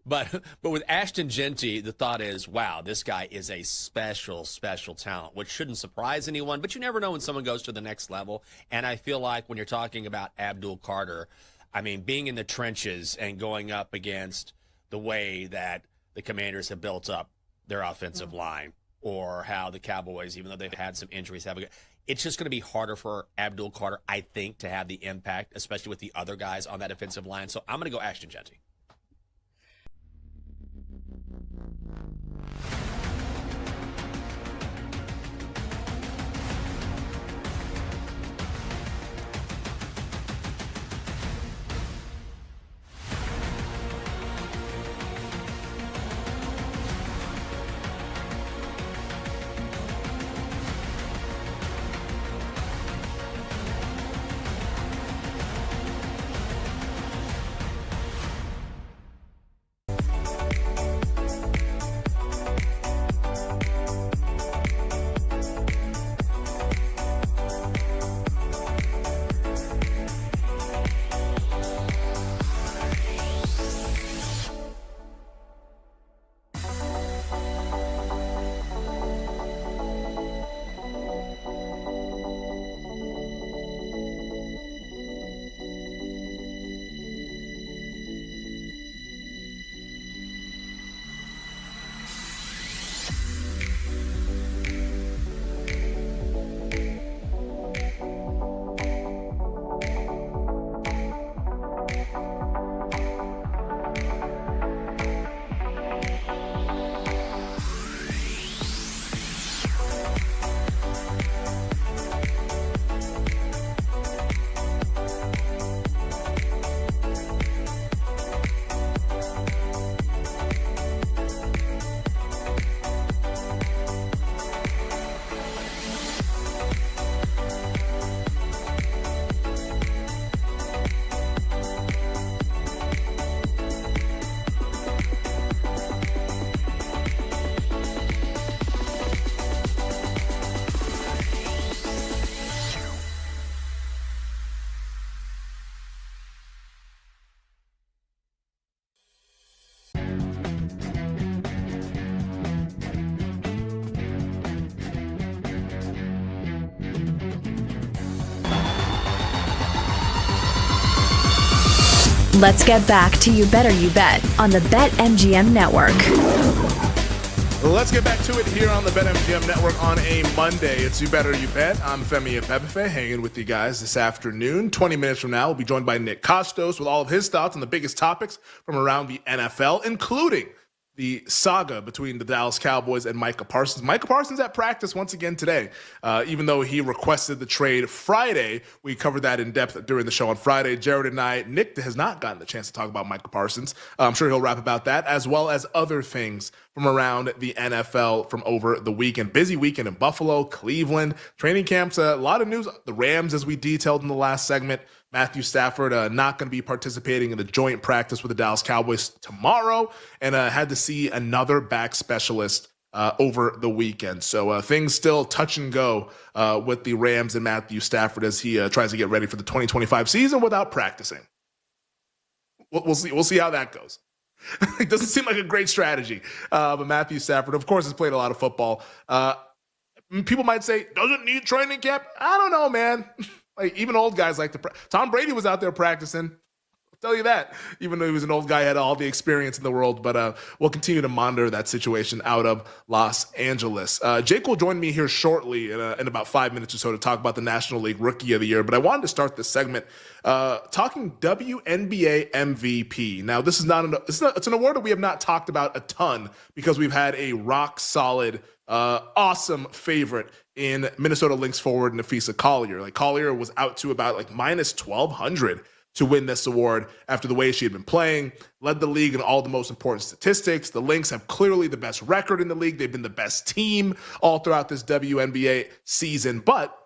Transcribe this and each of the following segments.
But with Ashton Genty, the thought is, wow, this guy is a special, special talent, which shouldn't surprise anyone. But you never know when someone goes to the next level. And I feel like when you're talking about Abdul Carter, I mean, being in the trenches and going up against the way that the Commanders have built up their offensive line, or how the Cowboys, even though they've had some injuries, it's just going to be harder for Abdul Carter, I think, to have the impact, especially with the other guys on that offensive line. So I'm going to go Ashton Genty. Let's get back to You Better You Bet on the BetMGM Network. Let's get back to it here on the BetMGM Network on a Monday. It's You Better You Bet. I'm Femi Abebefe, hanging with you guys this afternoon. 20 minutes from now, we'll be joined by Nick Kostos with all of his thoughts on the biggest topics from around the NFL, including the saga between the Dallas Cowboys and Micah Parsons. Micah Parsons at practice once again today, even though he requested the trade Friday. We covered that in depth during the show on Friday. Jared and I, Nick has not gotten the chance to talk about Micah Parsons. I'm sure he'll rap about that, as well as other things from around the NFL from over the weekend. Busy weekend in Buffalo, Cleveland, training camps, a lot of news. The Rams, as we detailed in the last segment, Matthew Stafford not going to be participating in the joint practice with the Dallas Cowboys tomorrow, and had to see another back specialist over the weekend. So things still touch and go with the Rams and Matthew Stafford as he tries to get ready for the 2025 season without practicing. We'll see. We'll see how that goes. It doesn't seem like a great strategy. But Matthew Stafford, of course, has played a lot of football. People might say, doesn't need training camp. I don't know, man. Like, even old guys like to Tom Brady was out there practicing. I'll tell you that. Even though he was an old guy, he had all the experience in the world. But we'll continue to monitor that situation out of Los Angeles. Jake will join me here shortly in about 5 minutes or so to talk about the National League Rookie of the Year. But I wanted to start this segment talking WNBA MVP. Now, this is it's an award that we have not talked about a ton because we've had a rock solid, awesome favorite in Minnesota Lynx forward Napheesa Collier. Like, Collier was out to about like minus 1,200 to win this award after the way she had been playing, led the league in all the most important statistics. The Lynx have clearly the best record in the league. They've been the best team all throughout this WNBA season. But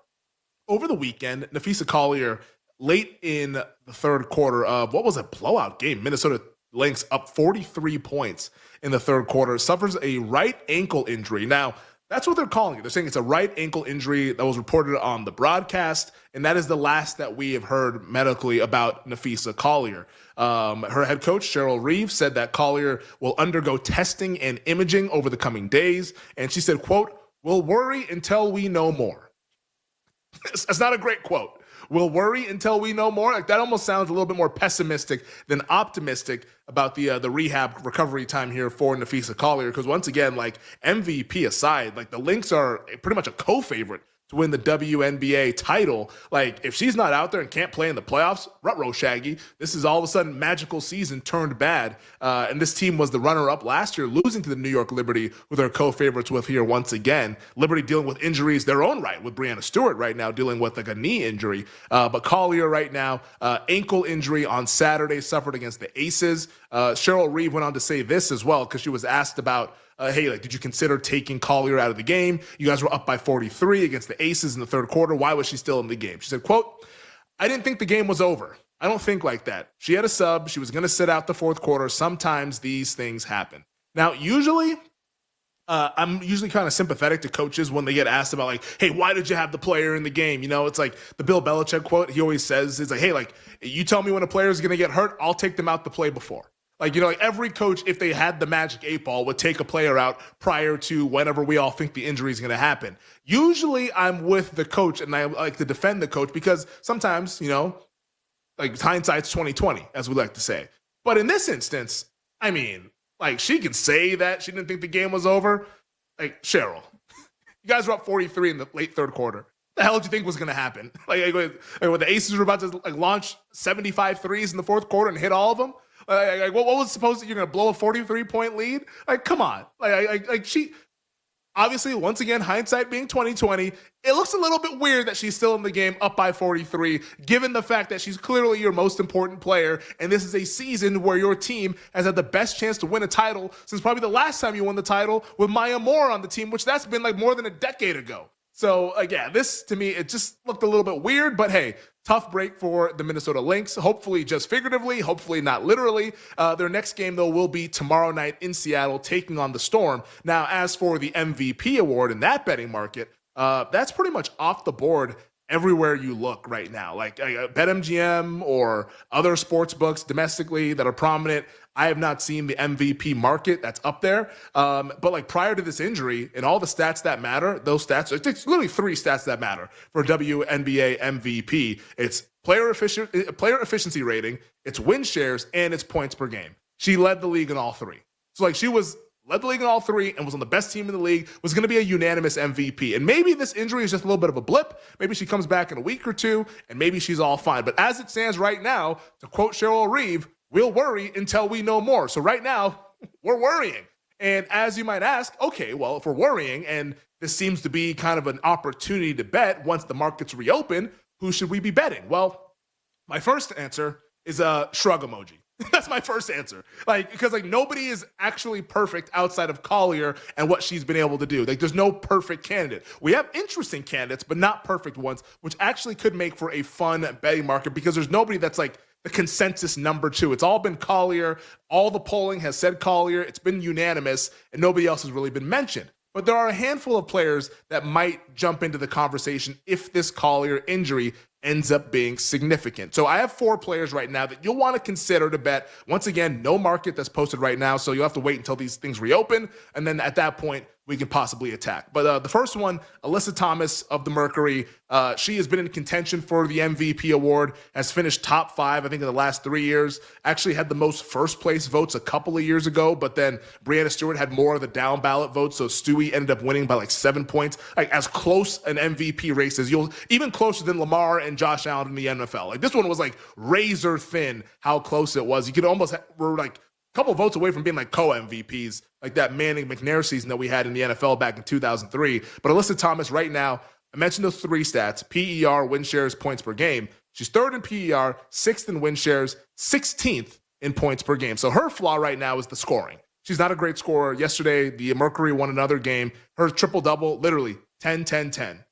over the weekend, Napheesa Collier, late in the third quarter of what was a blowout game, Minnesota Lynx up 43 points in the third quarter, suffers a right ankle injury. Now, That's what they're calling it. They're saying it's a right ankle injury that was reported on the broadcast, and that is the last that we have heard medically about Nafisa Collier. Her head coach, Cheryl Reeves, said that Collier will undergo testing and imaging over the coming days, and she said, quote, "We'll worry until we know more." That's not a great quote. We'll worry until we know more. Like, that almost sounds a little bit more pessimistic than optimistic about the rehab recovery time here for Nafisa Collier. Because once again, like, MVP aside, like, the Lynx are pretty much a co-favorite to win the WNBA title. Like, if she's not out there and can't play in the playoffs, ruh-roh, Shaggy. This is all of a sudden magical season turned bad. And this team was the runner-up last year, losing to the New York Liberty, who they're co-favorites with here once again. Liberty dealing with injuries their own right, with Breanna Stewart right now dealing with like a knee injury. But Collier right now, ankle injury on Saturday, suffered against the Aces. Cheryl Reeve went on to say this as well, because she was asked about, hey, like, did you consider taking Collier out of the game? You guys were up by 43 against the Aces in the third quarter. Why was she still in the game? She said, quote, "I didn't think the game was over. I don't think like that. She had a sub. She was going to sit out the fourth quarter. Sometimes these things happen." Now, usually, I'm usually kind of sympathetic to coaches when they get asked about, like, hey, why did you have the player in the game? You know, it's like the Bill Belichick quote he always says. It's like, hey, like, you tell me when a player is going to get hurt, I'll take them out the play before. Like, you know, like every coach, if they had the magic 8 ball, would take a player out prior to whenever we all think the injury is going to happen. Usually I'm with the coach, and I like to defend the coach, because sometimes, you know, like, hindsight's 2020, as we like to say. But in this instance, I mean, like, she can say that she didn't think the game was over. Like, Cheryl, you guys were up 43 in the late third quarter. The hell did you think was going to happen? Like when the Aces were about to like launch 75 threes in the fourth quarter and hit all of them? Like, what was supposed to, you're going to blow a 43-point lead? Like, come on. Like she, obviously, once again, hindsight being 2020, it looks a little bit weird that she's still in the game up by 43, given the fact that she's clearly your most important player, and this is a season where your team has had the best chance to win a title since probably the last time you won the title with Maya Moore on the team, which that's been like more than a decade ago. So, again, this, to me, it just looked a little bit weird, but hey, tough break for the Minnesota Lynx, hopefully just figuratively, hopefully not literally. Their next game, though, will be tomorrow night in Seattle, taking on the Storm. Now, as for the MVP award in that betting market, that's pretty much off the board everywhere you look right now. Like BetMGM or other sports books domestically that are prominent, I have not seen the MVP market that's up there. But like prior to this injury and all the stats that matter, those stats, it's literally 3 stats that matter for WNBA MVP. It's player efficiency rating, it's win shares, and it's points per game. She led the league in all 3. So like she led the league in all 3 and was on the best team in the league, was going to be a unanimous MVP. And maybe this injury is just a little bit of a blip. Maybe she comes back in a week or 2, and maybe she's all fine. But as it stands right now, to quote Cheryl Reeve, we'll worry until we know more. So right now, we're worrying. And as you might ask, okay, well, if we're worrying and this seems to be kind of an opportunity to bet once the markets reopen, who should we be betting? Well, my first answer is a shrug emoji. That's my first answer. Because nobody is actually perfect outside of Collier and what she's been able to do. Like, there's no perfect candidate. We have interesting candidates, but not perfect ones, which actually could make for a fun betting market because there's nobody that's like the consensus number 2. It's all been Collier. All the polling has said Collier. It's been unanimous, and nobody else has really been mentioned. But there are a handful of players that might jump into the conversation if this Collier injury ends up being significant. So I have 4 players right now that you'll want to consider to bet. Once again, no market that's posted right now, so you'll have to wait until these things reopen, and then at that point, we can possibly attack. But the first one, Alyssa Thomas of the Mercury, she has been in contention for the MVP award, has finished top 5, I think, in the last 3 years, actually had the most first-place votes a couple of years ago, but then Breanna Stewart had more of the down-ballot votes, so Stewie ended up winning by like 7 points. Like, as close an MVP race as even closer than Lamar and Josh Allen in the NFL. Like, this one was like razor thin how close it was. You could almost were like couple votes away from being like co-MVPs, like that Manning McNair season that we had in the NFL back in 2003. But Alyssa Thomas right now, I mentioned those 3 stats, PER, win shares, points per game. She's 3rd in PER, 6th in win shares, 16th in points per game. So her flaw right now is the scoring. She's not a great scorer. Yesterday, the Mercury won another game. Her triple-double, literally 10, 10, 10.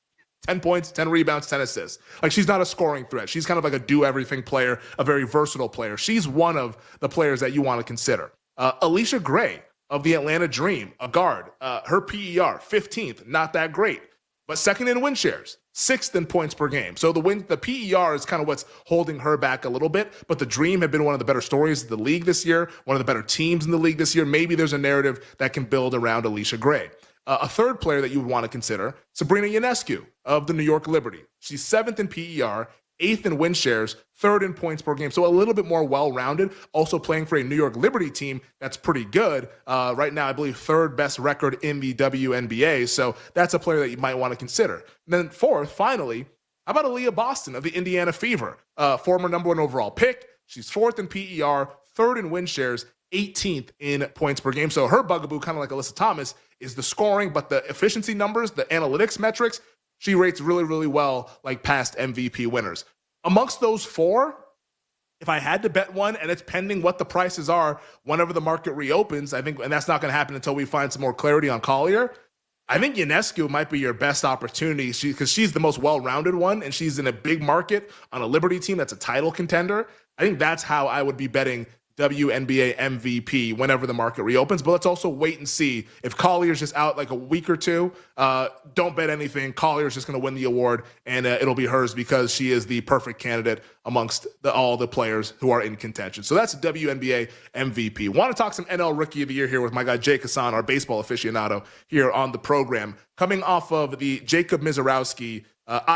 10 points, 10 rebounds, 10 assists. Like, she's not a scoring threat. She's kind of like a do-everything player, a very versatile player. She's one of the players that you want to consider. Alicia Gray of the Atlanta Dream, a guard. Her PER, 15th, not that great. But second in win shares, 6th in points per game. So the PER is kind of what's holding her back a little bit. But the Dream have been one of the better stories of the league this year, one of the better teams in the league this year. Maybe there's a narrative that can build around Alicia Gray. A third player that you would want to consider, Sabrina Ionescu of the New York Liberty. She's 7th in PER, 8th in win shares, 3rd in points per game. So a little bit more well-rounded. Also playing for a New York Liberty team that's pretty good. Right now, I believe 3rd best record in the WNBA. So that's a player that you might want to consider. And then 4th, finally, how about Aaliyah Boston of the Indiana Fever? Former number 1 overall pick. She's 4th in PER, 3rd in win shares, 18th in points per game. So her bugaboo, kind of like Alyssa Thomas, is the scoring, but the efficiency numbers, the analytics metrics, she rates really, really well, like past MVP winners. Amongst those 4, if I had to bet one, and it's pending what the prices are whenever the market reopens, I think, and that's not going to happen until we find some more clarity on Collier, I think Ionescu might be your best opportunity because she's the most well-rounded one, and she's in a big market on a Liberty team that's a title contender. I think that's how I would be betting WNBA MVP whenever the market reopens. But let's also wait and see. If Collier's just out like a week or two, don't bet anything. Collier's just going to win the award, and it'll be hers because she is the perfect candidate amongst all the players who are in contention. So that's WNBA MVP. Want to talk some NL Rookie of the Year here with my guy Jake Hassan, our baseball aficionado here on the program. Coming off of the Jacob Mizorowski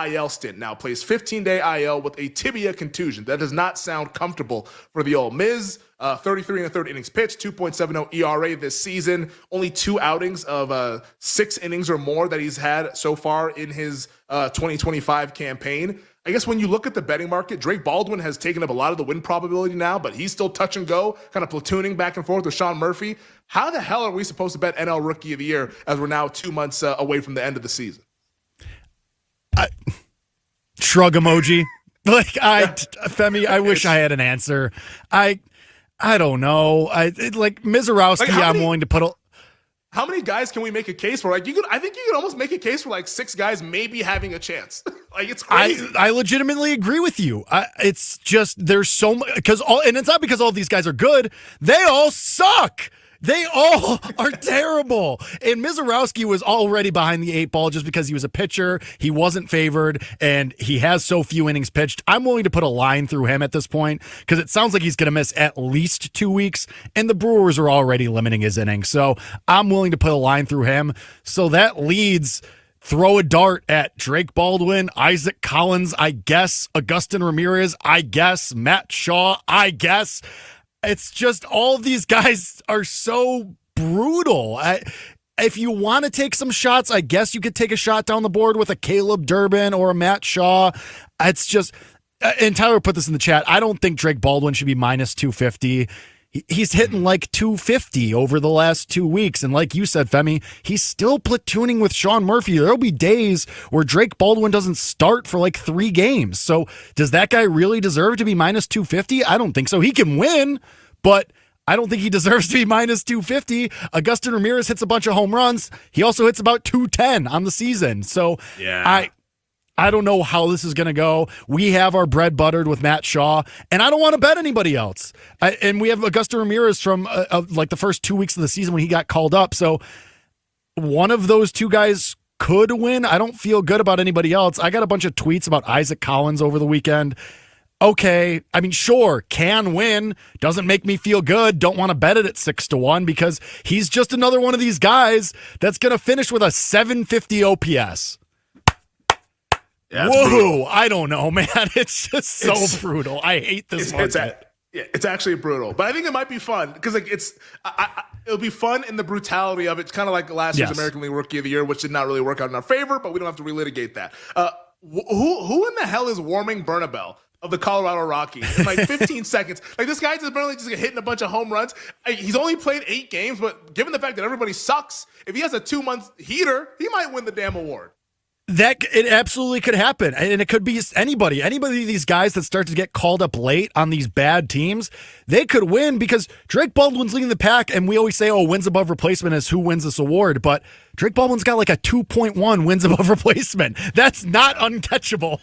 IL stint, now plays 15-day IL with a tibia contusion. That does not sound comfortable for the old Miz. 33 and a third innings pitched, 2.70 ERA this season. Only 2 outings of 6 innings or more that he's had so far in his 2025 campaign. I guess when you look at the betting market, Drake Baldwin has taken up a lot of the win probability now, but he's still touch and go, kind of platooning back and forth with Sean Murphy. How the hell are we supposed to bet NL Rookie of the Year as we're now 2 months away from the end of the season? Shrug emoji. Femi, I wish I had an answer. I don't know. Mizorowski, I'm willing to put How many guys can we make a case for? I think you could almost make a case for like 6 guys maybe having a chance. It's crazy. I legitimately agree with you. It's just there's so much and it's not because all these guys are good. They all suck. They all are terrible. And Mizorowski was already behind the 8 ball just because he was a pitcher. He wasn't favored, and he has so few innings pitched. I'm willing to put a line through him at this point because it sounds like he's going to miss at least 2 weeks, and the Brewers are already limiting his innings. So I'm willing to put a line through him. So that leads... Throw a dart at Drake Baldwin, Isaac Collins, I guess, Augustin Ramirez, I guess, Matt Shaw, I guess. It's just all of these guys are so brutal. If you want to take some shots, I guess you could take a shot down the board with a Caleb Durbin or a Matt Shaw. It's just, and Tyler put this in the chat, I don't think Drake Baldwin should be minus 250. He's hitting like 250 over the last 2 weeks. And like you said, Femi, he's still platooning with Sean Murphy. There'll be days where Drake Baldwin doesn't start for like 3 games. So does that guy really deserve to be minus 250? I don't think so. He can win, but I don't think he deserves to be minus 250. Augustin Ramirez hits a bunch of home runs. He also hits about 210 on the season. So yeah. I don't know how this is going to go. We have our bread buttered with Matt Shaw, and I don't want to bet anybody else. And we have Augustin Ramirez from like the first 2 weeks of the season when he got called up. So one of those 2 guys could win. I don't feel good about anybody else. I got a bunch of tweets about Isaac Collins over the weekend. Okay, I mean, sure, can win. Doesn't make me feel good. Don't want to bet it at 6-1 because he's just another one of these guys that's going to finish with a 750 OPS. Yeah, whoa, I don't know, man. It's just so brutal. I hate this market. It's actually brutal, but I think it might be fun because like it'll be fun in the brutality of it. It's kind of like last year's American League Rookie of the Year, which did not really work out in our favor, but we don't have to relitigate that. Who in the hell is Warming Bernabel of the Colorado Rockies in like 15 seconds? Like this guy just apparently just hitting a bunch of home runs. He's only played 8 games, but given the fact that everybody sucks, if he has a 2-month heater, he might win the damn award. That it absolutely could happen, and it could be anybody of these guys that start to get called up late on these bad teams. They could win because Drake Baldwin's leading the pack, and we always say, "Oh, wins above replacement is who wins this award." But Drake Baldwin's got like a 2.1 wins above replacement. That's not uncatchable.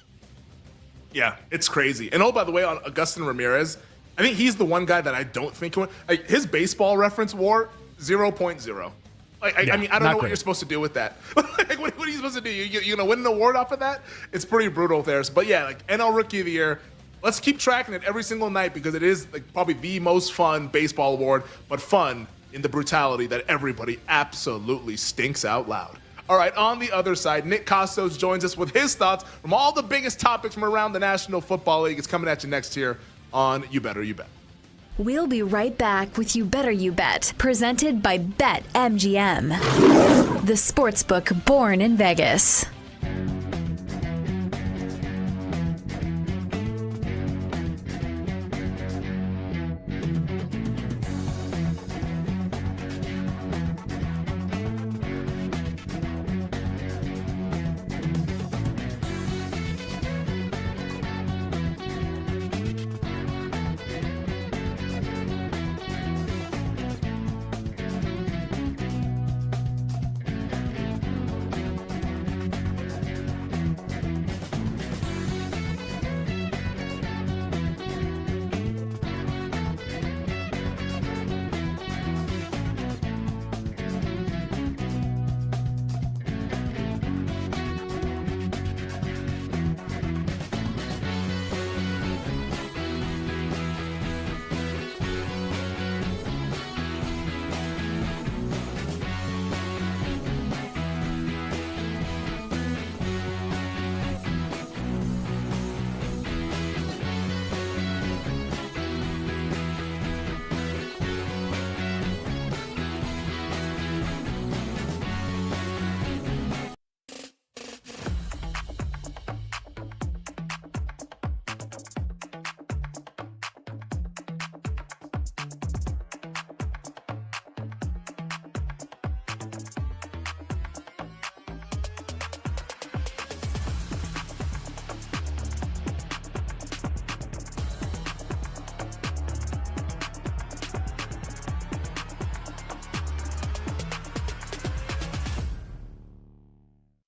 Yeah, it's crazy. And by the way, on Augustin Ramirez, I think he's the one guy that I don't think his baseball reference war 0.0. I mean, I don't know what you're supposed to do with that. Like, what are you supposed to do? You know, win an award off of that? It's pretty brutal there. But yeah, like NL Rookie of the Year. Let's keep tracking it every single night because it is like probably the most fun baseball award, but fun in the brutality that everybody absolutely stinks out loud. All right, on the other side, Nick Costos joins us with his thoughts from all the biggest topics from around the National Football League. It's coming at you next here on You Better You Bet. We'll be right back with You Better You Bet, presented by BetMGM, the sportsbook born in Vegas.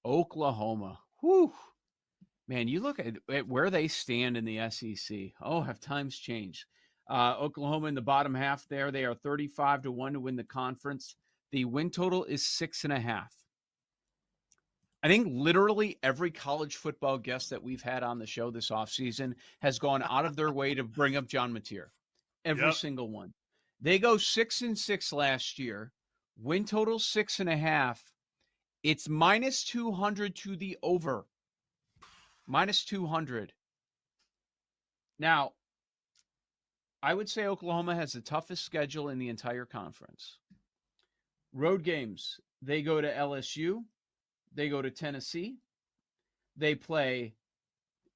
Oklahoma. Whew. Man, you look at where they stand in the SEC. Oh, have times changed? Oklahoma in the bottom half there. They are 35-1 to win the conference. The win total is 6.5. I think literally every college football guest that we've had on the show this offseason has gone out of their way to bring up John Mateer. Every single one. They go 6-6 last year. Win total 6.5. It's minus 200 to the over. Minus 200. Now, I would say Oklahoma has the toughest schedule in the entire conference. Road games, they go to LSU. They go to Tennessee. They play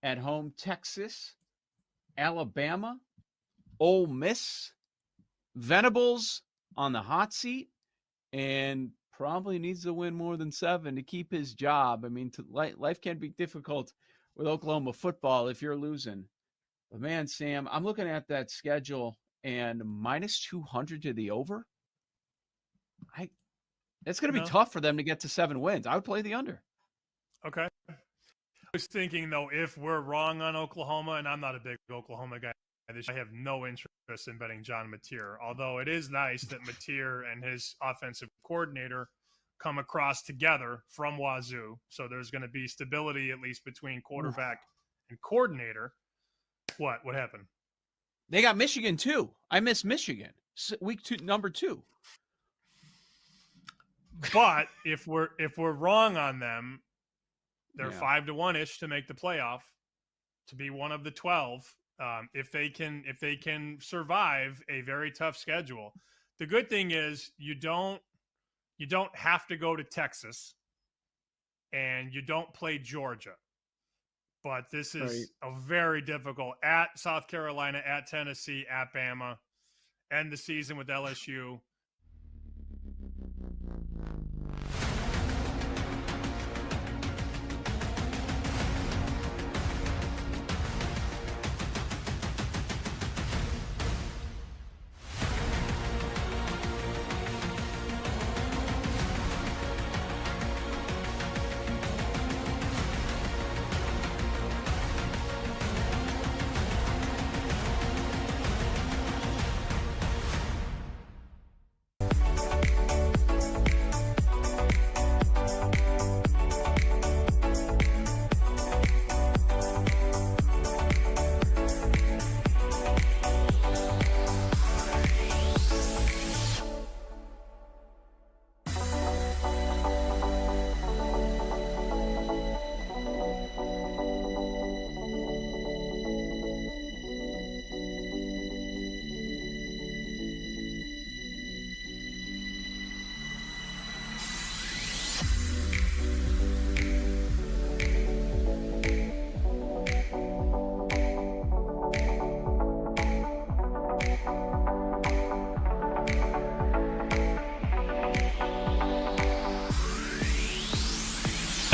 at home Texas, Alabama, Ole Miss, Venables on the hot seat, and probably needs to win more than 7 to keep his job. I mean, life can be difficult with Oklahoma football if you're losing. But man, Sam, I'm looking at that schedule and minus 200 to the over. It's going to be tough for them to get to 7 wins. I would play the under. Okay. I was thinking, though, if we're wrong on Oklahoma, and I'm not a big Oklahoma guy, I have no interest in betting John Mateer, although it is nice that Mateer and his offensive coordinator come across together from Wazoo. So there's going to be stability, at least between quarterback and coordinator. What happened? They got Michigan, too. I miss Michigan. Week 2, number 2. But if we're wrong on them, they're 5-1-ish to make the playoff, to be one of the 12. If they can survive a very tough schedule. The good thing is you don't have to go to Texas, and you don't play Georgia. But this is a very difficult at South Carolina, at Tennessee, at Bama, end the season with LSU.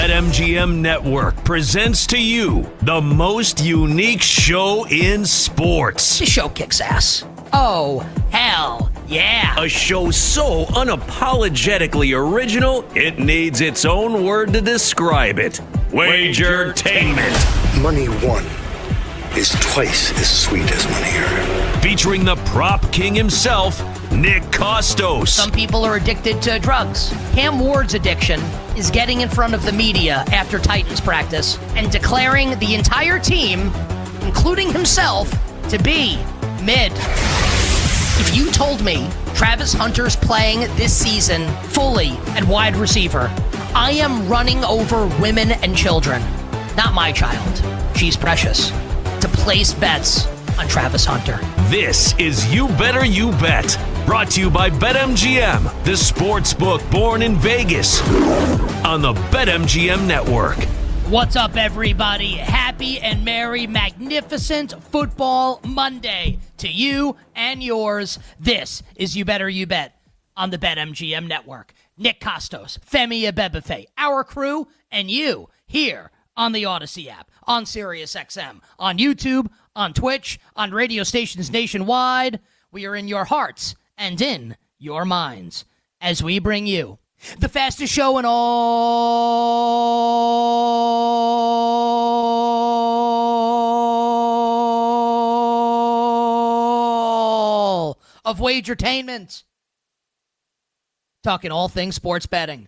BetMGM Network presents to you the most unique show in sports. This show kicks ass. Oh, hell yeah. A show so unapologetically original, it needs its own word to describe it. Wagertainment. Money won is twice as sweet as money earned. Featuring the prop king himself, Nick Costos. Some people are addicted to drugs. Cam Ward's addiction is getting in front of the media after Titans practice and declaring the entire team, including himself, to be mid. If you told me Travis Hunter's playing this season fully at wide receiver, I am running over women and children. Not my child. She's precious. To place bets on Travis Hunter. This is You Better You Bet. Brought to you by BetMGM, the sports book born in Vegas. On the BetMGM Network. What's up, everybody? Happy and merry, magnificent Football Monday to you and yours. This is You Better You Bet on the BetMGM Network. Nick Costos, Femi Abebefe, our crew, and you here on the Odyssey app, on SiriusXM, on YouTube, on Twitch, on radio stations nationwide. We are in your hearts and in your minds as we bring you the fastest show in all of Wagertainment. Talking all things sports betting.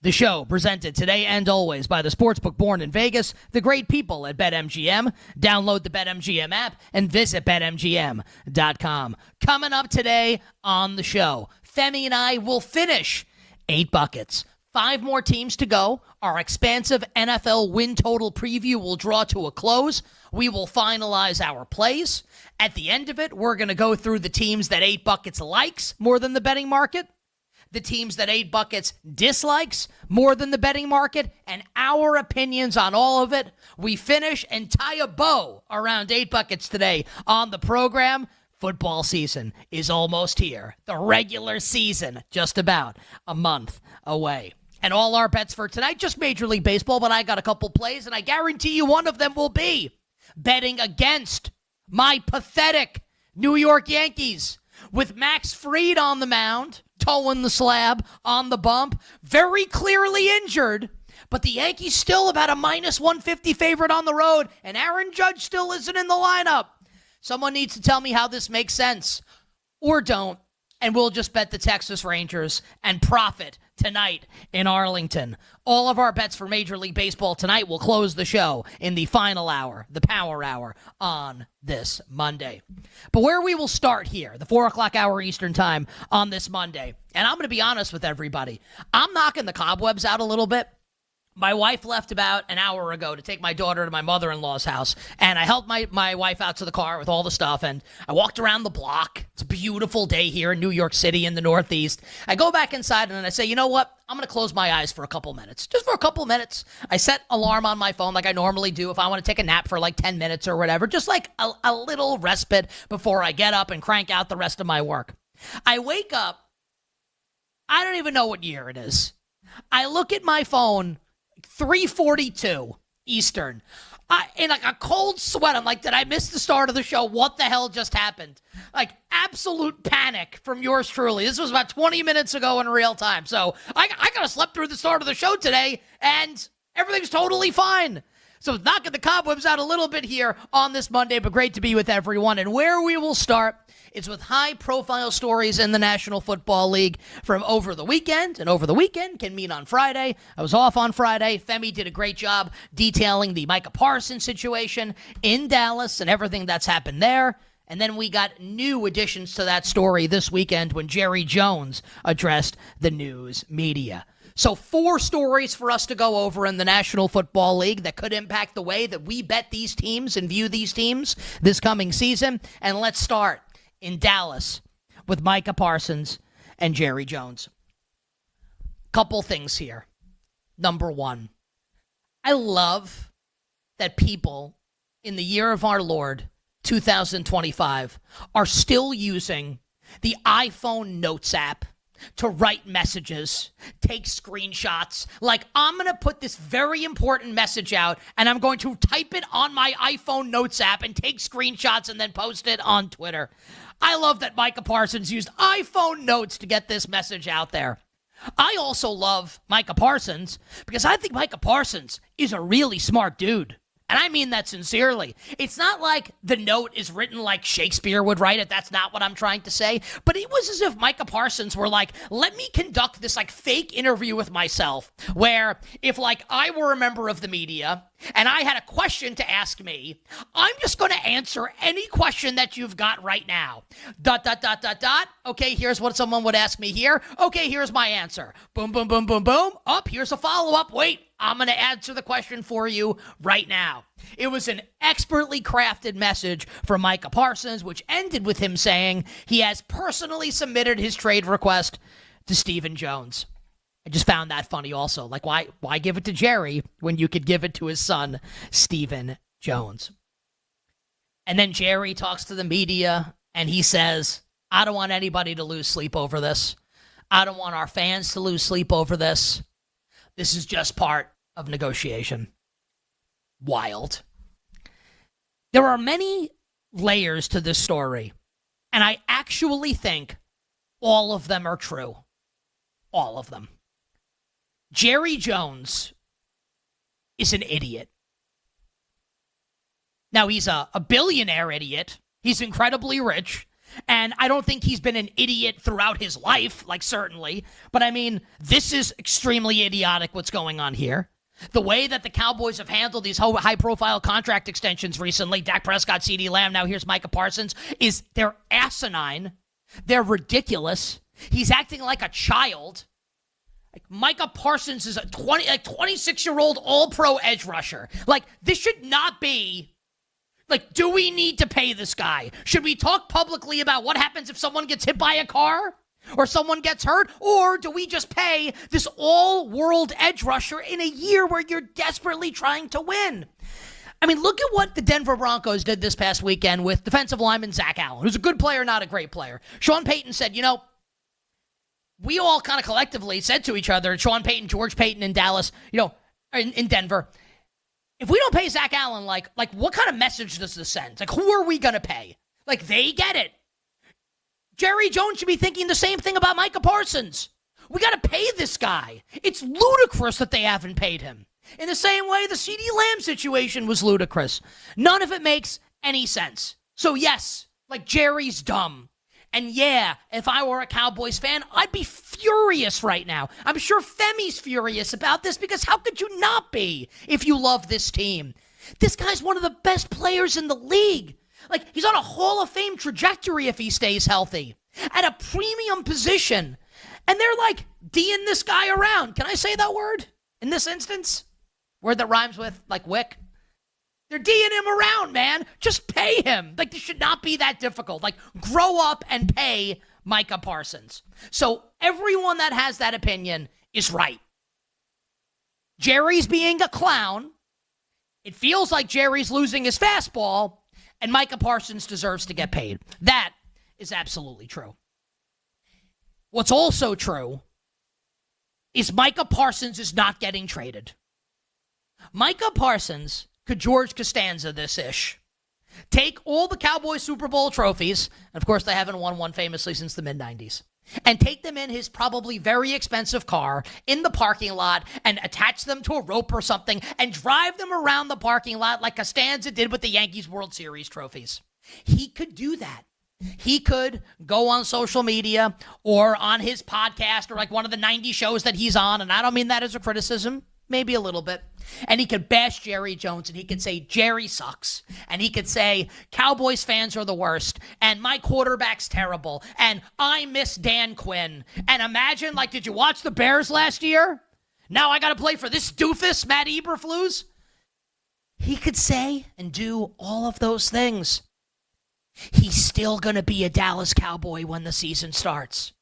The show presented today and always by the sportsbook born in Vegas, the great people at BetMGM. Download the BetMGM app and visit BetMGM.com. Coming up today on the show, Femi and I will finish 8 buckets. 5 more teams to go. Our expansive NFL win total preview will draw to a close. We will finalize our plays. At the end of it, we're going to go through the teams that 8 buckets likes more than the betting market, the teams that 8 buckets dislikes more than the betting market, and our opinions on all of it. We finish and tie a bow around 8 buckets today on the program. Football season is almost here. The regular season, just about a month away. And all our bets for tonight, just Major League Baseball, but I got a couple plays, and I guarantee you one of them will be betting against my pathetic New York Yankees with Max Fried on the mound, toeing the slab on the bump, very clearly injured, but the Yankees still about a minus 150 favorite on the road, and Aaron Judge still isn't in the lineup. Someone needs to tell me how this makes sense, or don't, and we'll just bet the Texas Rangers and profit tonight in Arlington. All of our bets for Major League Baseball tonight will close the show in the final hour, the power hour, on this Monday. But where we will start here, the 4 o'clock hour Eastern time on this Monday, and I'm going to be honest with everybody, I'm knocking the cobwebs out a little bit. My wife left about an hour ago to take my daughter to my mother-in-law's house, and I helped my wife out to the car with all the stuff, and I walked around the block. It's a beautiful day here in New York City in the Northeast. I go back inside, and I say, you know what? I'm going to close my eyes for a couple minutes, just for a couple minutes. I set alarm on my phone like I normally do if I want to take a nap for like 10 minutes or whatever, just like a little respite before I get up and crank out the rest of my work. I wake up. I don't even know what year it is. I look at my phone, 3:42 Eastern. In like a cold sweat, I'm like, did I miss the start of the show? What the hell just happened? Like absolute panic from yours truly. This was about 20 minutes ago in real time. So I kind of slept through the start of the show today, and everything's totally fine. So knocking the cobwebs out a little bit here on this Monday, but great to be with everyone. And where we will start is with high-profile stories in the National Football League from over the weekend, and over the weekend can mean on Friday. I was off on Friday. Femi did a great job detailing the Micah Parsons situation in Dallas and everything that's happened there. And then we got new additions to that story this weekend when Jerry Jones addressed the news media. So 4 stories for us to go over in the National Football League that could impact the way that we bet these teams and view these teams this coming season. And let's start in Dallas with Micah Parsons and Jerry Jones. Couple things here. Number one, I love that people in the year of our Lord, 2025, are still using the iPhone Notes app to write messages, take screenshots. Like, I'm going to put this very important message out, and I'm going to type it on my iPhone Notes app and take screenshots and then post it on Twitter. I love that Micah Parsons used iPhone Notes to get this message out there. I also love Micah Parsons because I think Micah Parsons is a really smart dude. And I mean that sincerely. It's not like the note is written like Shakespeare would write it. That's not what I'm trying to say. But it was as if Micah Parsons were like, let me conduct this like fake interview with myself where if like I were a member of the media and I had a question to ask me, I'm just going to answer any question that you've got right now. ... Okay, here's what someone would ask me here. Okay, here's my answer. Boom, boom, boom, boom, boom. Up, here's a follow-up. Wait, I'm going to answer the question for you right now. It was an expertly crafted message from Micah Parsons, which ended with him saying he has personally submitted his trade request to Stephen Jones. I just found that funny also. Like, why give it to Jerry when you could give it to his son, Stephen Jones? And then Jerry talks to the media, and he says, I don't want anybody to lose sleep over this. I don't want our fans to lose sleep over this. This is just part of negotiation. Wild. There are many layers to this story, and I actually think all of them are true. All of them. Jerry Jones is an idiot. Now, he's a billionaire idiot. He's incredibly rich. And I don't think he's been an idiot throughout his life, like certainly. But I mean, this is extremely idiotic what's going on here. The way that the Cowboys have handled these high-profile contract extensions recently, Dak Prescott, CeeDee Lamb, now here's Micah Parsons, is they're asinine. They're ridiculous. He's acting like a child. Like Micah Parsons is a 26-year-old all-pro edge rusher. Like, this should not be, like, do we need to pay this guy? Should we talk publicly about what happens if someone gets hit by a car or someone gets hurt? Or do we just pay this all-world edge rusher in a year where you're desperately trying to win? I mean, look at what the Denver Broncos did this past weekend with defensive lineman Zach Allen, who's a good player, not a great player. Sean Payton said, we all kind of collectively said to each other, Sean Payton, George Payton in Dallas, in Denver, if we don't pay Zach Allen, like what kind of message does this send? Like, who are we going to pay? Like, they get it. Jerry Jones should be thinking the same thing about Micah Parsons. We got to pay this guy. It's ludicrous that they haven't paid him. In the same way, the CeeDee Lamb situation was ludicrous. None of it makes any sense. So, yes, like, Jerry's dumb. And yeah, if I were a Cowboys fan, I'd be furious right now. I'm sure Femi's furious about this because how could you not be if you love this team? This guy's one of the best players in the league. Like, he's on a Hall of Fame trajectory if he stays healthy. At a premium position. And they're like, D'ing this guy around. Can I say that word in this instance? Word that rhymes with, like, Wick. They're D'ing him around, man. Just pay him. Like, this should not be that difficult. Like, grow up and pay Micah Parsons. So everyone that has that opinion is right. Jerry's being a clown. It feels like Jerry's losing his fastball, and Micah Parsons deserves to get paid. That is absolutely true. What's also true is Micah Parsons is not getting traded. Micah Parsons could George Costanza this-ish. Take all the Cowboys Super Bowl trophies, and of course they haven't won one famously since the mid-90s, and take them in his probably very expensive car in the parking lot and attach them to a rope or something and drive them around the parking lot like Costanza did with the Yankees World Series trophies. He could do that. He could go on social media or on his podcast or like one of the 90 shows that he's on, and I don't mean that as a criticism, maybe a little bit, and he could bash Jerry Jones, and he could say Jerry sucks, and he could say Cowboys fans are the worst, and my quarterback's terrible, and I miss Dan Quinn. And imagine, like, did you watch the Bears last year? Now I got to play for this doofus, Matt Eberflus? He could say and do all of those things. He's still going to be a Dallas Cowboy when the season starts,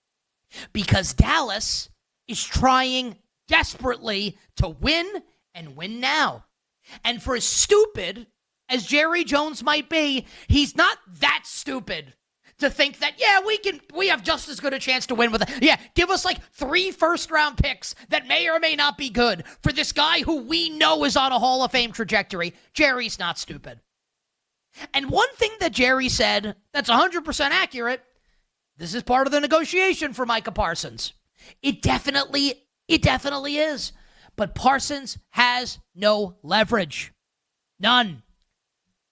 because Dallas is trying desperately to win and win now. And for as stupid as Jerry Jones might be, he's not that stupid to think that, yeah, we have just as good a chance to win with it. Yeah, give us like 3 first-round picks that may or may not be good for this guy who we know is on a Hall of Fame trajectory. Jerry's not stupid. And one thing that Jerry said that's 100% accurate, this is part of the negotiation for Micah Parsons. It definitely is. But Parsons has no leverage. None.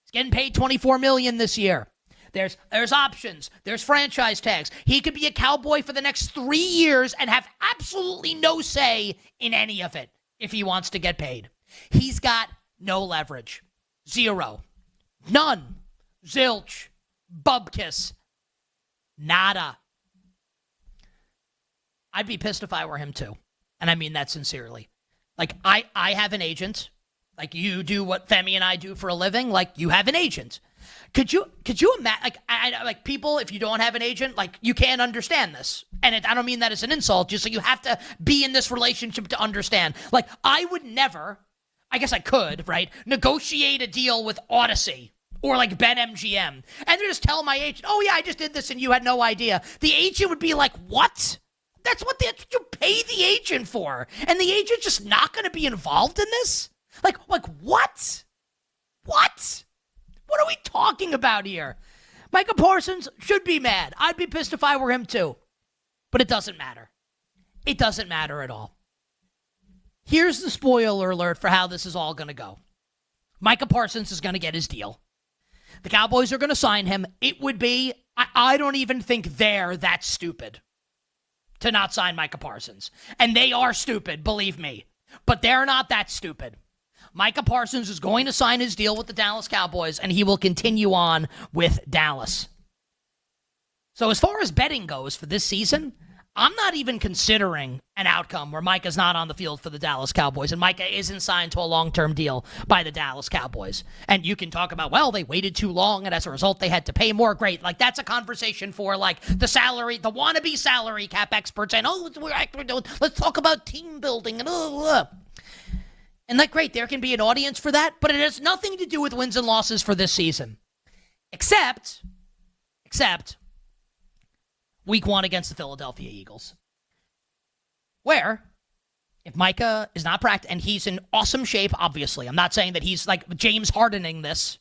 He's getting paid $24 million this year. There's options. There's franchise tags. He could be a Cowboy for the next 3 years and have absolutely no say in any of it if he wants to get paid. He's got no leverage. Zero. None. Zilch. Bubkiss. Nada. I'd be pissed if I were him too. And I mean that sincerely. Like, I have an agent. Like, you do what Femi and I do for a living. Like, you have an agent. Could you imagine, like people, if you don't have an agent, like, you can't understand this. And I don't mean that as an insult, just like you have to be in this relationship to understand. Like, I would never, I guess I could, right, negotiate a deal with Odyssey or like BetMGM and then just tell my agent, oh yeah, I just did this and you had no idea. The agent would be like, what? That's what you pay the agent for. And the agent's just not going to be involved in this? Like what? What? What are we talking about here? Micah Parsons should be mad. I'd be pissed if I were him too. But it doesn't matter. It doesn't matter at all. Here's the spoiler alert for how this is all going to go. Micah Parsons is going to get his deal. The Cowboys are going to sign him. It would be, I don't even think they're that stupid to not sign Micah Parsons. And they are stupid, believe me. But they're not that stupid. Micah Parsons is going to sign his deal with the Dallas Cowboys, and he will continue on with Dallas. So as far as betting goes for this season, I'm not even considering an outcome where Micah's not on the field for the Dallas Cowboys and Micah isn't signed to a long-term deal by the Dallas Cowboys. And you can talk about, well, they waited too long and as a result they had to pay more. Great. Like, that's a conversation for, like, the wannabe salary cap experts and, let's talk about team building and And, like, great, there can be an audience for that, but it has nothing to do with wins and losses for this season. Except Week 1 against the Philadelphia Eagles, where if Micah is not practicing, and he's in awesome shape, obviously. I'm not saying that he's like James Hardening this.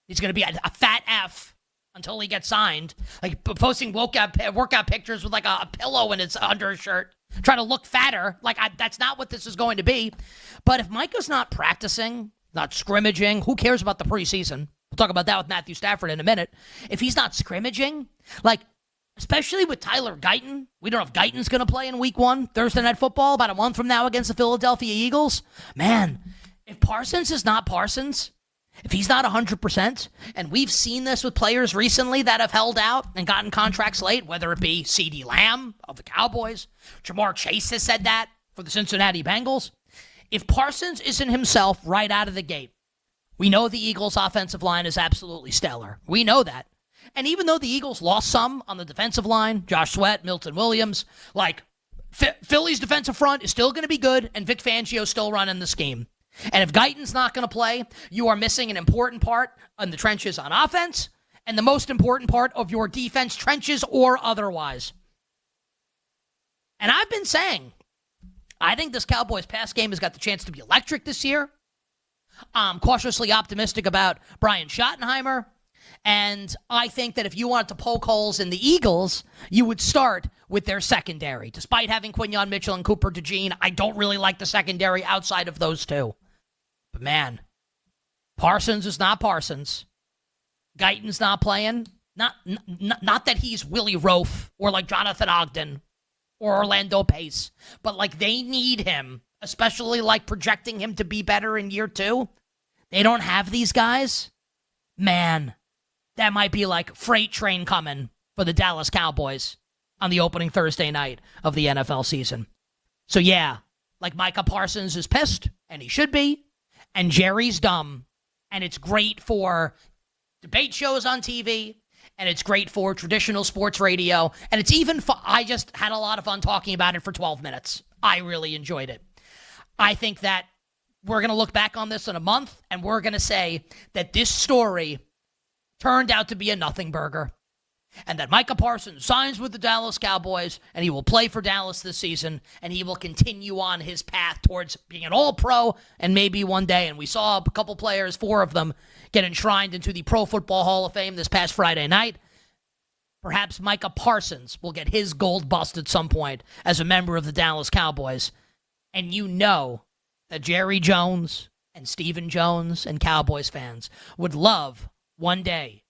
He's going to be a fat F until he gets signed, like posting workout pictures with like a pillow in his undershirt, trying to look fatter. Like, that's not what this is going to be. But if Micah's not practicing, not scrimmaging, who cares about the preseason? We'll talk about that with Matthew Stafford in a minute. If he's not scrimmaging, like, especially with Tyler Guyton. We don't know if Guyton's going to play in Week 1, Thursday Night Football, about a month from now against the Philadelphia Eagles. Man, if Parsons is not Parsons, if he's not 100%, and we've seen this with players recently that have held out and gotten contracts late, whether it be CeeDee Lamb of the Cowboys, Jamar Chase has said that for the Cincinnati Bengals. If Parsons isn't himself right out of the gate, we know the Eagles' offensive line is absolutely stellar. We know that. And even though the Eagles lost some on the defensive line, Josh Sweat, Milton Williams, like Philly's defensive front is still going to be good, and Vic Fangio's still running the scheme. And if Guyton's not going to play, you are missing an important part in the trenches on offense and the most important part of your defense, trenches or otherwise. And I've been saying, I think this Cowboys pass game has got the chance to be electric this year. I'm cautiously optimistic about Brian Schottenheimer. And I think that if you wanted to poke holes in the Eagles, you would start with their secondary. Despite having Quinyon Mitchell and Cooper DeJean, I don't really like the secondary outside of those two. But man, Parsons is not Parsons. Guyton's not playing. Not that he's Willie Roaf or like Jonathan Ogden or Orlando Pace, but like they need him, especially like projecting him to be better in year 2. They don't have these guys. Man, that might be like freight train coming for the Dallas Cowboys on the opening Thursday night of the NFL season. So yeah, like Micah Parsons is pissed, and he should be, and Jerry's dumb, and it's great for debate shows on TV, and it's great for traditional sports radio, and it's even fun. I just had a lot of fun talking about it for 12 minutes. I really enjoyed it. I think that we're going to look back on this in a month, and we're going to say that this story turned out to be a nothing burger. and that Micah Parsons signs with the Dallas Cowboys, and he will play for Dallas this season, and he will continue on his path towards being an all-pro, and maybe one day, and we saw a couple players, 4 of them, get enshrined into the Pro Football Hall of Fame this past Friday night. Perhaps Micah Parsons will get his gold bust at some point as a member of the Dallas Cowboys, and you know that Jerry Jones and Stephen Jones and Cowboys fans would love one day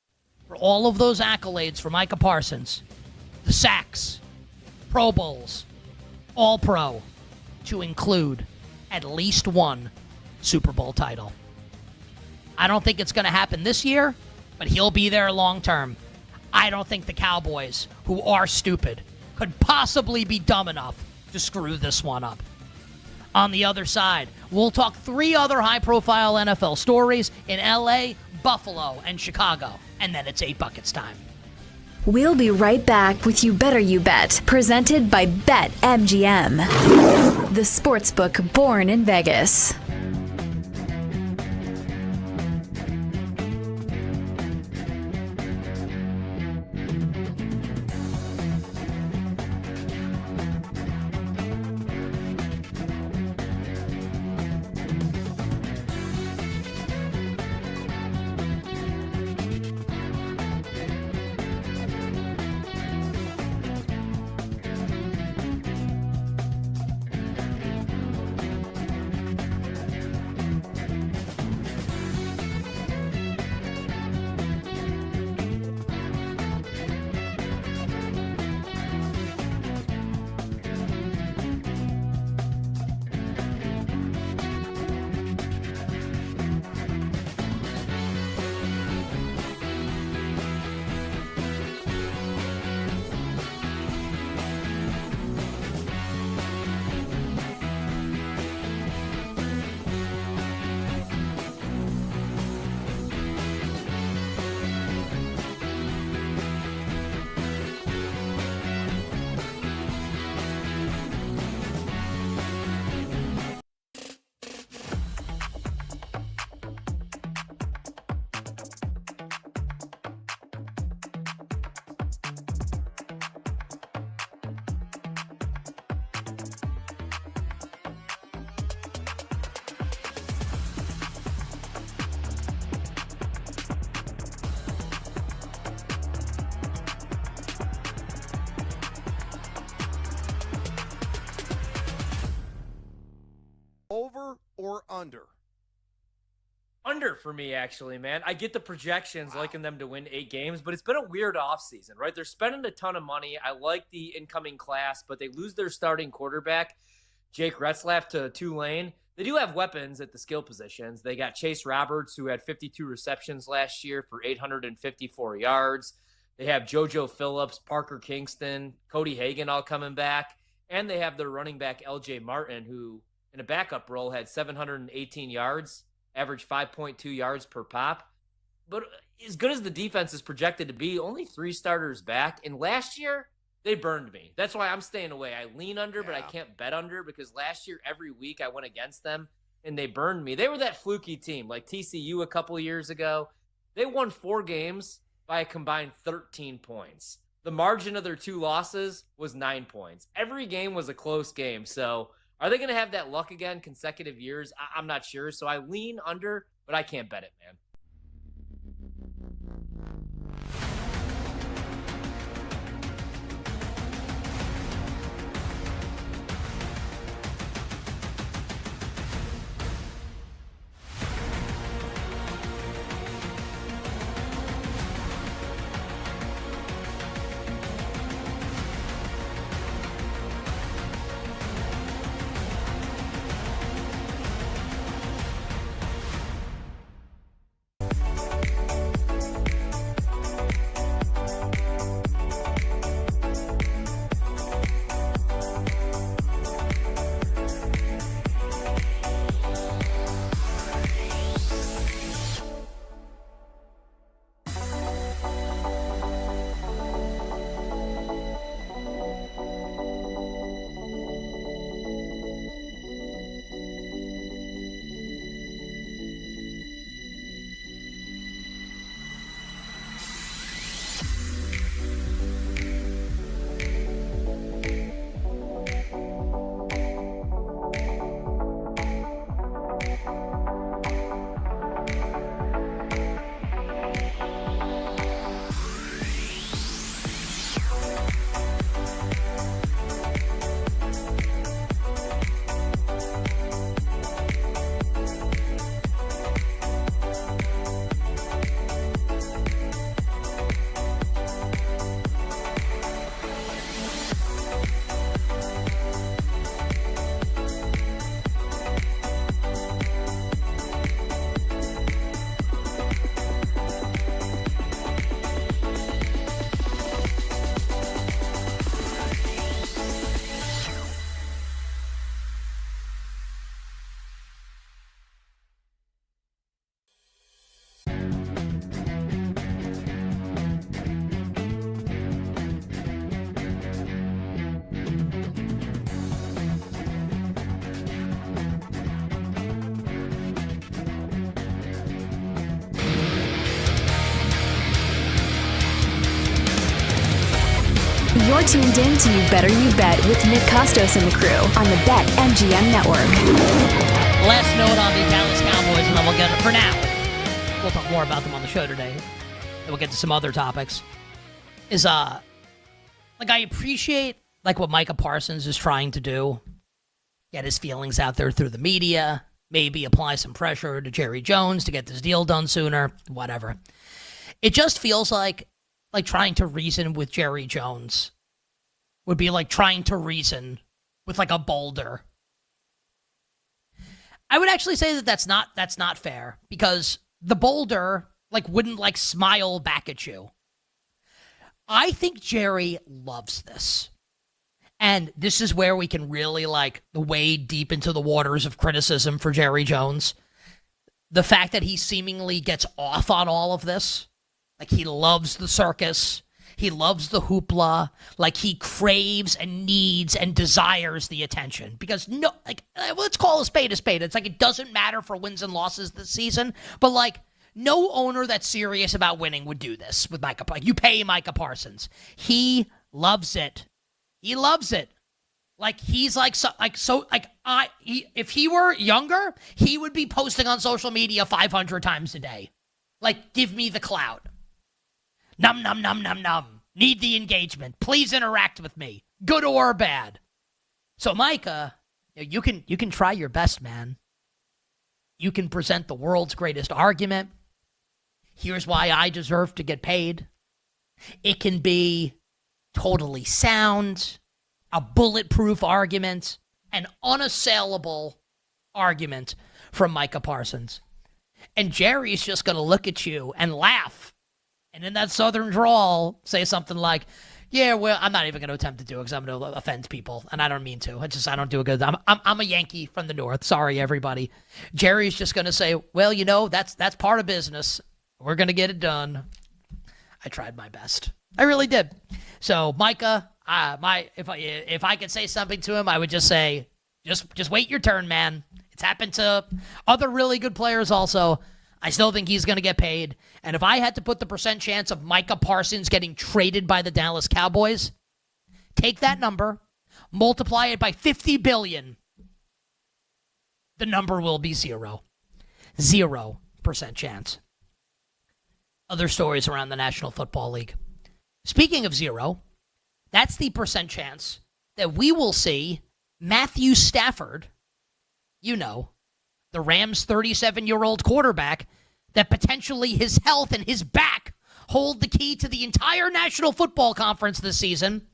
for all of those accolades for Micah Parsons, the sacks, Pro Bowls, All-Pro, to include at least one Super Bowl title. I don't think it's going to happen this year, but he'll be there long term. I don't think the Cowboys, who are stupid, could possibly be dumb enough to screw this one up. On the other side, we'll talk 3 other high-profile NFL stories in L.A., Buffalo, and Chicago. And then it's 8 Buckets time. We'll be right back with You Better You Bet, presented by BetMGM, the sportsbook born in Vegas. Over or under? Under for me, actually, man. I get the projections liking them to win 8 games, but it's been a weird offseason, right? They're spending a ton of money. I like the incoming class, but they lose their starting quarterback, Jake Retzlaff, to Tulane. They do have weapons at the skill positions. They got Chase Roberts, who had 52 receptions last year for 854 yards. They have JoJo Phillips, Parker Kingston, Cody Hagan all coming back. And they have their running back, LJ Martin, who in a backup role had 718 yards, averaged 5.2 yards per pop. But as good as the defense is projected to be, only 3 starters back. And last year, they burned me. That's why I'm staying away. I lean under, but I can't bet under because last year, every week, I went against them, and they burned me. They were that fluky team, like TCU a couple years ago. They won 4 games by a combined 13 points. The margin of their 2 losses was 9 points. Every game was a close game, so are they going to have that luck again consecutive years? I'm not sure. So I lean under, but I can't bet it, man. You're tuned in to You Better You Bet with Nick Costos and the crew on the BetMGM Network. Last note on the Dallas Cowboys, and then we'll get it for now. We'll talk more about them on the show today. Then we'll get to some other topics. Is I appreciate what Micah Parsons is trying to do. Get his feelings out there through the media. Maybe apply some pressure to Jerry Jones to get this deal done sooner. Whatever. It just feels like trying to reason with Jerry Jones would be like trying to reason with a boulder. I would actually say that's not fair, because the boulder wouldn't smile back at you. I think Jerry loves this. And this is where we can really wade deep into the waters of criticism for Jerry Jones. The fact that he seemingly gets off on all of this. He loves the circus. He loves the hoopla. He craves and needs and desires the attention. Because let's call a spade a spade. It's it doesn't matter for wins and losses this season. But no owner that's serious about winning would do this with Micah. You pay Micah Parsons. He loves it. He loves it. If he were younger, he would be posting on social media 500 times a day. Give me the clout. Num, num, num, num, num. Need the engagement. Please interact with me. Good or bad. So, Micah, you can try your best, man. You can present the world's greatest argument. Here's why I deserve to get paid. It can be totally sound, a bulletproof argument, an unassailable argument from Micah Parsons. And Jerry's just going to look at you and laugh. And in that southern drawl, say something like, yeah, well, I'm not even going to attempt to do it because I'm going to offend people, and I don't mean to. I don't do a good. I'm a Yankee from the north. Sorry, everybody. Jerry's just going to say, well, that's part of business. We're going to get it done. I tried my best. I really did. So, Micah, if I could say something to him, I would just say, just wait your turn, man. It's happened to other really good players also. I still think he's going to get paid. And if I had to put the percent chance of Micah Parsons getting traded by the Dallas Cowboys, take that number, multiply it by 50 billion. The number will be 0. 0% chance. Other stories around the National Football League. Speaking of 0, that's the percent chance that we will see Matthew Stafford, the Rams' 37-year-old quarterback, that potentially his health and his back hold the key to the entire National Football Conference this season.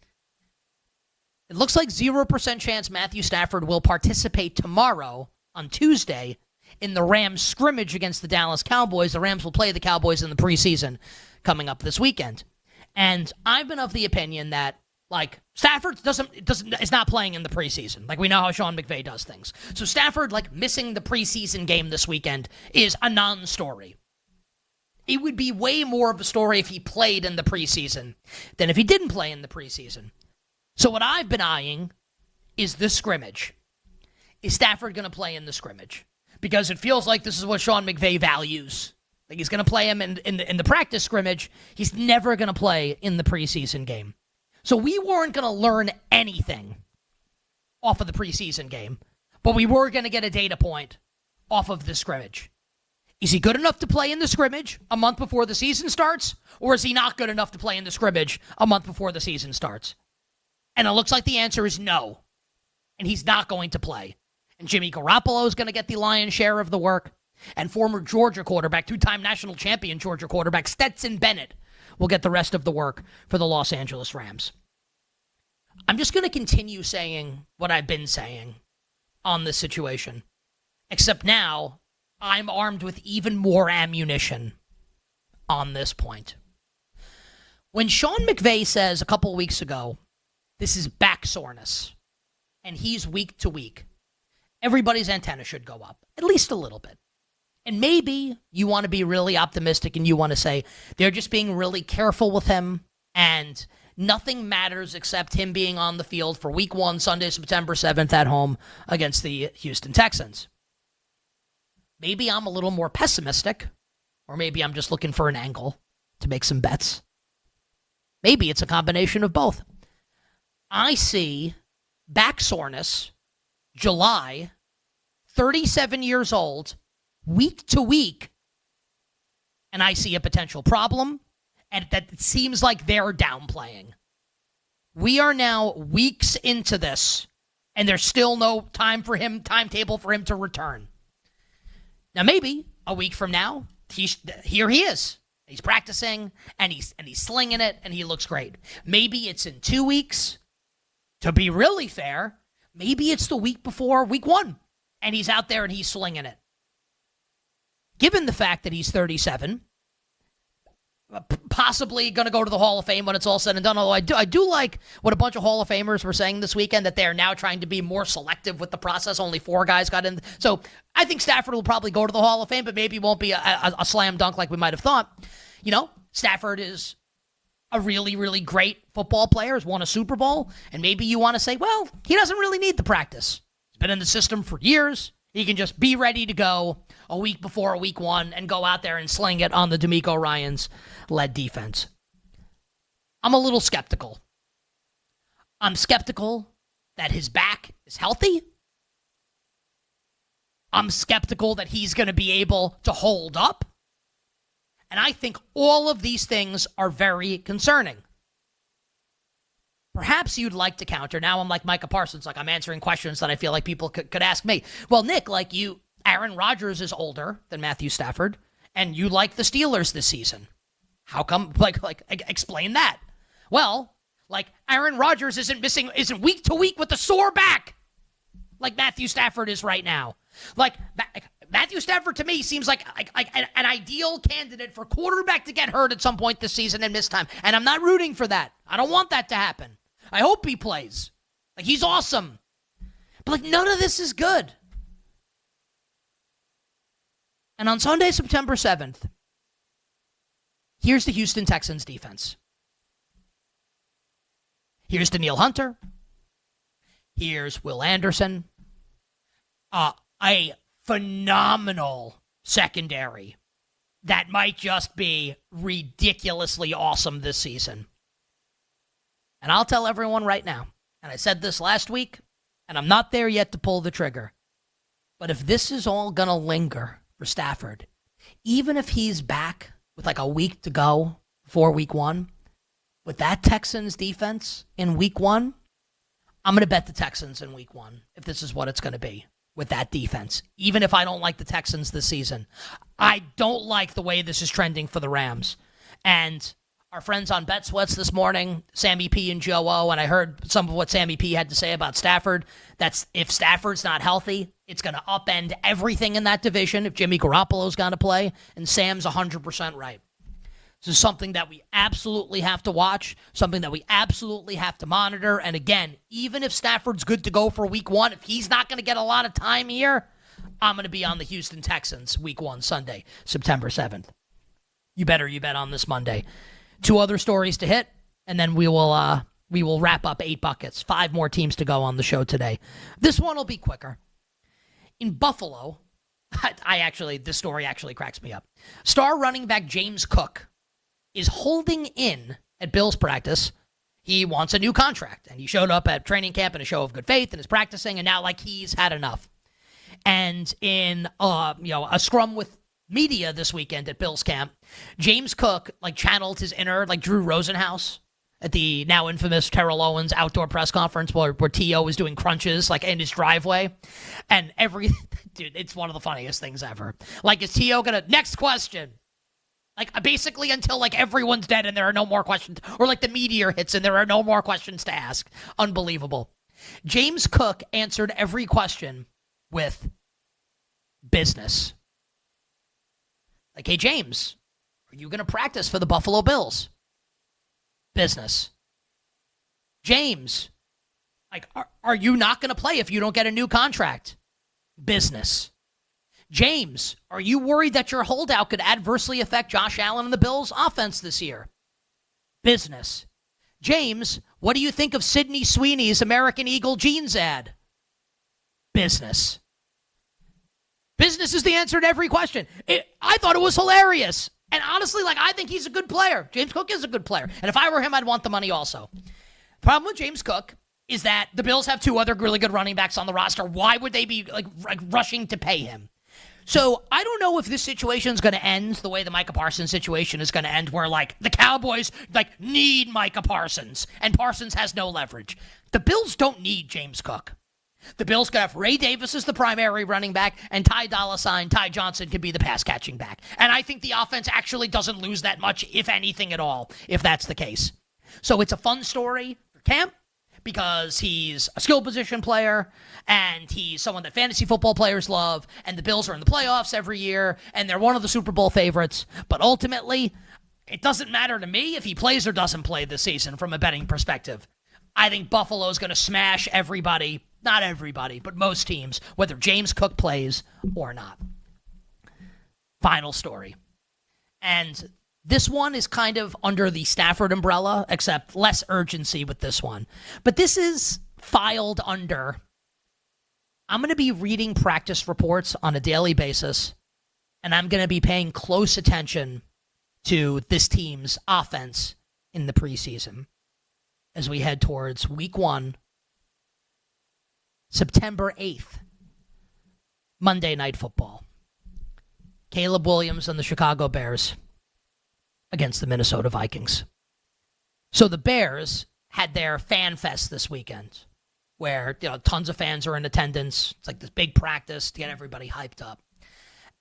It looks like 0% chance Matthew Stafford will participate tomorrow on Tuesday in the Rams scrimmage against the Dallas Cowboys. The Rams will play the Cowboys in the preseason coming up this weekend. And I've been of the opinion that Stafford is not playing in the preseason. We know how Sean McVay does things. So Stafford, missing the preseason game this weekend is a non-story. It would be way more of a story if he played in the preseason than if he didn't play in the preseason. So what I've been eyeing is this scrimmage. Is Stafford going to play in the scrimmage? Because it feels like this is what Sean McVay values. He's going to play him in the practice scrimmage. He's never going to play in the preseason game. So we weren't going to learn anything off of the preseason game, but we were going to get a data point off of the scrimmage. Is he good enough to play in the scrimmage a month before the season starts, or is he not good enough to play in the scrimmage a month before the season starts? And it looks like the answer is no, and he's not going to play. And Jimmy Garoppolo is going to get the lion's share of the work, and former Georgia quarterback, two-time national champion Georgia quarterback Stetson Bennett will get the rest of the work for the Los Angeles Rams. I'm just going to continue saying what I've been saying on this situation, except now I'm armed with even more ammunition on this point. When Sean McVay says a couple weeks ago, this is back soreness, and he's week to week, everybody's antenna should go up, at least a little bit. And maybe you want to be really optimistic and you want to say they're just being really careful with him and nothing matters except him being on the field for week 1, Sunday, September 7th at home against the Houston Texans. Maybe I'm a little more pessimistic, or maybe I'm just looking for an angle to make some bets. Maybe it's a combination of both. I see back soreness, July, 37 years old, week to week, and I see a potential problem, and that it seems like they're downplaying. We are now weeks into this, and there's still no timetable for him to return. Now, maybe a week from now, here he is. He's practicing, and he's slinging it, and he looks great. Maybe it's in 2 weeks. To be really fair, maybe it's the week before week 1, and he's out there and he's slinging it. Given the fact that he's 37, possibly going to go to the Hall of Fame when it's all said and done, although I do like what a bunch of Hall of Famers were saying this weekend, that they're now trying to be more selective with the process. Only 4 guys got in. So I think Stafford will probably go to the Hall of Fame, but maybe it won't be a slam dunk like we might have thought. You know, Stafford is a really, really great football player, has won a Super Bowl, and maybe you want to say, well, he doesn't really need the practice. He's been in the system for years. He can just be ready to go a week before week 1 and go out there and sling it on the DeMeco Ryans-led defense. I'm a little skeptical. I'm skeptical that his back is healthy. I'm skeptical that he's going to be able to hold up. And I think all of these things are very concerning. Perhaps you'd like to counter. Now I'm like Micah Parsons, like I'm answering questions that I feel like people could ask me. Well, Nick, like you, Aaron Rodgers is older than Matthew Stafford, and you like the Steelers this season. How come? Like explain that. Well, like Aaron Rodgers isn't week to week with a sore back, like Matthew Stafford is right now. Like Matthew Stafford, to me, seems like an ideal candidate for quarterback to get hurt at some point this season and miss time. And I'm not rooting for that. I don't want that to happen. I hope he plays. Like, he's awesome. But, like, none of this is good. And on Sunday, September 7th, here's the Houston Texans defense. Here's Danielle Hunter. Here's Will Anderson. A phenomenal secondary that might just be ridiculously awesome this season. And I'll tell everyone right now, and I said this last week, and I'm not there yet to pull the trigger, but if this is all going to linger for Stafford, even if he's back with like a week to go before week 1, with that Texans defense in week 1, I'm going to bet the Texans in week 1 if this is what it's going to be with that defense, even if I don't like the Texans this season. I don't like the way this is trending for the Rams. And our friends on Bet Sweats this morning, Sammy P and Joe O, and I heard some of what Sammy P had to say about Stafford. That's if Stafford's not healthy, it's going to upend everything in that division if Jimmy Garoppolo's going to play, and Sam's 100% right. This is something that we absolutely have to watch, something that we absolutely have to monitor. And again, even if Stafford's good to go for week 1, if he's not going to get a lot of time here, I'm going to be on the Houston Texans week 1 Sunday, September 7th. You bet on this Monday. 2 other stories to hit, and then we will wrap up 8 buckets. 5 more teams to go on the show today. This one will be quicker. In Buffalo, this story actually cracks me up. Star running back James Cook is holding in at Bills practice. He wants a new contract, and he showed up at training camp in a show of good faith and is practicing, and now like he's had enough. And in a scrum with media this weekend at Bills camp, James Cook like channeled his inner like Drew Rosenhaus at the now infamous Terrell Owens outdoor press conference where T.O. was doing crunches like in his driveway, and dude, it's one of the funniest things ever. Like, is T.O. gonna next question? Like, basically until, like, everyone's dead and there are no more questions. Or, like, the meteor hits and there are no more questions to ask. Unbelievable. James Cook answered every question with business. Like, hey, James, are you going to practice for the Buffalo Bills? Business. James, like, are you not going to play if you don't get a new contract? Business. James, are you worried that your holdout could adversely affect Josh Allen and the Bills' offense this year? Business. James, what do you think of Sydney Sweeney's American Eagle jeans ad? Business. Business is the answer to every question. I thought it was hilarious. And honestly, like, I think he's a good player. James Cook is a good player. And if I were him, I'd want the money also. Problem with James Cook is that the Bills have 2 other really good running backs on the roster. Why would they be like rushing to pay him? So I don't know if this situation is going to end the way the Micah Parsons situation is going to end, where like the Cowboys like need Micah Parsons and Parsons has no leverage. The Bills don't need James Cook. The Bills could have Ray Davis as the primary running back and Ty Johnson could be the pass catching back. And I think the offense actually doesn't lose that much, if anything at all, if that's the case. So it's a fun story for Cam, because he's a skill position player and he's someone that fantasy football players love, and the Bills are in the playoffs every year and they're one of the Super Bowl favorites. But ultimately, it doesn't matter to me if he plays or doesn't play this season from a betting perspective. I think Buffalo is going to smash everybody, not everybody, but most teams, whether James Cook plays or not. Final story. And this one is kind of under the Stafford umbrella, except less urgency with this one. But this is filed under, I'm going to be reading practice reports on a daily basis, and I'm going to be paying close attention to this team's offense in the preseason as we head towards week 1, September 8th, Monday Night Football. Caleb Williams and the Chicago Bears against the Minnesota Vikings. So the Bears had their fan fest this weekend, where tons of fans are in attendance. It's like this big practice to get everybody hyped up.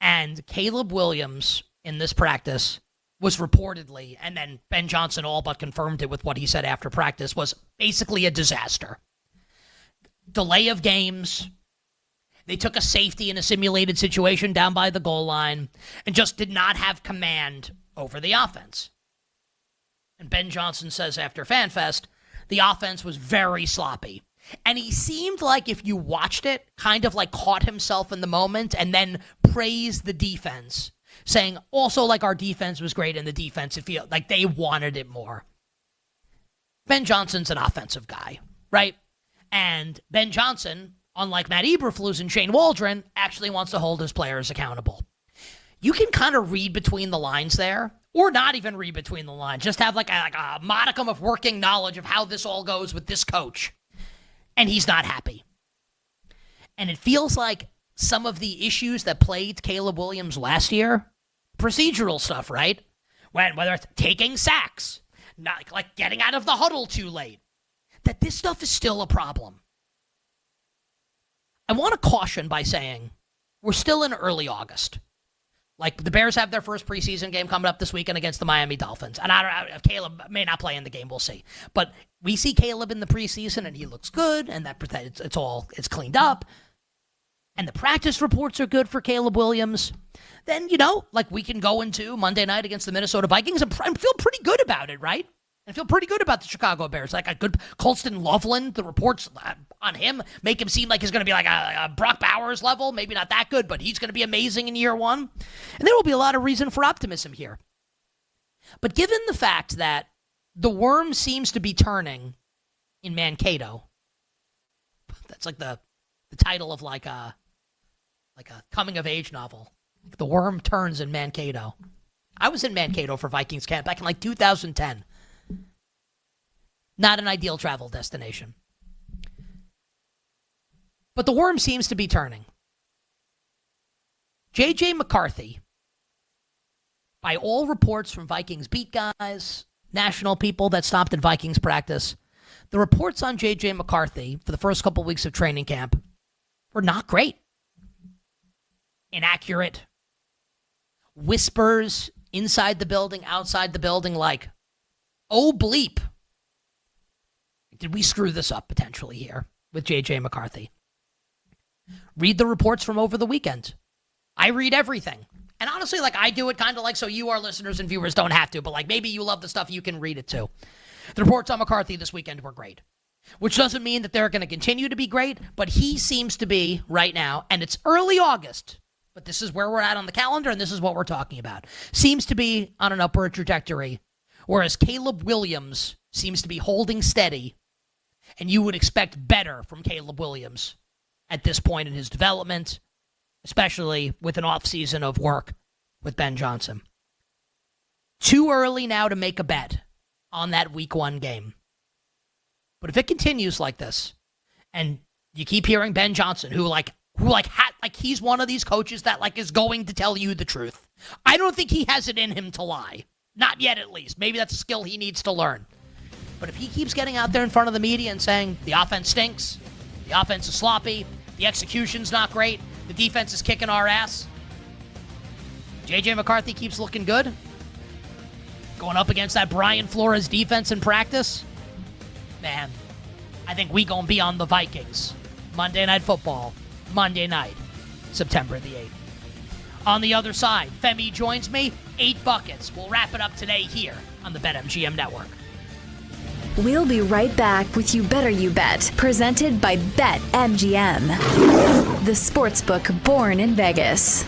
And Caleb Williams in this practice was reportedly, and then Ben Johnson all but confirmed it with what he said after practice, was basically a disaster. Delay of games. They took a safety in a simulated situation down by the goal line and just did not have command over the offense. And Ben Johnson says after FanFest, the offense was very sloppy. And he seemed like, if you watched it, kind of like caught himself in the moment and then praised the defense, saying also like our defense was great in the defensive field, like they wanted it more. Ben Johnson's an offensive guy, right? And Ben Johnson, unlike Matt Eberflus and Shane Waldron, actually wants to hold his players accountable. You can kind of read between the lines there, or not even read between the lines. Just have like a modicum of working knowledge of how this all goes with this coach. And he's not happy. And it feels like some of the issues that plagued Caleb Williams last year, procedural stuff, right? Whether it's taking sacks, not like getting out of the huddle too late, that this stuff is still a problem. I want to caution by saying we're still in early August. Like, the Bears have their first preseason game coming up this weekend against the Miami Dolphins. And I don't know if Caleb may not play in the game. We'll see. But we see Caleb in the preseason, and he looks good, and it's cleaned up. And the practice reports are good for Caleb Williams. Then, we can go into Monday night against the Minnesota Vikings and feel pretty good about it, right? And feel pretty good about the Chicago Bears. Like a good Colston Loveland, the reports on him make him seem like he's going to be like a Brock Bowers level. Maybe not that good, but he's going to be amazing in year 1. And there will be a lot of reason for optimism here. But given the fact that the worm seems to be turning in Mankato, that's like the title of like a coming-of-age novel. The worm turns in Mankato. I was in Mankato for Vikings camp back in like 2010. Not an ideal travel destination. But the worm seems to be turning. J.J. McCarthy, by all reports from Vikings beat guys, national people that stopped at Vikings practice, the reports on J.J. McCarthy for the first couple weeks of training camp were not great. Inaccurate. Whispers inside the building, outside the building, like, oh bleep. Did we screw this up potentially here with J.J. McCarthy? Read the reports from over the weekend. I read everything. And honestly, I do it kind of so you, our listeners and viewers, don't have to. But maybe you love the stuff, you can read it too. The reports on McCarthy this weekend were great. Which doesn't mean that they're going to continue to be great. But he seems to be right now, and it's early August. But this is where we're at on the calendar, and this is what we're talking about. Seems to be on an upward trajectory. Whereas Caleb Williams seems to be holding steady. And you would expect better from Caleb Williams at this point in his development, especially with an offseason of work with Ben Johnson. Too early now to make a bet on that week 1 game. But if it continues like this, and you keep hearing Ben Johnson, who he's one of these coaches that is going to tell you the truth. I don't think he has it in him to lie. Not yet, at least. Maybe that's a skill he needs to learn. But if he keeps getting out there in front of the media and saying the offense stinks, the offense is sloppy, the execution's not great, the defense is kicking our ass, J.J. McCarthy keeps looking good, going up against that Brian Flores defense in practice, man, I think we gonna be on the Vikings. Monday Night Football, Monday night, September the 8th. On the other side, Femi joins me, 8 buckets. We'll wrap it up today here on the BetMGM Network. We'll be right back with You Better You Bet, presented by BetMGM, the sportsbook born in Vegas.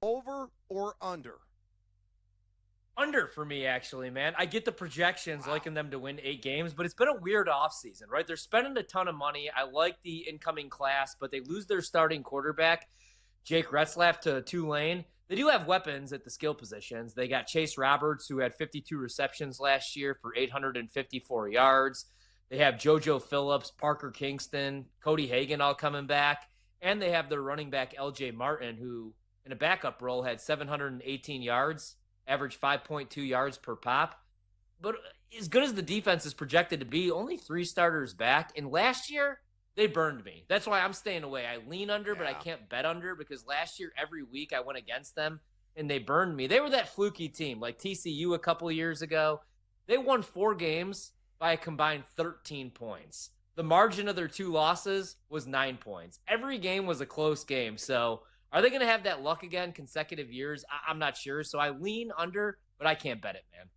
Over or under? Under for me, actually, man. I get the projections liking them to win 8 games, but it's been a weird offseason, right? They're spending a ton of money. I like the incoming class, but they lose their starting quarterback, Jake Retzlaff, to Tulane. They do have weapons at the skill positions. They got Chase Roberts, who had 52 receptions last year for 854 yards. They have JoJo Phillips, Parker Kingston, Cody Hagan all coming back. And they have their running back, LJ Martin, who in a backup role had 718 yards, averaged 5.2 yards per pop. But as good as the defense is projected to be, only 3 starters back. And last year, they burned me. That's why I'm staying away. I lean under, but I can't bet under because last year, every week, I went against them, and they burned me. They were that fluky team, like TCU a couple of years ago. They won 4 games by a combined 13 points. The margin of their 2 losses was 9 points. Every game was a close game, so are they going to have that luck again consecutive years? I'm not sure. So I lean under, but I can't bet it, man.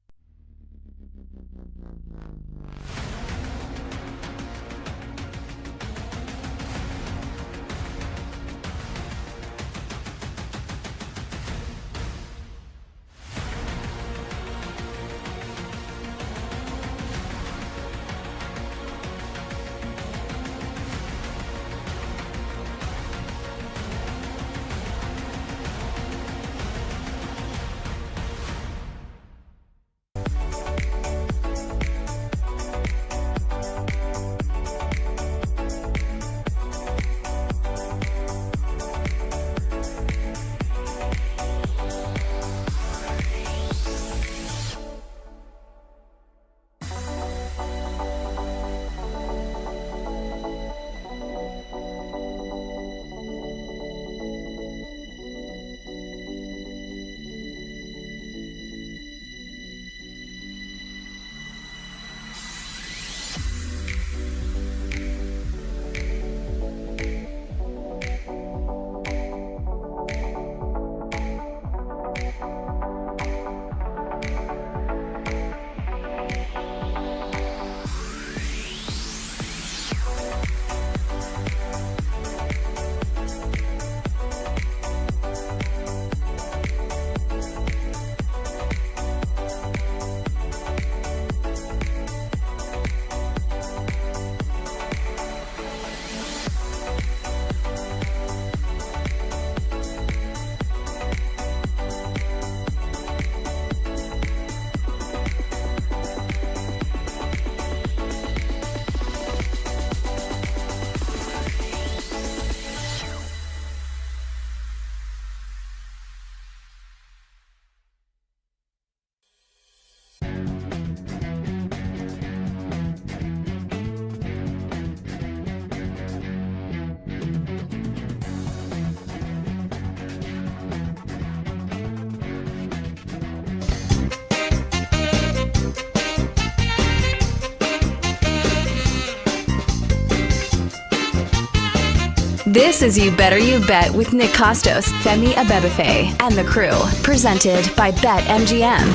This is You Better You Bet with Nick Costos, Femi Abebefe, and the crew. Presented by BetMGM.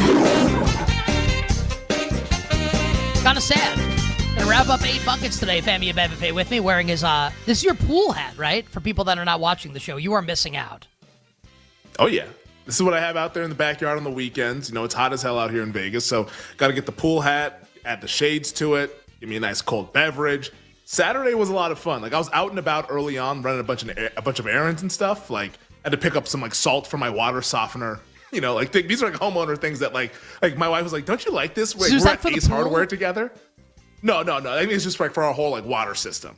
Kind of sad. Gonna wrap up 8 buckets today. Femi Abebefe with me wearing his, this is your pool hat, right? For people that are not watching the show, you are missing out. Oh, yeah. This is what I have out there in the backyard on the weekends. You know, it's hot as hell out here in Vegas, so got to get the pool hat, add the shades to it, give me a nice cold beverage. Saturday was a lot of fun. Like, I was out and about early on, running a bunch of errands and stuff. Like, I had to pick up some like salt for my water softener. You know, like these are like homeowner things that like my wife was like, "Don't you like this?" We're at Ace Hardware together. No. I mean, it's just like for our whole like water system.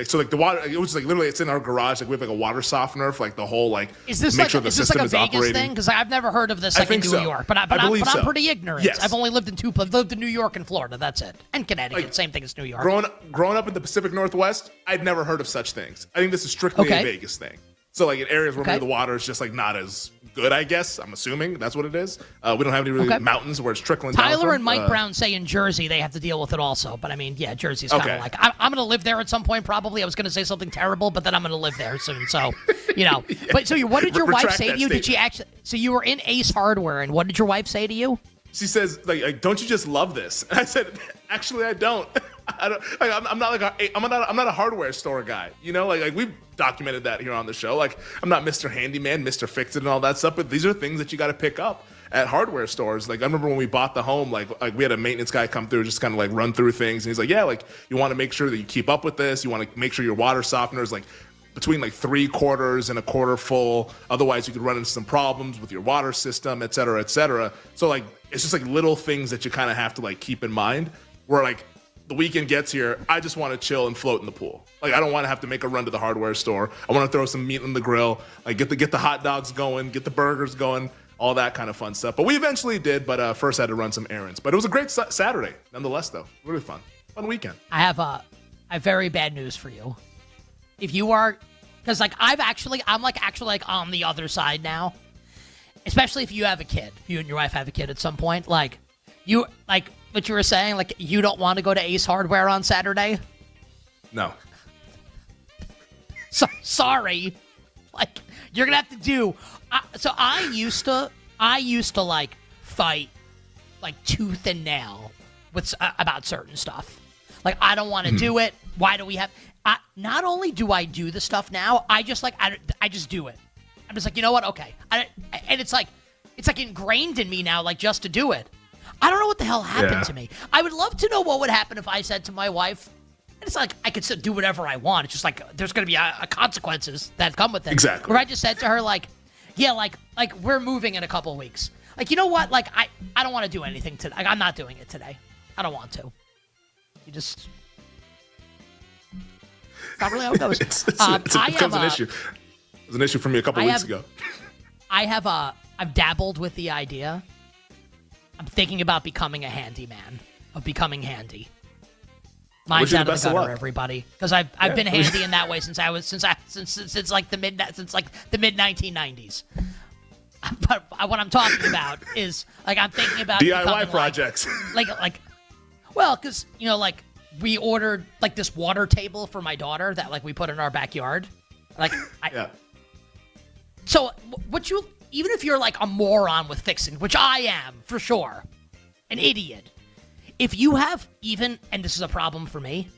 So the water, it was like literally it's in our garage. Like we have like a water softener for like the whole like. Is this make like sure the is this system like a is Vegas operating. thing? Because I've never heard of this like in New York. But I'm pretty ignorant. Yes. I've only lived in New York and Florida. That's it, and Connecticut. Like, same thing as New York. Growing up in the Pacific Northwest, I'd never heard of such things. I think this is strictly a Vegas thing. So like in areas where maybe the water is just like not as good, I guess. I'm assuming that's what it is. We don't have any really mountains where it's trickling down. Tyler and Mike Brown say in Jersey they have to deal with it also. But I mean, yeah, Jersey's kind of like I'm going to live there at some point probably. I was going to say something terrible, but then I'm going to live there soon. So, you know. But so what did your wife say to you? Did she actually? So you were in Ace Hardware, and what did your wife say to you? She says, like, don't you just love this? And I said, actually, I don't. I'm not a hardware store guy. You know, like we've documented that here on the show. Like, I'm not Mr. Handyman, Mr. Fix-It, and all that stuff. But these are things that you got to pick up at hardware stores. Like, I remember when we bought the home, like we had a maintenance guy come through, just kind of like run through things, and he's like, yeah, like you want to make sure that you keep up with this. You want to make sure your water softener is like between like 3/4 and 1/4 full. Otherwise, you could run into some problems with your water system, et cetera, et cetera. So like, it's just like little things that you kind of have to like keep in mind. Where like the weekend gets here, I just want to chill and float in the pool. Like I don't want to have to make a run to the hardware store. I want to throw some meat on the grill, like get the hot dogs going, get the burgers going, all that kind of fun stuff. But we eventually did. But first, I had to run some errands. But it was a great Saturday, nonetheless. Though really fun weekend. I have very bad news for you. If you are, because like I'm actually on the other side now. Especially if you have a kid, if you and your wife have a kid at some point, like you like. What you were saying, like you don't want to go to Ace Hardware on Saturday? No. Sorry. Like you're gonna have to do. So I used to like fight like tooth and nail with about certain stuff. Like I don't want to do it. Why do we have? Not only do I do the stuff now, I just do it. I'm just like, you know what? Okay. And it's like ingrained in me now, like just to do it. I don't know what the hell happened to me. I would love to know what would happen if I said to my wife, and it's like I could still do whatever I want. It's just like there's going to be consequences that come with it. Exactly. Where I just said to her, like, yeah, like we're moving in a couple of weeks. Like, you know what? Like, I don't want to do anything today. Like, I'm not doing it today. I don't want to. You just... It's not really how it goes. It becomes an issue. It was an issue for me a couple weeks ago. I've dabbled with the idea. I'm thinking about becoming a handyman, of becoming handy. Mine's out of the gutter, everybody, because I've been handy in that way since like the mid 1990s. But what I'm talking about is like I'm thinking about DIY projects. Well, because you know, like we ordered like this water table for my daughter that like we put in our backyard. So even if you're like a moron with fixing, which I am for sure, an idiot, if you have even, and this is a problem for me,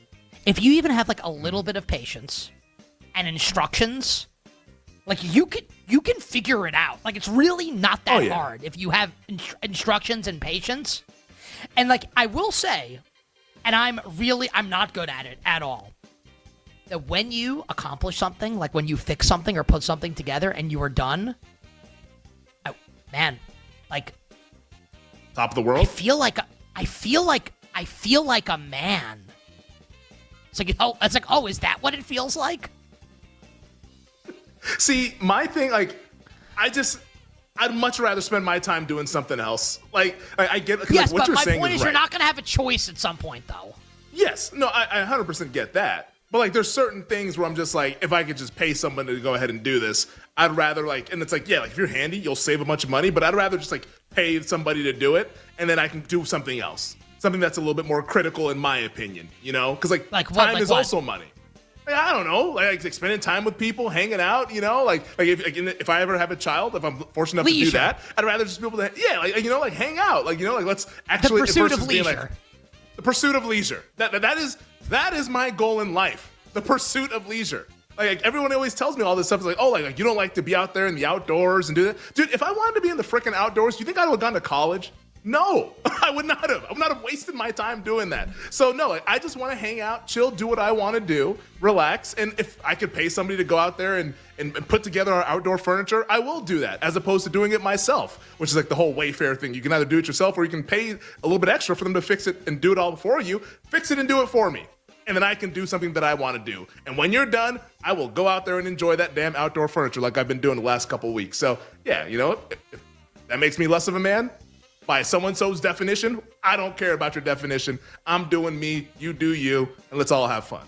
if you even have like a little bit of patience and instructions, like you can figure it out. Like it's really not that hard if you have instructions and patience. And like I will say, and I'm not good at it at all, that when you accomplish something, like when you fix something or put something together and you are done, man, like top of the world. I feel like a man. It's like, is that what it feels like? See, my thing, like, I'd much rather spend my time doing something else. Like I get, yes, like, what you're saying is right. But my point is, you're not going to have a choice at some point, though. Yes, no, I 100% get that. But like, there's certain things where I'm just like, if I could just pay somebody to go ahead and do this, I'd rather like, and it's like, yeah, like if you're handy, you'll save a bunch of money. But I'd rather just like pay somebody to do it, and then I can do something else, something that's a little bit more critical in my opinion. You know, because like time is also money. Like, I don't know, like spending time with people, hanging out, like if I ever have a child, if I'm fortunate enough to do that, I'd rather just be able to, like hang out, like let's actually. The pursuit of leisure. The pursuit of leisure. That is my goal in life. The pursuit of leisure. Like everyone always tells me all this stuff. It's like, oh, like you don't like to be out there in the outdoors and do that, dude. If I wanted to be in the freaking outdoors, do you think I would have gone to college? No, I would not have. I would not have wasted my time doing that. So no, I just want to hang out, chill, do what I want to do, relax. And if I could pay somebody to go out there and put together our outdoor furniture, I will do that, as opposed to doing it myself, which is like the whole Wayfair thing. You can either do it yourself or you can pay a little bit extra for them to fix it and do it all for you. Fix it and do it for me. And then I can do something that I want to do. And when you're done, I will go out there and enjoy that damn outdoor furniture like I've been doing the last couple of weeks. So yeah, if that makes me less of a man, by so-and-so's definition, I don't care about your definition. I'm doing me, you do you, and let's all have fun.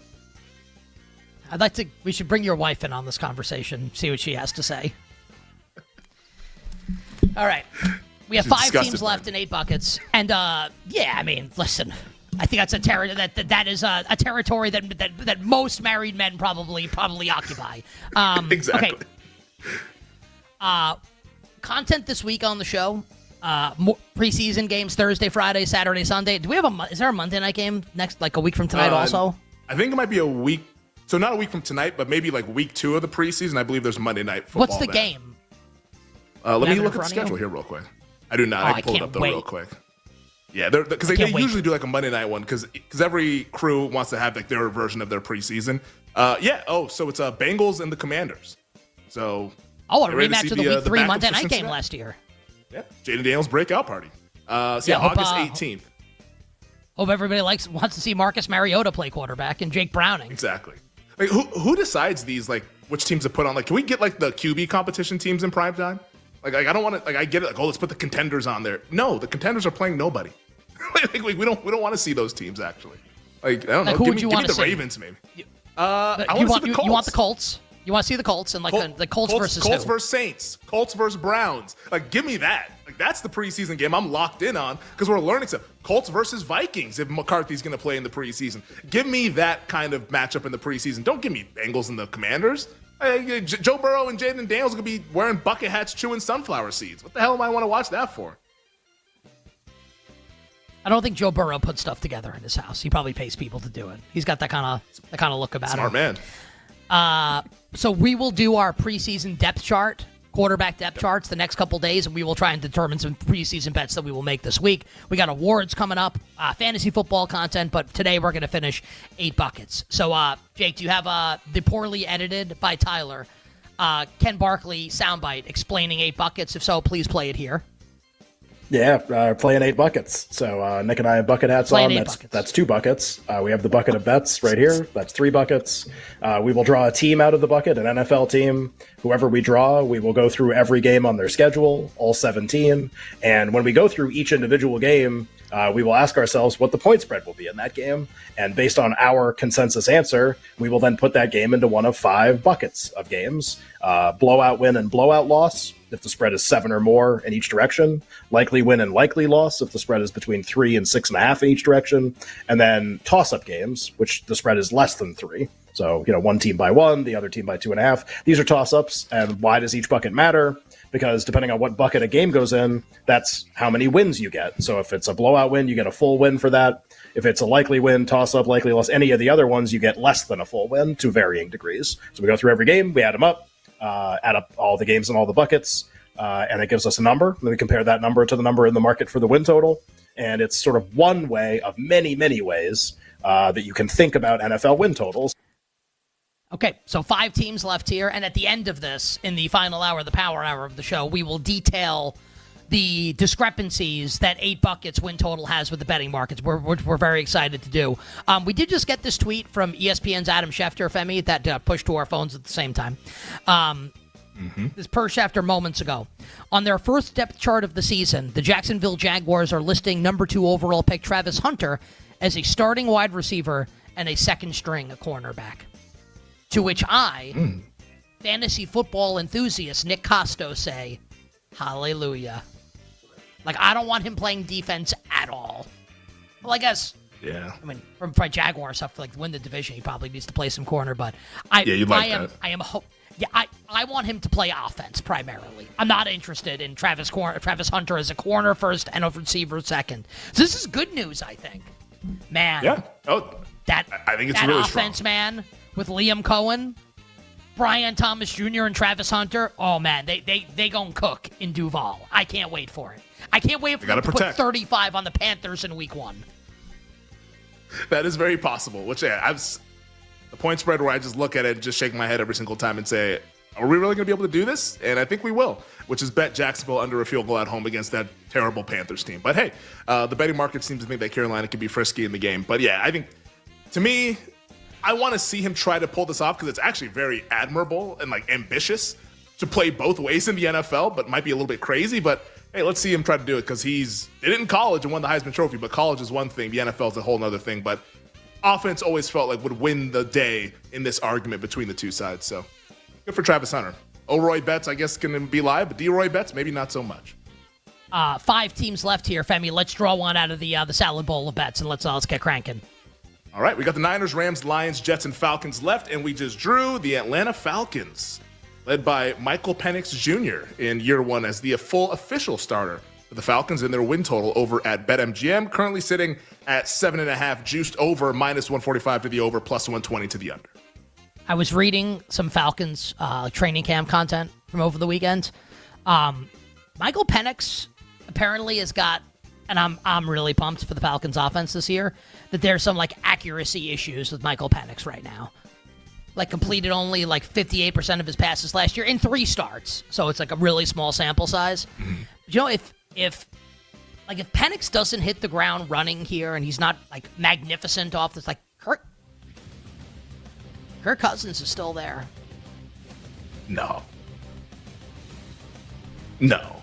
We should bring your wife in on this conversation, see what she has to say. All right. We have 5 teams left in 8 buckets. And, listen, I think that's a that is a territory that most married men probably occupy. Exactly. Okay. Content this week on the show. Preseason games Thursday, Friday, Saturday, Sunday. Do we have is there a Monday night game next, like a week from tonight also? I think it might be a week. So not a week from tonight, but maybe like week 2 of the preseason. I believe there's Monday night football. What's the game? Let me look at the schedule here real quick. I do not. I can pull it up real quick. Yeah, because they usually do like a Monday night one because every crew wants to have like their version of their preseason. So it's Bengals and the Commanders. So a rematch of the week 3 Monday night game last year. Yeah, Jaden Daniels breakout party. August 18th. Hope everybody wants to see Marcus Mariota play quarterback and Jake Browning. Exactly. Like who decides these, like which teams to put on? Like, can we get like the QB competition teams in primetime? Like I don't want to. Like I get it. Like, let's put the contenders on there. No, the contenders are playing nobody. we don't want to see those teams actually. Like I don't know. Who give would you me want to the see? Ravens maybe. I want to see the Colts. You want the Colts? You want to see the Colts and the Colts versus Colts who? versus Saints, Colts versus Browns. Like, give me that. Like, that's the preseason game I'm locked in on because we're learning stuff. Colts versus Vikings if McCarthy's going to play in the preseason. Give me that kind of matchup in the preseason. Don't give me Bengals and the Commanders. Joe Burrow and Jaden Daniels are going to be wearing bucket hats chewing sunflower seeds. What the hell am I want to watch that for? I don't think Joe Burrow puts stuff together in his house. He probably pays people to do it. He's got that kind of look about him. Smart man. So we will do our preseason depth chart, quarterback depth charts the next couple days, and we will try and determine some preseason bets that we will make this week. We got awards coming up, fantasy football content, but today we're going to finish 8 buckets. So, Jake, do you have the poorly edited by Tyler Ken Barkley soundbite explaining 8 buckets? If so, please play it here. Yeah, playing 8 buckets. So Nick and I have bucket hats on. That's 2 buckets. We have the bucket of bets right here. That's 3 buckets. We will draw a team out of the bucket, an NFL team. Whoever we draw, we will go through every game on their schedule, all 17. And when we go through each individual game, we will ask ourselves what the point spread will be in that game. And based on our consensus answer, we will then put that game into one of 5 buckets of games. Blowout win and blowout loss, if the spread is 7 or more in each direction. Likely win and likely loss, if the spread is between 3 and 6.5 in each direction. And then toss-up games, which the spread is less than 3. So, one team by 1, the other team by 2.5. These are toss-ups. And why does each bucket matter? Because depending on what bucket a game goes in, that's how many wins you get. So if it's a blowout win, you get a full win for that. If it's a likely win, toss-up, likely loss, any of the other ones, you get less than a full win to varying degrees. So we go through every game, we add them up, add up all the games in all the buckets, and it gives us a number. Then we compare that number to the number in the market for the win total. And it's sort of one way of many, many ways that you can think about NFL win totals. Okay, so 5 teams left here, and at the end of this, in the final hour, the power hour of the show, we will detail the discrepancies that 8 buckets win total has with the betting markets. We're very excited to do. We did just get this tweet from ESPN's Adam Schefter, Femi, that pushed to our phones at the same time. This per Schefter moments ago. On their first depth chart of the season, the Jacksonville Jaguars are listing number 2 overall pick Travis Hunter as a starting wide receiver and a second string cornerback. To which I, fantasy football enthusiast Nick Costo, say, hallelujah. Like, I don't want him playing defense at all. Well, I guess Yeah. I mean, from Jaguar stuff, like to win the division, he probably needs to play some corner. But I want him to play offense primarily. I'm not interested in Travis Hunter as a corner first and a receiver second. So this is good news, I think. Man. Yeah. Oh, I think it's really offense, strong. man, with Liam Cohen, Brian Thomas Jr., and Travis Hunter. Oh man, they gonna cook in Duval. I can't wait for it. I can't wait for them to put 35 on the Panthers in Week 1. That is very possible. Which the point spread where I just look at it, just shake my head every single time and say, are we really going to be able to do this? And I think we will, which is bet Jacksonville under a field goal at home against that terrible Panthers team. But hey, the betting market seems to think that Carolina can be frisky in the game. But yeah, I think, to me, I want to see him try to pull this off because it's actually very admirable and like ambitious to play both ways in the NFL, but might be a little bit crazy. But hey, let's see him try to do it because he did it in college and won the Heisman Trophy. But college is one thing, the NFL is a whole other thing. But offense always felt like would win the day in this argument between the two sides. So good for Travis Hunter. O'Roy bets, I guess, can be live, but D-Roy bets, maybe not so much. 5 teams left here, Femi. Let's draw one out of the salad bowl of bets, and let's get cranking. All right, we got the Niners, Rams, Lions, Jets, and Falcons left, and we just drew the Atlanta Falcons, led by Michael Penix Jr. in year 1 as the full official starter for the Falcons, and their win total over at BetMGM, currently sitting at 7.5, juiced over, minus 145 to the over, plus 120 to the under. I was reading some Falcons training camp content from over the weekend. Michael Penix apparently has got, and I'm really pumped for the Falcons offense this year, that there's some like accuracy issues with Michael Penix right now. Like completed only like 58% of his passes last year in 3 starts. So it's like a really small sample size. You know, if Penix doesn't hit the ground running here and he's not like magnificent off this, like Kirk Cousins is still there. No. Not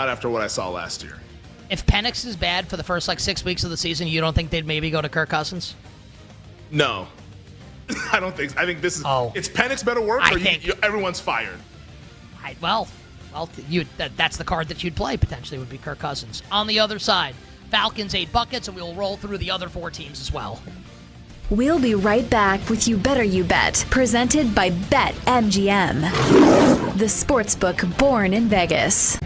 after what I saw last year. If Penix is bad for the first 6 weeks of the season, you don't think they'd maybe go to Kirk Cousins? No. I don't think so. I think this is it's Penix better work or everyone's fired. That's the card that you'd play potentially would be Kirk Cousins. On the other side, Falcons 8 buckets, and we'll roll through the other 4 teams as well. We'll be right back with You Better You Bet, presented by BetMGM, the sportsbook born in Vegas.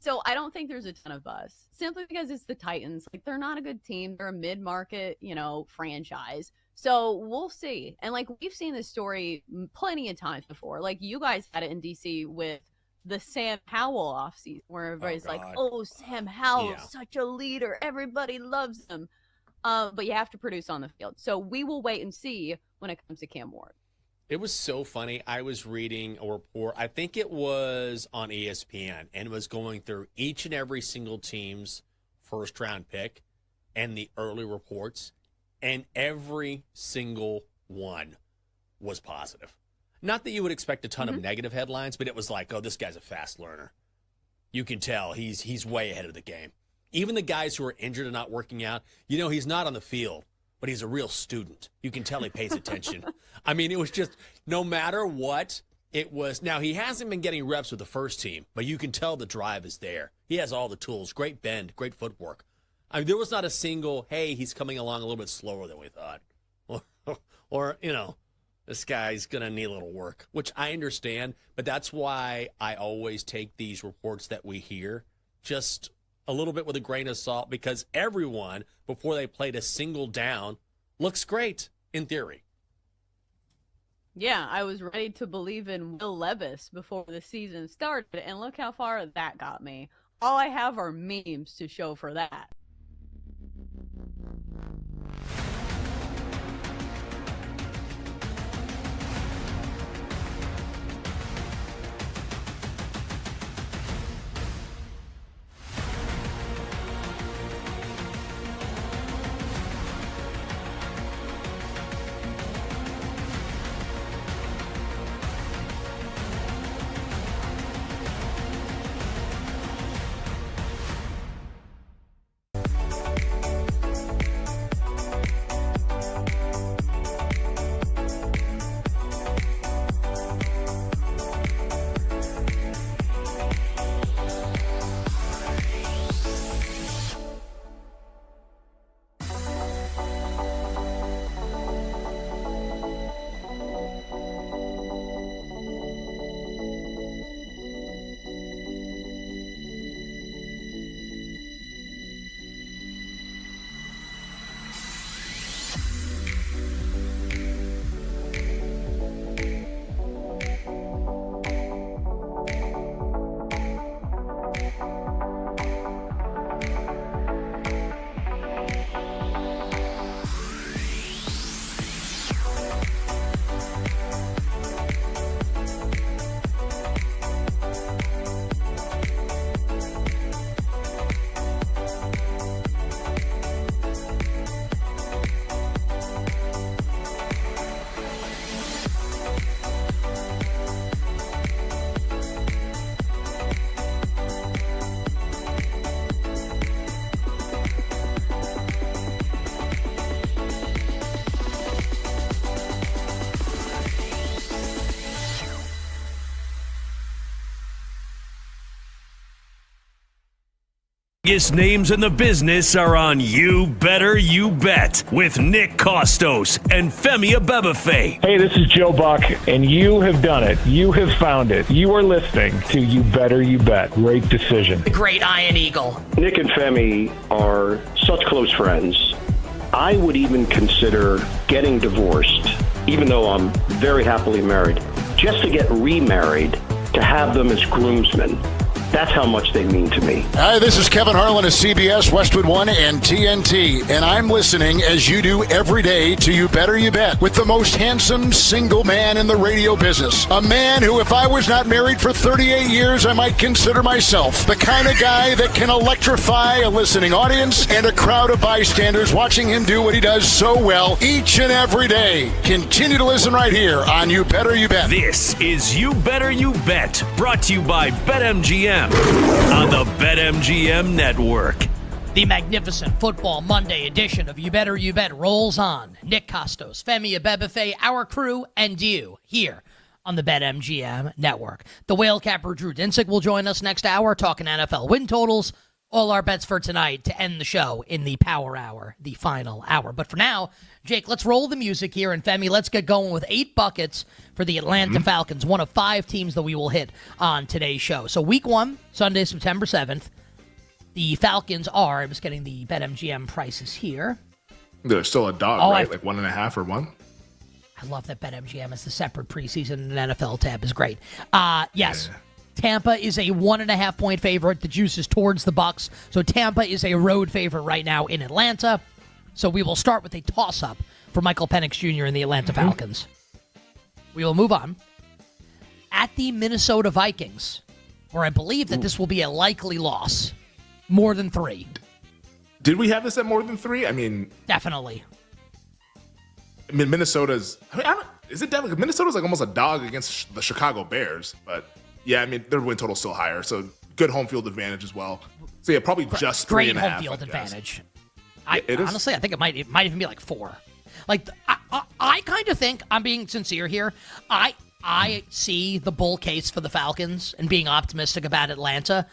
So I don't think there's a ton of buzz simply because it's the Titans. Like, they're not a good team. They're a mid-market, franchise. So we'll see. And we've seen this story plenty of times before. Like, you guys had it in DC with the Sam Howell offseason where everybody's Sam Howell's such a leader. Everybody loves him. But you have to produce on the field. So we will wait and see when it comes to Cam Ward. It was so funny. I was reading a report, I think it was on ESPN, and it was going through each and every single team's first-round pick. and the early reports, and every single one was positive. Not that you would expect a ton of negative headlines, but it was like, oh, this guy's a fast learner. You can tell he's way ahead of the game. Even the guys who are injured and not working out, he's not on the field, but he's a real student. You can tell he pays attention. I mean, it was just no matter what it was. Now, he hasn't been getting reps with the first team, but you can tell the drive is there. He has all the tools, great bend, great footwork. I mean, there was not a single, hey, he's coming along a little bit slower than we thought. Or this guy's going to need a little work, which I understand. But that's why I always take these reports that we hear just a little bit with a grain of salt, because everyone, before they played a single down, looks great in theory. Yeah, I was ready to believe in Will Levis before the season started, and look how far that got me. All I have are memes to show for that. Biggest names in the business are on You Better You Bet with Nick Costos and Femi Abebefe. Hey, this is Joe Buck, and you have done it. You have found it. You are listening to You Better You Bet. Great decision. The great Iron Eagle. Nick and Femi are such close friends. I would even consider getting divorced, even though I'm very happily married, just to get remarried, to have them as groomsmen. That's how much they mean to me. Hi, this is Kevin Harlan of CBS, Westwood One, and TNT, and I'm listening as you do every day to You Better You Bet with the most handsome single man in the radio business. A man who, if I was not married for 38 years, I might consider myself the kind of guy that can electrify a listening audience and a crowd of bystanders watching him do what he does so well each and every day. Continue to listen right here on You Better You Bet. This is You Better You Bet, brought to you by BetMGM on the BetMGM Network. The magnificent Football Monday edition of You Better You Bet rolls on. Nick Costos, Femi Abebefe, our crew, and you here on the BetMGM Network. The whale capper Drew Dinsick will join us next hour talking NFL win totals. All our bets for tonight to end the show in the Power Hour, the final hour. But for now, Jake, let's roll the music here. And Femi, let's get going with 8 buckets for the Atlanta Falcons, one of 5 teams that we will hit on today's show. So week 1, Sunday, September 7th, the Falcons are, I was getting the BetMGM prices here. They're still a dog, right? Like 1.5 or 1? I love that BetMGM is the separate preseason and NFL tab is great. Yes. Yeah. Tampa is a 1.5-point favorite. The juice is towards the Bucs. So Tampa is a road favorite right now in Atlanta. So we will start with a toss-up for Michael Penix Jr. and the Atlanta Falcons. We will move on. At the Minnesota Vikings, where I believe that this will be a likely loss, more than 3. Did we have this at more than 3? I mean, definitely. I mean, Minnesota's. I mean, is it definitely? Minnesota's like almost a dog against the Chicago Bears, but yeah, I mean, their win total's still higher, so good home field advantage as well. So yeah, probably just 3.5. Great home field advantage. Honestly, I think it might even be like 4. Like I kind of think, I'm being sincere here, I see the bull case for the Falcons and being optimistic about Atlanta.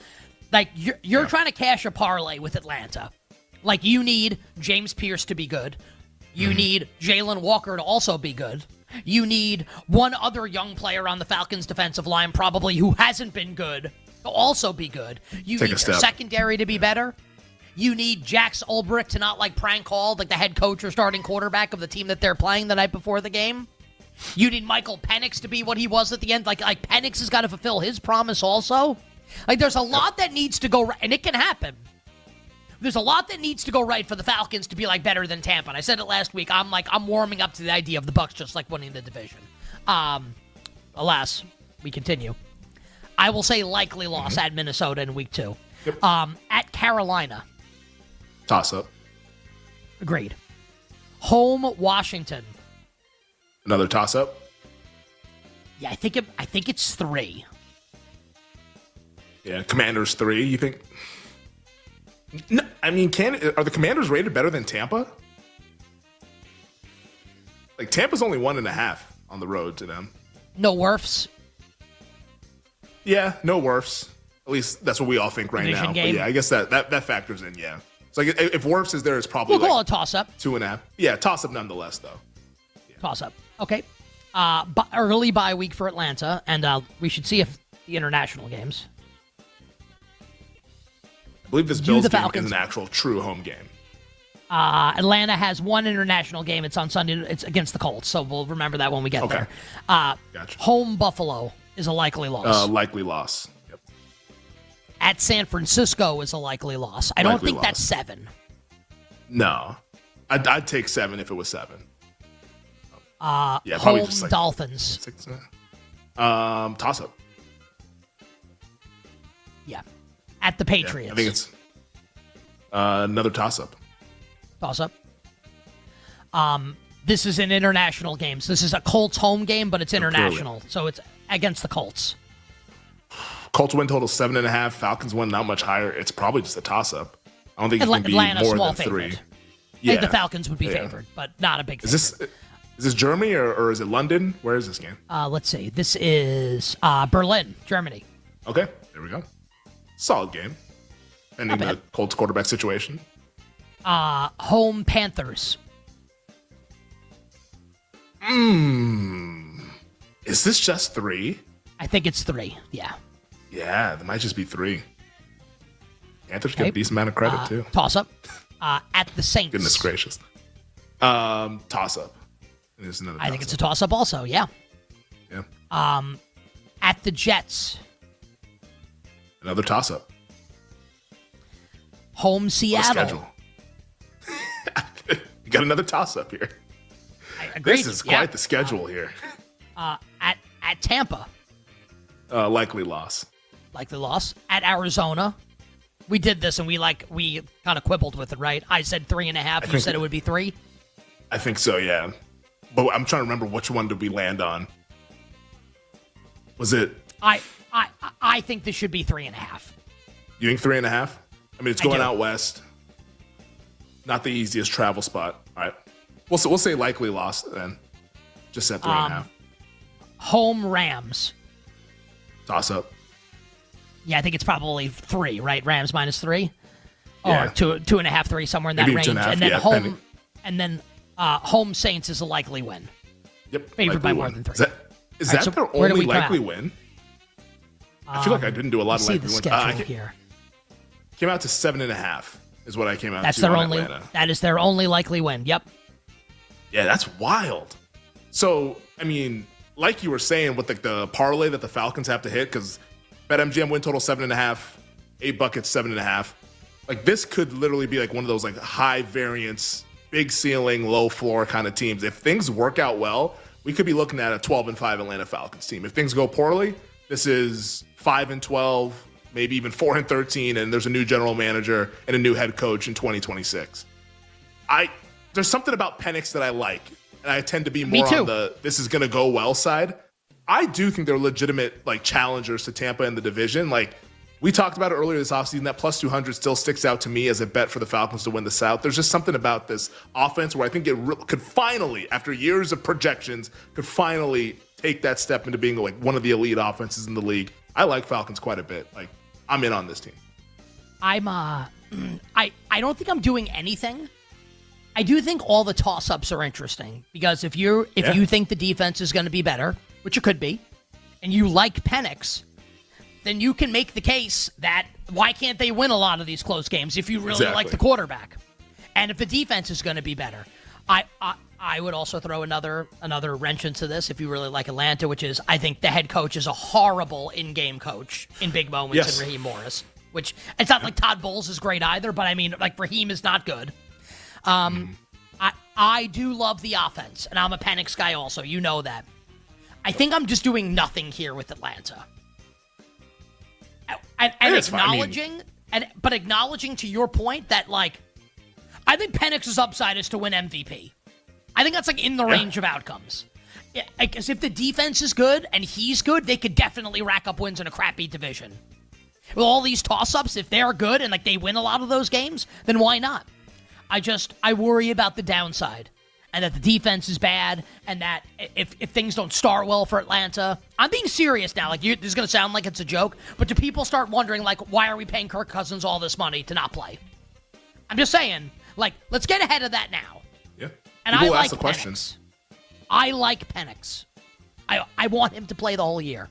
Like you're trying to cash a parlay with Atlanta. Like you need James Pierce to be good. You need Jalen Walker to also be good. You need one other young player on the Falcons defensive line probably who hasn't been good to also be good. You need your secondary to be better. You need Jax Ulbrich to not prank call like the head coach or starting quarterback of the team that they're playing the night before the game. You need Michael Penix to be what he was at the end. Like Penix has got to fulfill his promise also. Like there's a lot that needs to go right, and it can happen. There's a lot that needs to go right for the Falcons to be better than Tampa. And I said it last week. I'm warming up to the idea of the Bucs just winning the division. Alas, we continue. I will say likely loss at Minnesota in week 2. Yep. At Carolina. Toss up. Agreed. Home Washington. Another toss up. Yeah, I think it's 3. Yeah, Commanders 3. You think? No, I mean, are the Commanders rated better than Tampa? Like Tampa's only 1.5 on the road to them. No Wirfs. Yeah, no Wirfs. At least that's what we all think right Division now. Game. But yeah, I guess that factors in. Yeah, it's like if Wirfs is there, it's probably we'll call it a toss up. 2.5. Yeah, toss up nonetheless though. Yeah. Toss up. Okay. Early bye week for Atlanta, and we should see if the international games. I believe this Bills game is an actual true home game. Atlanta has one international game. It's on Sunday. It's against the Colts, so we'll remember that when we get there. Gotcha. Home Buffalo is a likely loss. Likely loss. Yep. At San Francisco is a likely loss. I don't think that's 7. No. I'd take 7 if it was 7. Yeah, probably home just Dolphins. 6. Toss up. Yeah. At the Patriots. Yeah, I think it's another toss up. Toss up. This is an international game. So this is a Colts home game, but it's international. So it's against the Colts. Colts win total 7.5. Falcons win not much higher. It's probably just a toss up. I don't think it can be Atlanta, more small than 3. favorite. Yeah. I think the Falcons would be favored, but not a big favorite. Is this Germany or is it London? Where is this game? Let's see. This is Berlin, Germany. Okay, there we go. Solid game. Ending the Colts quarterback situation. Home Panthers. Is this just 3? I think it's 3, yeah. Yeah, it might just be 3. Panthers get a decent amount of credit, too. Toss up. At the Saints. Goodness gracious. Toss up. I think it's a toss up also, yeah. Yeah. At the Jets. Another toss up. Home Seattle. Schedule. You got another toss up here. Agreed. This is quite the schedule here. At Tampa. Likely loss. Likely loss. At Arizona. We did this and we kind of quibbled with it, right? I said 3.5. You said it would be 3. I think so, yeah. But I'm trying to remember which one did we land on. Was it? I think this should be 3.5. You think 3.5? I mean, it's going out west. Not the easiest travel spot. All right. We'll say likely loss then. Just at 3.5. Home Rams. Toss up. Yeah, I think it's probably 3, right? Rams minus 3, Yeah. or 2.5, 3, somewhere in that Maybe range. 2.5, And then yeah, home, depending. and then home Saints is a likely win. Yep. Favored by likely more win. than 3. Is All right, that so their where do only we come likely out? win? I feel like I didn't do a lot of see likely the wins. schedule here. Came out to 7.5 is what I came out That's to their on only. Atlanta. That is their only likely win. Yep. Yeah, that's wild. So, I mean, like you were saying with the parlay that the Falcons have to hit, because BetMGM win total 7.5, 8 buckets, 7.5. Like this could literally be like one of those high variance, big ceiling, low floor kind of teams. If things work out well, we could be looking at a 12-5 Atlanta Falcons team. If things go poorly, this is 5-12, maybe even 4-13, and there's a new general manager and a new head coach in 2026. There's something about Penix that I like, and I tend to be more on the this is going to go well side. I do think they're legitimate like challengers to Tampa in the division. Like we talked about it earlier this offseason, that plus 200 still sticks out to me as a bet for the Falcons to win the South. There's just something about this offense where I think it could finally, after years of projections, could finally take that step into being like one of the elite offenses in the league. I like Falcons quite a bit. Like I'm in on this team. I don't think I'm doing anything. I do think all the toss-ups are interesting because if you think the defense is going to be better, which it could be, and you like Penix, then you can make the case that why can't they win a lot of these close games if you really like the quarterback? And if the defense is going to be better, I would also throw another wrench into this if you really like Atlanta, which is I think the head coach is a horrible in-game coach in big moments in Raheem Morris, which it's not like Todd Bowles is great either, but I mean, like Raheem is not good. I do love the offense, and I'm a Penix guy also. You know that. I think I'm just doing nothing here with Atlanta. And acknowledging to your point that, like, I think Penix's upside is to win MVP. I think that's, like, in the range of outcomes. Because if the defense is good and he's good, they could definitely rack up wins in a crappy division. With all these toss-ups, if they're good and, like, they win a lot of those games, then why not? I worry about the downside and that the defense is bad and that if things don't start well for Atlanta, I'm being serious now. Like, this is going to sound like it's a joke, but do people start wondering, like, why are we paying Kirk Cousins all this money to not play? I'm just saying, like, let's get ahead of that now. Yeah. And people I like ask the questions. I like Penix. I want him to play the whole year.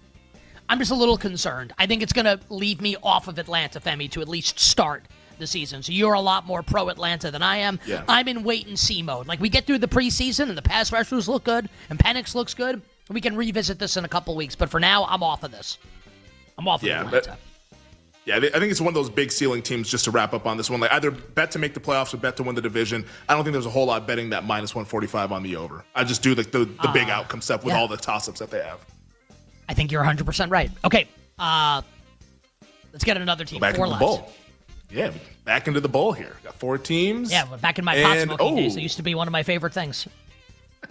I'm just a little concerned. I think it's going to leave me off of Atlanta, Femi, to at least start the season. So you're a lot more pro-Atlanta than I am. Yeah. I'm in wait-and-see mode. Like, we get through the preseason, and the pass rushers look good, and Penix looks good. We can revisit this in a couple weeks. But for now, I'm off of this. I'm off of Atlanta. I think it's one of those big ceiling teams, just to wrap up on this one. Like, either bet to make the playoffs or bet to win the division. I don't think there's a whole lot betting that minus 145 on the over. I just do the big outcome stuff with all the toss-ups that they have. I think you're 100% right. Okay, let's get another team. Back 4 into lives. the bowl. Yeah, back into the bowl here. Got 4 teams. Yeah, back in my pot smoking days. It used to be one of my favorite things.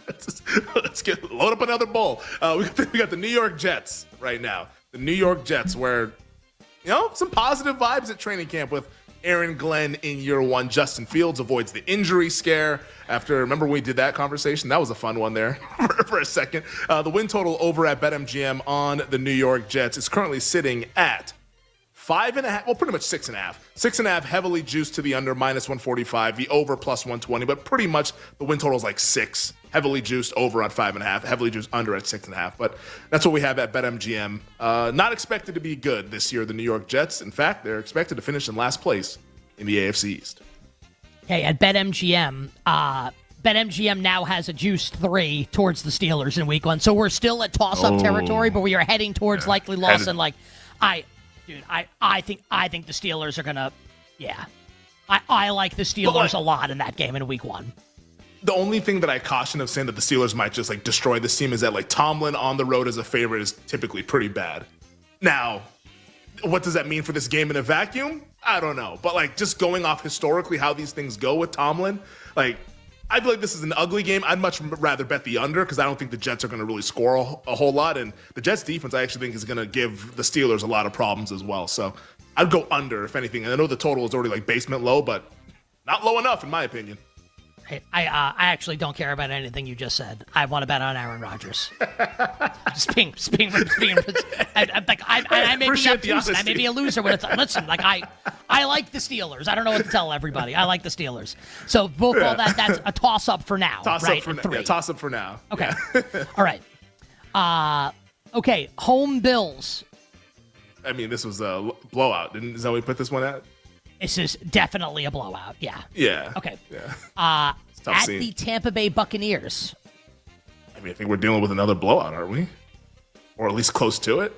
Let's load up another bowl. We got the New York Jets right now. The New York Jets, where, some positive vibes at training camp with Aaron Glenn in year 1. Justin Fields avoids the injury scare. Remember when we did that conversation? That was a fun one there for a second. The win total over at BetMGM on the New York Jets is currently sitting at 5.5, well, pretty much 6.5. 6.5 heavily juiced to the under, minus 145, the over plus 120, but pretty much the win total is like 6. Heavily juiced over on 5.5, heavily juiced under at 6.5. But that's what we have at BetMGM. Not expected to be good this year, the New York Jets. In fact, they're expected to finish in last place in the AFC East. Okay, at BetMGM, BetMGM now has a juiced 3 towards the Steelers in week 1. So we're still at toss-up territory, but we are heading towards likely loss. And I think the Steelers are gonna. Yeah, I like the Steelers a lot in that game in week 1. The only thing that I caution of saying that the Steelers might just like destroy this team is that like Tomlin on the road as a favorite is typically pretty bad. Now, what does that mean for this game in a vacuum? I don't know, but like just going off historically how these things go with Tomlin, like I feel like this is an ugly game. I'd much rather bet the under because I don't think the Jets are going to really score a whole lot. And the Jets defense, I actually think, is going to give the Steelers a lot of problems as well. So I'd go under, if anything. And I know the total is already like basement low, but not low enough, in my opinion. I actually don't care about anything you just said. I want to bet on Aaron Rodgers. just being I may be obtuse, I may be a loser when it's listen. Like I like the Steelers. I don't know what to tell everybody. I like the Steelers. So we'll call that's a toss up for now. Toss up for now. Okay. All right. Okay. Home Bills. I mean, this was a blowout. Is that what we put this one at? This is definitely a blowout. Yeah. Yeah. Okay. Yeah. At the Tampa Bay Buccaneers. I mean, I think we're dealing with another blowout, aren't we? Or at least close to it.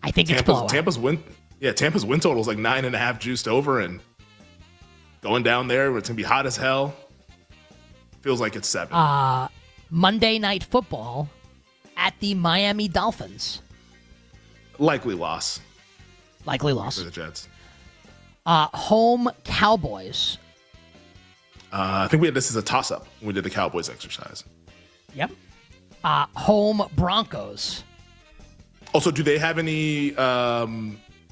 I think it's blowout. Tampa's win total is like 9.5 juiced over, and going down there where it's gonna be hot as hell. Feels like it's 7. Monday Night Football at the Miami Dolphins. Likely loss. Likely loss. For the Jets. Home Cowboys. I think this is a toss-up. We did the Cowboys exercise. Yep. Home Broncos. Also, do they have any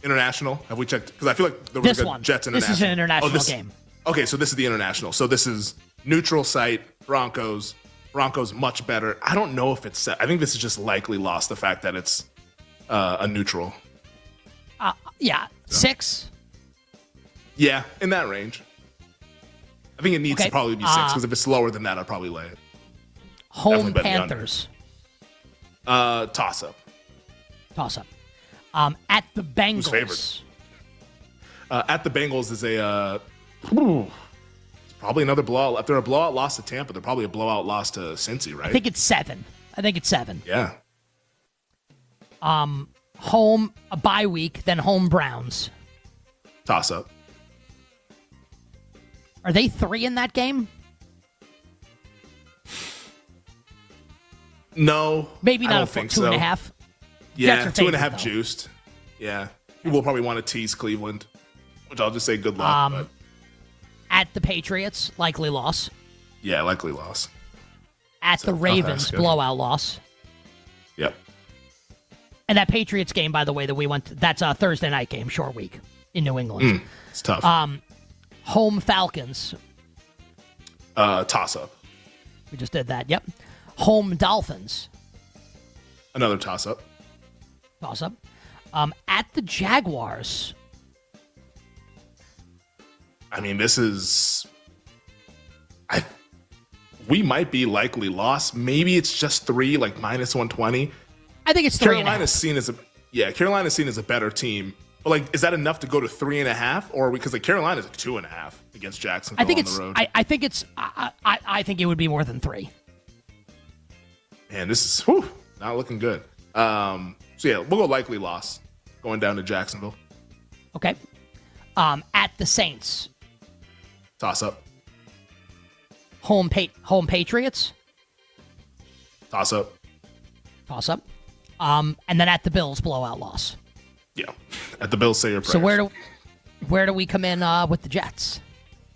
international? Have we checked? Because I feel like there was This a one. Jets international. This is an international game. Okay, so this is the international. So this is neutral site, Broncos. Broncos much better. I don't know if it's set. I think this is just likely lost, the fact that it's a neutral. Yeah, 6. Yeah, in that range. I think it needs to probably be 6, because if it's lower than that, I'd probably lay it. Home Panthers. Toss-up. Toss-up. At the Bengals. Who's favored? At the Bengals is it's probably another blowout. If they're a blowout loss to Tampa, they're probably a blowout loss to Cincy, right? I think it's 7. Yeah. Home, a bye week, then home Browns. Toss-up. Are they 3 in that game? No. Maybe not. I don't think 2.5. Yeah, 2.5 juiced. Yeah. People will probably want to tease Cleveland, which I'll just say good luck. But At the Patriots, likely loss. yeah, likely loss. At the Ravens, blowout loss. Yep. And that Patriots game, by the way, that we went to, that's a Thursday night game, short week in New England. It's tough. Home Falcons. Toss-up. We just did that. Yep. Home Dolphins. Another toss-up. Toss-up. At the Jaguars. I mean, this is... we might be likely lost. Maybe it's just 3, like minus 120. I think it's 3.5. Carolina's seen as a better team. But like, is that enough to go to 3.5? Or because like Carolina's like 2.5 against Jacksonville on the road? I think it's. I think it would be more than 3. Man, this is not looking good. So yeah, we'll go likely loss going down to Jacksonville. Okay. At the Saints. Toss up. Home Patriots. Toss up. Toss up. And then at the Bills, blowout loss. Yeah. At the Bills, say your prayers. So where do we come in with the Jets?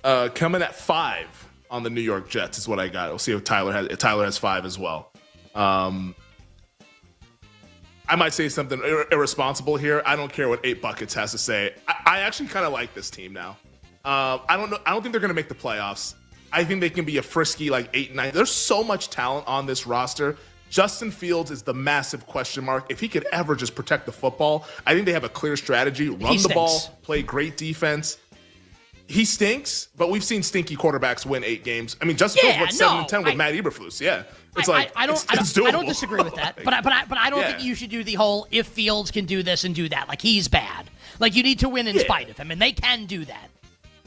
Coming at 5 on the New York Jets is what I got. We'll see if Tyler has 5 as well. I might say something irresponsible here. I don't care what 8 Buckets has to say. I actually kind of like this team now. I don't know. I don't think they're going to make the playoffs. I think they can be a frisky like 8-9. There's so much talent on this roster. Justin Fields is the massive question mark. If he could ever just protect the football, I think they have a clear strategy. Run the ball, play great defense. He stinks, but we've seen stinky quarterbacks win 8 games. I mean, Justin Fields went 7-10 with Matt Eberflus. Yeah, it's I don't disagree with that. But I don't think you should do the whole if Fields can do this and do that. Like he's bad. Like you need to win in spite of him, and they can do that.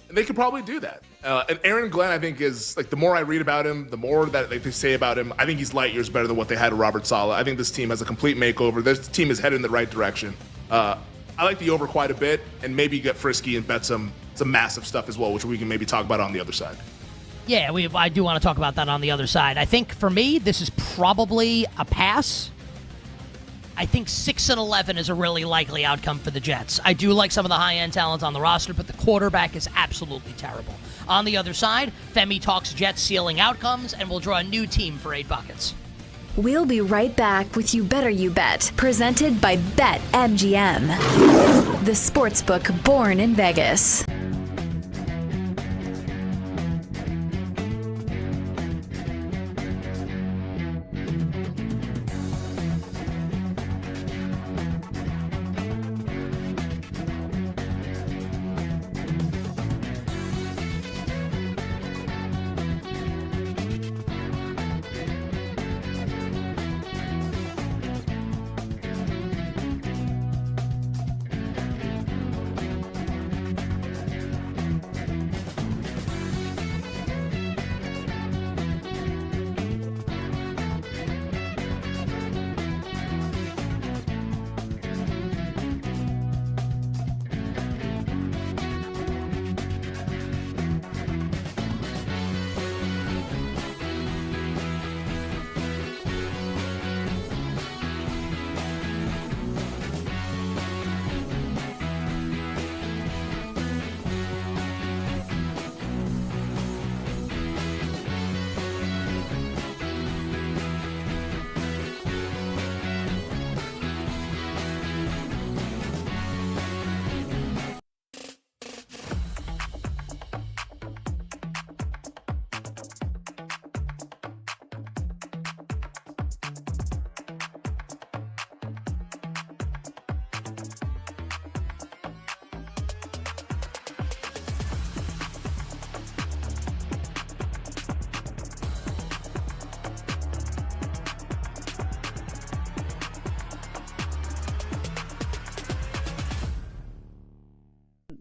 And they could probably do that. And Aaron Glenn, I think, is like the more I read about him, the more that they say about him. I think he's light years better than what they had with Robert Saleh. I think this team has a complete makeover. This team is headed in the right direction. I like the over quite a bit, and maybe get frisky and bet some massive stuff as well, which we can maybe talk about on the other side. Yeah, I do want to talk about that on the other side. I think for me, this is probably a pass. I think 6-11 is a really likely outcome for the Jets. I do like some of the high-end talent on the roster, but the quarterback is absolutely terrible. On the other side, Femi talks Jets ceiling outcomes, and we'll draw a new team for 8 Buckets. We'll be right back with You Better You Bet, presented by BetMGM, the sportsbook born in Vegas.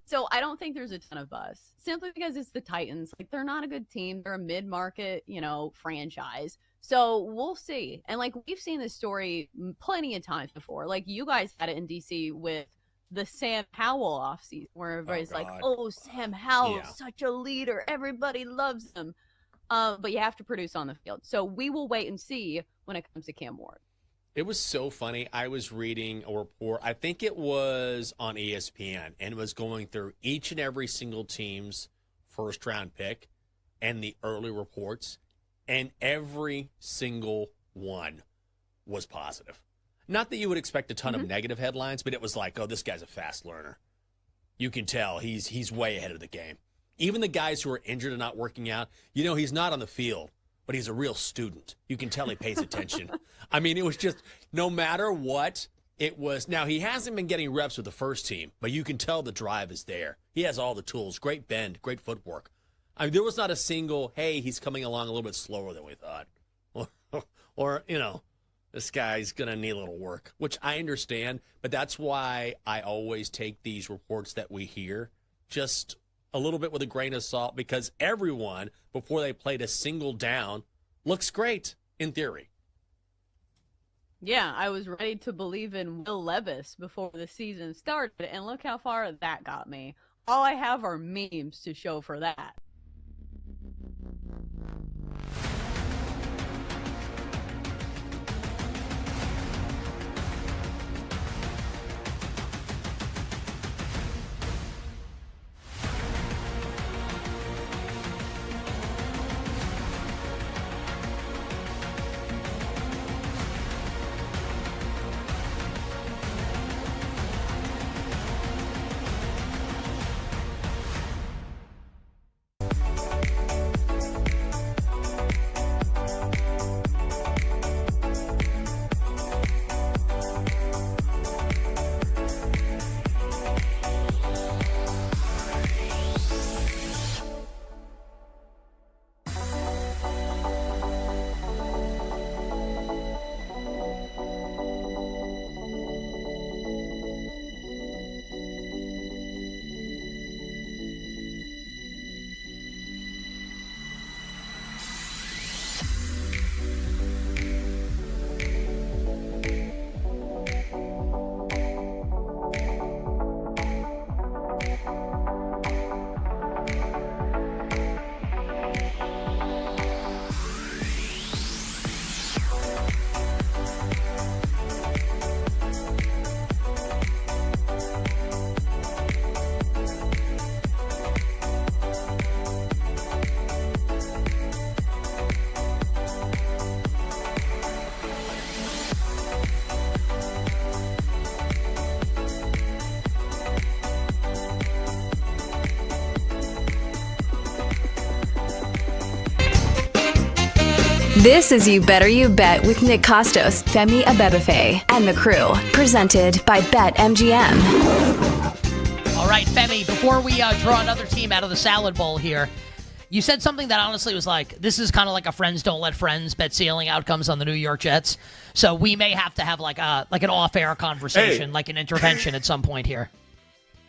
So I don't think there's a ton of buzz simply because it's the Titans. Like, they're not a good team. They're a mid-market, franchise. So we'll see. And like, we've seen this story plenty of times before. Like, you guys had it in DC with the Sam Howell offseason where everybody's like, oh, Sam Howell, such a leader. Everybody loves him. But you have to produce on the field. So we will wait and see when it comes to Cam Ward. It was so funny. I was reading a report, I think it was on ESPN, and it was going through each and every single team's first-round pick and the early reports, and every single one was positive. Not that you would expect a ton of negative headlines, but it was like, oh, this guy's a fast learner. You can tell he's way ahead of the game. Even the guys who are injured and not working out, he's not on the field, but he's a real student. You can tell he pays attention. I mean, it was just no matter what it was. Now, he hasn't been getting reps with the first team, but you can tell the drive is there. He has all the tools, great bend, great footwork. I mean, there was not a single, hey, he's coming along a little bit slower than we thought. Or this guy's going to need a little work, which I understand. But that's why I always take these reports that we hear just a little bit with a grain of salt, because everyone, before they played a single down, looks great in theory. Yeah, I was ready to believe in Will Levis before the season started, and look how far that got me. All I have are memes to show for that. This is You Better You Bet with Nick Costos, Femi Abebefe, and the crew. Presented by BetMGM. All right, Femi, before we draw another team out of the salad bowl here, you said something that honestly was like, this is kind of like a friends don't let friends bet ceiling outcomes on the New York Jets. So we may have to have like an off-air conversation, like an intervention at some point here.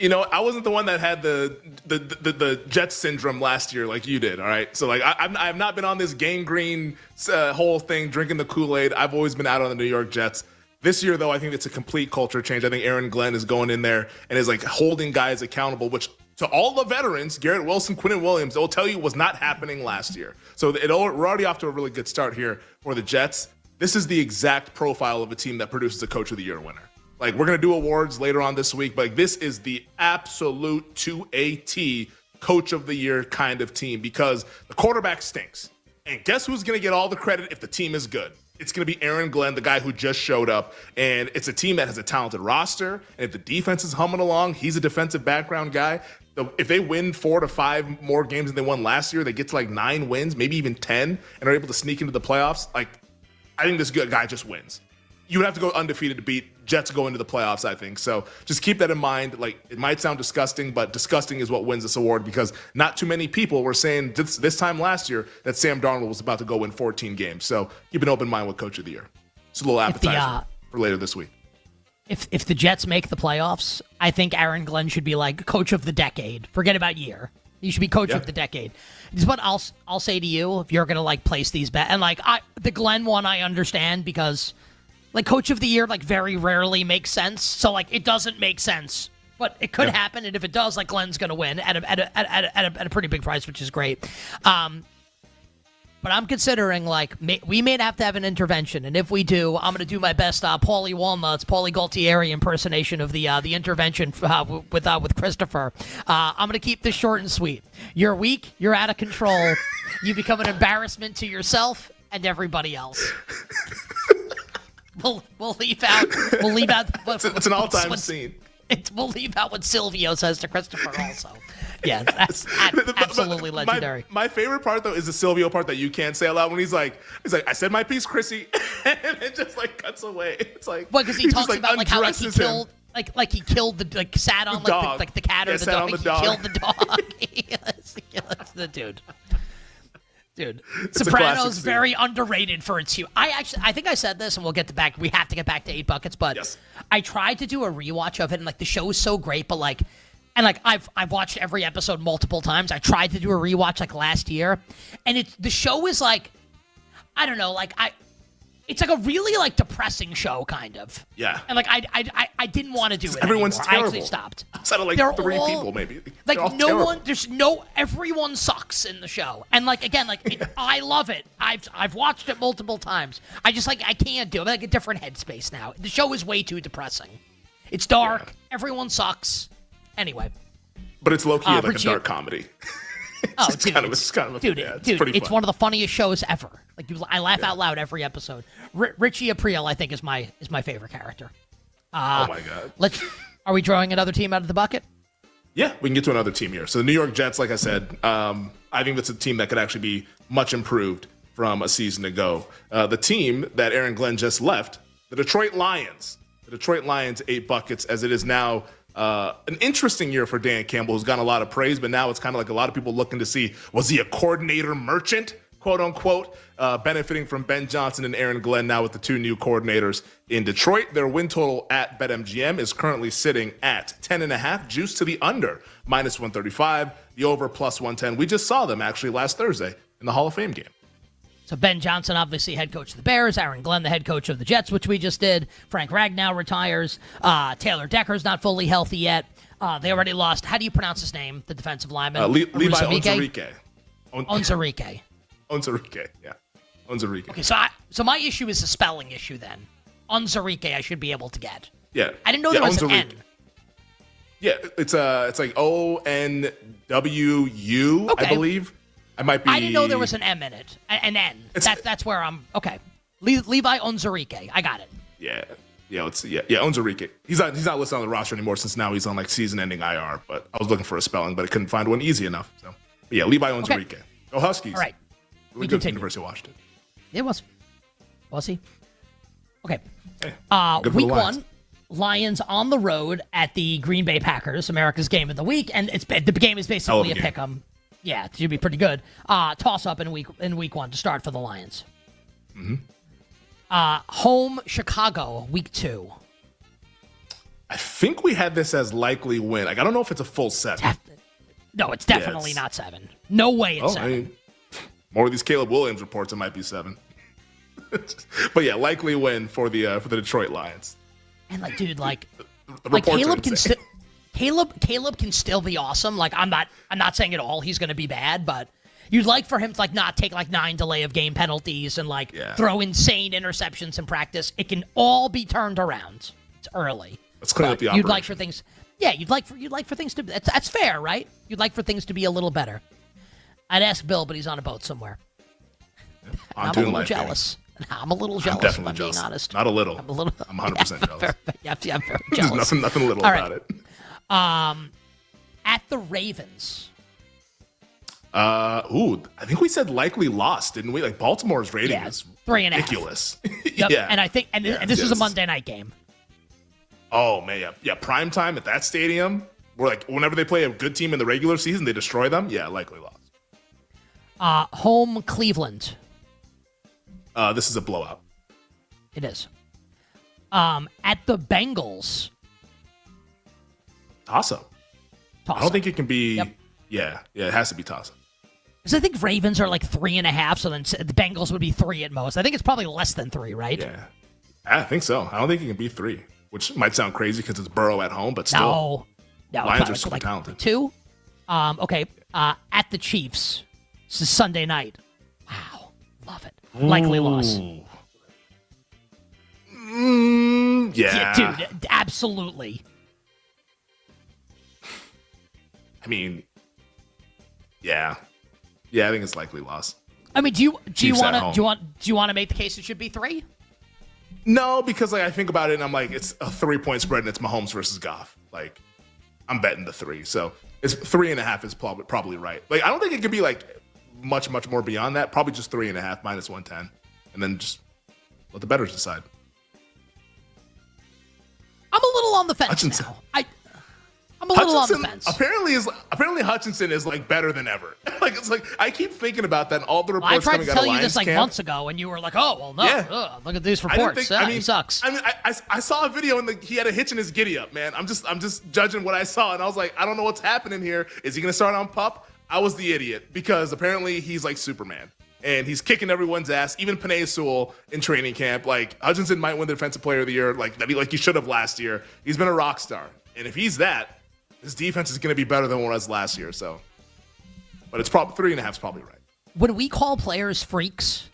I wasn't the one that had the Jets syndrome last year like you did, all right? So, like, I've not been on this gangrene whole thing, drinking the Kool-Aid. I've always been out on the New York Jets. This year, though, I think it's a complete culture change. I think Aaron Glenn is going in there and is, like, holding guys accountable, which to all the veterans, Garrett Wilson, Quinnen Williams, they'll tell you was not happening last year. So we're already off to a really good start here for the Jets. This is the exact profile of a team that produces a Coach of the Year winner. Like, we're going to do awards later on this week, but like, this is the absolute to a T Coach of the Year kind of team because the quarterback stinks. And guess who's going to get all the credit if the team is good? It's going to be Aaron Glenn, the guy who just showed up. And it's a team that has a talented roster. And if the defense is humming along, he's a defensive background guy. If they win 4 to 5 more games than they won last year, they get to like 9 wins, maybe even 10, and are able to sneak into the playoffs. Like, I think this guy just wins. You would have to go undefeated to beat Jets go into the playoffs, I think. So just keep that in mind. Like, it might sound disgusting, but disgusting is what wins this award because not too many people were saying this time last year that Sam Darnold was about to go win 14 games. So keep an open mind with Coach of the Year. It's a little appetizer for later this week. if the Jets make the playoffs, I think Aaron Glenn should be like coach of the decade. Forget about year. He should be coach of the decade. This is what I'll say to you if you're gonna like place these bets. And like the Glenn one, I understand because like coach of the year like very rarely makes sense. So like it doesn't make sense, but it could happen. And if it does, like Glenn's gonna win at a pretty big price, which is great. But I'm considering, like, we may have to have an intervention. And if we do, I'm going to do my best Paulie Gualtieri impersonation of the intervention with Christopher. I'm going to keep this short and sweet. You're weak. You're out of control. You become an embarrassment to yourself and everybody else. We'll leave out. It's an all-time scene. We'll leave out what Silvio says to Christopher also. Yeah, that's absolutely legendary. My favorite part, though, is the Silvio part that you can't say out loud when he's like, I said my piece, Chrissy, and it just like cuts away. It's like, because he talks about like how like he killed, like he killed the sat on like the cat or the dog. He killed the dog. That's the dude. Dude, Sopranos very underrated for its humor. I think I said this, and we'll get to back. We have to get back to 8 Buckets, but I tried to do a rewatch of it, and like the show is so great, but like. And like I've watched every episode multiple times. I tried to do a rewatch like last year, and the show is like, I don't know, like it's like a really like depressing show kind of. Yeah. And like I didn't want to do it. Everyone's anymore. terrible. I actually stopped. Outside of like They're 3 all, people maybe. Like no terrible. one. Everyone sucks in the show. And like again, like I love it. I've watched it multiple times. I just like I can't do it. I'm like a different headspace now. The show is way too depressing. It's dark. Yeah. Everyone sucks. Anyway. But it's low-key like a dark comedy. It's kind of it's one of the funniest shows ever. Like I laugh out loud every episode. Richie Aprile, I think, is my favorite character. Oh my God! Are we drawing another team out of the bucket? Yeah, we can get to another team here. So the New York Jets, like I said, I think that's a team that could actually be much improved from a season ago. The team that Aaron Glenn just left, the Detroit Lions. The Detroit Lions, 8 Buckets, as it is now. An interesting year for Dan Campbell, who's gotten a lot of praise, but now it's kind of like a lot of people looking to see, was he a coordinator merchant, quote unquote, benefiting from Ben Johnson and Aaron Glenn now with the 2 new coordinators in Detroit. Their win total at BetMGM is currently sitting at 10.5, juice to the under, minus 135, the over plus 110. We just saw them actually last Thursday in the Hall of Fame game. So Ben Johnson, obviously head coach of the Bears. Aaron Glenn, the head coach of the Jets, which we just did. Frank Ragnow retires. Taylor Decker's not fully healthy yet. They already lost. How do you pronounce his name, the defensive lineman? Levi Onwuzurike. Onwuzurike, yeah. Onwuzurike. Okay, so my issue is a spelling issue then. Onwuzurike I should be able to get. Yeah. I didn't know there was an N. Yeah, it's like Onwu, I believe. I didn't know there was an M in it. An N. That's where I'm. Okay. Levi Onwuzurike. I got it. Yeah. Onwuzurike. He's not listed on the roster anymore since now he's on like season-ending IR. But I was looking for a spelling, but I couldn't find one easy enough. So, but yeah, Levi Onwuzurike. Okay. Go Huskies. All right. Really good for University of Washington. It was. Was he? Okay. Hey, week 1, Lions on the road at the Green Bay Packers, America's game of the week, and the game is basically a pick-em. Yeah, it should be pretty good. Toss-up in week 1 to start for the Lions. Mm-hmm. Home Chicago, week 2. I think we had this as likely win. Like I don't know if it's a full 7. No, it's definitely not 7. No way it's 7. I mean, more of these Caleb Williams reports, it might be 7. But yeah, likely win for the Detroit Lions. And like, dude, like Caleb can still. Caleb can still be awesome. Like I'm not saying at all he's going to be bad, but you'd like for him to like not take like 9 delay of game penalties and like throw insane interceptions in practice. It can all be turned around. It's early. Let's clean up the operation. You'd like for things. Yeah, you'd like for things to. That's fair, right? You'd like for things to be a little better. I'd ask Bill, but he's on a boat somewhere. Yeah, I'm a little jealous. I'm a little jealous. I'm definitely if I'm jealous. being honest. Not a little. I'm 100% jealous. I'm very jealous. There's nothing little about it. At the Ravens. I think we said likely lost, didn't we? Like Baltimore's rating is 3.5. ridiculous. Yep. Yeah, and I think, and this is a Monday night game. Oh man, yeah, prime time at that stadium. Where like whenever they play a good team in the regular season, they destroy them. Yeah, likely lost. Home Cleveland. This is a blowout. It is. At the Bengals. Toss-up. I don't think it can be. Yep. Yeah, it has to be toss-up. Because I think Ravens are like 3.5, so then the Bengals would be 3 at most. I think it's probably less than 3, right? Yeah, I think so. I don't think it can be 3, which might sound crazy because it's Burrow at home, but still. No. Lions are super talented. 2? Okay. At the Chiefs. This is Sunday night. Wow. Love it. Likely loss. Yeah. Dude, absolutely. I mean, yeah. I think it's likely loss. I mean, do you want to make the case it should be 3? No, because I think about it and I'm like, it's a 3-point spread and it's Mahomes versus Goff. Like, I'm betting the 3. So it's 3.5 is probably right. Like, I don't think it could be like much more beyond that. Probably just 3.5 minus 110, and then just let the bettors decide. I'm a little on the fence now. I'm a little on the fence. Apparently Hutchinson is like better than ever. Like it's like I keep thinking about that and all the reports I tried coming to out tell of you Lions this like camp. months ago, and you were like, "Oh, well, no. Yeah. Look at these reports. He sucks." I mean, I saw a video and he had a hitch in his giddy up, man. I'm just judging what I saw, and I was like, I don't know what's happening here. Is he gonna start on PUP? I was the idiot because apparently he's like Superman. And he's kicking everyone's ass, even Penei Sewell in training camp. Like Hutchinson might win the Defensive Player of the Year, like he should have last year. He's been a rock star, and if he's that, his defense is going to be better than what it was last year. So, but it's probably 3.5 is probably right. When we call players freaks,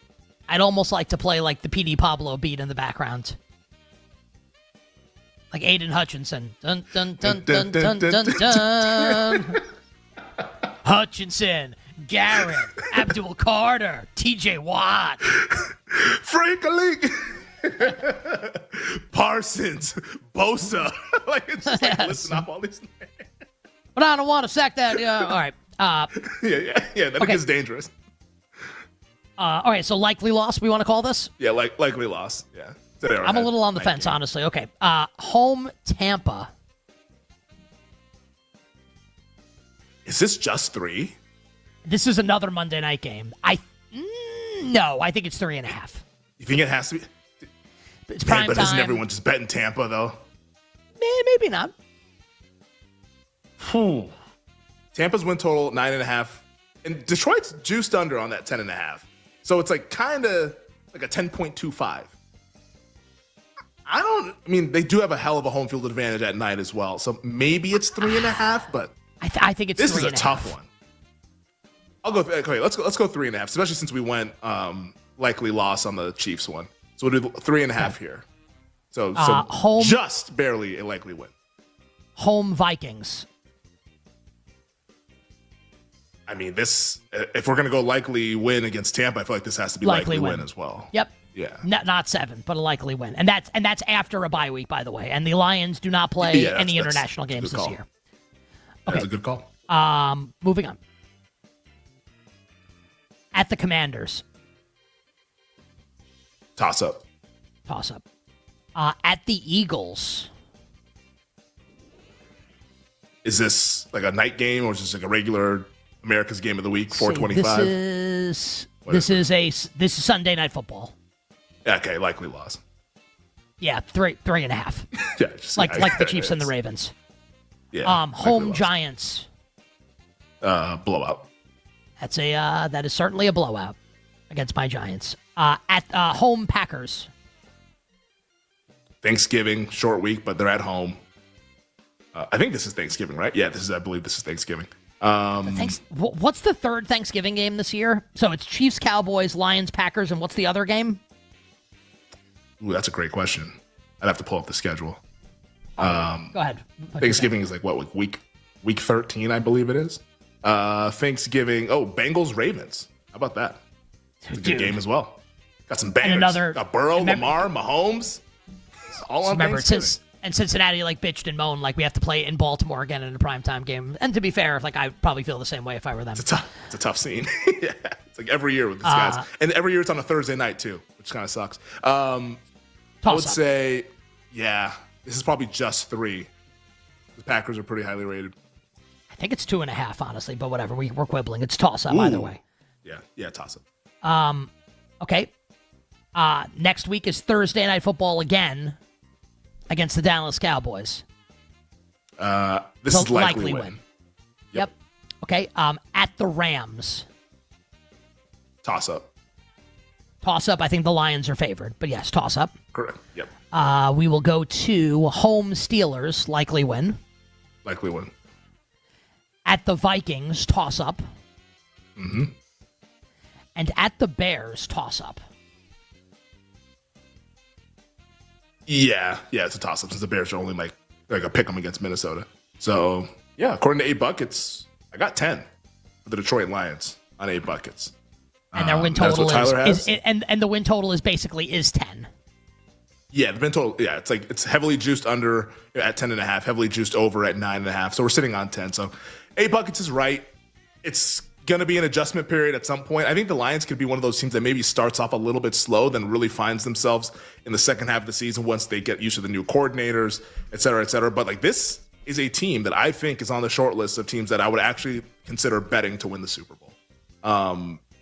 I'd almost like to play like the PD Pablo beat in the background, like Aiden Hutchinson. Dun dun dun dun dun dun dun. Hutchinson. Garrett, Abdul Carter, TJ Watt, Frank Alink, Parsons, Bosa. Like it's just like listen up all these names. But I don't want to sack that. All right. Yeah. That gets dangerous. All right. So likely loss. We want to call this? Yeah, likely loss. Yeah. I'm a little on the fence, honestly. Okay. Home Tampa. Is this just 3? This is another Monday night game. No, I think it's 3.5. You think it has to be? It's prime but time. Isn't everyone just betting Tampa though? Maybe not. Tampa's win total 9.5, and Detroit's juiced under on that 10.5. So it's like kind of like a 10.25. I mean, they do have a hell of a home field advantage at night as well. So maybe it's 3.5, but I think it's 3.5. This is a tough one. I'll go. Okay, let's go 3.5, especially since we went likely loss on the Chiefs one. So we'll do 3.5 here. So home, just barely a likely win. Home Vikings. I mean, this if we're gonna go likely win against Tampa, I feel like this has to be likely win as well. Yep. Yeah. Not 7, but a likely win, and that's after a bye week, by the way. And the Lions do not play any international games this year. Okay. That's a good call. Moving on. At the Commanders. Toss up. At the Eagles. Is this like a night game or is this like a regular America's Game of the Week, 425? This is Sunday Night Football. Okay, likely loss. Yeah, 3.5. Yeah, like the Chiefs and the Ravens. Yeah. Home Giants. Blowout. That is certainly a blowout against my Giants. At home Packers. Thanksgiving, short week, but they're at home. I think this is Thanksgiving, right? Yeah, I believe this is Thanksgiving. What's the third Thanksgiving game this year? So it's Chiefs, Cowboys, Lions, Packers, and what's the other game? Ooh, that's a great question. I'd have to pull up the schedule. Go ahead. Thanksgiving is like what, week 13, I believe it is. Thanksgiving. Oh, Bengals, Ravens. How about that? It's a good game as well. Got some bangers. Got Burrow, Lamar, Mahomes. It's all on Thanksgiving. And Cincinnati bitched and moaned like we have to play in Baltimore again in a primetime game. And to be fair, I probably feel the same way if I were them. It's a tough scene. Yeah, it's like every year with these guys, and every year it's on a Thursday night too, which kind of sucks. I would say, yeah, this is probably just 3. The Packers are pretty highly rated. I think it's 2.5, honestly, but whatever. We're quibbling. It's toss up either way. Yeah, toss up. Okay. Next week is Thursday Night Football again. against the Dallas Cowboys. This is likely win. Yep. Okay. At the Rams. Toss up. Toss up. I think the Lions are favored, but yes, toss up. Correct. Yep. We will go to home Steelers. Likely win. Likely win. At the Vikings. Toss up. Mm-hmm. And at the Bears. Toss up. Yeah, it's a toss up since the Bears are only like a pick 'em against Minnesota. So yeah, according to 8 buckets, I got 10 for the Detroit Lions on 8 buckets. And their win total is and the win total is basically 10. Yeah, the win total. Yeah, it's heavily juiced under at 10.5, heavily juiced over at 9.5. So we're sitting on 10. So 8 buckets is right. It's going to be an adjustment period at some point. I think the Lions could be one of those teams that maybe starts off a little bit slow, then really finds themselves in the second half of the season once they get used to the new coordinators, et cetera, et cetera. But like this is a team that I think is on the short list of teams that I would actually consider betting to win the Super Bowl.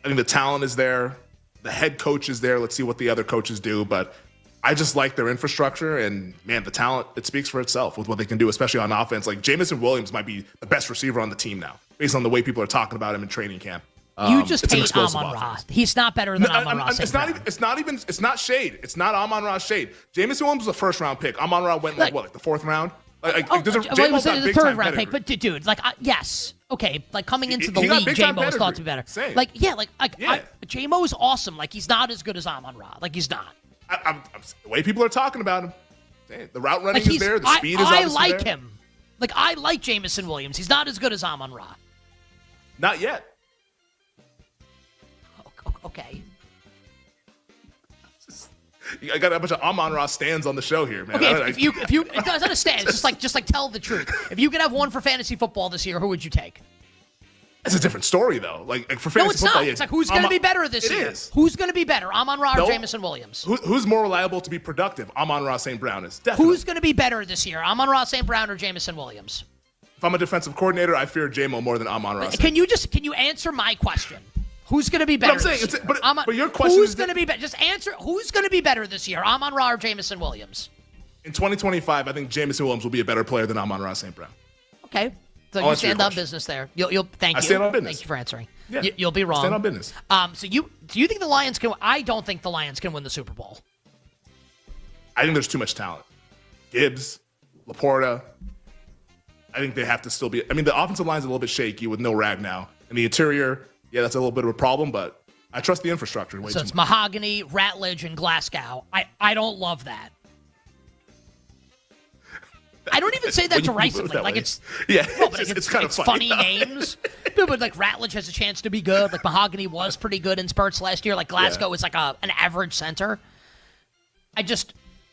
I think the talent is there. The head coach is there. Let's see what the other coaches do. But I just like their infrastructure. And, man, the talent, it speaks for itself with what they can do, especially on offense. Like, Jamison Williams might be the best receiver on the team now, based on the way people are talking about him in training camp. You just hate Amon-Ra. He's not better than Amon-Ra. It's not shade. It's not Amon-Ra shade. Jamison Williams was a first-round pick. Amon-Ra went, like the 4th round? It was the 3rd round pick, but dude, yes, okay, like coming into the league, J-Mo was thought to be better. Same. J-Mo is awesome. Like he's not as good as Amon-Ra. Like he's not. The way people are talking about him, the route running is there, the speed is obviously I like there. him. Like I like Jamison Williams. He's not as good as Amon-Ra. Not yet. Okay. I got a bunch of Amon-Ra stands on the show here, man. Okay, if you it doesn't understand. It's just like tell the truth. If you could have one for fantasy football this year, who would you take? It's a different story though. Like for fantasy no, it's football, not. It's like who's going to be better this year? Is. Who's going to be better, Amon-Ra or Jamison Williams? Who's more reliable to be productive? Amon-Ra St. Brown is definitely. Who's going to be better this year, Amon-Ra St. Brown or Jamison Williams? If I'm a defensive coordinator, I fear J-Mo more than Amon-Ra. Can you answer my question? Who's going to be better? But your question who's going to be better? Just answer. Who's going to be better this year, Amon-Ra or Jamison Williams? In 2025, I think Jamison Williams will be a better player than Amon-Ra St. Brown. Okay, so you stand on business there. You'll thank you. I stand on business. Thank you for answering. Yeah. You'll be wrong. Stand on business. So do you think the Lions can? I don't think the Lions can win the Super Bowl. I think there's too much talent. Gibbs, Laporta. I think they have to still be. I mean, the offensive line's a little bit shaky with no Ragnow, and the interior. Yeah, that's a little bit of a problem, but I trust the infrastructure. So it's Mahogany, Ratledge, and Glasgow. I don't love that. I don't even say that derisively. Like it's it's kind of funny names. But like Ratledge has a chance to be good. Like Mahogany was pretty good in spurts last year. Like Glasgow is like an average center.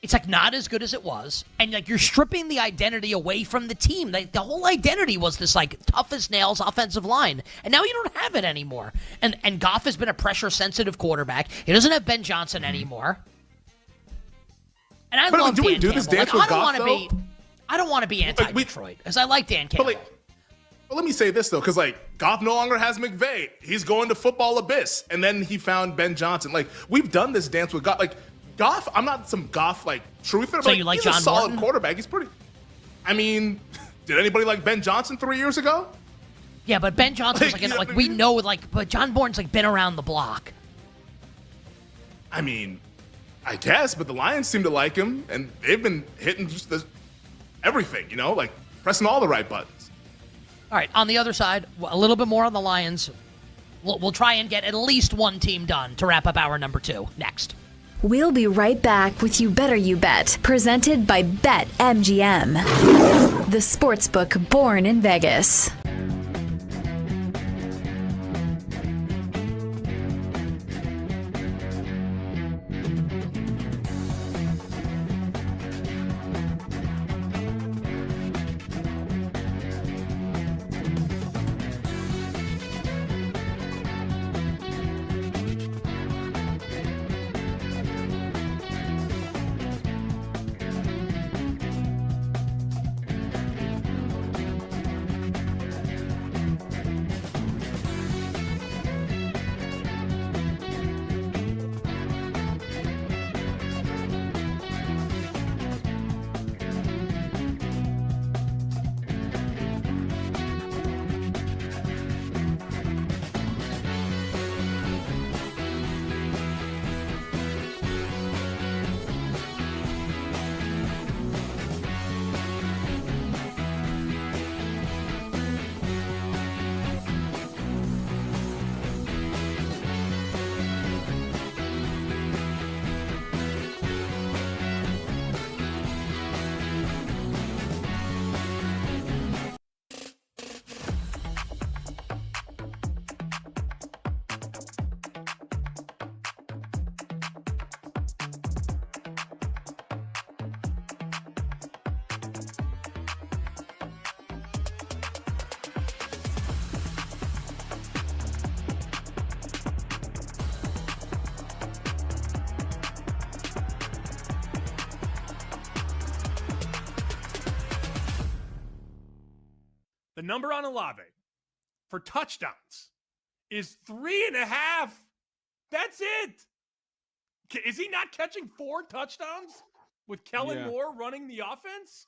It's like not as good as it was, and like you're stripping the identity away from the team. The whole identity was this like tough as nails offensive line, and now you don't have it anymore. And Goff has been a pressure sensitive quarterback. He doesn't have Ben Johnson anymore. And I love Dan Campbell. This dance with Goff, I don't want to be anti-Detroit because I like Dan Campbell. But let me say this though, because like Goff no longer has McVay. He's going to football abyss, and then he found Ben Johnson. Like we've done this dance with Goff. Like Goff, I'm not some Goff like truther, but you like he's John a solid Morton? quarterback. He's pretty. I mean, did anybody like Ben Johnson 3 years ago? Yeah, but Ben Johnson's we know but John Morton's like been around the block. I mean, I guess, but the Lions seem to like him, and they've been hitting just everything, like pressing all the right buttons. All right, on the other side, a little bit more on the Lions. We'll try and get at least one team done to wrap up hour number 2 next. We'll be right back with You Better You Bet, presented by BetMGM, the sportsbook born in Vegas. The number on Olave for touchdowns is 3.5. That's it. Is he not catching 4 touchdowns with Kellen Moore running the offense?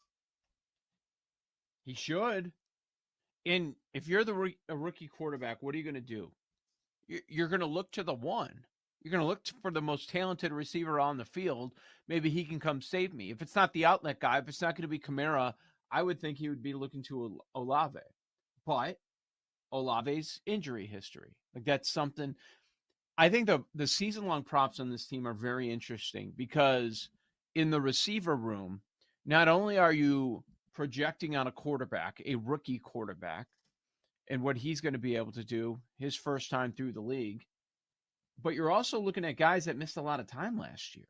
He should. And if you're a rookie quarterback, what are you going to do? You're going to look to the one. You're going to look for the most talented receiver on the field. Maybe he can come save me. If it's not the outlet guy, if it's not going to be Kamara, I would think he would be looking to Olave. But Olave's injury history, like that's something. I think the season-long props on this team are very interesting because in the receiver room, not only are you projecting on a quarterback, a rookie quarterback, and what he's going to be able to do his first time through the league, but you're also looking at guys that missed a lot of time last year.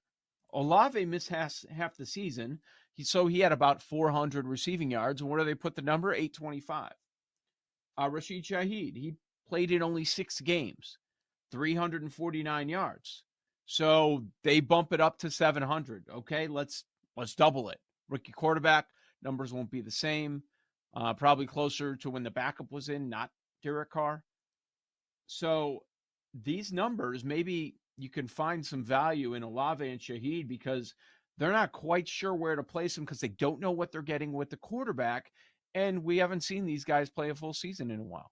Olave missed half the season, so he had about 400 receiving yards. And where do they put the number? 825. Rashid Shaheed, he played in only 6 games, 349 yards. So they bump it up to 700. Okay, let's double it. Rookie quarterback, numbers won't be the same. Probably closer to when the backup was in, not Derek Carr. So these numbers, maybe you can find some value in Olave and Shaheed because they're not quite sure where to place them because they don't know what they're getting with the quarterback. And we haven't seen these guys play a full season in a while.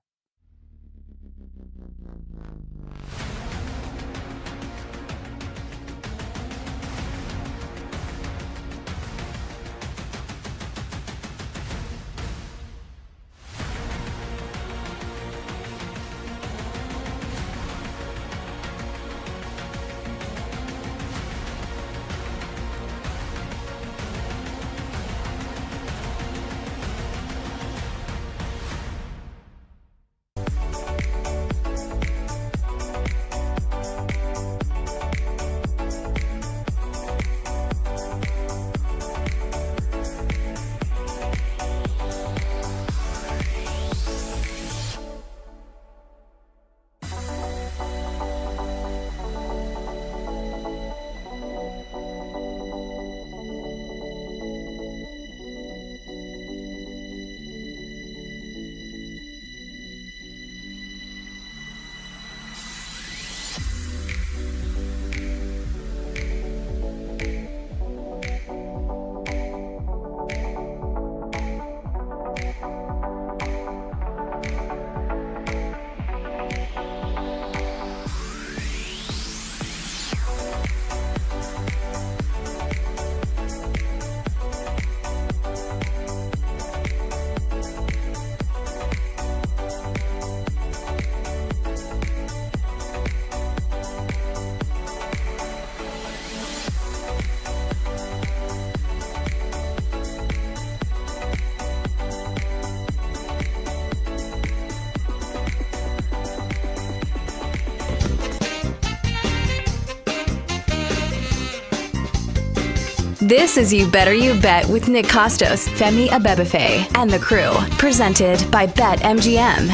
This is You Better You Bet with Nick Costos, Femi Abebefe, and the crew. Presented by BetMGM.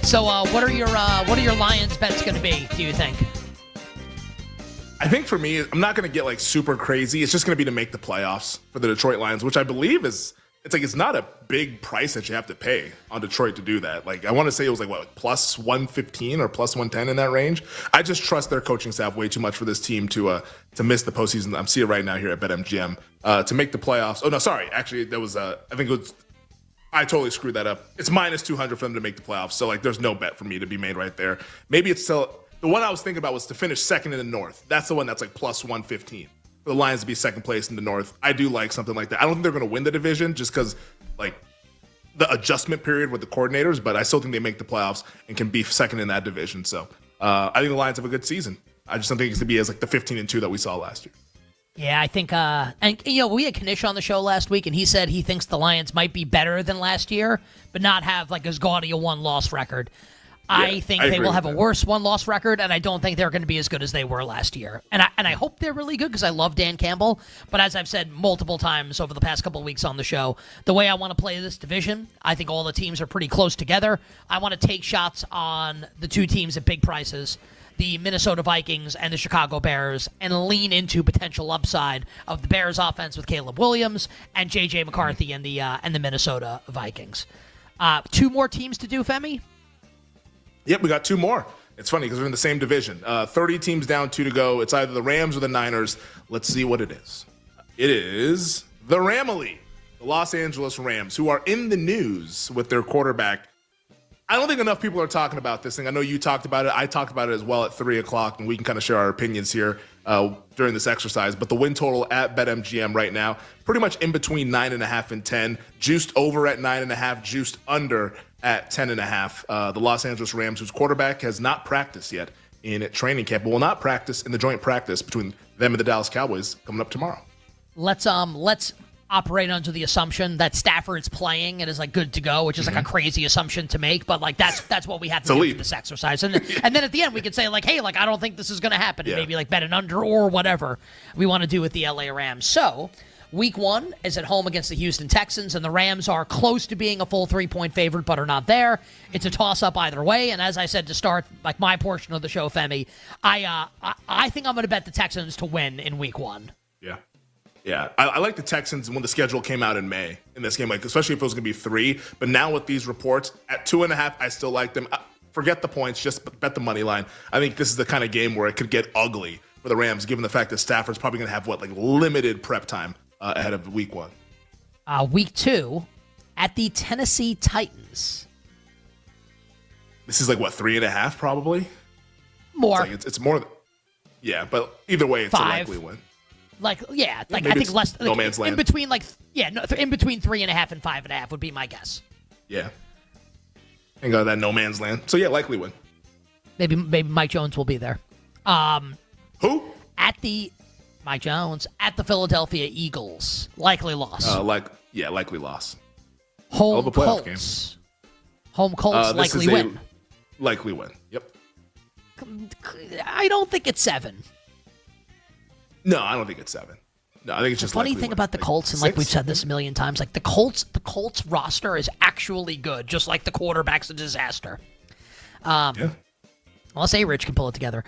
So, what are your Lions bets going to be? Do you think? I think for me, I'm not going to get like super crazy. It's just going to be to make the playoffs for the Detroit Lions, which I believe it's not a big price that you have to pay on Detroit to do that. Like I want to say it was like plus 115 or plus 110 in that range. I just trust their coaching staff way too much for this team to miss the postseason. I'm seeing it right now here at BetMGM to make the playoffs. Oh no, sorry, actually that was I think it was. I totally screwed that up. It's minus 200 for them to make the playoffs. So like there's no bet for me to be made right there. Maybe it's still the one I was thinking about was to finish second in the North. That's the one that's like plus 115. For the Lions to be second place in the North. I do like something like that. I don't think they're going to win the division just because like the adjustment period with the coordinators, but I still think they make the playoffs and can be second in that division. So I think the Lions have a good season. I just don't think it's going to be as like the 15-2 that we saw last year. Yeah, I think, and you know, we had Knish on the show last week, and he said he thinks the Lions might be better than last year, but not have like as gaudy a one-loss record. I think they will have a worse one-loss record, and I don't think they're going to be as good as they were last year. And I hope they're really good because I love Dan Campbell. But as I've said multiple times over the past couple of weeks on the show, the way I want to play this division, I think all the teams are pretty close together. I want to take shots on the two teams at big prices the Minnesota Vikings and the Chicago Bears and lean into potential upside of the Bears offense with Caleb Williams and J.J. McCarthy and the Minnesota Vikings. 2 more teams to do, Femi? Yep, we got 2 more. It's funny because we're in the same division. 30 teams down, 2 to go. It's either the Rams or the Niners. Let's see what it is. It is the Ramily, the Los Angeles Rams, who are in the news with their quarterback. I don't think enough people are talking about this thing. I know you talked about it. I talked about it as well at 3 o'clock, and we can kind of share our opinions here during this exercise. But the win total at BetMGM right now, pretty much in between 9.5 and 10, juiced over at 9.5, juiced under at 10.5. The Los Angeles Rams, whose quarterback has not practiced yet in training camp, but will not practice in the joint practice between them and the Dallas Cowboys coming up tomorrow. Let's operate under the assumption that Stafford's playing and is like good to go, which is like a crazy assumption to make, but like that's what we have to do for this exercise. And and then at the end we could say like, hey, like I don't think this is going to happen, and maybe like bet an under or whatever we want to do with the LA Rams. So Week 1 is at home against the Houston Texans, and the Rams are close to being a full 3-point favorite, but are not there. It's a toss-up either way, and as I said to start like my portion of the show, Femi, I think I'm going to bet the Texans to win in Week 1. Yeah, I like the Texans when the schedule came out in May in this game, like especially if it was going to be 3. But now with these reports at 2.5, I still like them. Forget the points, just bet the money line. I think this is the kind of game where it could get ugly for the Rams, given the fact that Stafford's probably going to have limited prep time ahead of Week 1. Week 2 at the Tennessee Titans. This is 3.5 probably. More. It's more. Yeah, but either way, it's 5. a likely win. I think less. No man's land. In between, in between 3.5 and 5.5 would be my guess. Yeah. And go that no man's land. So yeah, likely win. Maybe Mike Jones will be there. Who? Mike Jones at the Philadelphia Eagles. Likely loss. Likely loss. Home playoff Colts. Home Colts likely win. Likely win. Yep. I don't think it's 7. No, I don't think it's 7. No, I think it's just the funny thing about the Colts, and 6? we've said this a million times, the Colts roster is actually good, just like the quarterback's a disaster. Unless A-Rich can pull it together.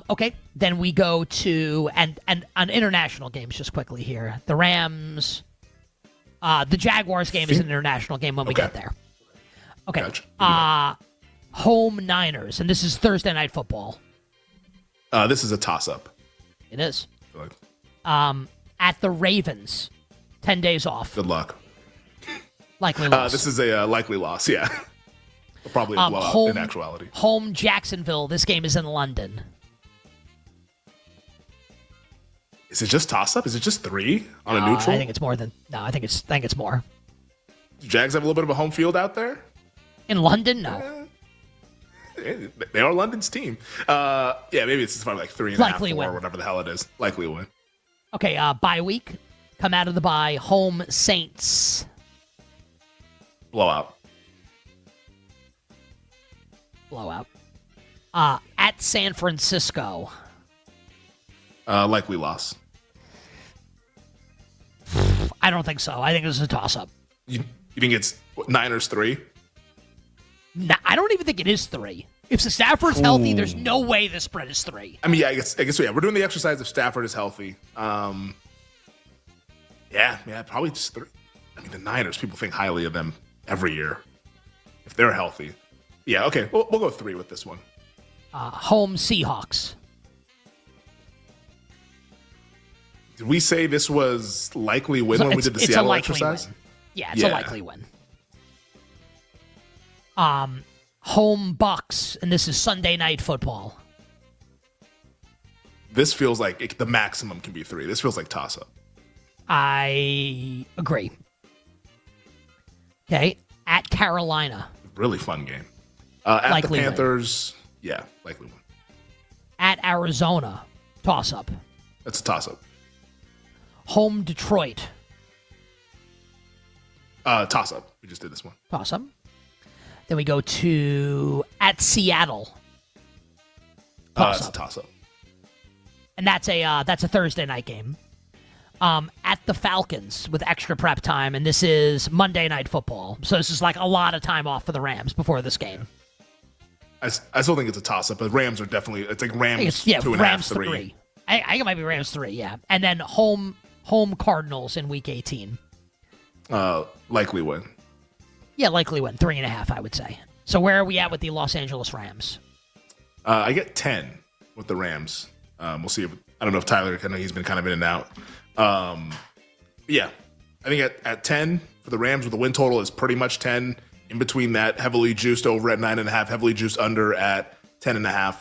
Okay, then we go to and on international games just quickly here. The Rams, the Jaguars game is an international game when we get there. Okay, gotcha. Home Niners, and this is Thursday Night Football. This is a toss-up. It is. At the Ravens, 10 days off. Good luck. Likely loss. This is a likely loss, yeah. Probably a blowout in actuality. Home Jacksonville. This game is in London. Is it just toss-up? Is it just 3 on a neutral? I think it's more than. No, I think it's more. Do Jags have a little bit of a home field out there? In London, no. They are London's team. Maybe it's probably 3.5 or whatever the hell it is. Likely win. Okay, bye week. Come out of the bye. Home Saints. Blowout. At San Francisco. Likely loss. I don't think so. I think this is a toss-up. You think it's Niners 3? No, I don't even think it is 3. If Stafford's healthy, there's no way the spread is 3. I mean, I guess yeah. We're doing the exercise if Stafford is healthy. Probably just 3. I mean, the Niners, people think highly of them every year if they're healthy. Yeah, okay. We'll go 3 with this one. Home Seahawks. Did we say this was likely win when we did the Seattle exercise? Win. Yeah, it's a likely win. Home Bucks, and this is Sunday Night Football. This feels like the maximum can be 3. This feels like toss-up. I agree. Okay, at Carolina. Really fun game. At likely the Panthers, win. Likely win. At Arizona, toss-up. That's a toss-up. Home Detroit. Toss-up. We just did this one. Toss-up. Then we go to at Seattle. It's a toss-up. And that's a Thursday night game. At the Falcons with extra prep time, and this is Monday Night Football. So this is a lot of time off for the Rams before this game. I still think it's a toss-up, but Rams are definitely, it's like Rams 2.5, Rams 3. I think it might be Rams 3, yeah. And then home Cardinals in Week 18. Likely win. Yeah, likely win. 3.5, I would say. So where are we at with the Los Angeles Rams? I get 10 with the Rams. We'll see. I don't know if Tyler, I know he's been kind of in and out. Yeah, I think at 10 for the Rams with the win total is pretty much 10. In between that, heavily juiced over at 9.5, heavily juiced under at 10.5.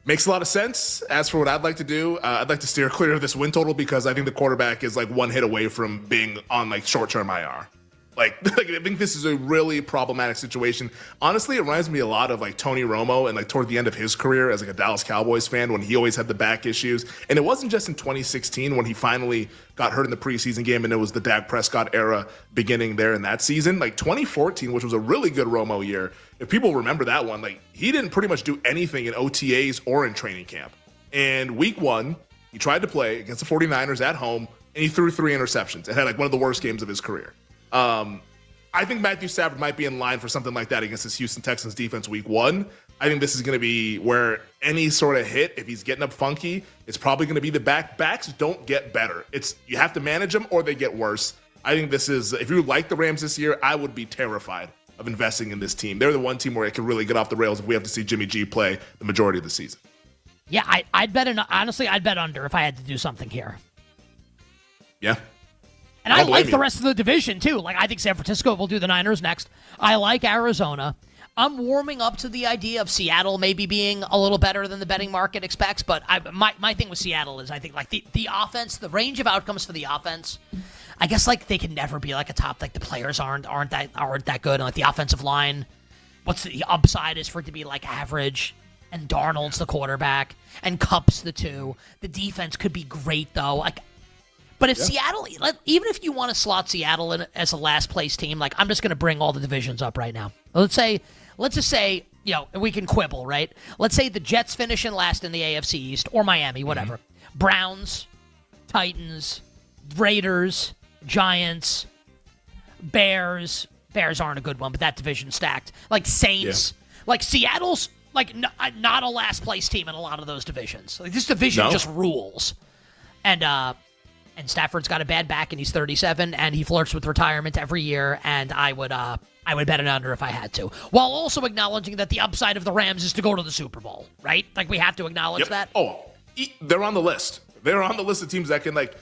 Makes a lot of sense. As for what I'd like to do, I'd like to steer clear of this win total because I think the quarterback is like one hit away from being on like short-term IR. Like I think this is a really problematic situation. Honestly, it reminds me a lot of like Tony Romo and like toward the end of his career as like a Dallas Cowboys fan when he always had the back issues. And it wasn't just in 2016 when he finally got hurt in the preseason game and it was the Dak Prescott era beginning there in that season. Like 2014, which was a really good Romo year. If people remember that one, like he didn't pretty much do anything in OTAs or in training camp. And week 1, he tried to play against the 49ers at home and he threw 3 interceptions. It had like one of the worst games of his career. I think Matthew Stafford might be in line for something like that against this Houston Texans defense week 1. I think this is going to be where any sort of hit, if he's getting up funky, it's probably going to be the back. Backs don't get better. You have to manage them or they get worse. I think this is, if you like the Rams this year, I would be terrified of investing in this team. They're the one team where it can really get off the rails if we have to see Jimmy G play the majority of the season. Yeah, I'd bet, honestly, I'd bet under if I had to do something here. Yeah. And I like the rest of the division, too. Like, I think San Francisco will do the Niners next. I like Arizona. I'm warming up to the idea of Seattle maybe being a little better than the betting market expects. But my thing with Seattle is I think, like, the offense, the range of outcomes for the offense, I guess, like, they can never be, like, a top. Like, the players aren't that good. And, like, the offensive line, what's the upside is for it to be, like, average. And Darnold's the quarterback. And Kupp's the 2. The defense could be great, though. Like, but if Seattle, even if you want to slot Seattle in as a last place team, like I'm just going to bring all the divisions up right now. Let's just say, you know, we can quibble, right? Let's say the Jets finish in last in the AFC East or Miami, whatever. Mm-hmm. Browns, Titans, Raiders, Giants, Bears. Bears aren't a good one, but that division's stacked. Like Saints, like Seattle's like not a last place team in a lot of those divisions. Like this division just rules. And Stafford's got a bad back, and he's 37, and he flirts with retirement every year, and I would bet it under if I had to, while also acknowledging that the upside of the Rams is to go to the Super Bowl, right? Like, we have to acknowledge that. Oh, they're on the list. They're on the list of teams that can, like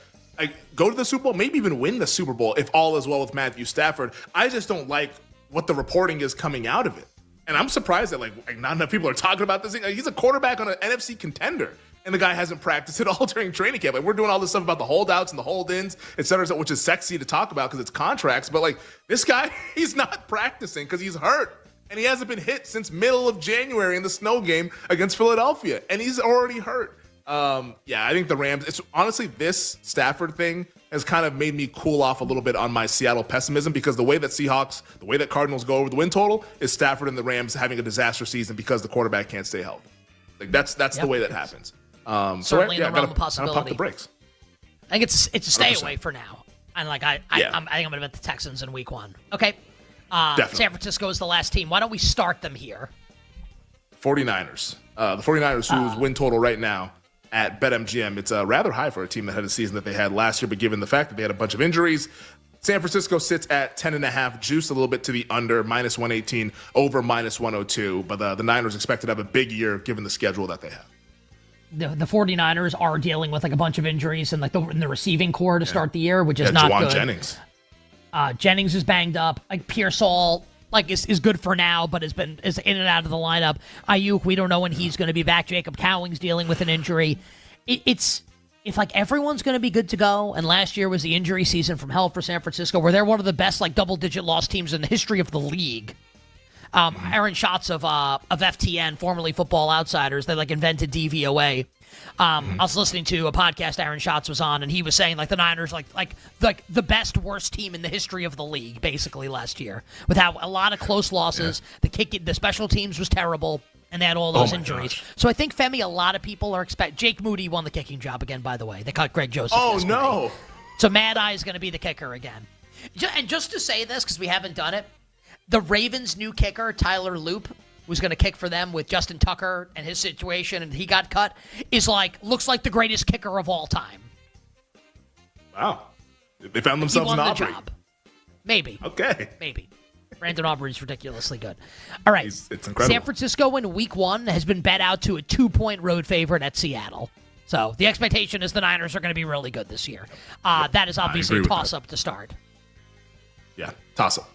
go to the Super Bowl, maybe even win the Super Bowl if all is well with Matthew Stafford. I just don't like what the reporting is coming out of it. And I'm surprised that, like not enough people are talking about this thing. Like, he's a quarterback on an NFC contender. And the guy hasn't practiced at all during training camp. Like, we're doing all this stuff about the holdouts and the hold-ins, et cetera, which is sexy to talk about because it's contracts. But, like, this guy, he's not practicing because he's hurt. And he hasn't been hit since middle of January in the snow game against Philadelphia. And he's already hurt. I think the Rams, it's honestly this Stafford thing has kind of made me cool off a little bit on my Seattle pessimism because the way that Seahawks, the way that Cardinals go over the win total is Stafford and the Rams having a disaster season because the quarterback can't stay healthy. Like, that's the way that happens. Certainly in the realm of possibility. Pump the brakes. I think it's a stay 100%. away for now. And like I think I'm going to bet the Texans in week 1. Okay. San Francisco is the last team. Why don't we start them here? 49ers. The 49ers, whose win total right now at BetMGM, it's rather high for a team that had a season that they had last year, but given the fact that they had a bunch of injuries, San Francisco sits at 10.5, juiced a little bit to the under, minus 118, over minus 102. But the Niners expected to have a big year given the schedule that they have. The 49ers are dealing with like a bunch of injuries and like in the receiving core to start the year, which is not good. Jennings. Jennings is banged up. Like Pearsall, like is good for now, but is in and out of the lineup. Ayuk, we don't know when he's going to be back. Jacob Cowing's dealing with an injury. It's like everyone's going to be good to go. And last year was the injury season from hell for San Francisco, where they're one of the best like double-digit loss teams in the history of the league. Aaron Schatz of FTN, formerly Football Outsiders, they like invented DVOA. I was listening to a podcast Aaron Schatz was on, and he was saying like the Niners like the best worst team in the history of the league basically last year, without a lot of close losses. The special teams was terrible, and they had all those injuries. Gosh. So I think Femi, a lot of people are Jake Moody won the kicking job again. By the way, they cut Greg Joseph. Oh yesterday. No! So Mad Eye is going to be the kicker again. And just to say this because we haven't done it. The Ravens' new kicker, Tyler Loop, was going to kick for them with Justin Tucker and his situation, and he got cut, looks like the greatest kicker of all time. Wow. They found themselves he won an the Aubrey. job. Maybe. Okay. Maybe. Brandon Aubrey's ridiculously good. All right. It's incredible. San Francisco in week 1 has been bet out to a 2-point road favorite at Seattle. So the expectation is the Niners are going to be really good this year. That is obviously a toss-up to start. Yeah, toss-up.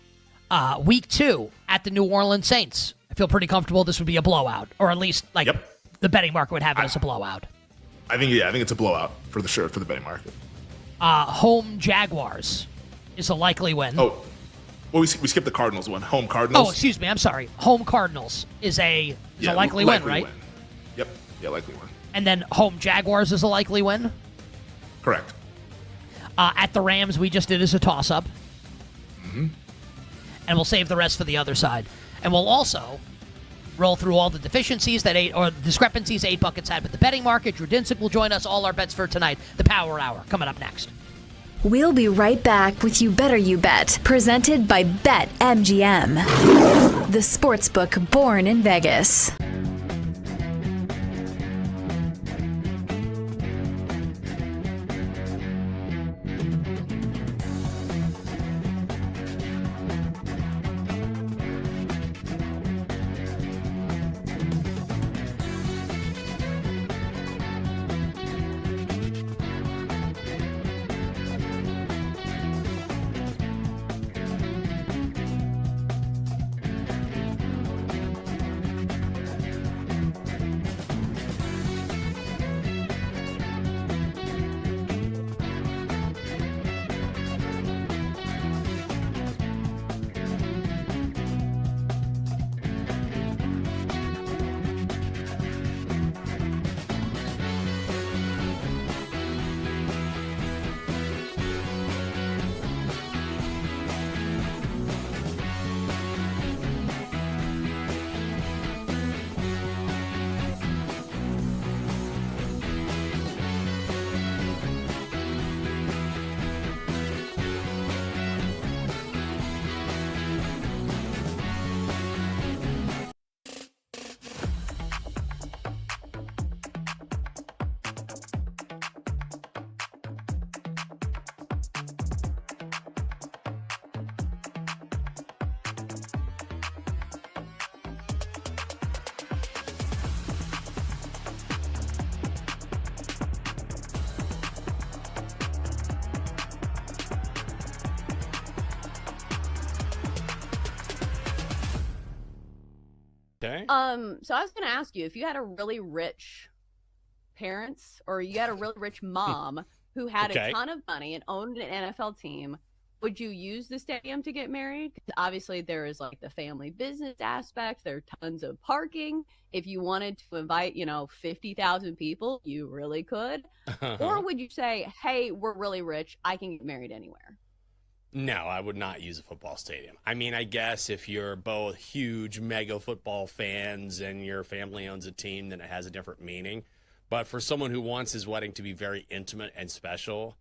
Week 2 at the New Orleans Saints. I feel pretty comfortable this would be a blowout, or at least the betting market would have it as a blowout. I think it's a blowout for the betting market. Home Jaguars is a likely win. Oh, well, we skipped the Cardinals one. Home Cardinals. Oh, excuse me. I'm sorry. Home Cardinals is a likely win, right? Win. Yep. Yeah, likely win. And then home Jaguars is a likely win? Correct. At the Rams, we just did as a toss-up. Mm-hmm. And we'll save the rest for the other side. And we'll also roll through all the deficiencies discrepancies 8 Buckets had with the betting market. Drew Dinsick will join us. All our bets for tonight. The Power Hour coming up next. We'll be right back with You Better You Bet, presented by BetMGM, the sportsbook born in Vegas. Okay. So I was going to ask you, if you had a really rich parents or you had a really rich mom who had a ton of money and owned an NFL team, would you use the stadium to get married? 'Cause obviously there is like the family business aspect. There are tons of parking. If you wanted to invite, 50,000 people, you really could. Or would you say, hey, we're really rich. I can get married anywhere? No, I would not use a football stadium. I mean, I guess if you're both huge mega football fans and your family owns a team, then it has a different meaning. But for someone who wants his wedding to be very intimate and special,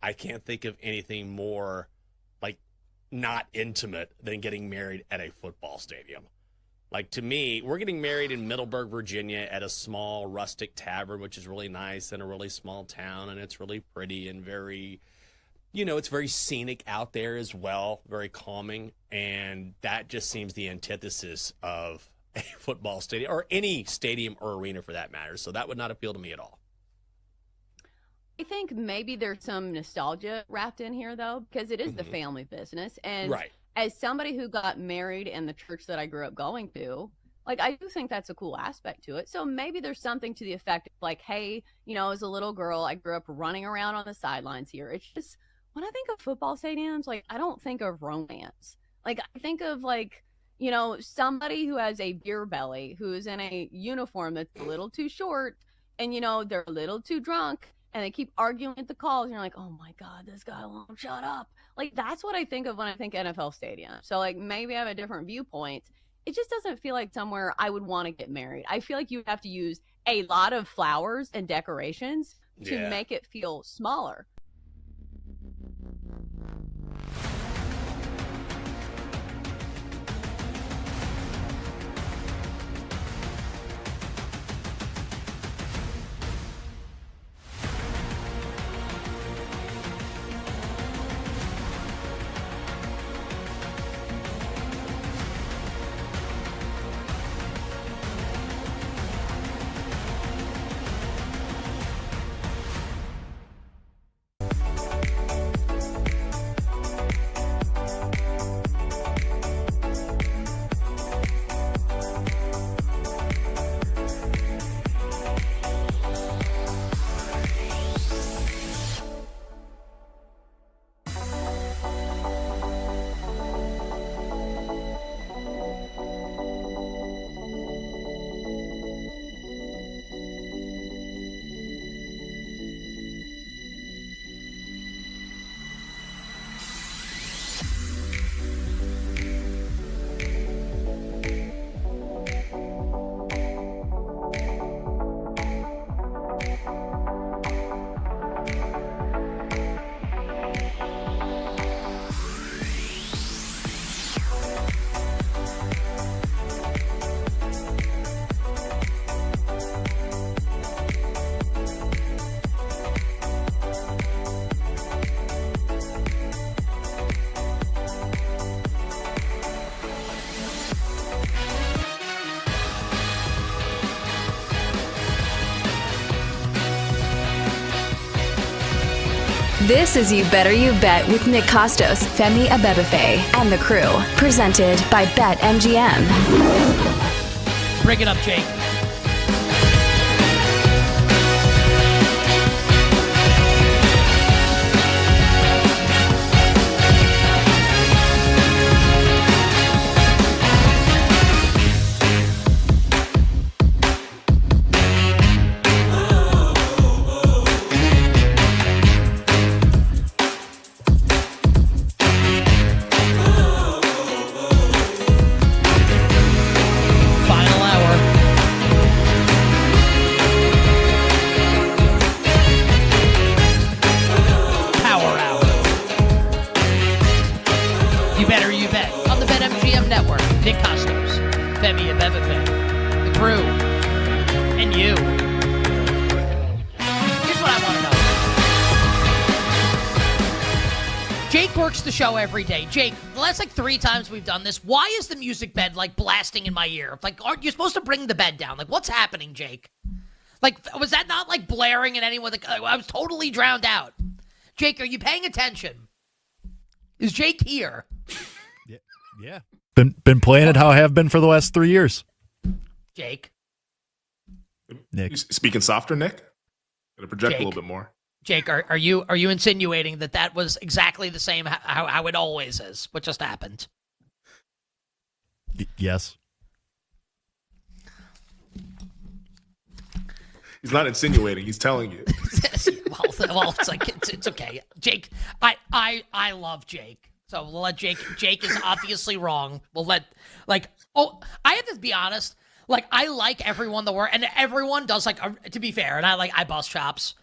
I can't think of anything more not intimate than getting married at a football stadium. Like, to me, we're getting married in Middleburg, Virginia at a small rustic tavern, which is really nice in a really small town, and it's really pretty and very, it's very scenic out there as well, very calming, and that just seems the antithesis of a football stadium or any stadium or arena for that matter. So that would not appeal to me at all. I think maybe there's some nostalgia wrapped in here, though, because it is the family business. And as somebody who got married in the church that I grew up going to, I do think that's a cool aspect to it. So maybe there's something to the effect of hey, as a little girl, I grew up running around on the sidelines here. It's just, when I think of football stadiums, I don't think of romance. I think of somebody who has a beer belly, who's in a uniform that's a little too short, and they're a little too drunk, and they keep arguing at the calls, and you're like, oh my God, this guy won't shut up. That's what I think of when I think NFL stadium. So maybe I have a different viewpoint. It just doesn't feel like somewhere I would want to get married. I feel like you would have to use a lot of flowers and decorations to make it feel smaller. This is You Better You Bet with Nick Costos, Femi Abebefe, and the crew. Presented by BetMGM. Bring it up, Jake. Nick Costos, Femi Abebefe, the crew, and you. Here's what I want to know. Jake works the show every day. Jake, the last 3 times we've done this, why is the music bed blasting in my ear? Aren't you supposed to bring the bed down? What's happening, Jake? Was that not blaring in anyone? I was totally drowned out. Jake, are you paying attention? Is Jake here? Yeah. Been playing it how I have been for the last 3 years. Jake. Nick. Speaking softer, Nick? Gotta project Jake. A little bit more. Jake, are you insinuating that was exactly the same how it always is? What just happened? Yes. He's not insinuating. He's telling you. well, it's okay. Jake, I love Jake. So we'll let Jake is obviously wrong. We'll let, I have to be honest, I like everyone and everyone does, to be fair, and I bust chops.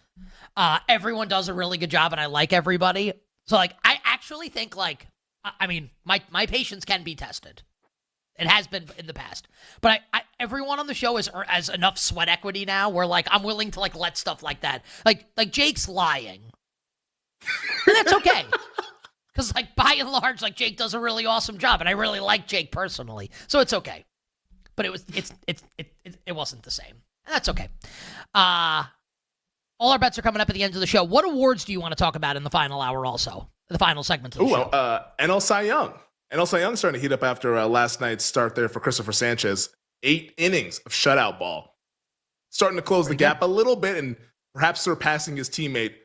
Everyone does a really good job, and I like everybody. So, I actually think, my patience can be tested. It has been in the past. But everyone on the show has enough sweat equity now where, I'm willing to, let stuff like that. Like Jake's lying. And that's okay. Because, by and large, Jake does a really awesome job, and I really like Jake personally, so it's okay. But it wasn't the same, and that's okay. All our bets are coming up at the end of the show. What awards do you want to talk about in the final hour? Also, the final segment of the show. NL Cy Young. NL Cy Young starting to heat up after last night's start there for Christopher Sanchez. 8 innings of shutout ball, starting to close the gap a little bit, and perhaps surpassing his teammate,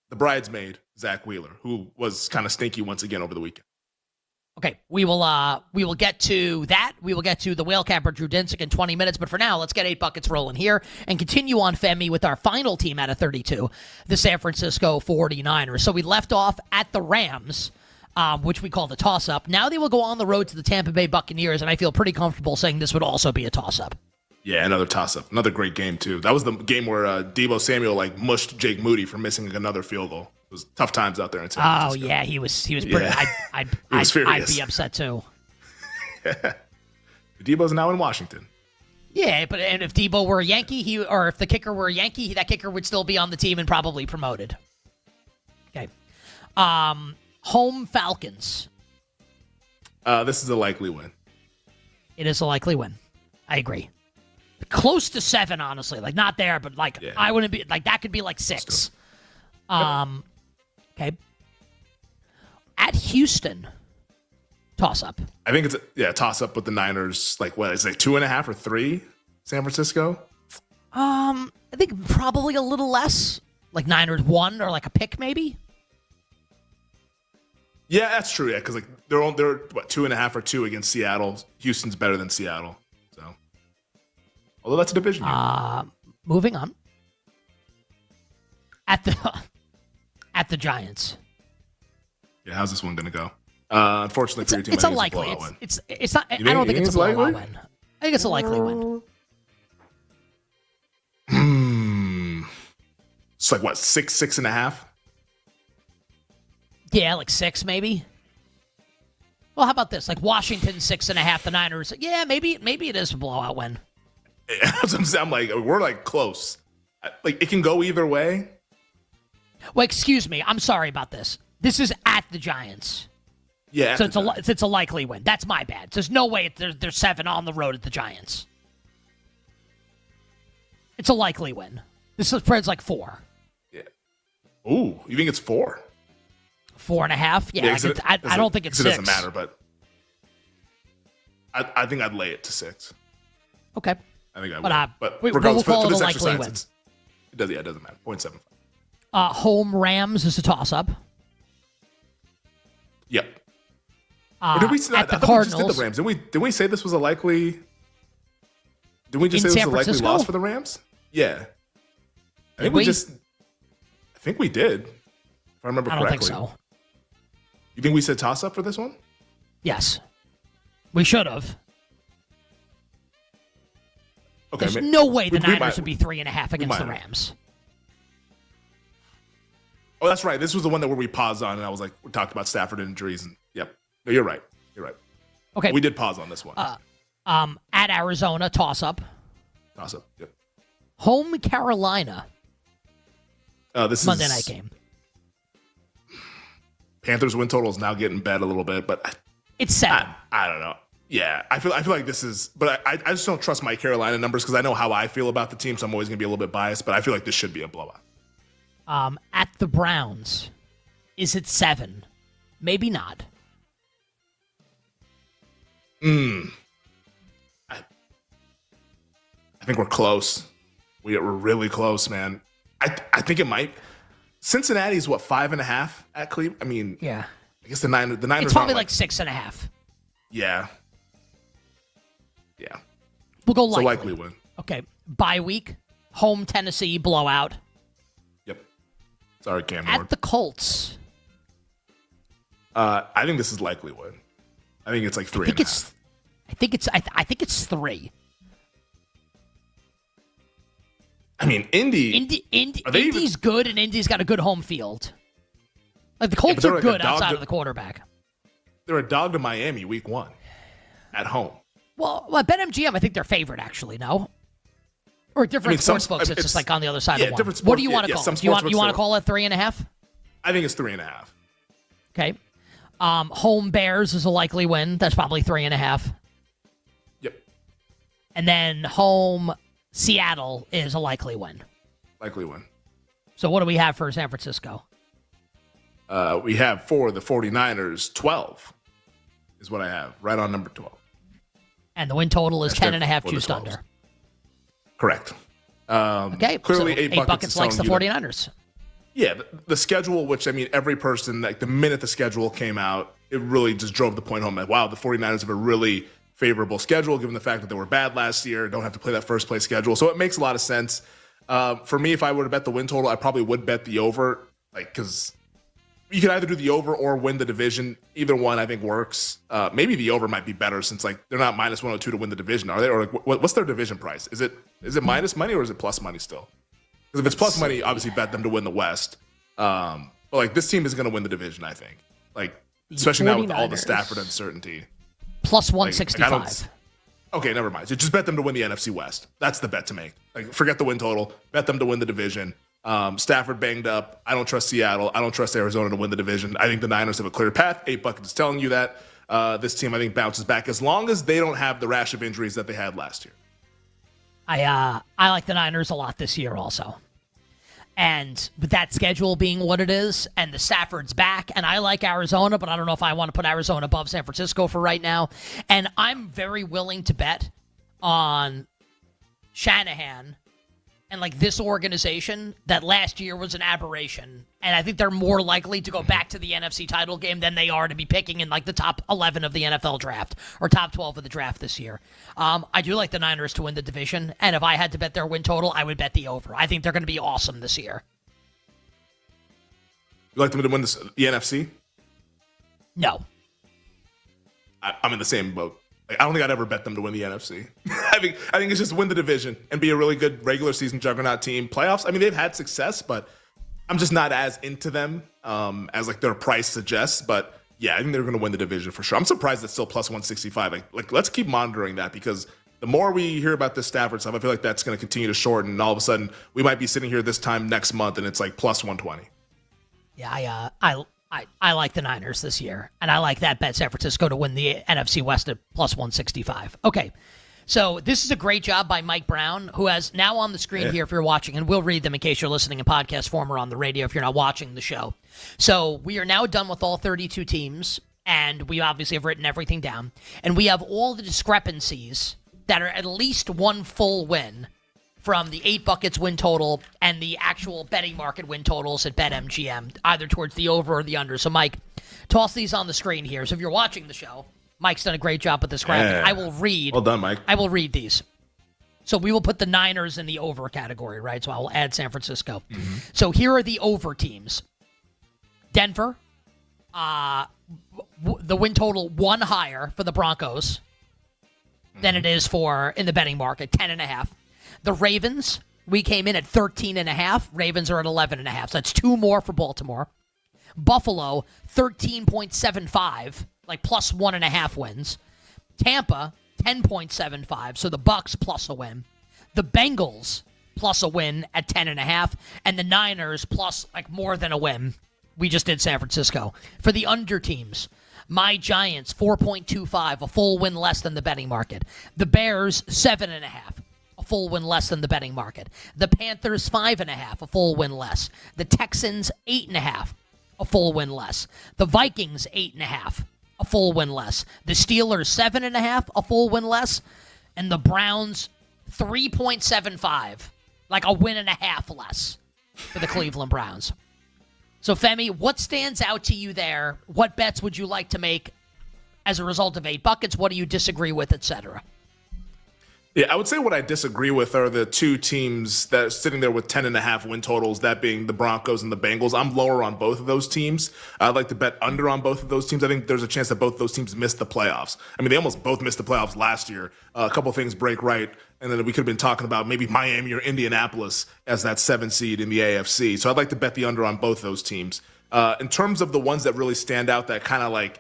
the bridesmaid, Zach Wheeler, who was kind of stinky once again over the weekend. Okay, we will get to that. We will get to the whale capper Drew Dinsick in 20 minutes. But for now, let's get 8 buckets rolling here and continue on, Femi, with our final team out of 32, the San Francisco 49ers. So we left off at the Rams, which we call the toss-up. Now they will go on the road to the Tampa Bay Buccaneers, and I feel pretty comfortable saying this would also be a toss-up. Yeah, another toss-up. Another great game, too. That was the game where Deebo Samuel mushed Jake Moody for missing another field goal. It was tough times out there in San Francisco. Oh, yeah, he was pretty. Yeah. I'd be upset, too. Deebo's now in Washington. Yeah, and if Deebo were a Yankee, or if the kicker were a Yankee, that kicker would still be on the team and probably promoted. Okay. Home Falcons. This is a likely win. It is a likely win. I agree. Close to 7, honestly. Not there, but I wouldn't be that could be 6. Okay. At Houston, toss up. I think it's a toss up with the Niners. What is it, 2.5 or 3? San Francisco. I think probably a little less, Niners 1 or a pick maybe. Yeah, that's true. Yeah, because they're 2.5 or 2 against Seattle. Houston's better than Seattle. So, although that's a division. Moving on. At the Giants. Yeah, how's this one going to go? Unfortunately for your team, it's a likely. It's not. I don't think it's a blowout win. I think it's a likely win. It's 6.5. Yeah, 6 maybe. Well, how about this? Washington 6.5. The Niners. Yeah, maybe it is a blowout win. I'm we're close. It can go either way. Well, excuse me. I'm sorry about this. This is at the Giants. Yeah. So it's a likely win. That's my bad. There's no way there's 7 on the road at the Giants. It's a likely win. This spread's 4. Yeah. Ooh, you think it's 4? 4.5. Yeah, I don't think it's 6. It doesn't matter, but I think I'd lay it to 6. Okay. I think I would. But we'll regardless, call for it a this likely exercise, win. it doesn't matter. 0.75. Home Rams is a toss-up. Yep. Or did we at the I thought Cardinals. We just did the Rams. Didn't we say this was a likely? Did we just say this was a likely loss for the Rams? Yeah. I think we did. If I remember correctly. I don't think so. You think we said toss up for this one? Yes. We should have. Okay. There's no way the Niners would be 3.5 against the Rams. Oh, that's right. This was the one where we paused on, and I was like, we talked about Stafford injuries, and yep. No, you're right. Okay. We did pause on this one. At Arizona, toss-up. Toss-up, yep. Home Carolina. This Monday is night game. Panthers win total is now getting bet a little bit, but it's 7. I don't know. Yeah, I feel like this is, but I just don't trust my Carolina numbers because I know how I feel about the team, so I'm always going to be a little bit biased, but I feel like this should be a blowout. At the Browns, is it 7? Maybe not. I think we're close. We're really close, man. I think it might. Cincinnati's 5.5 at Cleveland. I mean, yeah. I guess the Niners. It's probably like 6.5. Yeah. We'll go likely. So likely win. Okay. Bye week. Home Tennessee blowout. Yep. Sorry, Cam. At the Colts. I think this is likely win. I think it's like 3.5. I think it's 3. I mean, Indy's good, and Indy's got a good home field. Like the Colts are good outside of the quarterback. They're a dog to Miami week 1 at home. Well, at BetMGM, I think they're favored actually. No, or different sports books. It's just like on the other side of one. What do you want to call it? You want to call it 3.5? I think it's 3.5. Okay. Home Bears is a likely win. That's probably 3.5. Yep. And then home Seattle is a likely win. Likely win. So what do we have for San Francisco? We have for the 49ers, 12 is what I have. Right on number 12. And the win total is 10.5 juiced under. Correct. Okay. Clearly, so 8 buckets likes the 49ers. Yeah, the schedule, which, I mean, every person, like the minute the schedule came out, it really just drove the point home that, wow, the 49ers have a really favorable schedule, given the fact that they were bad last year, don't have to play that first place schedule. So it makes a lot of sense. For me, if I were to bet the win total, I probably would bet the over, because you can either do the over or win the division. Either one, I think, works. Maybe the over might be better since, like, they're not minus 102 to win the division, are they? Or like, what's their division price? Is it minus money or is it plus money still? Because if it's plus money, obviously bet them to win the West. But like, this team is going to win the division, I think. Like, especially now with all the Stafford uncertainty. Plus 165. Okay, never mind. Just bet them to win the NFC West. That's the bet to make. Like, forget the win total. Bet them to win the division. Stafford banged up. I don't trust Seattle. I don't trust Arizona to win the division. I think the Niners have a clear path. 8 buckets is telling you that. This team, I think, bounces back as long as they don't have the rash of injuries that they had last year. I like the Niners a lot this year also. And with that schedule being what it is, and the Stafford's back, and I like Arizona, but I don't know if I want to put Arizona above San Francisco for right now. And I'm very willing to bet on Shanahan and like this organization that last year was an aberration. And I think they're more likely to go back to the NFC title game than they are to be picking in like the top 11 of the NFL draft or top 12 of the draft this year. I do like the Niners to win the division. And if I had to bet their win total, I would bet the over. I think they're going to be awesome this year. You like them to win the NFC? No. I'm in the same boat. I don't think I'd ever bet them to win the NFC. I think it's just win the division and be a really good regular season juggernaut team. Playoffs, I mean, they've had success, but I'm just not as into them as like their price suggests. But yeah, I think they're going to win the division for sure. I'm surprised it's still plus 165. Like let's keep monitoring that, because the more we hear about this Stafford stuff, I feel like that's going to continue to shorten. And all of a sudden, we might be sitting here this time next month and it's like plus 120. Yeah, I like the Niners this year, and I like that bet San Francisco to win the NFC West at plus 165. Okay, so this is a great job by Mike Brown, who has now on the screen here if you're watching, and we'll read them in case you're listening in podcast form or on the radio if you're not watching the show. So we are now done with all 32 teams, and we obviously have written everything down. And we have all the discrepancies that are at least one full win from the 8 buckets win total and the actual betting market win totals at BetMGM, either towards the over or the under. So, Mike, toss these on the screen here. So if you're watching the show, Mike's done a great job with this graphic. Yeah. I will read. Well done, Mike. I will read these. So we will put the Niners in the over category, right? So I will add San Francisco. Mm-hmm. So here are the over teams. Denver, the win total 1 higher for the Broncos than it is for in the betting market, 10.5. The Ravens, we came in at 13.5. Ravens are at 11.5. So that's 2 more for Baltimore. Buffalo, 13.75, like plus 1.5 wins. Tampa, 10.75, so the Bucks plus a win. The Bengals plus a win at 10.5, and the Niners plus like more than a win. We just did San Francisco. For the under teams, my Giants, 4.25, a full win less than the betting market. The Bears, 7.5, a full win less than the betting market. The Panthers, 5.5, a full win less. The Texans, 8.5, a full win less. The Vikings, 8.5, a full win less. The Steelers, 7.5, a full win less. And the Browns, 3.75, like a win and a half less for the Cleveland Browns. So, Femi, what stands out to you there? What bets would you like to make as a result of 8 buckets? What do you disagree with, et cetera? Yeah, I would say what I disagree with are the 2 teams that are sitting there with 10.5 win totals, that being the Broncos and the Bengals. I'm lower on both of those teams. I'd like to bet under on both of those teams. I think there's a chance that both those teams missed the playoffs. I mean, they almost both missed the playoffs last year. A couple things break right, and then we could have been talking about maybe Miami or Indianapolis as that 7 seed in the AFC. So I'd like to bet the under on both those teams. In terms of the ones that really stand out that kind of like,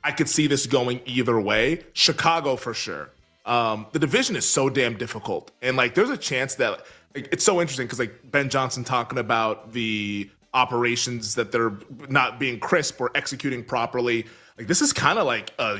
I could see this going either way, Chicago for sure. The division is so damn difficult. And, like, there's a chance that like, it's so interesting because, like, Ben Johnson talking about the operations that they're not being crisp or executing properly. Like, this is kind of like a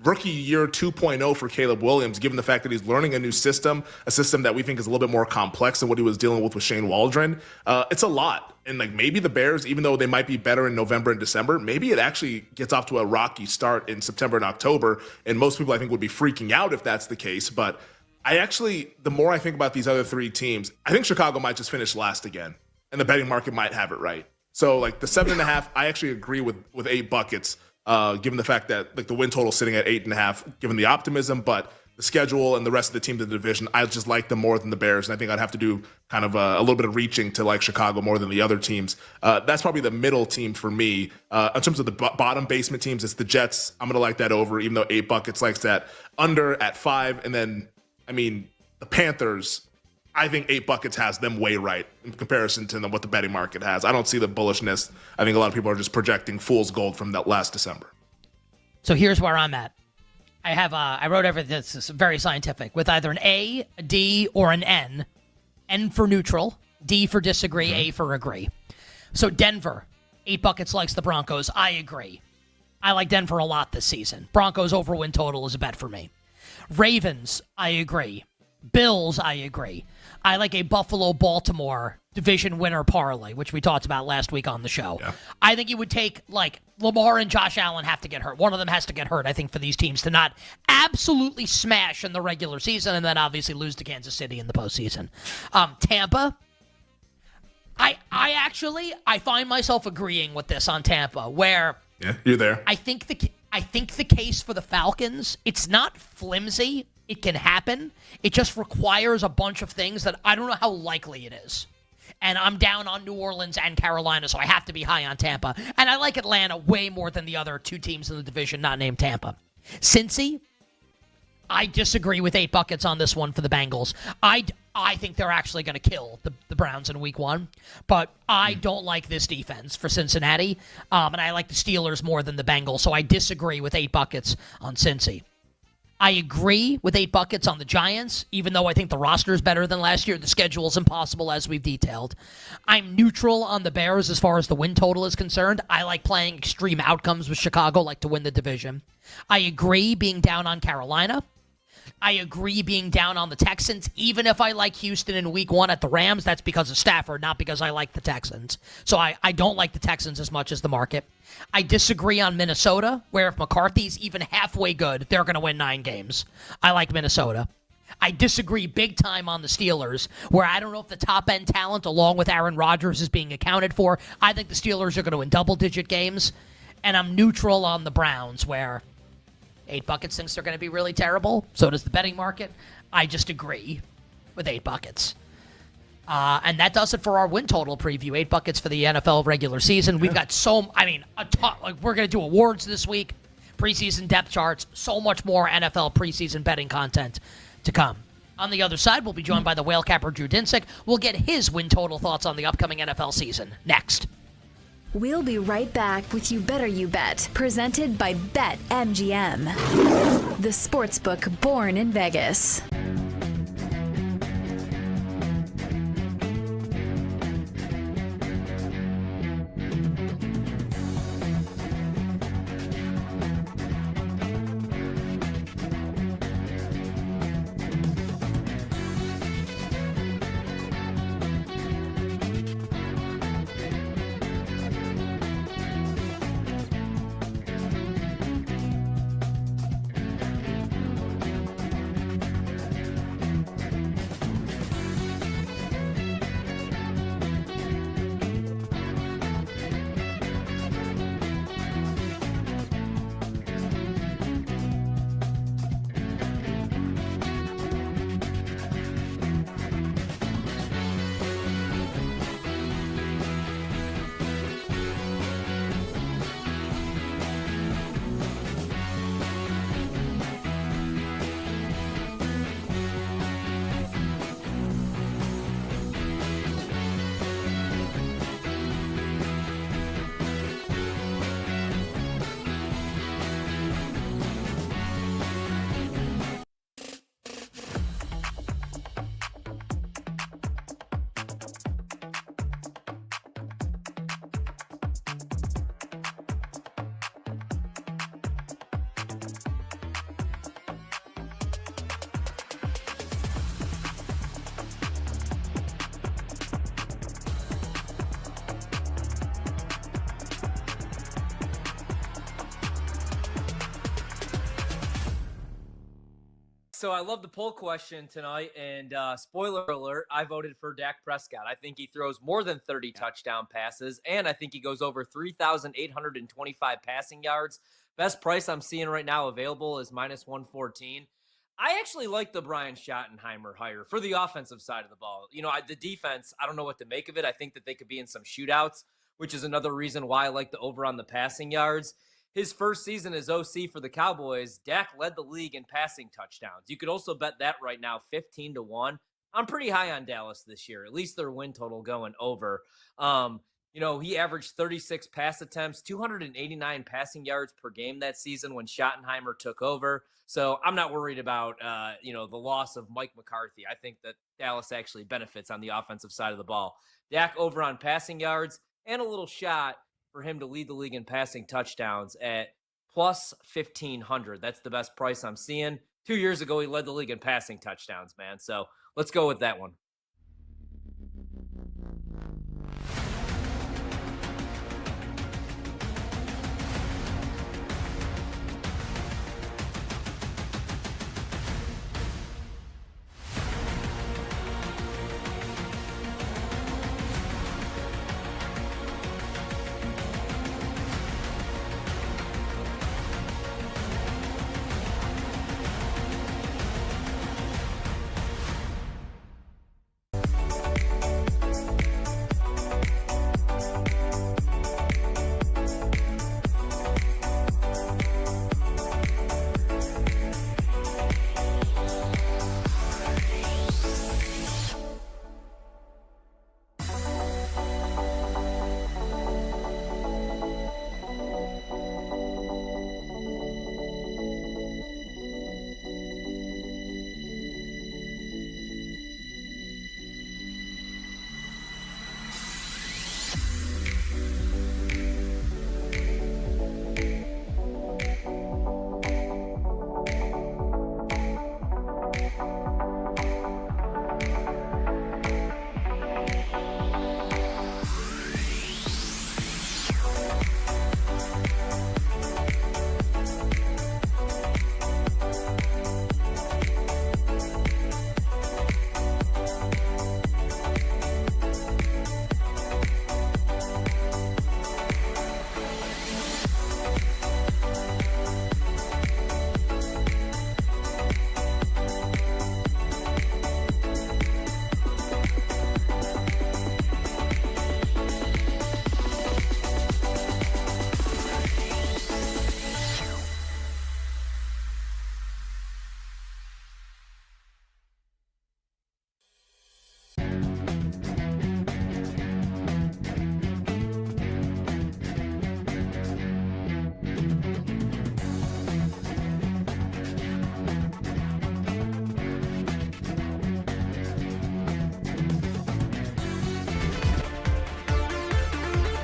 rookie year 2.0 for Caleb Williams, given the fact that he's learning a new system, a system that we think is a little bit more complex than what he was dealing with Shane Waldron. It's a lot. And like maybe the Bears, even though they might be better in November and December, maybe it actually gets off to a rocky start in September and October. And most people I think would be freaking out if that's the case. But the more I think about these other 3 teams, I think Chicago might just finish last again. And the betting market might have it right. So like the 7.5, I actually agree with 8 buckets. Given the fact that like the win total sitting at 8.5, given the optimism, but the schedule and the rest of the teams in the division, I just like them more than the Bears. And I think I'd have to do kind of a little bit of reaching to like Chicago more than the other teams. That's probably the middle team for me. In terms of the bottom basement teams, it's the Jets. I'm going to like that over, even though 8 buckets likes that under at 5. And then, I mean, the Panthers, I think 8 buckets has them way right in comparison to what the betting market has. I don't see the bullishness. I think a lot of people are just projecting fool's gold from that last December. So here's where I'm at. I wrote everything that's very scientific with either an A, a D, or an N. N for neutral, D for disagree, A for agree. So Denver, 8 buckets likes the Broncos. I agree. I like Denver a lot this season. Broncos over win total is a bet for me. Ravens, I agree. Bills, I agree. I like a Buffalo-Baltimore division winner parlay, which we talked about last week on the show. Yeah. I think it would take, like, Lamar and Josh Allen have to get hurt. One of them has to get hurt, I think, for these teams to not absolutely smash in the regular season and then obviously lose to Kansas City in the postseason. Tampa, I find myself agreeing with this on Tampa, where yeah, you're there. I think the case for the Falcons, it's not flimsy. It can happen. It just requires a bunch of things that I don't know how likely it is. And I'm down on New Orleans and Carolina, so I have to be high on Tampa. And I like Atlanta way more than the other 2 teams in the division not named Tampa. Cincy, I disagree with 8 buckets on this one for the Bengals. I think they're actually going to kill the Browns in week 1. But I don't like this defense for Cincinnati. And I like the Steelers more than the Bengals, so I disagree with 8 buckets on Cincy. I agree with 8 buckets on the Giants, even though I think the roster is better than last year. The schedule is impossible, as we've detailed. I'm neutral on the Bears as far as the win total is concerned. I like playing extreme outcomes with Chicago, like to win the division. I agree being down on Carolina. I agree being down on the Texans. Even if I like Houston in week 1 at the Rams, that's because of Stafford, not because I like the Texans. So I don't like the Texans as much as the market. I disagree on Minnesota, where if McCarthy's even halfway good, they're going to win 9 games. I like Minnesota. I disagree big time on the Steelers, where I don't know if the top-end talent, along with Aaron Rodgers, is being accounted for. I think the Steelers are going to win double-digit games. And I'm neutral on the Browns, where 8 Buckets thinks they're going to be really terrible. So does the betting market. I just agree with 8 Buckets. And that does it for our win total preview. 8 Buckets for the NFL regular season. We've got a ton. Like, we're going to do awards this week, preseason depth charts, so much more NFL preseason betting content to come. On the other side, we'll be joined by the whale capper Drew Dinsick. We'll get his win total thoughts on the upcoming NFL season next. We'll be right back with You Better You Bet, presented by BetMGM, the sportsbook born in Vegas. So I love the poll question tonight, and spoiler alert, I voted for Dak Prescott. I think he throws more than 30 touchdown passes, and I think he goes over 3,825 passing yards. Best price I'm seeing right now available is -114. I actually like the Brian Schottenheimer hire for the offensive side of the ball. You know, the defense, I don't know what to make of it. I think that they could be in some shootouts, which is another reason why I like the over on the passing yards. His first season as OC for the Cowboys, Dak led the league in passing touchdowns. You could also bet that right now 15-1. I'm pretty high on Dallas this year, at least their win total going over. You know, he averaged 36 pass attempts, 289 passing yards per game that season when Schottenheimer took over. So I'm not worried about, the loss of Mike McCarthy. I think that Dallas actually benefits on the offensive side of the ball. Dak over on passing yards and a little shot for him to lead the league in passing touchdowns at plus 1,500. That's the best price I'm seeing. 2 years ago, he led the league in passing touchdowns, man. So let's go with that one.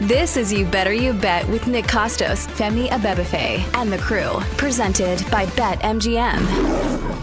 This is You Better You Bet with Nick Costos, Femi Abebefe, and the crew. Presented by BetMGM.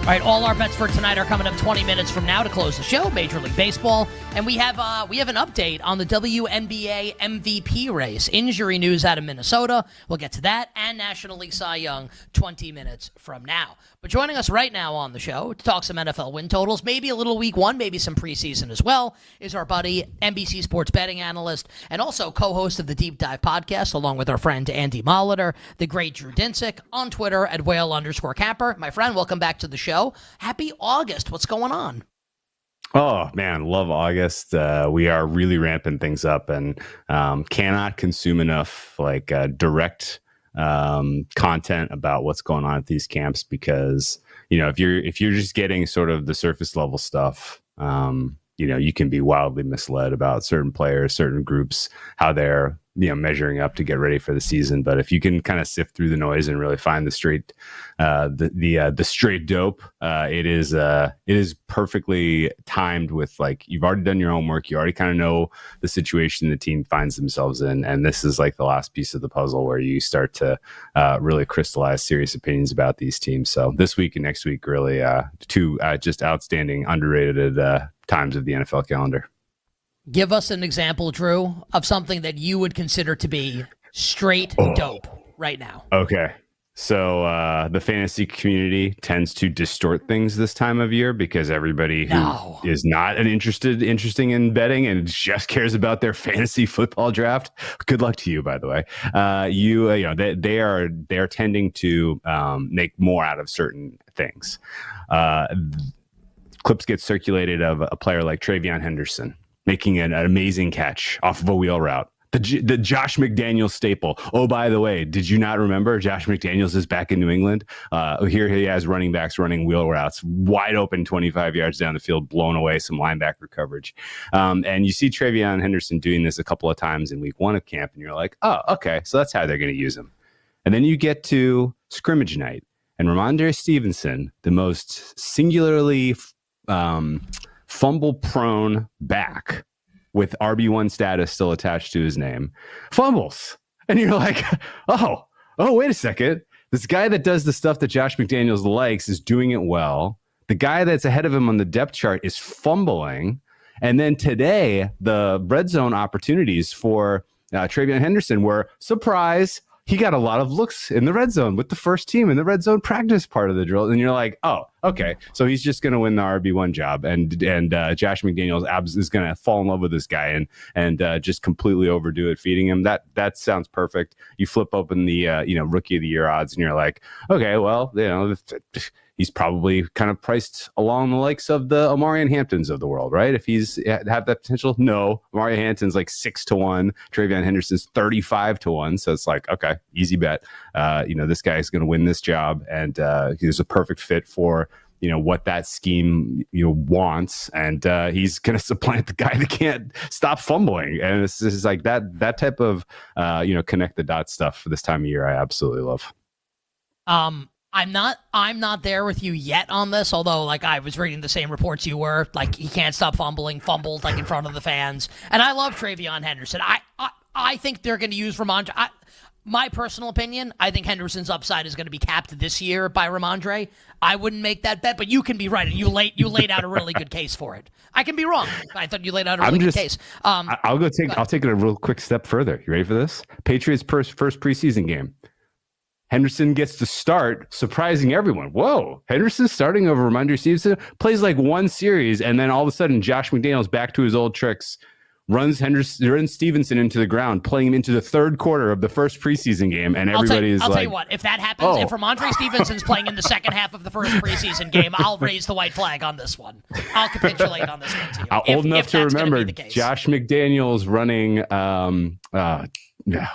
All right, all our bets for tonight are coming up 20 minutes from now to close the show, Major League Baseball. And we have an update on the WNBA MVP race. Injury news out of Minnesota. We'll get to that and National League Cy Young 20 minutes from now. But joining us right now on the show to talk some NFL win totals, maybe a little week one, maybe some preseason as well, is our buddy, NBC sports betting analyst, and also co-host of the Deep Dive podcast, along with our friend Andy Molitor, the great Drew Dinsick, on Twitter at whale_capper. My friend, welcome back to the show. Happy August. What's going on? Oh, man, love August. We are really ramping things up and cannot consume enough direct content about what's going on at these camps because, if you're just getting sort of the surface level stuff, you can be wildly misled about certain players, certain groups, how they're, measuring up to get ready for the season. But if you can kind of sift through the noise and really find the straight, the straight dope, it is perfectly timed with you've already done your homework. You already kind of know the situation the team finds themselves in. And this is the last piece of the puzzle where you start to really crystallize serious opinions about these teams. So this week and next week, really two just outstanding, underrated times of the NFL calendar. Give us an example, Drew, of something that you would consider to be straight dope right now. Okay. So the fantasy community tends to distort things this time of year because everybody who is not interesting in betting and just cares about their fantasy football draft. Good luck to you, by the way. They are tending to make more out of certain things. Clips get circulated of a player like Travion Henderson making an amazing catch off of a wheel route. The Josh McDaniels staple. Oh, by the way, did you not remember Josh McDaniels is back in New England? Here he has running backs running wheel routes, wide open 25 yards down the field, blown away some linebacker coverage. And you see Travion Henderson doing this a couple of times in week one of camp, and you're like, oh, okay, so that's how they're going to use him. And then you get to scrimmage night, and Ramondre Stevenson, the most singularly fumble-prone back with RB1 status still attached to his name, fumbles. And you're like, oh, wait a second. This guy that does the stuff that Josh McDaniels likes is doing it well. The guy that's ahead of him on the depth chart is fumbling. And then today, the red zone opportunities for Travion Henderson were, surprise, he got a lot of looks in the red zone with the first team in the red zone practice part of the drill. And you're like, oh, okay. So he's just going to win the RB1 job. And Josh McDaniels is going to fall in love with this guy and just completely overdo it, feeding him. That sounds perfect. You flip open the, rookie of the year odds and you're like, okay, well, he's probably kind of priced along the likes of the Omarion Hamptons of the world, right? If he's have that potential, no. Omarion Hampton's 6-1. Travion Henderson's 35-1. So it's like, okay, easy bet. This guy's going to win this job, and he's a perfect fit for what that scheme wants, and he's going to supplant the guy that can't stop fumbling. And this is like that type of connect the dots stuff for this time of year. I absolutely love. I'm not there with you yet on this, although I was reading the same reports you were. He can't stop fumbling, fumbled in front of the fans. And I love Travion Henderson. I think they're going to use Ramondre. My personal opinion, I think Henderson's upside is going to be capped this year by Ramondre. I wouldn't make that bet, but you can be right. And you laid out a really good case for it. I can be wrong. I thought you laid out a really good case. I'll take it a real quick step further. You ready for this? Patriots' first preseason game. Henderson gets to start, surprising everyone. Whoa, Henderson's starting over Ramondre Stevenson, plays one series, and then all of a sudden, Josh McDaniels back to his old tricks, runs Stevenson into the ground, playing him into the third quarter of the first preseason game, and I'll tell you what, if that happens, if Ramondre Stevenson's playing in the second half of the first preseason game, I'll raise the white flag on this one. I'll capitulate on this one to you. Old enough to remember Josh McDaniels running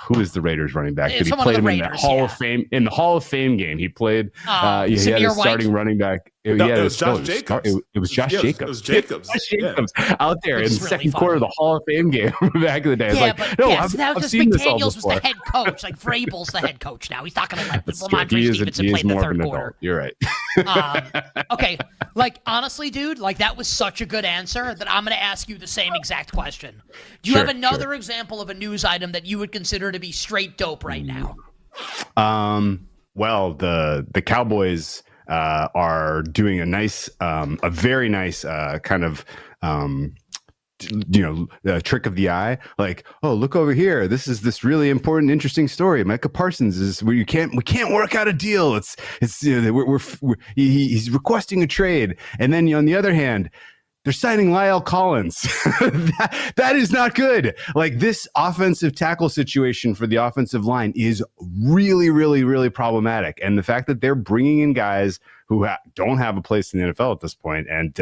who is the Raiders running back? Did he play him in the Hall of Fame? In the Hall of Fame game, he played. He had a starting running back. It was Josh Jacobs. It was Josh Jacobs. It was Jacobs. Josh Jacobs out there in the really second quarter of the Hall of Fame game back in the day. Yeah, Like, no, now I've just seen this all McDaniels was before. the head coach. Like Vrabel's the head coach now. He's not going to let That's Ramondre true. Stevenson He play is in the more of third an quarter. adult. You're right. Okay, like honestly, dude, like that was such a good answer that I'm going to ask you the same exact question. Do you have another example of a news item that you would consider to be straight dope right now? Well, the Cowboys are doing a very nice kind of trick of the eye. Like, oh, look over here. This is this really important, interesting story. Micah Parsons is where we can't work out a deal. He's requesting a trade, and then on the other hand, they're signing Lyle Collins. that is not good. Like, this offensive tackle situation for the offensive line is really, really, really problematic. And the fact that they're bringing in guys who don't have a place in the NFL at this point and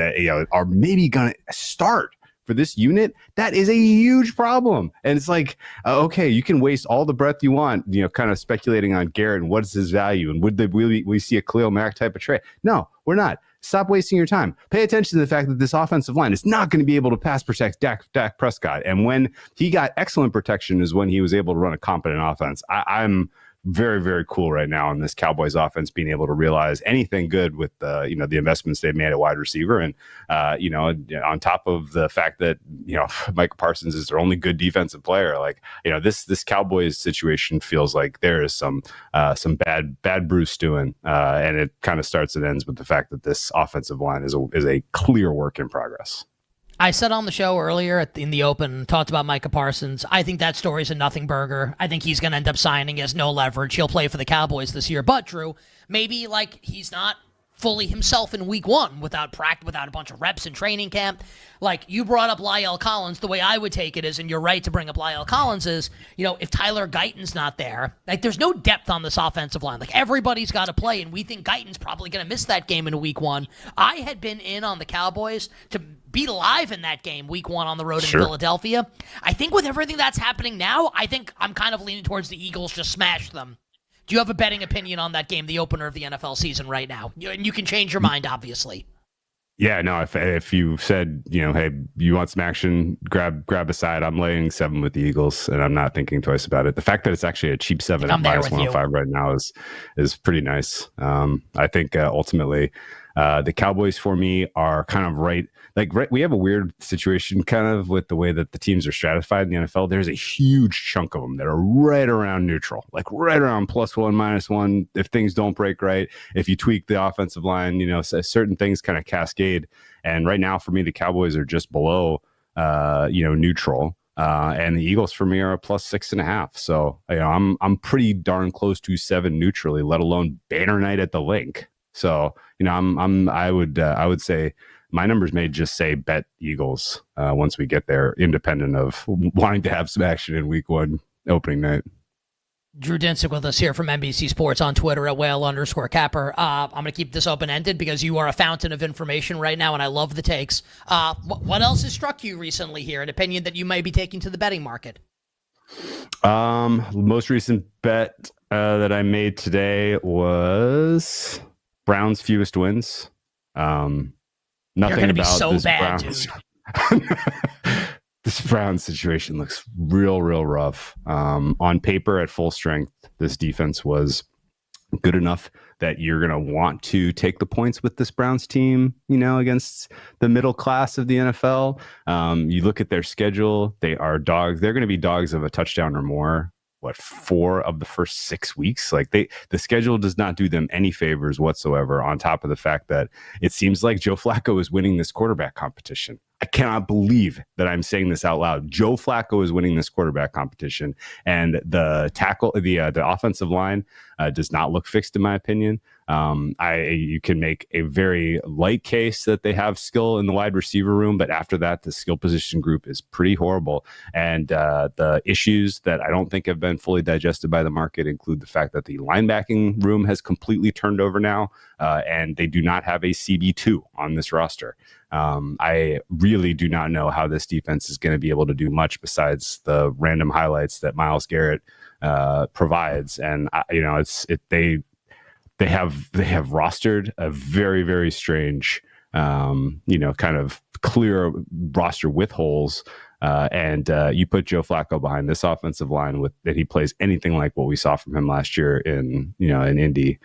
are maybe going to start for this unit, that is a huge problem. And it's like, okay, you can waste all the breath you want, kind of speculating on Garrett and what's his value and would we see a Khalil Mack type of trade? No, we're not. Stop wasting your time. Pay attention to the fact that this offensive line is not going to be able to pass protect Dak Prescott. And when he got excellent protection is when he was able to run a competent offense. I'm very, very cool right now in this Cowboys offense being able to realize anything good with the investments they've made at wide receiver. And, on top of the fact that, Micah Parsons is their only good defensive player, like, this Cowboys situation feels like there is some bad brew stewing. And it kind of starts and ends with the fact that this offensive line is a clear work in progress. I said on the show earlier in the open, talked about Micah Parsons. I think that story's a nothing burger. I think he's going to end up signing as no leverage. He'll play for the Cowboys this year. But, Drew, maybe he's not fully himself in week one without practice, without a bunch of reps in training camp. Like, you brought up Lyle Collins. The way I would take it is, and you're right to bring up Lyle Collins, is, if Tyler Guyton's not there, like, there's no depth on this offensive line. Like, everybody's got to play, and we think Guyton's probably going to miss that game in week one. I had been in on the Cowboys to be live in that game week one on the road in Philadelphia. I think with everything that's happening now, I think I'm kind of leaning towards the Eagles just smash them. Do you have a betting opinion on that game, the opener of the NFL season right now? And you can change your mind, obviously. Yeah, no, if you said, hey, you want some action, grab a side, I'm laying 7 with the Eagles, and I'm not thinking twice about it. The fact that it's actually a cheap 7 at minus 105 right now is pretty nice. I think ultimately the Cowboys for me are kind of right. We have a weird situation kind of with the way that the teams are stratified in the NFL. There's a huge chunk of them that are right around neutral, like right around +1, -1. If things don't break right, if you tweak the offensive line, certain things kind of cascade. And right now for me, the Cowboys are just below, neutral. And the Eagles for me are a +6.5. So, I'm pretty darn close to 7 neutrally, let alone banner night at the Link. So, I would say my numbers may just say bet Eagles once we get there, independent of wanting to have some action in week one opening night. Drew Dinsick with us here from NBC Sports on Twitter at @whale_capper. I'm going to keep this open-ended because you are a fountain of information right now, and I love the takes. What else has struck you recently here, an opinion that you may be taking to the betting market? Most recent bet that I made today was Browns fewest wins. Nothing You're gonna about be so this bad, Browns. dude. This Browns situation looks real rough. On paper, at full strength, this defense was good enough that you're going to want to take the points with this Browns team, against the middle class of the NFL. You look at their schedule, they are dogs. They're going to be dogs of a touchdown or more. 4 of the first 6 weeks? Like, the schedule does not do them any favors whatsoever, on top of the fact that it seems like Joe Flacco is winning this quarterback competition. I cannot believe that I'm saying this out loud. Joe Flacco is winning this quarterback competition, and the offensive line does not look fixed, in my opinion. You can make a very light case that they have skill in the wide receiver room, but after that, the skill position group is pretty horrible. And the issues that I don't think have been fully digested by the market include the fact that the linebacking room has completely turned over now, and they do not have a CB2 on this roster. I really do not know how this defense is going to be able to do much besides the random highlights that Myles Garrett provides. And they have rostered a very, very strange, kind of clear roster with holes. And you put Joe Flacco behind this offensive line that he plays anything like what we saw from him last year in Indy.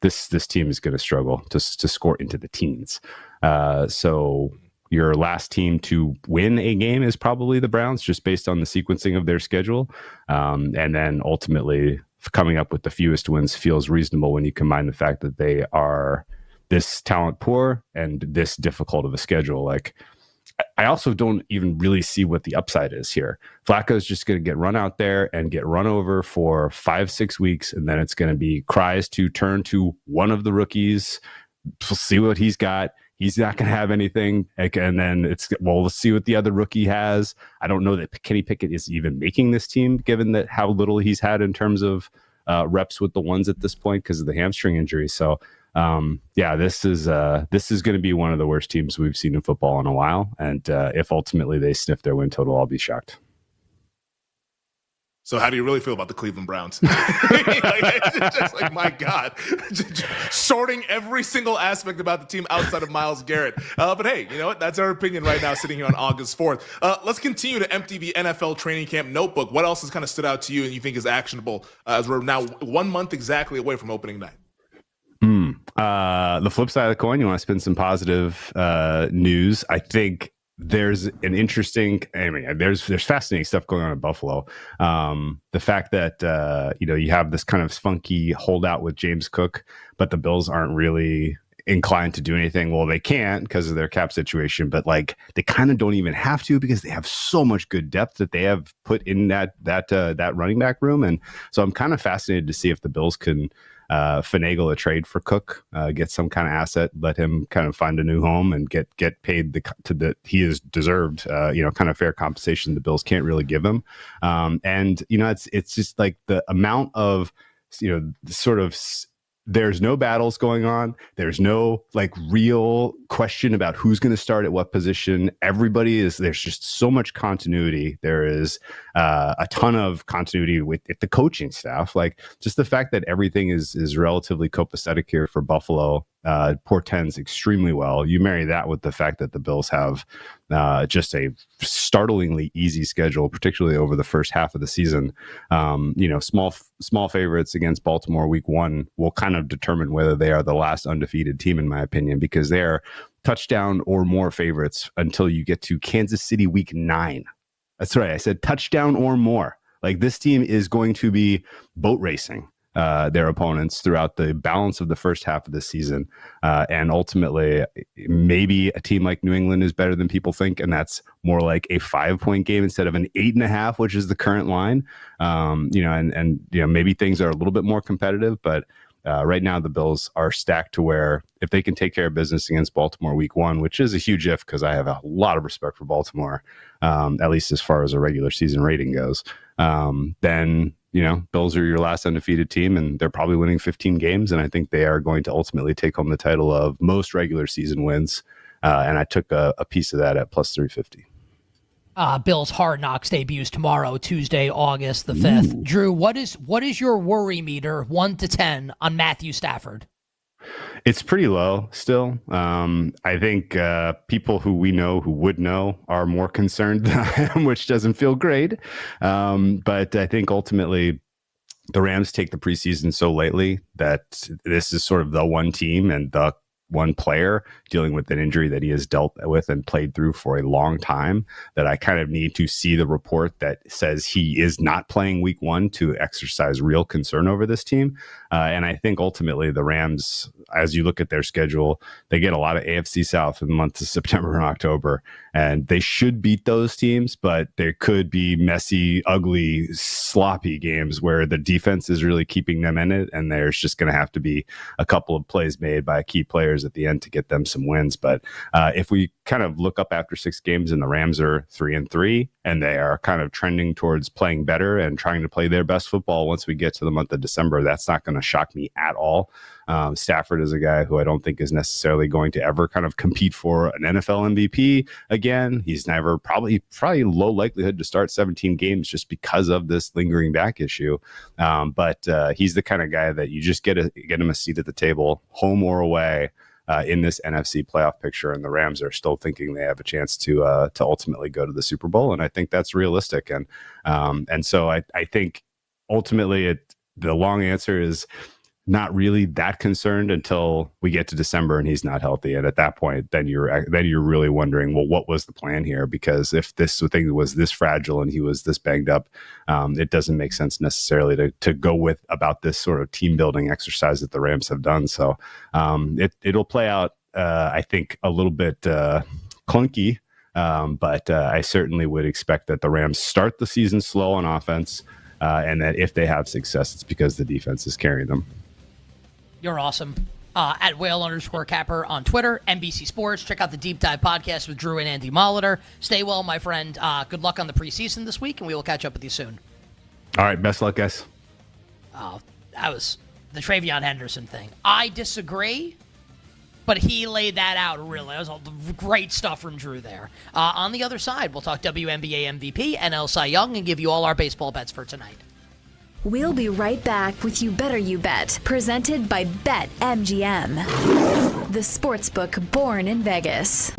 This team is going to struggle to score into the teens. So your last team to win a game is probably the Browns, just based on the sequencing of their schedule. And then ultimately coming up with the fewest wins feels reasonable when you combine the fact that they are this talent poor and this difficult of a schedule. Like, I also don't even really see what the upside is here. Flacco's just going to get run out there and get run over for 5-6 weeks. And then it's going to be cries to turn to one of the rookies. We'll see what he's got. He's not going to have anything. And then let's see what the other rookie has. I don't know that Kenny Pickett is even making this team, given that how little he's had in terms of reps with the ones at this point because of the hamstring injury. So, this is going to be one of the worst teams we've seen in football in a while. And if ultimately they sniff their win total, I'll be shocked. So how do you really feel about the Cleveland Browns? It's just like, my God, sorting every single aspect about the team outside of Myles Garrett. But hey, you know what? That's our opinion right now, sitting here on August 4th. Let's continue to empty the NFL training camp notebook. What else has kind of stood out to you and you think is actionable as we're now 1 month exactly away from opening night? The flip side of the coin, you want to spin some positive news. I think there's an interesting, there's fascinating stuff going on in Buffalo. The fact that, you have this kind of funky holdout with James Cook, but the Bills aren't really inclined to do anything. Well, they can't because of their cap situation, but like they kind of don't even have to because they have so much good depth that they have put in that running back room. And so I'm kind of fascinated to see if the Bills can finagle a trade for Cook, get some kind of asset, let him kind of find a new home and get paid he is deserved, kind of fair compensation the Bills can't really give him. And it's just like the amount of, sort of, there's no battles going on. There's no like real question about who's going to start at what position. There's just so much continuity. There is a ton of continuity with the coaching staff. Like just the fact that everything is relatively copacetic here for Buffalo portends extremely well. You marry that with the fact that the Bills have just a startlingly easy schedule, particularly over the first half of the season. Small favorites against Baltimore week 1 will kind of determine whether they are the last undefeated team, in my opinion, because they're touchdown or more favorites until you get to Kansas City week 9. That's right. I said touchdown or more. Like this team is going to be boat racing their opponents throughout the balance of the first half of the season. And ultimately, maybe a team like New England is better than people think. And that's more like a 5-point game instead of an 8.5, which is the current line. Maybe things are a little bit more competitive, but right now the Bills are stacked to where if they can take care of business against Baltimore week 1, which is a huge if because I have a lot of respect for Baltimore, at least as far as a regular season rating goes, then Bills are your last undefeated team, and they're probably winning 15 games. And I think they are going to ultimately take home the title of most regular season wins. And I took a piece of that at plus 350. Bills Hard Knocks debuts tomorrow, Tuesday, August the 5th. Ooh. Drew, what is your worry meter 1 to 10 on Matthew Stafford? It's pretty low still. I think people who we know who would know are more concerned than I am, which doesn't feel great. But I think ultimately the Rams take the preseason so lightly that this is sort of the one team and the one player dealing with an injury that he has dealt with and played through for a long time, that I kind of need to see the report that says he is not playing week 1 to exercise real concern over this team. And I think ultimately the Rams, as you look at their schedule, they get a lot of AFC South in the months of September and October, and they should beat those teams, but there could be messy, ugly, sloppy games where the defense is really keeping them in it, and there's just going to have to be a couple of plays made by key players at the end to get them some wins. But if we kind of look up after 6 games and the Rams are 3-3, and they are kind of trending towards playing better and trying to play their best football once we get to the month of December, that's not going to shock me at all. Stafford is a guy who I don't think is necessarily going to ever kind of compete for an NFL MVP again. He's never probably low likelihood to start 17 games just because of this lingering back issue. But he's the kind of guy that you just get him a seat at the table, home or away, in this NFC playoff picture, and the Rams are still thinking they have a chance to ultimately go to the Super Bowl, and I think that's realistic. And so I think ultimately the long answer is not really that concerned until we get to December and he's not healthy, and at that point, then you're really wondering, well, what was the plan here? Because if this thing was this fragile and he was this banged up, it doesn't make sense necessarily to go with about this sort of team building exercise that the Rams have done. So it'll play out, I think, a little bit clunky, but I certainly would expect that the Rams start the season slow on offense, and that if they have success, it's because the defense is carrying them. You're awesome. At Whale_Capper on Twitter, NBC Sports. Check out the Deep Dive podcast with Drew and Andy Molitor. Stay well, my friend. Good luck on the preseason this week, and we will catch up with you soon. All right, best luck, guys. That was the Travion Henderson thing. I disagree, but he laid that out really. That was all great stuff from Drew there. On the other side, we'll talk WNBA MVP, NL Cy Young, and give you all our baseball bets for tonight. We'll be right back with You Better You Bet, presented by BetMGM, the sportsbook born in Vegas.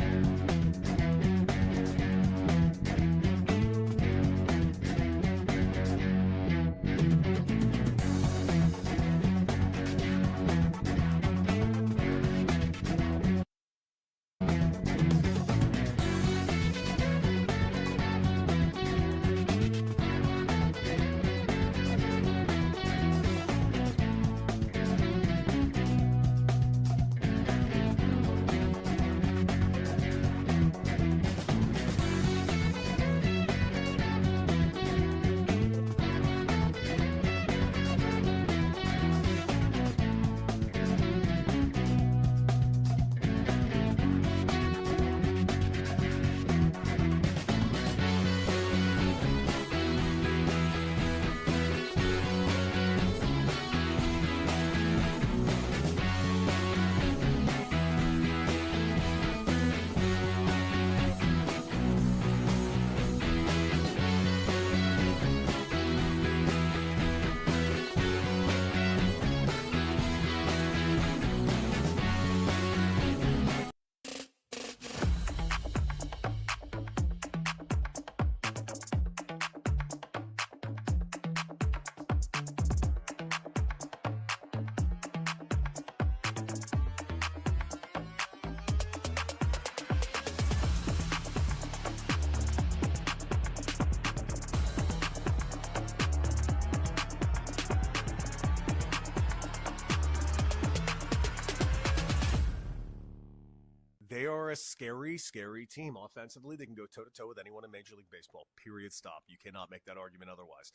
They are a scary, scary team. Offensively, they can go toe-to-toe with anyone in Major League Baseball. Period. Stop. You cannot make that argument otherwise,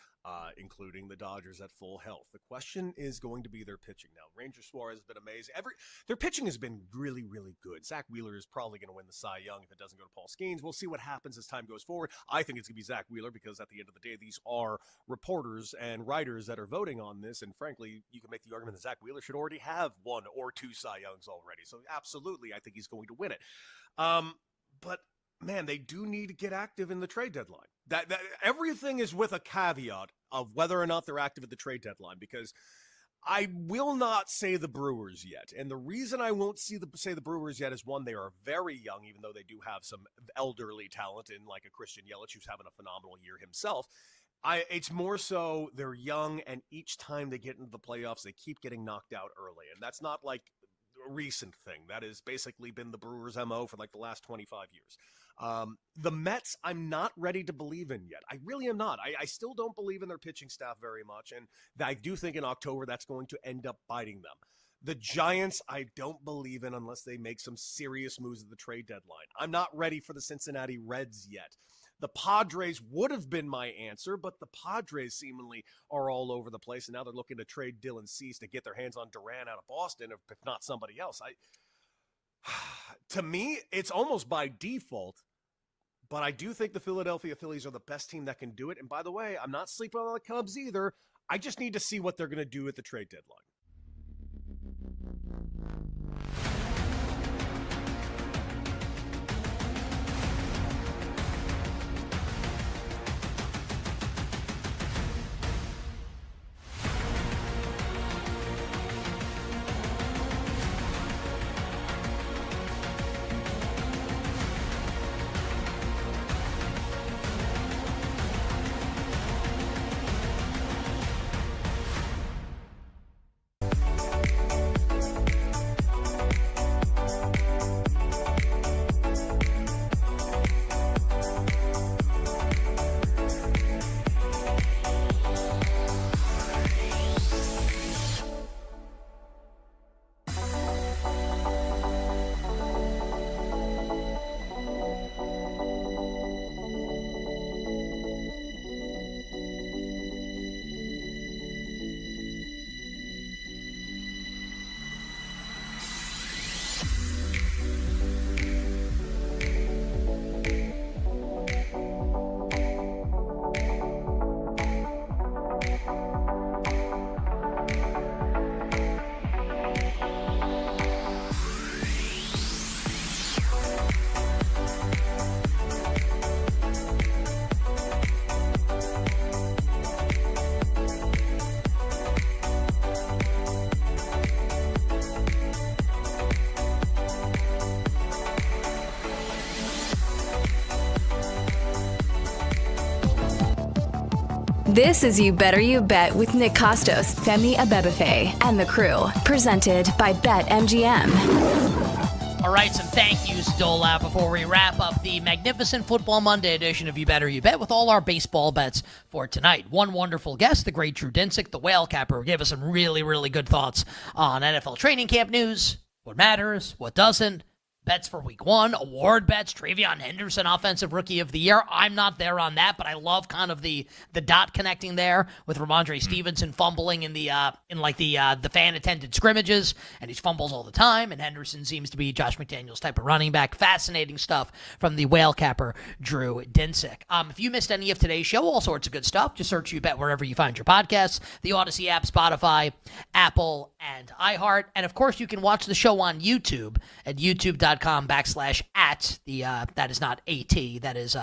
including the Dodgers at full health. The question is going to be their pitching. Now, Ranger Suarez has been amazing. Their pitching has been really, really good. Zach Wheeler is probably going to win the Cy Young if it doesn't go to Paul Skeens. We'll see what happens as time goes forward. I think it's going to be Zach Wheeler because at the end of the day, these are reporters and writers that are voting on this. And frankly, you can make the argument that Zach Wheeler should already have 1 or 2 Cy Youngs already. So absolutely, I think he's going to win it. But man, they do need to get active in the trade deadline. That everything is with a caveat of whether or not they're active at the trade deadline, because I will not say the Brewers yet. And the reason I won't say the Brewers yet is, one, they are very young, even though they do have some elderly talent in like a Christian Yelich, who's having a phenomenal year himself. It's more so they're young, and each time they get into the playoffs, they keep getting knocked out early. And that's not like a recent thing. That has basically been the Brewers' MO for like the last 25 years. The Mets, I'm not ready to believe in yet. I really am not. I still don't believe in their pitching staff very much, and I do think in October that's going to end up biting them. The Giants, I don't believe in unless they make some serious moves at the trade deadline. I'm not ready for the Cincinnati Reds yet. The Padres would have been my answer, but the Padres seemingly are all over the place, and now they're looking to trade Dylan Cease to get their hands on Duran out of Boston, if not somebody else. To me, it's almost by default, but I do think the Philadelphia Phillies are the best team that can do it. And by the way, I'm not sleeping on the Cubs either. I just need to see what they're going to do at the trade deadline. This is You Better You Bet with Nick Costos, Femi Abebefe, and the crew. Presented by BetMGM. All right, some thank yous to dole out before we wrap up the magnificent Football Monday edition of You Better You Bet with all our baseball bets for tonight. One wonderful guest, the great Drew Dinsick, the whale capper, gave us some really, really good thoughts on NFL training camp news, what matters, what doesn't, bets for week one, award bets, Travion Henderson, Offensive Rookie of the Year. I'm not there on that, but I love kind of the dot connecting there with Ramondre Stevenson fumbling in the fan-attended scrimmages, and he fumbles all the time, and Henderson seems to be Josh McDaniels type of running back. Fascinating stuff from the whale capper, Drew Dinsick. If you missed any of today's show, all sorts of good stuff. Just search You Bet wherever you find your podcasts, the Odyssey app, Spotify, Apple, and iHeart. And, of course, you can watch the show on YouTube at youtube.com/@ that is not AT, that is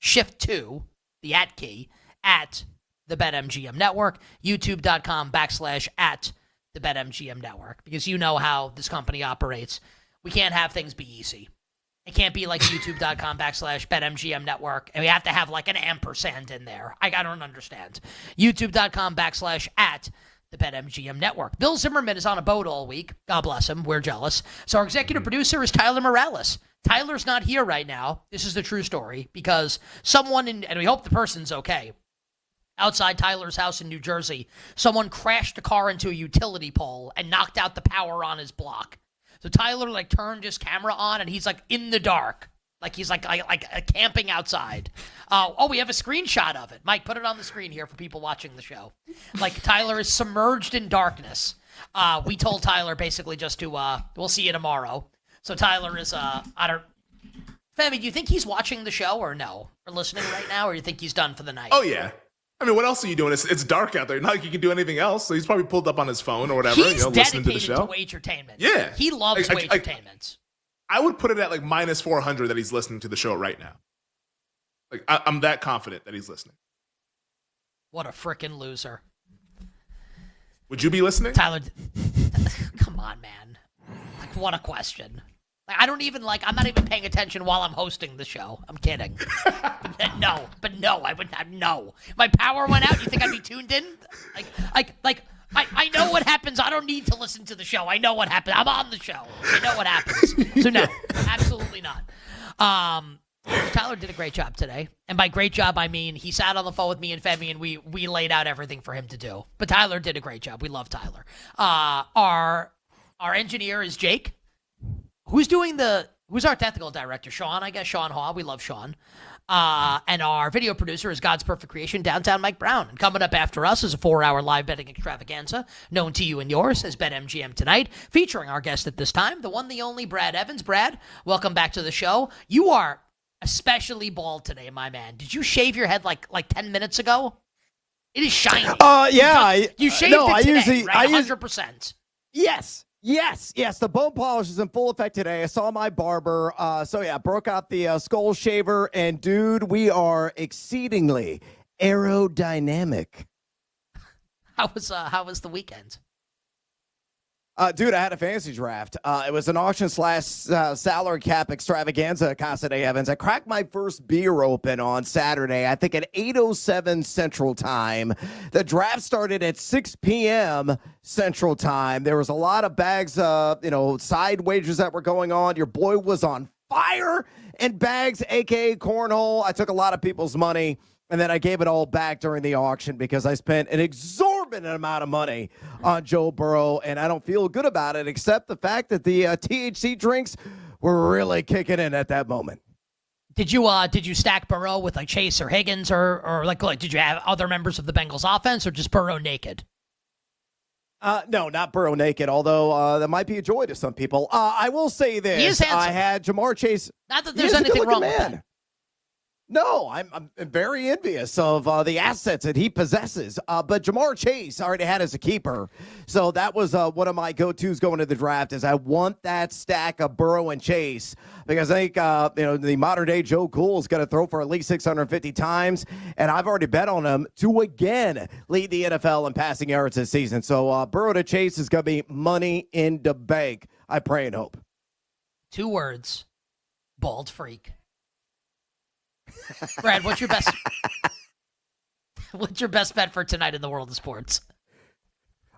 shift 2, the @ key, at the BetMGM Network, youtube.com / the BetMGM Network, because you know how this company operates. We can't have things be easy. It can't be like youtube.com / BetMGM Network, and we have to have like an ampersand in there. I don't understand. youtube.com / the BetMGM Network. Bill Zimmerman is on a boat all week. God bless him. We're jealous. So our executive producer is Tyler Morales. Tyler's not here right now. This is the true story because someone, and we hope the person's okay, outside Tyler's house in New Jersey, someone crashed a car into a utility pole and knocked out the power on his block. So Tyler turned his camera on and he's in the dark. He's camping outside. We have a screenshot of it. Mike, put it on the screen here for people watching the show. Tyler is submerged in darkness. We told Tyler basically just to, we'll see you tomorrow. So Tyler is, Femi, do you think he's watching the show or no? Or listening right now, or you think he's done for the night? Oh, yeah. I mean, what else are you doing? It's dark out there. Not like you can do anything else. So he's probably pulled up on his phone or whatever, He's listening to the show. Dedicated to Wagertainment. Yeah. He loves Wagertainment. I would put it at minus 400 that he's listening to the show right now. I'm that confident that he's listening. What a freaking loser. Would you be listening? Tyler, come on, man. What a question. I'm not even paying attention while I'm hosting the show. I'm kidding. No, I would not. No. My power went out. You think I'd be tuned in? I know what happens. I don't need to listen to the show. I know what happens. I'm on the show. I know what happens. So no, absolutely not. Tyler did a great job today. And by great job, I mean he sat on the phone with me and Femi, and we laid out everything for him to do. But Tyler did a great job. We love Tyler. Our engineer is Jake. Who's our technical director? Sean, I guess. Sean Haw. We love Sean. And our video producer is God's Perfect Creation, Downtown Mike Brown. And coming up after us is a 4-hour live betting extravaganza known to you and yours as BetMGM Tonight, featuring our guest at this time, the one, the only Brad Evans. Brad, welcome back to the show. You are especially bald today, my man. Did you shave your head like 10 minutes ago? It is shiny. Yeah. You shaved it today, right? 100%. Yes. The bone polish is in full effect today. I saw my barber. Broke out the skull shaver, and dude, we are exceedingly aerodynamic. How was the weekend? Dude, I had a fantasy draft. It was an auction / salary cap extravaganza, Casa de Evans. I cracked my first beer open on Saturday, I think at 8:07 Central Time. The draft started at 6 p.m. Central Time. There was a lot of bags, side wagers that were going on. Your boy was on fire in bags, a.k.a. cornhole. I took a lot of people's money, and then I gave it all back during the auction because I spent an exorbitant amount of money on Joe Burrow, and I don't feel good about it, except the fact that the THC drinks were really kicking in at that moment. Did you stack Burrow with like Chase or Higgins or did you have other members of the Bengals offense or just Burrow naked? No, not Burrow naked, although that might be a joy to some people. I will say this. He is handsome. I had Jamar Chase. Not that there's anything wrong with that. No, I'm very envious of the assets that he possesses. But Jamar Chase I already had as a keeper. So that was one of my go-tos going to the draft is I want that stack of Burrow and Chase because I think, the modern-day Joe Cool is going to throw for at least 650 times. And I've already bet on him to, again, lead the NFL in passing yards this season. So Burrow to Chase is going to be money in the bank. I pray and hope. 2 words, bald freak. Brad, what's your best bet for tonight in the world of sports?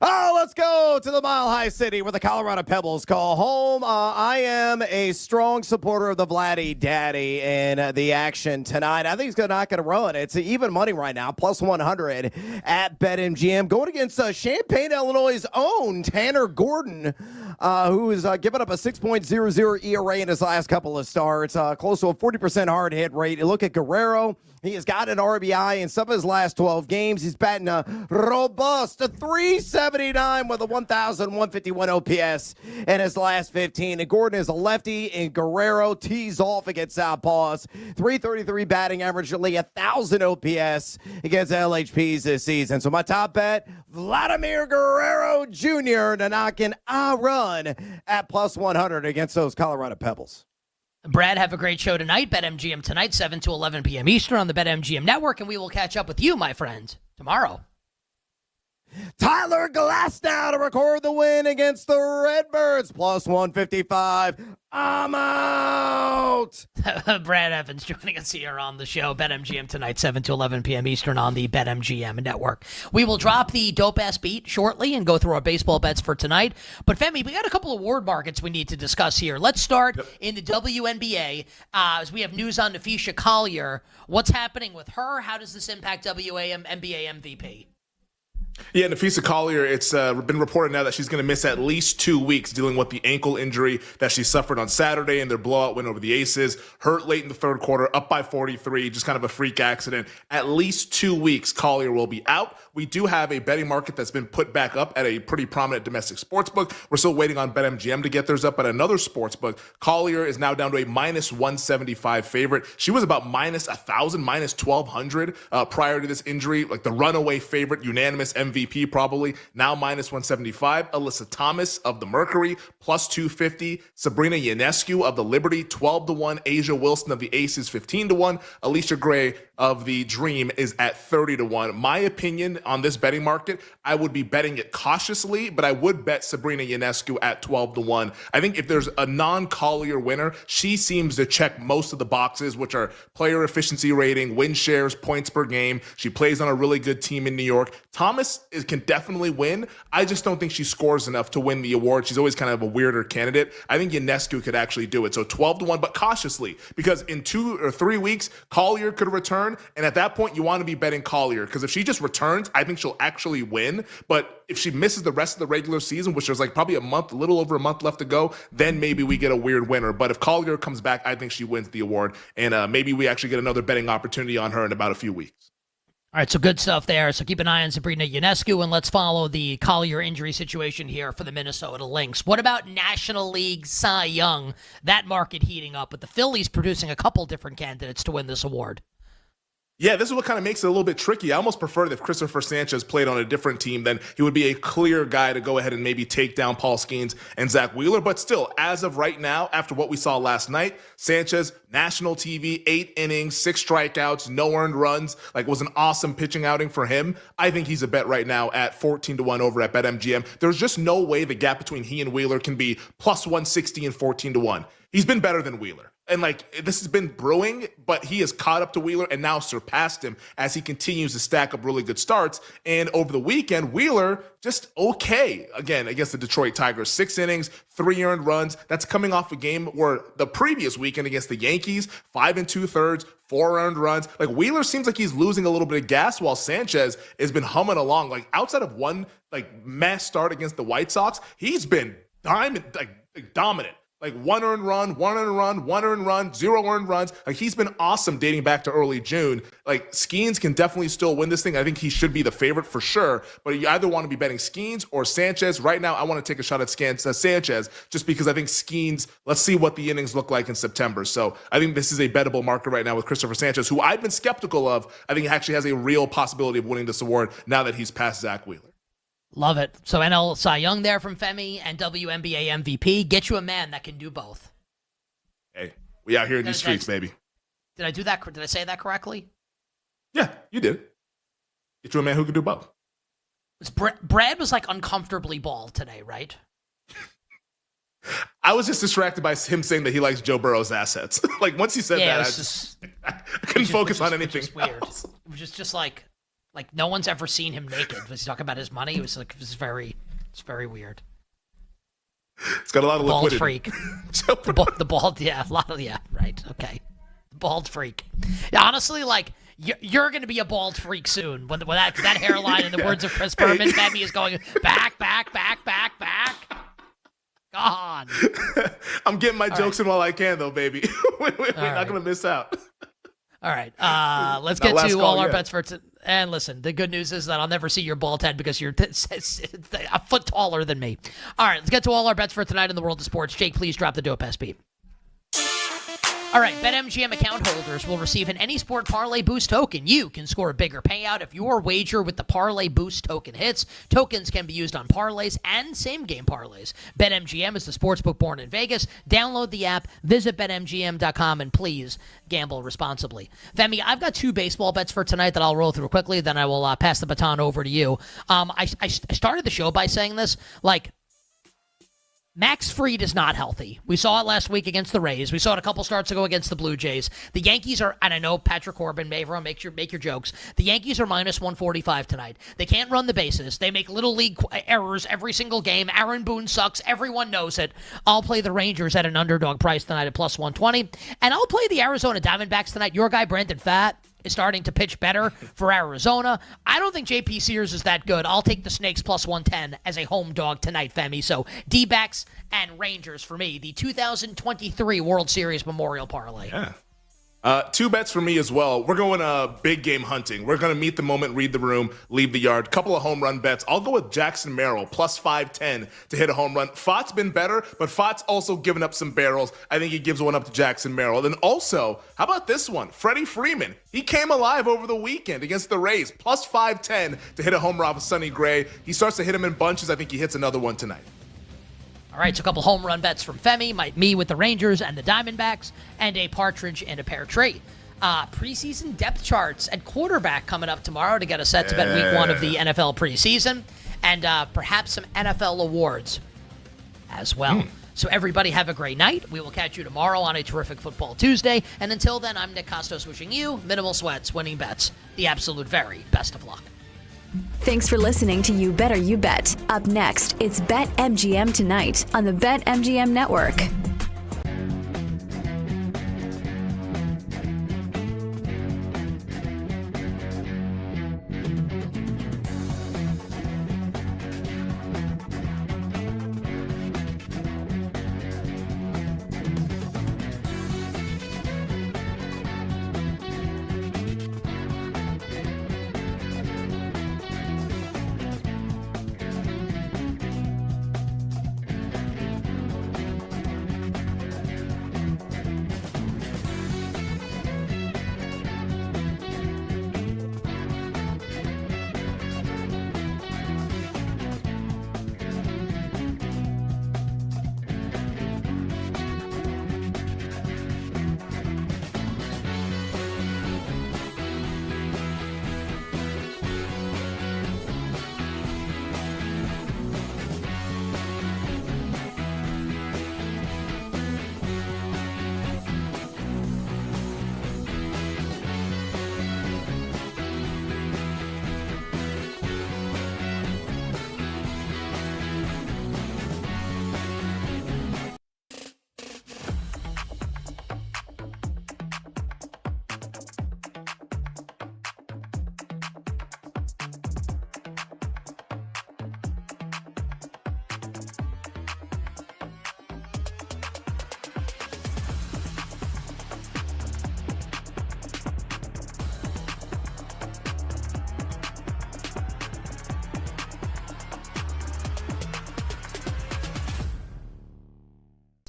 Oh, let's go to the Mile High City where the Colorado Pebbles call home. I am a strong supporter of the Vladdy Daddy in the action tonight. I think he's not going to run. It's even money right now, plus 100 at BetMGM. Going against Champaign, Illinois' own Tanner Gordon, who has given up a 6.00 ERA in his last couple of starts, close to a 40% hard hit rate. You look at Guerrero. He has got an RBI in some of his last 12 games. He's batting a robust 379 with a 1,151 OPS in his last 15. And Gordon is a lefty, and Guerrero tees off against Southpaws. 333 batting average, nearly 1,000 OPS against LHPs this season. So my top bet, Vladimir Guerrero Jr. to knock in a run at plus 100 against those Colorado Pebbles. Brad, have a great show tonight. BetMGM Tonight, 7 to 11 p.m. Eastern on the BetMGM Network, and we will catch up with you, my friend, tomorrow. Tyler Glasnow to record the win against the Redbirds, plus 155. I'm out. Brad Evans joining us here on the show. BetMGM Tonight, 7 to 11 p.m. Eastern on the BetMGM Network. We will drop the dope-ass beat shortly and go through our baseball bets for tonight. But, Femi, we got a couple of award markets we need to discuss here. Let's start in the WNBA as we have news on Nafisha Collier. What's happening with her? How does this impact WNBA MVP? Yeah, Nafisa Collier, it's been reported now that she's going to miss at least 2 weeks dealing with the ankle injury that she suffered on Saturday in their blowout win over the Aces. Hurt late in the third quarter, up by 43, just kind of a freak accident. At least 2 weeks, Collier will be out. We do have a betting market that's been put back up at a pretty prominent domestic sports book. We're still waiting on BetMGM to get theirs up at another sports book. Collier is now down to a minus 175 favorite. She was about minus 1,000, minus 1,200 prior to this injury, like the runaway favorite, unanimous MVP probably, now minus 175. Alyssa Thomas of the Mercury, plus 250. Sabrina Ionescu of the Liberty, 12-1. Asia Wilson of the Aces, 15-1. Alicia Gray of the Dream is at 30-1. My opinion on this betting market, I would be betting it cautiously, but I would bet Sabrina Ionescu at 12-1. I think if there's a non-Collier winner, she seems to check most of the boxes, which are player efficiency rating, win shares, points per game. She plays on a really good team in New York. Thomas can definitely win. I just don't think she scores enough to win the award. She's always kind of a weirder candidate. I think Ionescu could actually do it. So 12-1, but cautiously, because in 2 or 3 weeks, Collier could return return. And at that point, you want to be betting Collier, because if she just returns, I think she'll actually win. But if she misses the rest of the regular season, which there's like probably a little over a month left to go, then maybe we get a weird winner. But if Collier comes back, I think she wins the award. And maybe we actually get another betting opportunity on her in about a few weeks. All right, so good stuff there. So keep an eye on Sabrina Ionescu, and let's follow the Collier injury situation here for the Minnesota Lynx. What about National League Cy Young? That market heating up with the Phillies producing a couple different candidates to win this award. Yeah, this is what kind of makes it a little bit tricky. I almost prefer that if Christopher Sanchez played on a different team, then he would be a clear guy to go ahead and maybe take down Paul Skeens and Zach Wheeler. But still, as of right now, after what we saw last night, Sanchez, national TV, 8 innings, 6 strikeouts, no earned runs. Like, it was an awesome pitching outing for him. I think he's a bet right now at 14-1 over at BetMGM. There's just no way the gap between he and Wheeler can be plus 160 and 14-1. He's been better than Wheeler. And this has been brewing, but he has caught up to Wheeler and now surpassed him as he continues to stack up really good starts. And over the weekend, Wheeler just okay. Again, against the Detroit Tigers, 6 innings, 3 earned runs. That's coming off a game where the previous weekend against the Yankees, 5 2/3, 4 earned runs. Like, Wheeler seems like he's losing a little bit of gas while Sanchez has been humming along. Like, outside of one mass start against the White Sox, he's been dominant. 1 earned run, 1 earned run, 1 earned run, 0 earned runs. He's been awesome dating back to early June. Skeens can definitely still win this thing. I think he should be the favorite for sure. But you either want to be betting Skeens or Sanchez. Right now, I want to take a shot at Sanchez just because I think Skeens, let's see what the innings look like in September. So I think this is a bettable market right now with Christopher Sanchez, who I've been skeptical of. I think he actually has a real possibility of winning this award now that he's past Zach Wheeler. Love it. So NL Cy Young there from Femi and WNBA MVP. Get you a man that can do both. Hey, we out here in these streets, baby. Did I do that? Did I say that correctly? Yeah, you did. Get you a man who can do both. Brad was uncomfortably bald today, right? I was just distracted by him saying that he likes Joe Burrow's assets. Once he said that, I couldn't focus on anything. It was weird. It was just like no one's ever seen him naked. Was he talking about his money? It was very weird. It's got a lot of bald liquidity. Freak. the bald, yeah, right, okay. Bald freak. Yeah, honestly, you're going to be a bald freak soon when that hairline, in the words of Chris Berman, Femi is going back. God. I'm getting my jokes in while I can, though, baby. We're not going to miss out. All right, let's get to all our bets for today. And listen, the good news is that I'll never see your bald head because you're a foot taller than me. All right, let's get to all our bets for tonight in the world of sports. Jake, please drop the dope SB. All right, BetMGM account holders will receive an Any Sport Parlay Boost token. You can score a bigger payout if your wager with the Parlay Boost token hits. Tokens can be used on parlays and same-game parlays. BetMGM is the sportsbook born in Vegas. Download the app, visit BetMGM.com, and please gamble responsibly. Femi, I've got 2 baseball bets for tonight that I'll roll through quickly, then I will pass the baton over to you. I started the show by saying this, Max Fried is not healthy. We saw it last week against the Rays. We saw it a couple starts ago against the Blue Jays. The Yankees are, and I know Patrick Corbin, everyone make your jokes. The Yankees are minus 145 tonight. They can't run the bases. They make little league errors every single game. Aaron Boone sucks. Everyone knows it. I'll play the Rangers at an underdog price tonight at plus 120. And I'll play the Arizona Diamondbacks tonight. Your guy, Brandon Pfaadt, is starting to pitch better for Arizona. I don't think JP Sears is that good. I'll take the Snakes plus 110 as a home dog tonight, Femi. So D-backs and Rangers for me, the 2023 World Series Memorial Parlay. Yeah. 2 bets for me as well. We're going big game hunting. We're going to meet the moment, read the room, leave the yard. Couple of home run bets. I'll go with Jackson Merrill, plus 510 to hit a home run. Fott's been better, but Fott's also given up some barrels. I think he gives one up to Jackson Merrill. And also, how about this one? Freddie Freeman. He came alive over the weekend against the Rays, plus 510 to hit a home run with Sonny Gray. He starts to hit him in bunches. I think he hits another one tonight. All right, so a couple home run bets from Femi, me with the Rangers and the Diamondbacks, and a partridge in a pear tree. Preseason depth charts at quarterback coming up tomorrow to get us set to bet week 1 of the NFL preseason, and perhaps some NFL awards as well. So everybody have a great night. We will catch you tomorrow on a terrific Football Tuesday. And until then, I'm Nick Costos wishing you minimal sweats, winning bets, the absolute very best of luck. Thanks for listening to You Better You Bet. Up next, it's BetMGM Tonight on the BetMGM Network.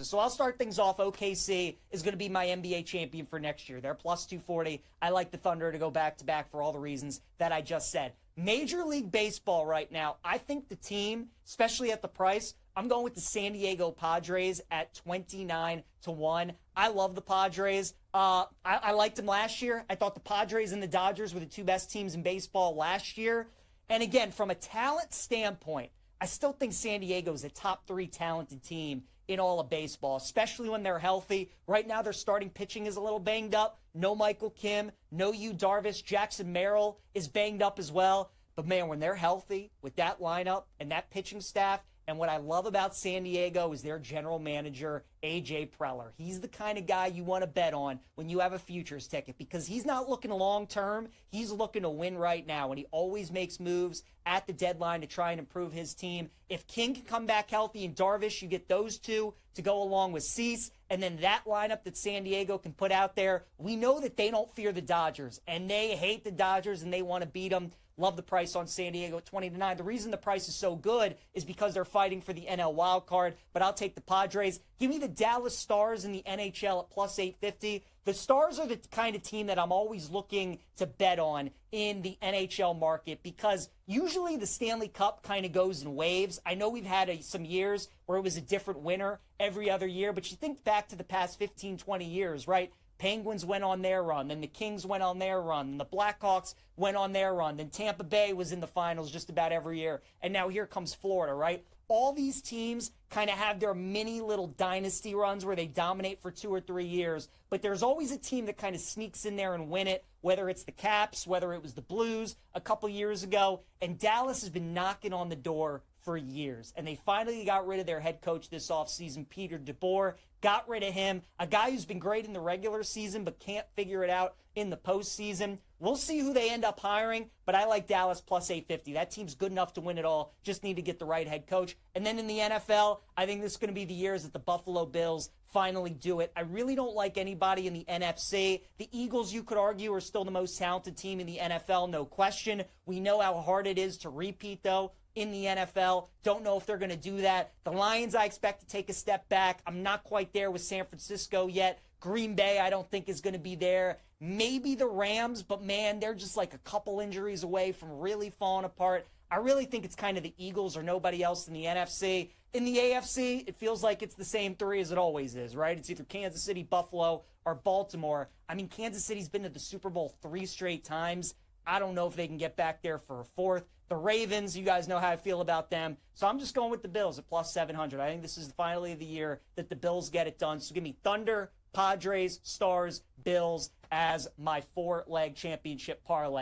Atlanta. So I'll start things off. OKC is going to be my NBA champion for next year. They're plus 240. I like the Thunder to go back-to-back for all the reasons that I just said. Major League Baseball right now, I think the team, especially at the price, I'm going with the San Diego Padres at 29-1. I love the Padres. I liked them last year. I thought the Padres and the Dodgers were the two best teams in baseball last year. And again, from a talent standpoint, I still think San Diego is a top 3 talented team in all of baseball, especially when they're healthy. Right now, their starting pitching is a little banged up. No Michael Kim, no Yu Darvish. Jackson Merrill is banged up as well. But, man, when they're healthy with that lineup and that pitching staff, and what I love about San Diego is their general manager, A.J. Preller. He's the kind of guy you want to bet on when you have a futures ticket because he's not looking long-term. He's looking to win right now, and he always makes moves at the deadline to try and improve his team. If King can come back healthy and Darvish, you get those two to go along with Cease, and then that lineup that San Diego can put out there, we know that they don't fear the Dodgers, and they hate the Dodgers, and they want to beat them. Love the price on San Diego at 20-9. The reason the price is so good is because they're fighting for the NL wild card, but I'll take the Padres. Give me the Dallas Stars in the NHL at plus 850. The Stars are the kind of team that I'm always looking to bet on in the NHL market because usually the Stanley Cup kind of goes in waves. I know we've had some years where it was a different winner every other year, but you think back to the past 15, 20 years, right? Penguins went on their run, then the Kings went on their run, and the Blackhawks went on their run, then Tampa Bay was in the finals just about every year, and now here comes Florida, right? All these teams kind of have their mini little dynasty runs where they dominate for 2 or 3 years, but there's always a team that kind of sneaks in there and win it, whether it's the Caps, whether it was the Blues a couple years ago, and Dallas has been knocking on the door for years, and they finally got rid of their head coach this offseason, Peter DeBoer. Got rid of him, a guy who's been great in the regular season but can't figure it out in the postseason. We'll see who they end up hiring, but I like Dallas plus 850. That team's good enough to win it all. Just need to get the right head coach. And then in the NFL, I think this is going to be the years that the Buffalo Bills finally do it. I really don't like anybody in the NFC. The Eagles, you could argue, are still the most talented team in the NFL, no question. We know how hard it is to repeat, though, in the NFL. Don't know if they're going to do that. The Lions, I expect to take a step back. I'm not quite there with San Francisco yet. Green Bay, I don't think is going to be there. Maybe the Rams, but man, they're just like a couple injuries away from really falling apart. I really think it's kind of the Eagles or nobody else in the NFC. In the AFC, it feels like it's the same 3 as it always is, right? It's either Kansas City, Buffalo, or Baltimore. I mean, Kansas City's been to the Super Bowl 3 straight times. I don't know if they can get back there for a 4th. The Ravens, you guys know how I feel about them. So I'm just going with the Bills at plus 700. I think this is finally the year that the Bills get it done. So give me Thunder, Padres, Stars, Bills as my 4-leg championship parlay.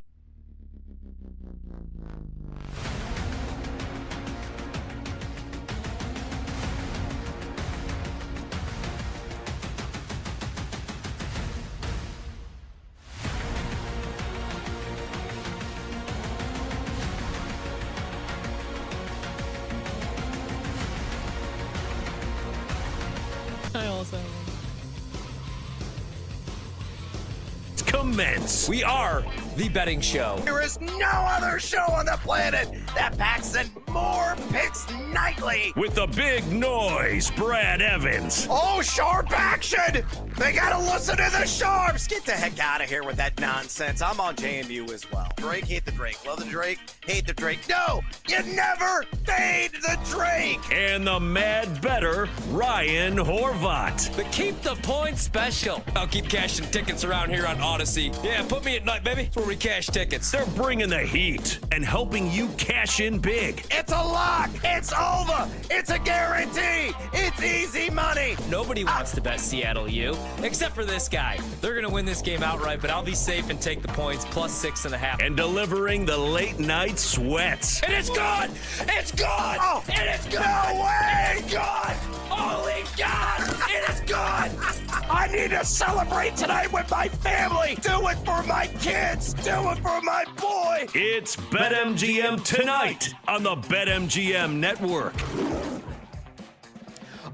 I also Commence. We are the betting show. There is no other show on the planet that packs in more picks nightly. With the big noise, Brad Evans. Oh, sharp action! They gotta listen to the sharps! Get the heck out of here with that nonsense. I'm on JMU as well. Drake, hate the Drake. Love the Drake, hate the Drake. No, you never fade the Drake! And the mad better, Ryan Horvat. The Keep the Points special. I'll keep cashing tickets around here on Odyssey. Yeah, put me at night, baby. That's where we cash tickets. They're bringing the heat and helping you cash in big. It's a lock! It's over! It's a guarantee! It's easy money! Nobody wants to bet Seattle U, except for this guy. They're going to win this game outright, but I'll be safe and take the points plus 6.5. And delivering the late night sweats. And it's good! It's good! Oh, it is good! No way! It's good! Holy God! It is good! I need to celebrate tonight with my family! Do it for my kids! Do it for my boy! It's BetMGM tonight on the BetMGM Network.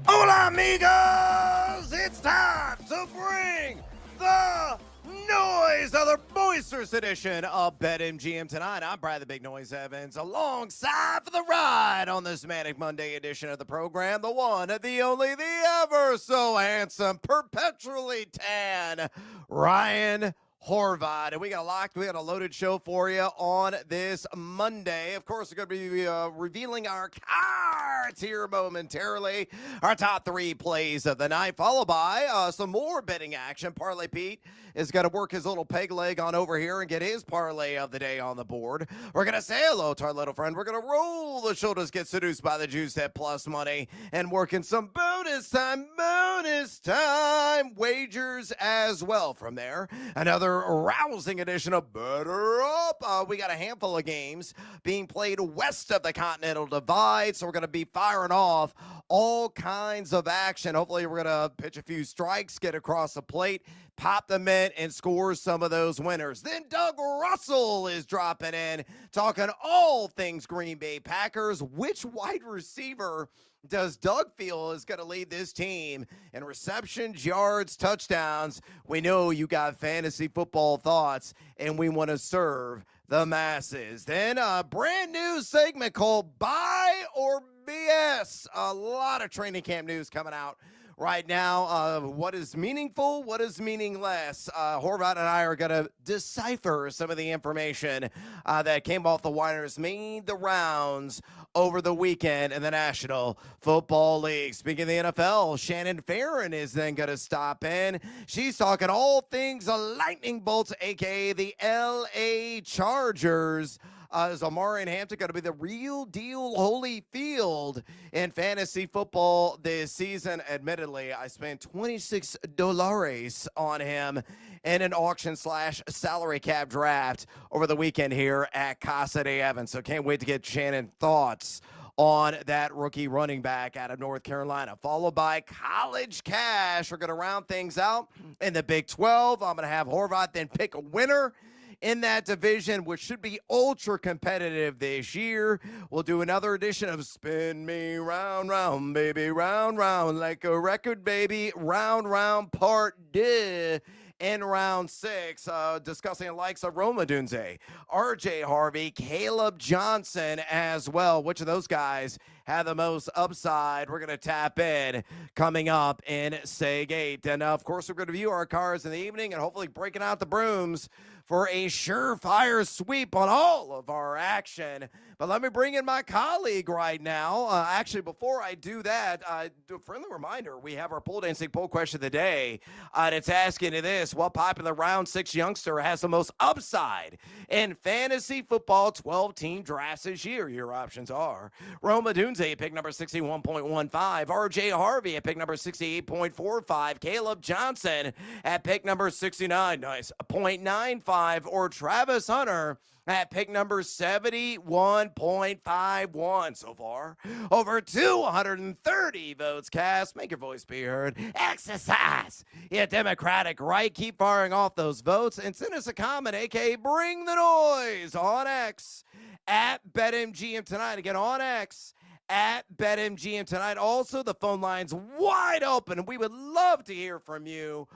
Hola, amigos! It's time to bring the noise! boys, another boisterous edition of BetMGM tonight. I'm Brad the Big Noise Evans, alongside for the ride on this Manic Monday edition of the program, the one, the only, the ever so handsome, perpetually tan Ryan Horvat. And we got a loaded show for you on this Monday. Of course, we're going to be revealing our cards here momentarily. Our top 3 plays of the night, followed by some more betting action. Parlay Pete is going to work his little peg leg on over here and get his parlay of the day on the board. We're going to say hello to our little friend. We're going to roll the shoulders, get seduced by the juice at plus money, and working some bonus time wagers as well from there. Another rousing edition of Better Up. We got a handful of games being played west of the Continental Divide, so we're going to be firing off all kinds of action. Hopefully, we're going to pitch a few strikes, get across the plate, pop them in, and score some of those winners. Then Doug Russell is dropping in, talking all things Green Bay Packers. Which wide receiver does Doug feel is going to lead this team in receptions, yards, touchdowns? We know you got fantasy football thoughts, and we want to serve the masses. Then a brand new segment called Buy or BS. A lot of training camp news coming out right now. What is meaningful? What is meaningless? Horvat and I are going to decipher some of the information that came off the wires, made the rounds over the weekend in the National Football League. Speaking of the NFL, Shannon Farron is then going to stop in. She's talking all things lightning bolts, a.k.a. the L.A. Chargers. Is Amari and Hampton going to be the real deal Holyfield in fantasy football this season? Admittedly, I spent $26 on him in an auction/salary cap draft over the weekend here at Casa de Evans. So can't wait to get Shannon thoughts on that rookie running back out of North Carolina, followed by college cash. We're going to round things out in the Big 12. I'm going to have Horvat then pick a winner in that division, which should be ultra competitive this year. We'll do another edition of Spin Me Round, Round, Baby, Round, Round, like a record, baby, Round, Round, Part 2. In round 6, discussing the likes of Roma Dunze, RJ Harvey, Caleb Johnson as well. Which of those guys have the most upside? We're going to tap in coming up in Seg 8. And, of course, we're going to view our cards in the evening and hopefully breaking out the brooms for a surefire sweep on all of our action. But let me bring in my colleague right now. Actually, before I do that, a friendly reminder, we have our pole dancing poll question of the day. And it's asking you this: what popular round 6 youngster has the most upside in fantasy football 12-team drafts this year? Your options are Roma Dunze at pick number 61.15, RJ Harvey at pick number 68.45, Caleb Johnson at pick number 69, nice, 0.95, or Travis Hunter at pick number 71.51. So far, over 230 votes cast. Make your voice be heard. Exercise your democratic right. Keep firing off those votes and send us a comment, aka bring the noise, on X at BetMGM tonight. Again, on X at BetMGM tonight. Also, the phone line's wide open, and we would love to hear from you.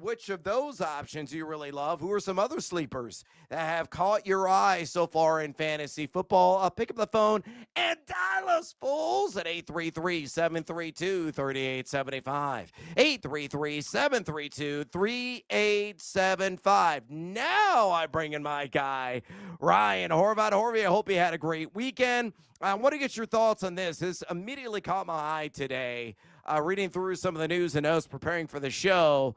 Which of those options you really love? Who are some other sleepers that have caught your eye so far in fantasy football? Pick up the phone and dial us, fools, at 833-732-3875. 833-732-3875. Now I bring in my guy, Ryan Horvat. I hope you had a great weekend. I want to get your thoughts on this. This immediately caught my eye today, reading through some of the news and notes preparing for the show.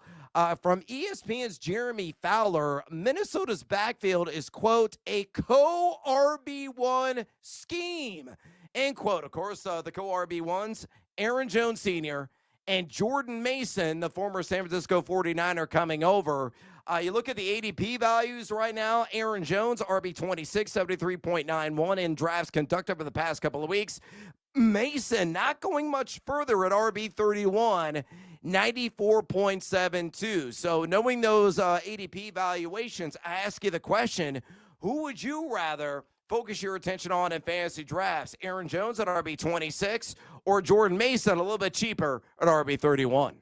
From ESPN's Jeremy Fowler, Minnesota's backfield is, quote, a co-RB1 scheme, end quote. Of course, the co-RB1s, Aaron Jones Sr. and Jordan Mason, the former San Francisco 49er, coming over. You look at the ADP values right now. Aaron Jones, RB26, 73.91 in drafts conducted over the past couple of weeks. Mason not going much further at RB31, 94.72. So knowing those ADP valuations, I ask you the question, who would you rather focus your attention on in fantasy drafts? Aaron Jones at RB26 or Jordan Mason a little bit cheaper at RB31?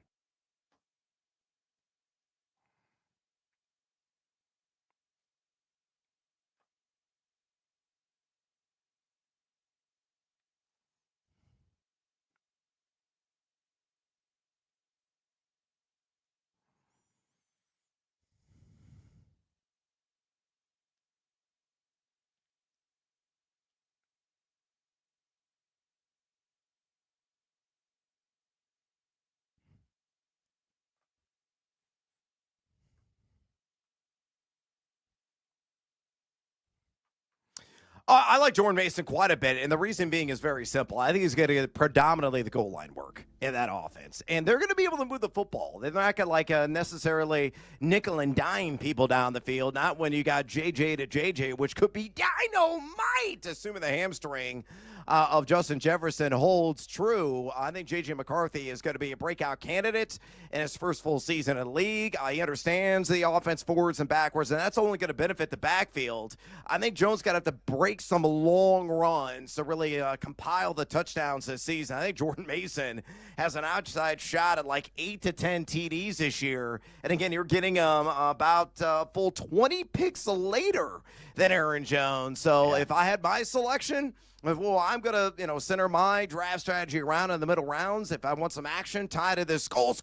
I like Jordan Mason quite a bit, and the reason being is very simple. I think he's going to get predominantly the goal line work in that offense, and they're going to be able to move the football. They're not going to necessarily nickel and dime people down the field, not when you got JJ to JJ, which could be dynamite, assuming the hamstring of Justin Jefferson holds true. I think J.J. McCarthy is going to be a breakout candidate in his first full season in the league. He understands the offense forwards and backwards, and that's only going to benefit the backfield. I think Jones got to have to break some long runs to really compile the touchdowns this season. I think Jordan Mason has an outside shot at like 8 to 10 TDs this year. And again, you're getting about full 20 picks later than Aaron Jones. So if I had my selection, well, I'm going to, center my draft strategy around in the middle rounds. If I want some action tied to this skull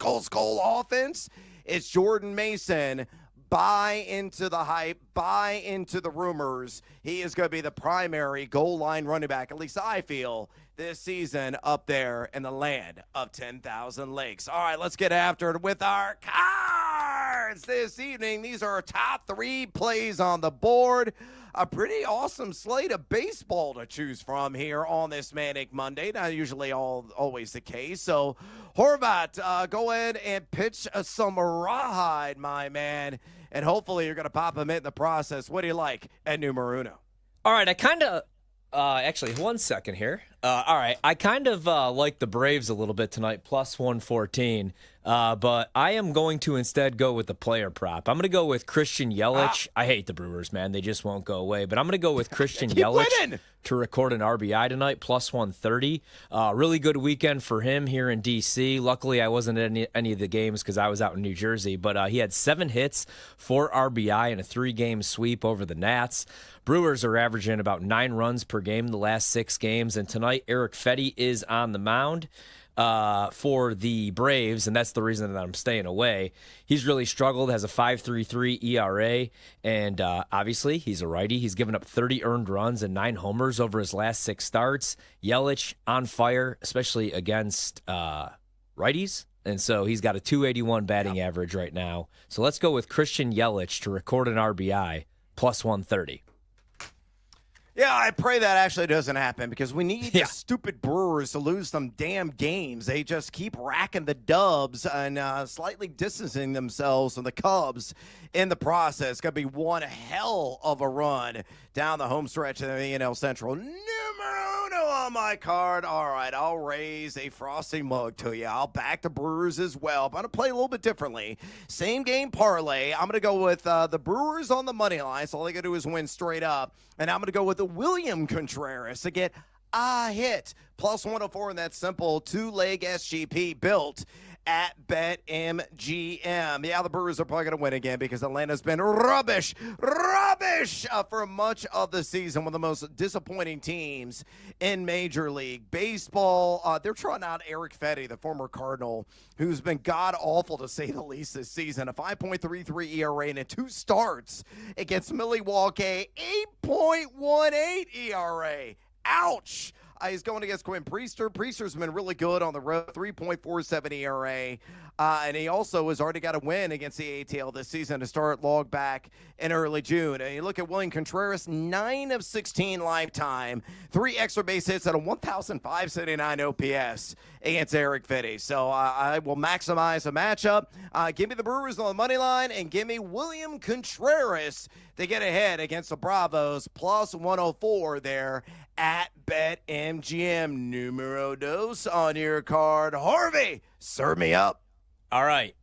offense, it's Jordan Mason. Buy into the hype, buy into the rumors. He is going to be the primary goal line running back, at least I feel, this season up there in the land of 10,000 lakes. All right, let's get after it with our cards this evening. These are our top 3 plays on the board. A pretty awesome slate of baseball to choose from here on this Manic Monday. Not usually always the case. So, Horvat, go ahead and pitch some rawhide, my man. And hopefully you're going to pop him in the process. What do you like at numero uno? All right, I kind of actually, 1 second here. All right, I kind of like the Braves a little bit tonight, plus 114. But I am going to instead go with the player prop. I'm going to go with Christian Yelich. I hate the Brewers, man. They just won't go away. But I'm going to go with Christian Yelich to record an RBI tonight, plus 130. Really good weekend for him here in D.C. Luckily, I wasn't at any of the games because I was out in New Jersey. But he had 7 hits, 4 RBI, and a 3-game sweep over the Nats. Brewers are averaging about 9 runs per game the last 6 games. And tonight, Eric Fetty is on the mound for the Braves, and that's the reason that I'm staying away. He's really struggled, has a 5.33 ERA, and obviously he's a righty. He's given up 30 earned runs and 9 homers over his last 6 starts. Yelich on fire, especially against righties, and so he's got a 281 batting average right now. So let's go with Christian Yelich to record an RBI, plus 130. Yeah, I pray that actually doesn't happen because we need the stupid Brewers to lose some damn games. They just keep racking the dubs and slightly distancing themselves from the Cubs in the process. It's going to be one hell of a run down the home stretch of the NL Central. Numero uno on my card. All right, I'll raise a frosty mug to you. I'll back the Brewers as well, but I'm going to play a little bit differently. Same game parlay. I'm going to go with the Brewers on the money line, so all they got to do is win straight up. And I'm going to go with the William Contreras to get a hit. Plus 104 in that simple 2-leg SGP built at BetMGM. Yeah, the Brewers are probably going to win again because Atlanta's been rubbish for much of the season. One of the most disappointing teams in Major League Baseball. They're trying out Eric Fetty, the former Cardinal, who's been god-awful to say the least this season. A 5.33 ERA and 2 starts against Milwaukee. 8.18 ERA. Ouch. He's going against Quinn Priester. Priester's been really good on the road, 3.47 ERA. And he also has already got a win against the ATL this season to start log back in early June. And you look at William Contreras, 9 of 16 lifetime, 3 extra base hits at a 1,579 OPS against Eric Fetty. So I will maximize the matchup. Give me the Brewers on the money line and give me William Contreras to get ahead against the Bravos, plus 104 there at BetMGM. Numero dos on your card. Harvey, serve me up. All right.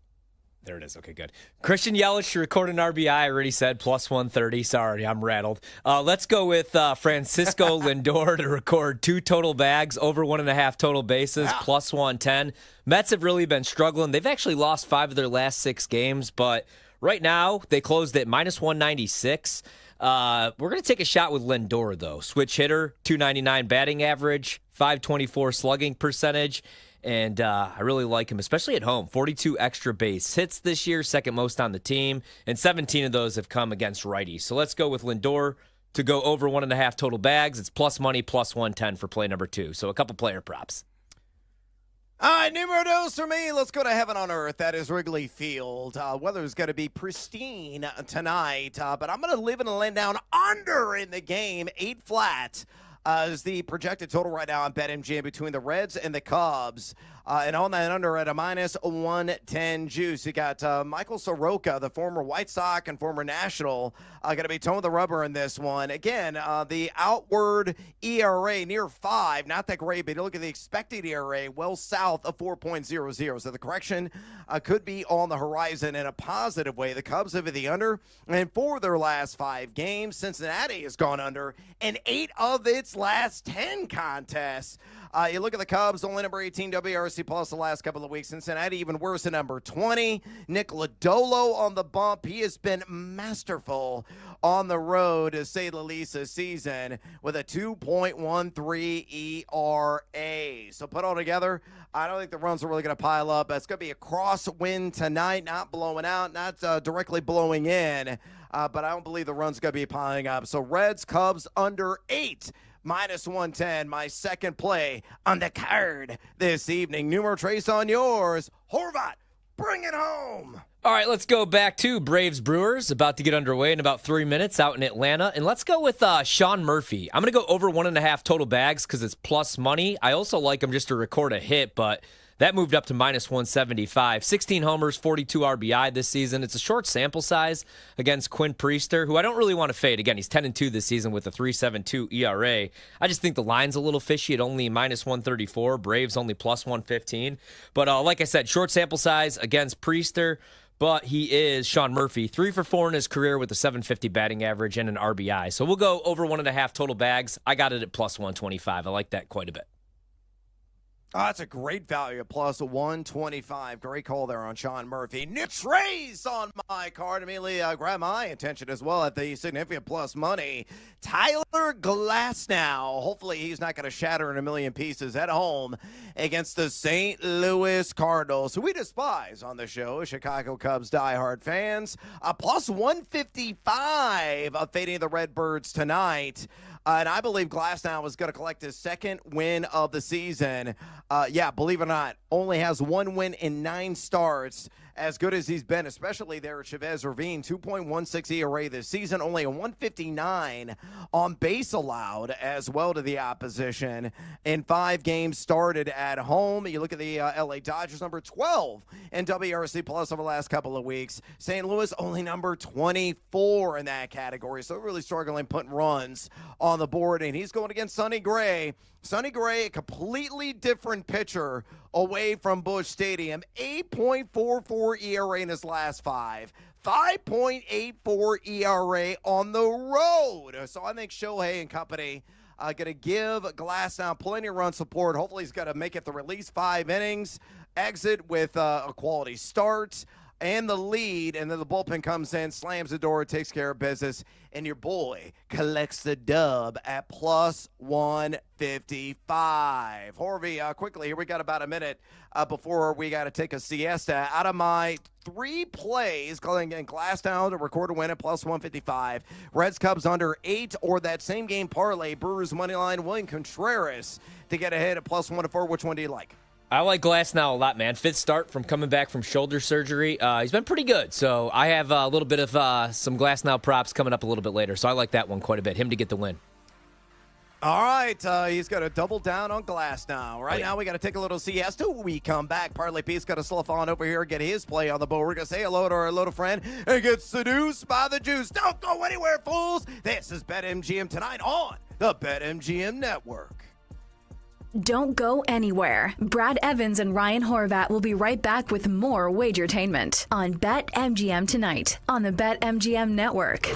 There it is. Okay, good. Christian Yelich to record an RBI. I already said plus 130. Sorry, I'm rattled. Let's go with Francisco Lindor to record 2 total bags, over 1.5 total bases, plus 110. Mets have really been struggling. They've actually lost 5 of their last 6 games, but right now they closed at minus 196. We're going to take a shot with Lindor, though. Switch hitter, 299 batting average, 524 slugging percentage. And I really like him, especially at home. 42 extra base hits this year, second most on the team, and 17 of those have come against righties. So let's go with Lindor to go over 1.5 total bags. It's plus money, plus 110 for play number 2. So a couple player props. All right, numero dos for me. Let's go to heaven on earth. That is Wrigley Field. Weather's going to be pristine tonight, but I'm going to live in a land down under in the game. 8 flat is the projected total right now on BetMGM between the Reds and the Cubs. And on that under at a minus 110 juice. You got Michael Soroka, the former White Sox and former National, going to be towing the rubber in this one. Again, the outward ERA near 5, not that great, but you look at the expected ERA, well south of 4.00. So the correction could be on the horizon in a positive way. The Cubs have the under, and for their last 5 games, Cincinnati has gone under in 8 of its last 10 contests. You look at the Cubs, only number 18 WRC plus the last couple of weeks. Cincinnati even worse at number 20. Nick Lodolo on the bump. He has been masterful on the road, to say the least, this season with a 2.13 ERA. So put all together, I don't think the runs are really going to pile up. It's going to be a crosswind tonight, not blowing out, not directly blowing in. But I don't believe the run's going to be piling up. So Reds, Cubs under 8. Minus 110, my second play on the card this evening. Numero trace on yours. Horvat, bring it home. All right, let's go back to Braves Brewers, about to get underway in about 3 minutes out in Atlanta. And let's go with Sean Murphy. I'm going to go over 1.5 total bags because it's plus money. I also like him just to record a hit, but that moved up to minus 175. 16 homers, 42 RBI this season. It's a short sample size against Quinn Priester, who I don't really want to fade. Again, he's 10-2 this season with a 3.72 ERA. I just think the line's a little fishy at only minus 134. Braves only plus 115. But like I said, short sample size against Priester. But he is Sean Murphy, 3 for 4 in his career with a 750 batting average and an RBI. So we'll go over 1.5 total bags. I got it at plus 125. I like that quite a bit. Oh, that's a great value, plus 125. Great call there on Sean Murphy. Nick Trace on my card. Immediately grabbed my attention as well at the significant plus money. Tyler Glasnow. Hopefully he's not going to shatter in a million pieces at home against the St. Louis Cardinals, who we despise on the show, Chicago Cubs diehard fans. Plus 155 of fading the Redbirds tonight. And I believe Glasnow is going to collect his second win of the season. Believe it or not, only has 1 win in 9 starts. As good as he's been, especially there at Chavez Ravine, 2.16 ERA this season, only a 159 on base allowed as well to the opposition in 5 games started at home. You look at the LA Dodgers, number 12 in WRC plus over the last couple of weeks. St. Louis only number 24 in that category, so really struggling putting runs on the board, and he's going against Sonny Gray. Sonny Gray, a completely different pitcher away from Busch Stadium. 8.44 ERA in his last 5. 5.84 ERA on the road. So I think Shohei and company going to give Glasnow plenty of run support. Hopefully he's going to make it through at least 5 innings, exit with a quality start and the lead, and then the bullpen comes in, slams the door, takes care of business, and your boy collects the dub at plus 155. Horvey, quickly, here we got about a minute before we got to take a siesta. Out of my 3 plays, calling in Glasnow to record a win at plus 155, Reds Cubs under 8, or that same game parlay, Brewers moneyline, William Contreras to get ahead at plus 104. Which one do you like? I like Glasnow a lot, man. 5th start from coming back from shoulder surgery. He's been pretty good. So I have a little bit of some Glasnow props coming up a little bit later. So I like that one quite a bit. Him to get the win. All right, he's got to double down on Glasnow. Right now, we got to take a little siesta. When we come back, Parlay Pete's got to slough on over here and get his play on the board. We're going to say hello to our little friend and get seduced by the juice. Don't go anywhere, fools. This is BetMGM tonight on the BetMGM Network. Don't go anywhere. Brad Evans and Ryan Horvat will be right back with more Wagertainment on BetMGM tonight on the BetMGM Network.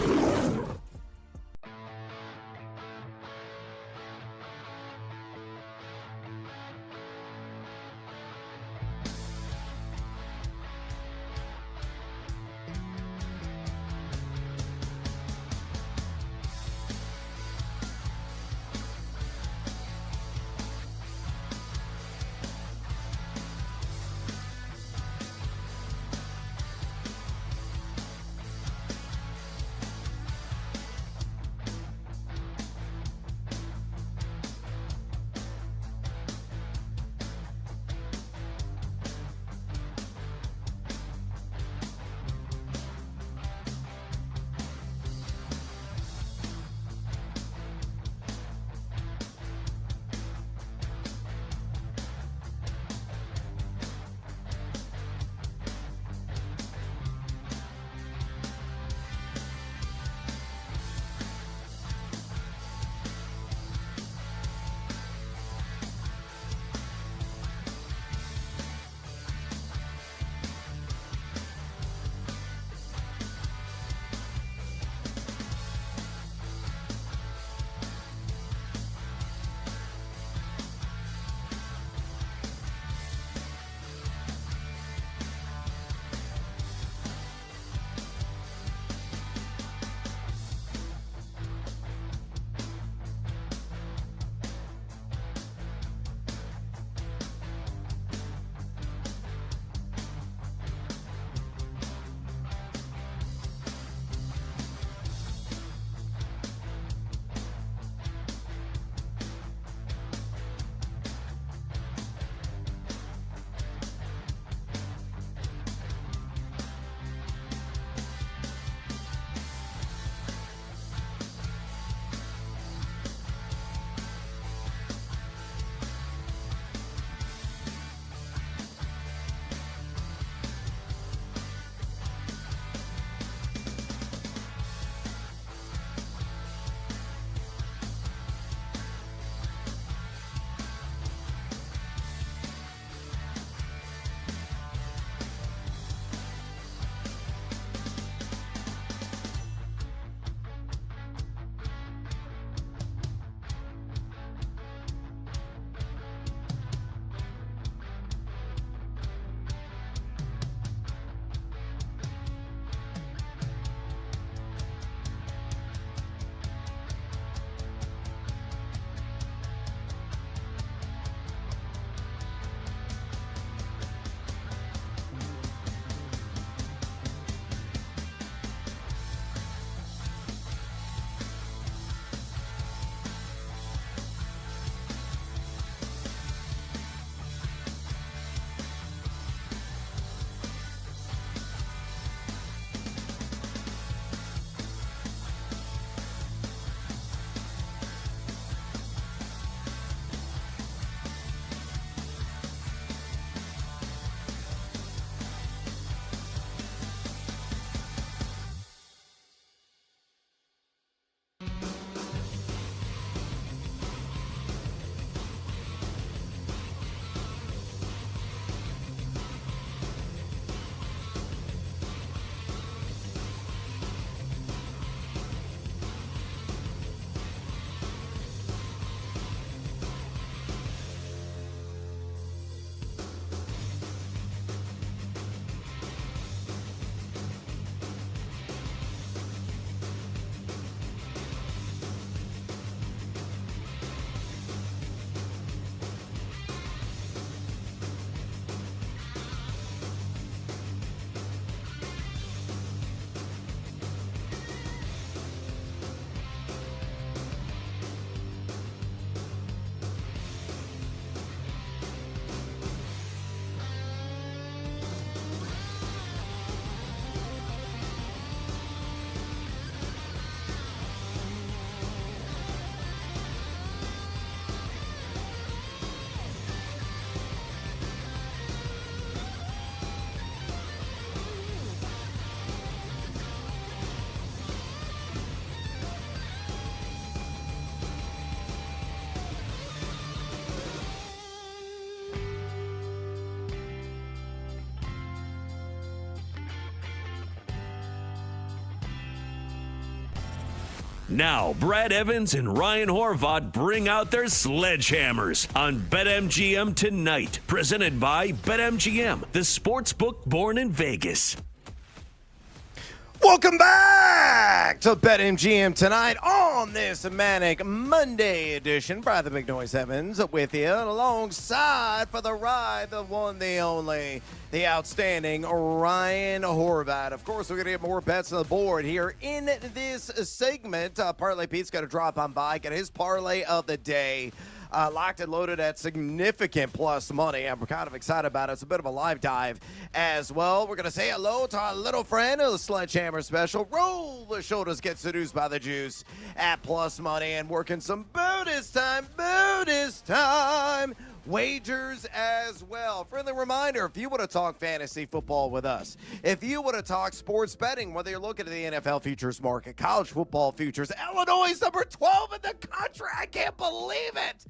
Now, Brad Evans and Ryan Horvath bring out their sledgehammers on BetMGM Tonight, presented by BetMGM, the sportsbook born in Vegas. Welcome back to BetMGM Tonight on this Manic Monday edition. Brad the Big Noise Evans with you, alongside for the ride, the one, the only, the outstanding Ryan Horvath. Of course, we're going to get more bets on the board here in this segment. Parlay Pete's got to drop on by, get his parlay of the day. Locked and loaded at significant plus money. I'm kind of excited about it. It's a bit of a live dive as well. We're going to say hello to our little friend of the Sledgehammer Special. Roll the shoulders, get seduced by the juice at plus money, and working some bonus time. Wagers as well. Friendly reminder, if you want to talk fantasy football with us, if you want to talk sports betting, whether you're looking at the NFL futures market, college football futures, Illinois is number 12 in the country. I can't believe it.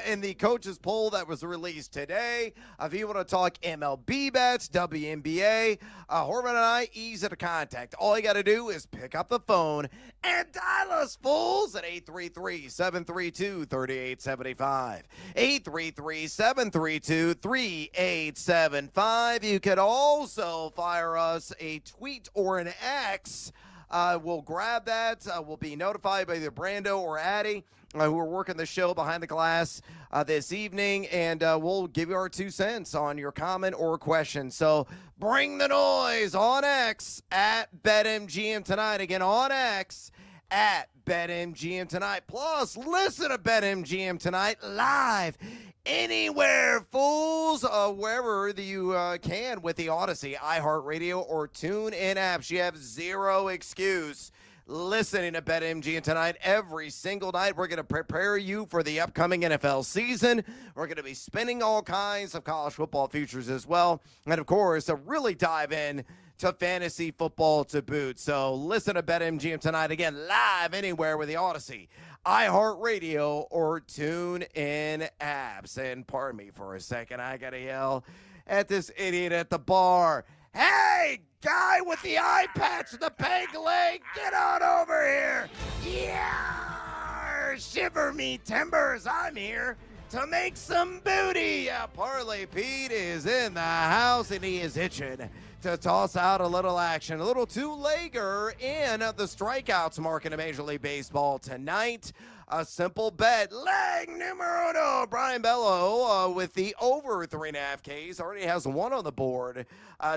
In the coaches poll that was released today, if you want to talk MLB bets, WNBA, Horvath and I, easy to contact. All you got to do is pick up the phone and dial us, fools, at 833-732-3875. 833-732-3875. You could also fire us a tweet or an X. We'll grab that. We'll be notified by either Brando or Addie, who are working the show behind the glass this evening, and we'll give you our 2 cents on your comment or question. So bring the noise on X at BetMGM Tonight. Again, on X at BetMGM Tonight. Plus, listen to BetMGM Tonight live anywhere, fools, wherever you can with the Odyssey, iHeartRadio, or TuneIn apps. You have zero excuse listening to BetMGM Tonight every single night. We're going to prepare you for the upcoming NFL season. We're going to be spinning all kinds of college football futures as well. And, of course, to really dive in to fantasy football to boot. So listen to BetMGM Tonight, again, live anywhere with the Odyssey, iHeartRadio, or TuneIn apps. And pardon me for a second, I got to yell at this idiot at the bar. Hey, guy with the eye patch and the peg leg, get on over here. Yeah, shiver me timbers, I'm here to make some booty. Parlay Pete is in the house, and he is itching to toss out a little action. A little two-legger in the strikeouts market of Major League Baseball tonight. A simple bet. Leg numero uno. Brian Bello with the over 3.5 Ks. Already has one on the board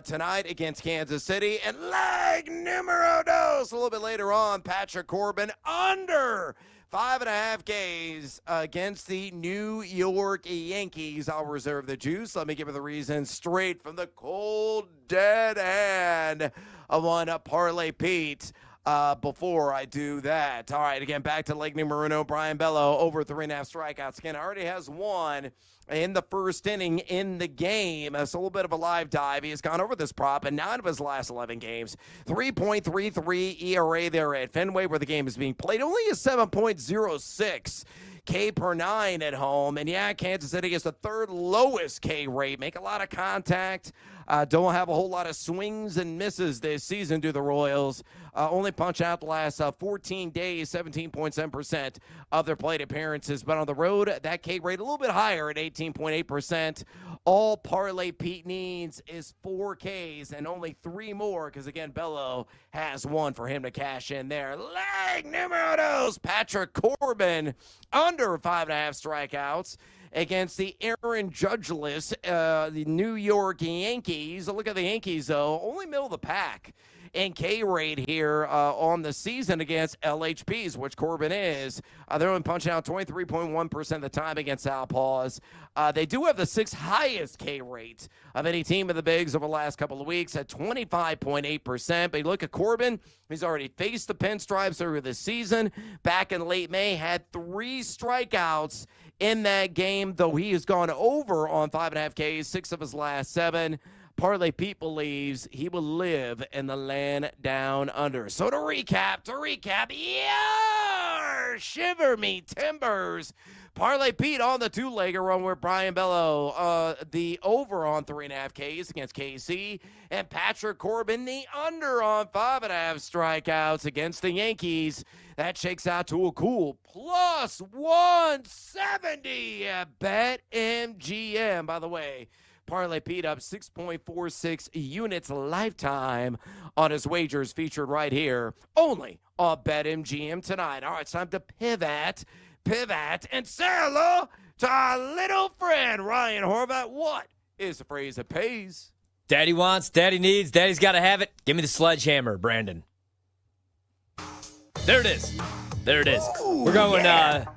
tonight against Kansas City. And leg numero dos. A little bit later on, Patrick Corbin under 5.5 Ks against the New York Yankees. I'll reserve the juice. Let me give you the reasons straight from the cold, dead hand of one Parlay Pete. Before I do that. All right, again, back to Lake Numero, Brian Bello, over 3.5 strikeouts. Again, already has one in the first inning in the game. It's a little bit of a live dive. He has gone over this prop in 9 of his last 11 games. 3.33 ERA there at Fenway, where the game is being played. Only a 7.06 K per 9 at home. And yeah, Kansas City is the third lowest K rate. Make a lot of contact. Don't have a whole lot of swings and misses this season, do the Royals. Only punch out the last 14 days, 17.7% of their plate appearances. But on the road, that K rate a little bit higher at 18.8%. All Parlay Pete needs is 4 Ks and only 3 more, because, again, Bello has one for him to cash in there. Leg numero dos, Patrick Corbin, under 5.5 strikeouts against the Aaron Judgeless, the New York Yankees. Look at the Yankees, though. Only middle of the pack in K rate here on the season against LHPs, which Corbin is. They're only punching out 23.1% of the time against Southpaws. They do have the 6th highest K rate of any team in the Bigs over the last couple of weeks at 25.8%. But you look at Corbin, he's already faced the pinstripes over the season. Back in late May, had 3 strikeouts in that game, though he has gone over on 5.5 Ks, 6 of his last 7. Parlay Pete believes he will live in the land down under. So to recap, shiver me timbers. Parlay Pete on the two-legger run with Brian Bello. The over on 3.5 Ks against KC. And Patrick Corbin, the under on 5.5 strikeouts against the Yankees. That shakes out to a cool plus 170 at BetMGM. By the way, Parlay Pete up 6.46 units lifetime on his wagers featured right here only on BetMGM tonight. All right, it's time to pivot, and say hello to our little friend, Ryan Horvat. What is the phrase that pays? Daddy wants, daddy needs, daddy's got to have it. Give me the sledgehammer, Brandon. There it is. There it is. We're going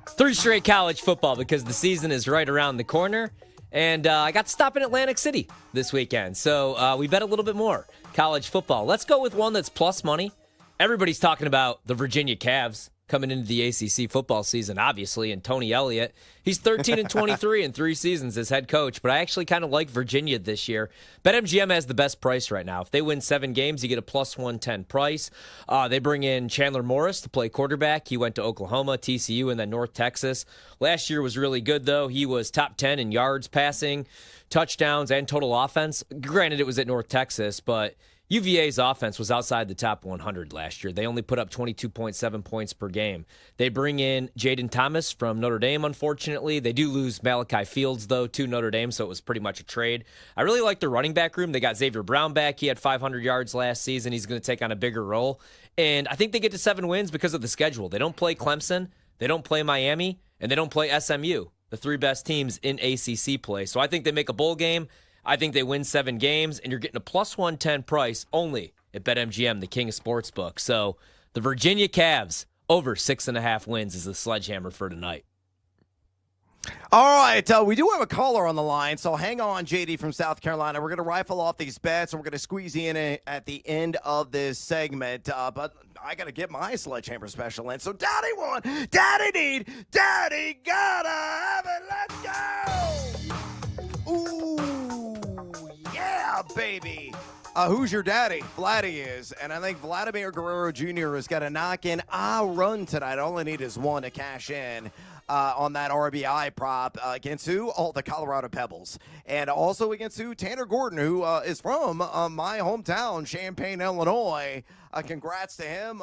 3 straight college football because the season is right around the corner. And I got to stop in Atlantic City this weekend. So we bet a little bit more college football. Let's go with one that's plus money. Everybody's talking about the Virginia Cavs coming into the ACC football season, obviously, and Tony Elliott. He's 13-23 in 3 seasons as head coach, but I actually kind of like Virginia this year. BetMGM has the best price right now. If they win 7 games, you get a plus 110 price. They bring in Chandler Morris to play quarterback. He went to Oklahoma, TCU, and then North Texas. Last year was really good, though. He was top 10 in yards passing, touchdowns, and total offense. Granted, it was at North Texas, but UVA's offense was outside the top 100 last year. They only put up 22.7 points per game. They bring in Jaden Thomas from Notre Dame, unfortunately. They do lose Malachi Fields, though, to Notre Dame, so it was pretty much a trade. I really like their running back room. They got Xavier Brown back. He had 500 yards last season. He's going to take on a bigger role. And I think they get to 7 wins because of the schedule. They don't play Clemson, they don't play Miami, and they don't play SMU, the 3 best teams in ACC play. So I think they make a bowl game. I think they win 7 games, and you're getting a plus 110 price only at BetMGM, the king of sportsbook. So the Virginia Cavs over 6.5 wins is the sledgehammer for tonight. All right, we do have a caller on the line, so hang on, JD from South Carolina. We're going to rifle off these bets, and we're going to squeeze you in at the end of this segment. But I got to get my sledgehammer special in. So Daddy want, Daddy need, Daddy gotta have it. Let's go! Ooh, yeah, baby. Who's your daddy? Vladdy is. And I think Vladimir Guerrero Jr. is going to knock in a run tonight. All I need is one to cash in on that RBI prop against who? Oh, the Colorado Pebbles. And also against who? Tanner Gordon, who is from my hometown, Champaign, Illinois. Congrats to him,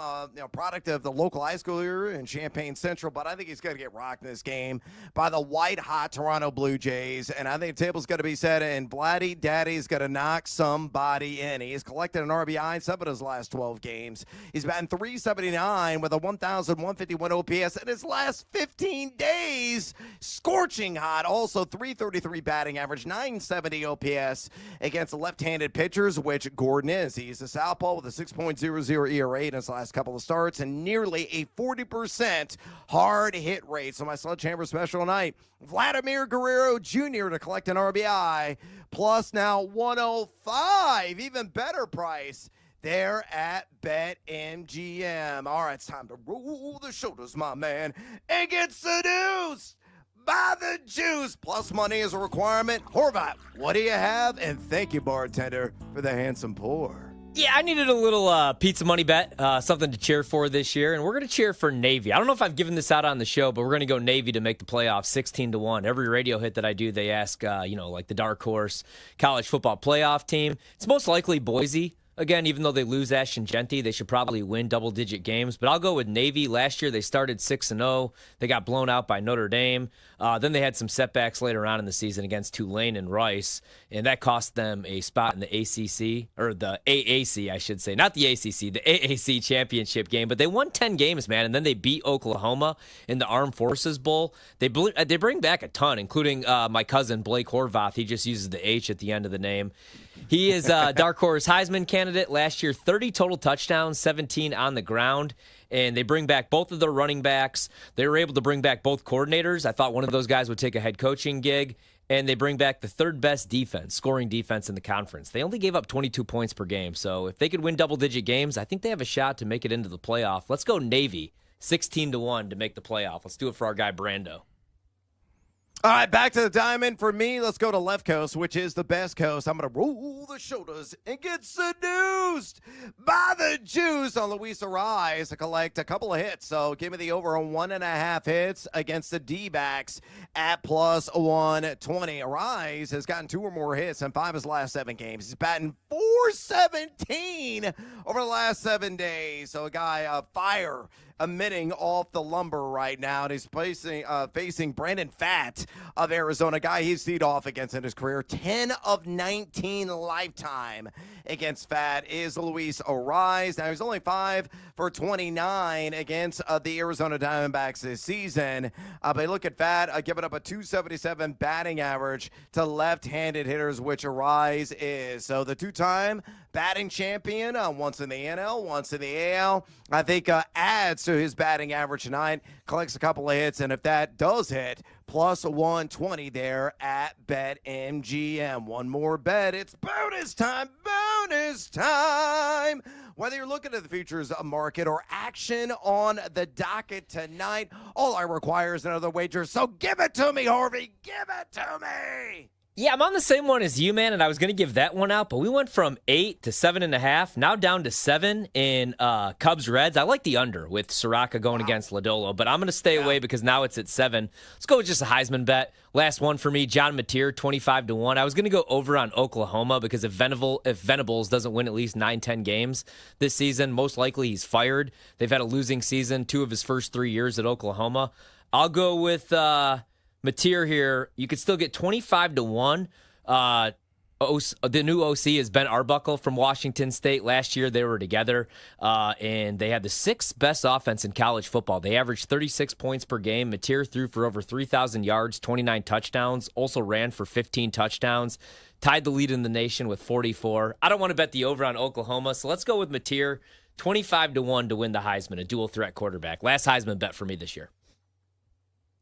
product of the local high school here in Champaign Central, but I think he's going to get rocked in this game by the white-hot Toronto Blue Jays, and I think the table's going to be set, and Vladdy Daddy's going to knock somebody in. He has collected an RBI in 7 of his last 12 games. He's batting .379 with a 1,151 OPS in his last 15 days. Scorching hot. Also, .333 batting average, .970 OPS against the left-handed pitchers, which Gordon is. He's a southpaw with a 6.00 ERA in his last couple of starts and nearly a 40% hard hit rate. So my sledgehammer special tonight, Vladimir Guerrero Jr. to collect an RBI, plus now 105, even better price there at BetMGM. All right, it's time to roll the shoulders, my man, and get seduced by the juice. Plus money is a requirement. Horvat, what do you have? And thank you, bartender, for the handsome pour. Yeah, I needed a little pizza money bet, something to cheer for this year, and we're going to cheer for Navy. I don't know if I've given this out on the show, but we're going to go Navy to make the playoffs 16-1. Every radio hit that I do, they ask, like the dark horse college football playoff team. It's most likely Boise. Again, even though they lose Ashton Genty, they should probably win double-digit games. But I'll go with Navy. Last year, they started 6-0. They got blown out by Notre Dame. Then they had some setbacks later on in the season against Tulane and Rice, and that cost them a spot in the ACC, or the AAC, I should say. Not the ACC, the AAC championship game. But they won 10 games, man, and then they beat Oklahoma in the Armed Forces Bowl. They bring back a ton, including my cousin, Blake Horvath. He just uses the H at the end of the name. He is a dark horse Heisman candidate. Last year, 30 total touchdowns, 17 on the ground. And they bring back both of their running backs. They were able to bring back both coordinators. I thought one of those guys would take a head coaching gig. And they bring back the 3rd best defense, scoring defense in the conference. They only gave up 22 points per game. So if they could win double-digit games, I think they have a shot to make it into the playoff. Let's go Navy, 16-1 to make the playoff. Let's do it for our guy Brando. All right, back to the diamond. For me, let's go to left coast, which is the best coast. I'm going to roll the shoulders and get seduced by the juice on Luis Arise to collect a couple of hits. So give me the over on 1.5 hits against the D-backs at plus 120. Arise has gotten 2 or more hits in 5 of his last 7 games. He's batting .417 over the last 7 days. So a guy, fire emitting off the lumber right now, and he's facing Brandon Pfaadt of Arizona, guy he's teed off against in his career. 10 of 19 lifetime against Pfaadt is Luis Arise. Now, he's only 5 for 29 against the Arizona Diamondbacks this season. But look at Pfaadt giving up a .277 batting average to left-handed hitters, which Arise is. So the two-time batting champion, once in the NL, once in the AL, I think adds to his batting average tonight, collects a couple of hits, and if that does hit, plus 120 there at BetMGM. One more bet. It's bonus time, bonus time. Whether you're looking at the futures market or action on the docket tonight, all I require is another wager, so give it to me, Harvey. Give it to me. Yeah, I'm on the same one as you, man, and I was going to give that one out, but we went from 8 to 7.5, now down to 7 in Cubs Reds. I like the under with Soraka going against Lodolo, but I'm going to stay away because now it's at 7. Let's go with just a Heisman bet. Last one for me, John Mateer, 25 to 1. I was going to go over on Oklahoma because if Venables doesn't win at least 9-10 games this season, most likely he's fired. They've had a losing season 2 of his first 3 years at Oklahoma. I'll go with Mateer here. You could still get 25 to 1. The new OC is Ben Arbuckle from Washington State. Last year they were together, and they had the 6th best offense in college football. They averaged 36 points per game. Mateer threw for over 3,000 yards, 29 touchdowns, also ran for 15 touchdowns, tied the lead in the nation with 44. I don't want to bet the over on Oklahoma, so let's go with Mateer, 25 to 1 to win the Heisman, a dual threat quarterback. Last Heisman bet for me this year.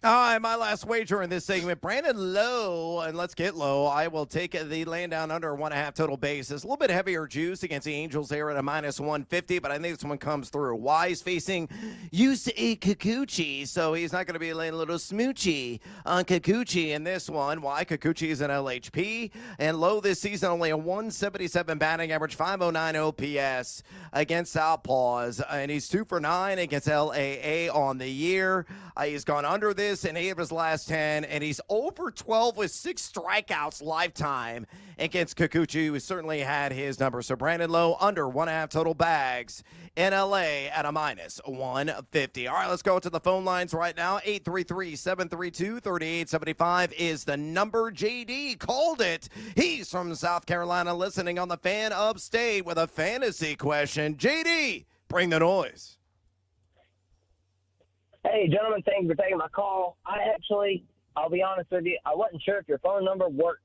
All right, my last wager in this segment, Brandon Lowe, and let's get low. I will take the laying down under 1.5 total bases. A little bit heavier juice against the Angels there at a minus 150, but I think this one comes through. Wise facing Yusei Kikuchi, so he's not going to be laying a little smoochy on Kikuchi in this one. Why? Kikuchi is an LHP, and Lowe this season only a 177 batting average, 509 OPS against Southpaws, and he's 2 for 9 against LAA on the year. He's gone under this in 8 of his last 10, and he's over 12 with 6 strikeouts lifetime against Kikuchi, who certainly had his number. So Brandon Lowe under 1.5 total bags in LA at a minus 150. All right, let's go to the phone lines right now. 833-732-3875 is the number. JD called it. He's from South Carolina, listening on the Fan Upstate with a fantasy question. JD, bring the noise. Hey, gentlemen, thank you for taking my call. I'll be honest with you, I wasn't sure if your phone number worked.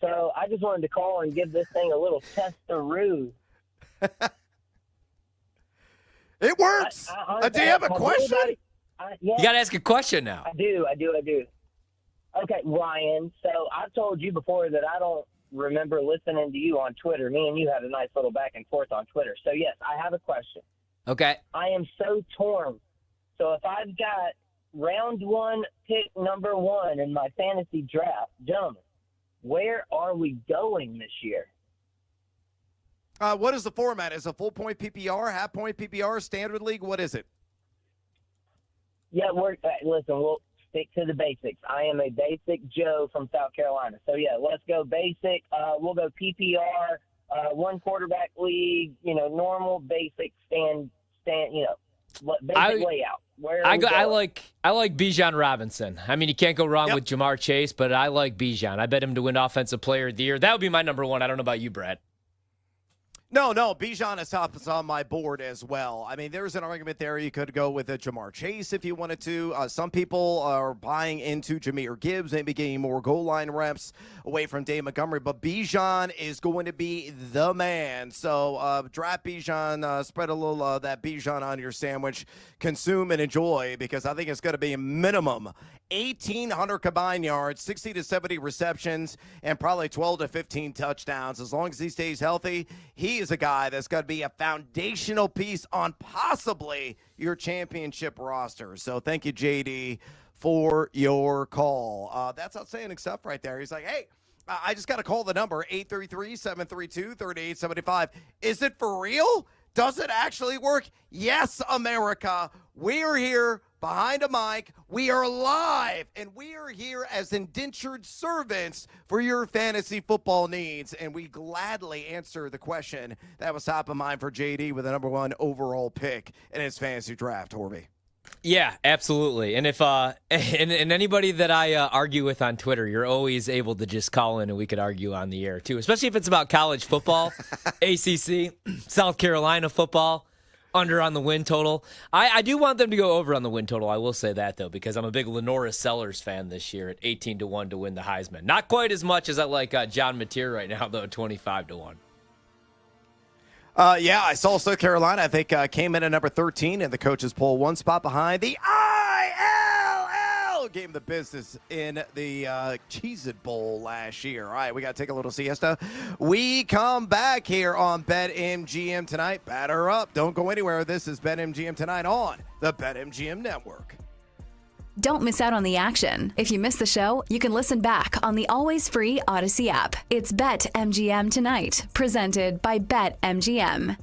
So I just wanted to call and give this thing a little test-a-roo. It works. Do you have a question? You got to ask a question now. I do. Okay, Ryan, so I've told you before that I don't remember listening to you on Twitter. Me and you had a nice little back and forth on Twitter. So, yes, I have a question. Okay. I am so torn. So if I've got round 1, pick number 1 in my fantasy draft, gentlemen, where are we going this year? What is the format? Is it full point PPR, half point PPR, standard league? What is it? Yeah, listen, we'll stick to the basics. I am a basic Joe from South Carolina. So, yeah, let's go basic. We'll go PPR, 1 quarterback league, normal, basic, basic layout. I like Bijan Robinson. I mean, you can't go wrong with Jamar Chase, but I like Bijan. I bet him to win Offensive Player of the Year. That would be my number 1. I don't know about you, Brad. No, Bijan is on my board as well. I mean, there's an argument there. You could go with a Jamar Chase if you wanted to. Some people are buying into Jahmyr Gibbs, maybe getting more goal line reps away from Dave Montgomery. But Bijan is going to be the man. So draft Bijan, spread a little that Bijan on your sandwich, consume and enjoy, because I think it's going to be a minimum 1,800 combined yards, 60 to 70 receptions, and probably 12 to 15 touchdowns. As long as he stays healthy, he is a guy that's going to be a foundational piece on possibly your championship roster. So thank you, JD, for your call. That's outstanding stuff right there. He's like, hey, I just got to call the number, 833-732-3875. Is it for real? Does it actually work? Yes, America. We are here behind a mic. We are live, and we are here as indentured servants for your fantasy football needs. And we gladly answer the question that was top of mind for JD with the number 1 overall pick in his fantasy draft, Horby. Yeah, absolutely. And if and anybody that I argue with on Twitter, you're always able to just call in and we could argue on the air too, especially if it's about college football, ACC, South Carolina football, under on the win total. I do want them to go over on the win total. I will say that though, because I'm a big Lenora Sellers fan this year at 18-1 to win the Heisman. Not quite as much as I like John Mateer right now though, 25-1. Yeah, I saw South Carolina, I think, came in at number 13 in the coaches poll, 1 spot behind the ILL. Game the business in the Cheez-It Bowl last year. All right, we got to take a little siesta. We come back here on BetMGM tonight. Batter up. Don't go anywhere. This is BetMGM tonight on the BetMGM Network. Don't miss out on the action. If you missed the show, you can listen back on the always free Odyssey app. It's BetMGM Tonight, presented by BetMGM.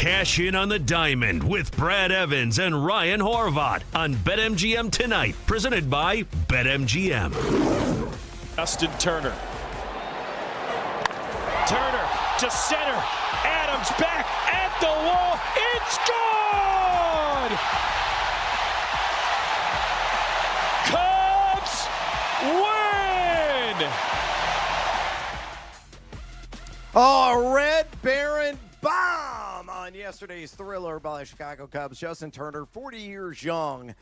cash in on the diamond with Brad Evans and Ryan Horvath on BetMGM tonight, presented by BetMGM. Justin Turner. Turner to center. Adams back at the wall. It's good! Cubs win! Oh, Red Baron bomb on yesterday's thriller by the Chicago Cubs. Justin Turner, 40 years young,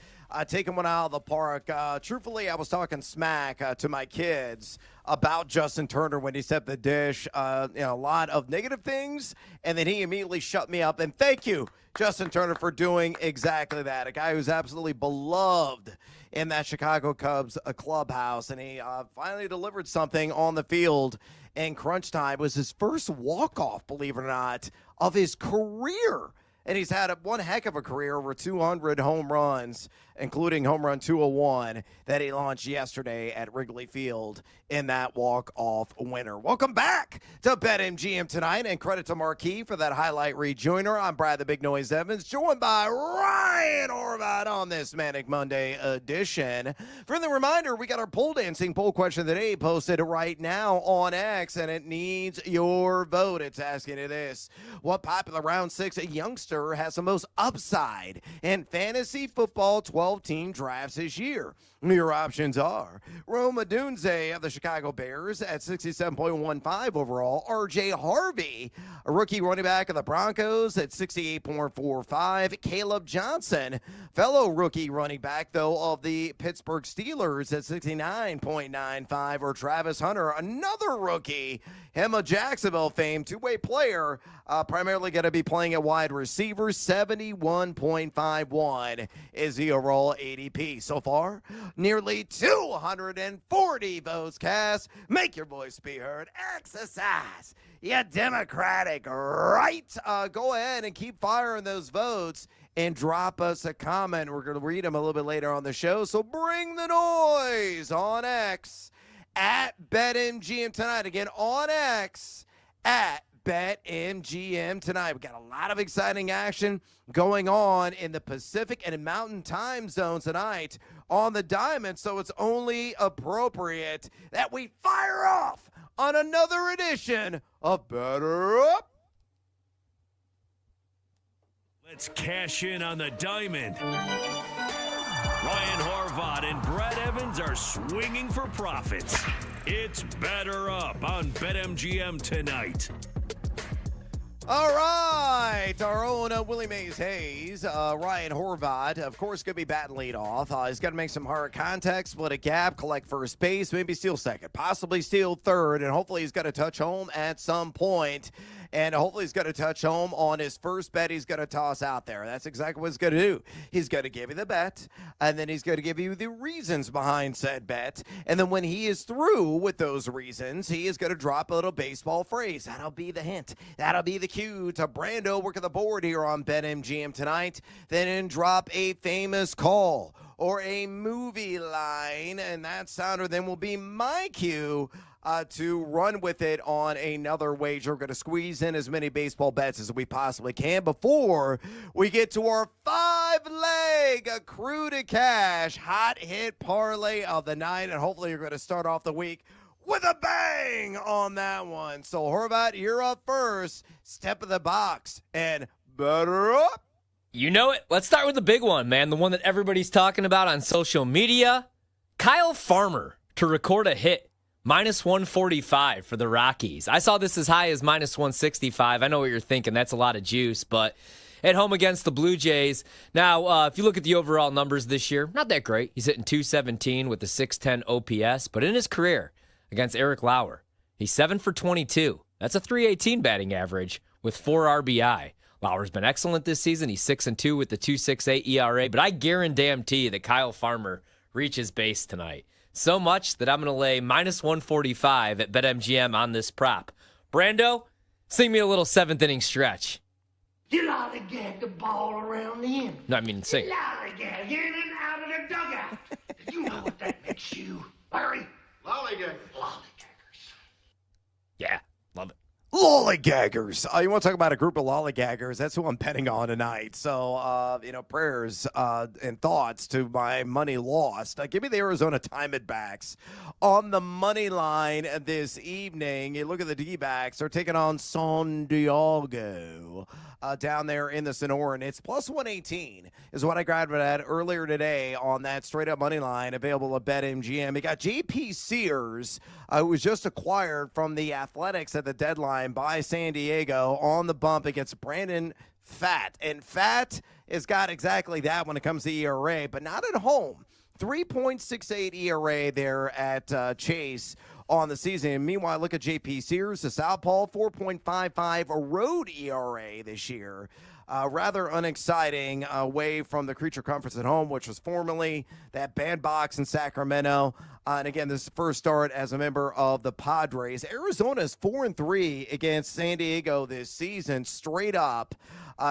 taking one out of the park. Truthfully, I was talking smack to my kids about Justin Turner when he set the dish. A lot of negative things, and then he immediately shut me up. And thank you, Justin Turner, for doing exactly that. A guy who's absolutely beloved in that Chicago Cubs clubhouse, and he finally delivered something on the field in crunch time. It was his first walk-off, believe it or not, of his career. And he's had one heck of a career, over 200 home runs, including home run 201 that he launched yesterday at Wrigley Field in that walk-off winner. Welcome back to BetMGM tonight, and credit to Marquis for that highlight rejoiner. I'm Brad the Big Noise Evans, joined by Ryan Horvath on this Manic Monday edition. Friendly reminder, we got our pole dancing poll question of the day posted right now on X, and it needs your vote. It's asking you this: what popular round 6 youngster has the most upside in fantasy football 12-team drafts this year? Your options are Rome Odunze of the Chicago Bears at 67.15 overall, RJ Harvey, a rookie running back of the Broncos, at 68.45, Caleb Johnson, fellow rookie running back, though, of the Pittsburgh Steelers, at 69.95, or Travis Hunter, another rookie, him of Jacksonville fame, two-way player, primarily going to be playing at wide receiver. 71.51 is the overall ADP. So far, nearly 240 votes cast. Make your voice be heard. Exercise your democratic right. Go ahead and keep firing those votes and drop us a comment. We're going to read them a little bit later on the show, so bring the noise on X at BetMGM tonight. Again, on X at BetMGM tonight. We got a lot of exciting action going on in the Pacific and in Mountain Time Zone tonight on the Diamond, so it's only appropriate that we fire off on another edition of Better Up. Let's cash in on the diamond. Ryan Horvath and Brad Evans are swinging for profits. It's Better Up on BetMGM tonight. All right, our own Willie Mays Hayes, Ryan Horvath, of course, going to be batting lead off. He's got to make some hard contact, split a gap, collect first base, maybe steal second, possibly steal third, and hopefully he's got to touch home at some point. And hopefully he's going to touch home on his first bet he's going to toss out there. That's exactly what he's going to do. He's going to give you the bet, and then he's going to give you the reasons behind said bet. And then when he is through with those reasons, he is going to drop a little baseball phrase. That'll be the hint. That'll be the cue to Brando working the board here on BetMGM tonight. Then drop a famous call or a movie line, and that sounder then will be my cue to run with it on another wager. We're going to squeeze in as many baseball bets as we possibly can before we get to our 5-leg accrue to cash hot hit parlay of the night, and hopefully you're going to start off the week with a bang on that one. So Horvath, you're up first. Step of the box and Better Up. You know it. Let's start with the big one, man. The one that everybody's talking about on social media. Kyle Farmer to record a hit. Minus 145 for the Rockies. I saw this as high as minus 165. I know what you're thinking. That's a lot of juice, but at home against the Blue Jays. Now, if you look at the overall numbers this year, not that great. He's hitting 217 with a 610 OPS, but in his career against Eric Lauer, he's 7 for 22. That's a 318 batting average with 4 RBI. Lauer's been excellent this season. He's 6-2 with the 2.68 ERA, but I guarantee that Kyle Farmer reaches base tonight. So much that I'm going to lay minus 145 at BetMGM on this prop. Brando, sing me a little 7th inning stretch. You lollygag the ball around the end. No, I mean sing it. Lollygag in and out of the dugout. You know what that makes you, Larry? Lollygag. Lollygaggers. Yeah, love it. lollygaggers. You want to talk about a group of lollygaggers? That's who I'm betting on tonight. So, prayers and thoughts to my money lost. Give me the Arizona Diamondbacks on the money line this evening. You look at the D-backs. They're taking on San Diego down there in the Sonoran. It's plus 118 is what I grabbed at earlier today on that straight-up money line available at BetMGM. You got J.P. Sears, who was just acquired from the Athletics at the deadline by San Diego on the bump against Brandon Pfaadt. And Pfaadt has got exactly that when it comes to ERA, but not at home. 3.68 ERA there at Chase on the season. And meanwhile, look at J.P. Sears, the southpaw, 4.55 road ERA this year. Rather unexciting away from the Creature Conference at home, which was formerly that bandbox in Sacramento. And again, this is the first start as a member of the Padres. Arizona's 4-3 against San Diego this season, straight up.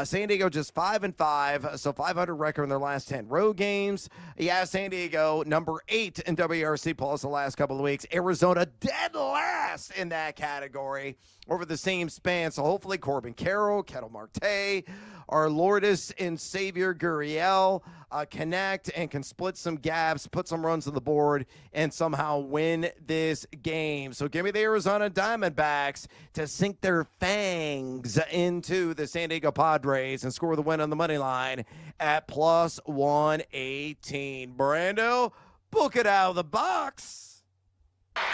San Diego just 5-5, so 500 record in their last 10 road games. Yeah, San Diego number 8 in WRC plus the last couple of weeks. Arizona dead last in that category over the same span. So hopefully Corbin Carroll, Ketel Marte, our Lourdes and Xavier Gurriel connect and can split some gaps, put some runs on the board, and somehow win this game. So give me the Arizona Diamondbacks to sink their fangs into the San Diego Padres and score the win on the money line at plus 118. Brando, book it out of the box.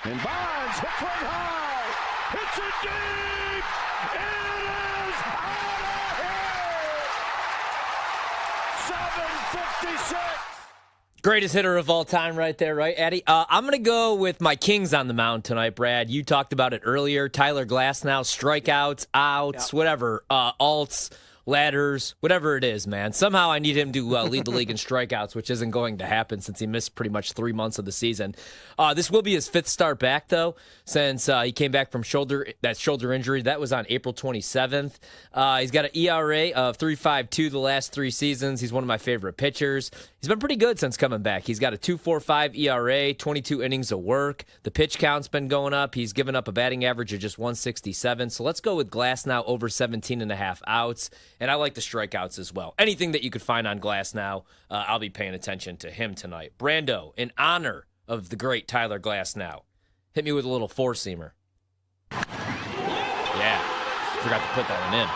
And Bonds hits one high. Hits it deep. It is out of here. 756. Greatest hitter of all time right there, right, Addy? I'm going to go with my Kings on the mound tonight, Brad. You talked about it earlier. Tyler Glasnow, strikeouts, outs, whatever, alts, ladders, whatever it is, man. Somehow I need him to lead the league in strikeouts, which isn't going to happen since he missed pretty much 3 months of the season. This will be his 5th start back, though, since he came back from that shoulder injury. That was on April 27th. He's got an ERA of 3.52 the last 3 seasons. He's one of my favorite pitchers. He's been pretty good since coming back. He's got a 2.45 ERA, 22 innings of work. The pitch count's been going up. He's given up a batting average of just 167. So let's go with Glasnow over 17.5 outs. And I like the strikeouts as well. Anything that you could find on Glasnow, I'll be paying attention to him tonight. Brando, in honor of the great Tyler Glasnow, hit me with a little four-seamer. Yeah, forgot to put that one in.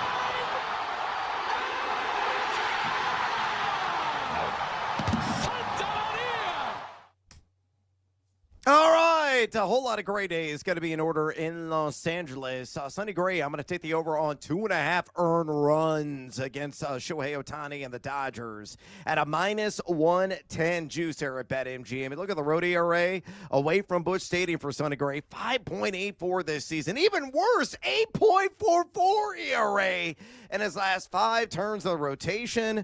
All right, a whole lot of gray days going to be in order in Los Angeles. Sonny Gray, I'm going to take the over on 2.5 earned runs against Shohei Ohtani and the Dodgers at a minus 110 juice there at BetMGM. And look at the road ERA away from Busch Stadium for Sonny Gray, 5.84 this season. Even worse, 8.44 ERA in his last 5 turns of the rotation.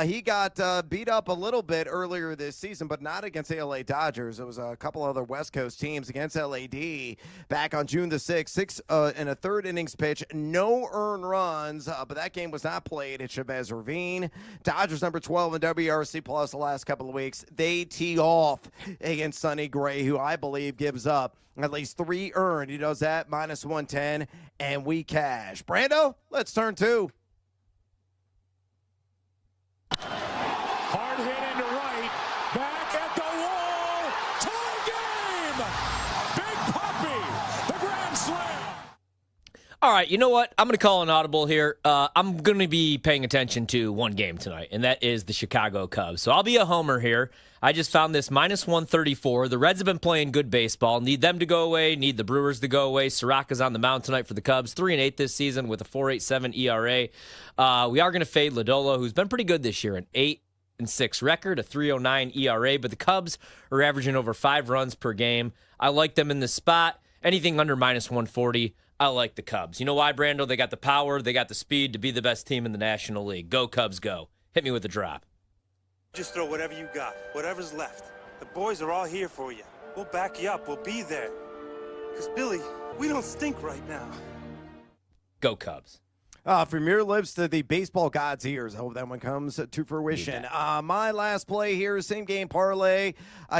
He got beat up a little bit earlier this season, but not against the LA Dodgers. It was a couple other West Coast teams against LAD back on June the 6th. 6 in a third innings pitch, no earned runs, but that game was not played at Chavez Ravine. Dodgers number 12 in WRC plus the last couple of weeks. They tee off against Sonny Gray, who I believe gives up at least 3 earned. He does that, minus 110, and we cash. Brando, let's turn 2. Hard hit into right. Back at the wall. Tie game. Big Puppy. The grand slam. All right, you know what? I'm going to call an audible here. I'm going to be paying attention to one game tonight, and that is the Chicago Cubs. So I'll be a homer here. I just found this minus 134. The Reds have been playing good baseball. Need them to go away. Need the Brewers to go away. Soroka's on the mound tonight for the Cubs. 3-8 this season with a 4.87 ERA. We are going to fade Lodolo, who's been pretty good this year, an 8-6 record, a 3.09 ERA. But the Cubs are averaging over 5 runs per game. I like them in this spot. Anything under minus 140, I like the Cubs. You know why, Brando? They got the power. They got the speed to be the best team in the National League. Go Cubs, go. Hit me with a drop. Just throw whatever you got, whatever's left. The boys are all here for you. We'll back you up. We'll be there. Because, Billy, we don't stink right now. Go Cubs. From your lips to the baseball god's ears. I hope that one comes to fruition. My last play here, same game parlay.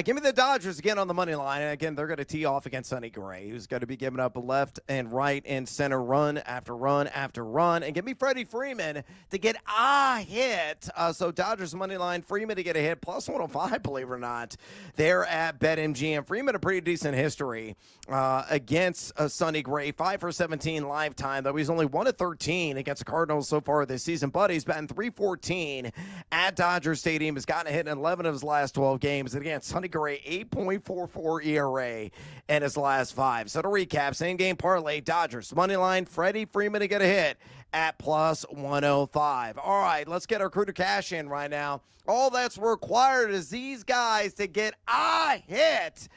Give me the Dodgers again on the money line. And again, they're going to tee off against Sonny Gray, who's going to be giving up left and right and center run after run after run. And give me Freddie Freeman to get a hit. So Dodgers money line, Freeman to get a hit, plus 105, believe it or not. They're at BetMGM. Freeman, a pretty decent history against Sonny Gray. 5 for 17 lifetime, though he's only 1 of 13 against the Cardinals so far this season, but he's batting .314 at Dodger Stadium. He's gotten a hit in 11 of his last 12 games. And again, Sonny Gray, 8.44 ERA in his last 5. So to recap, same game parlay, Dodgers money line, Freddie Freeman to get a hit at plus 105. All right, let's get our crew to cash in right now. All that's required is these guys to get a hit.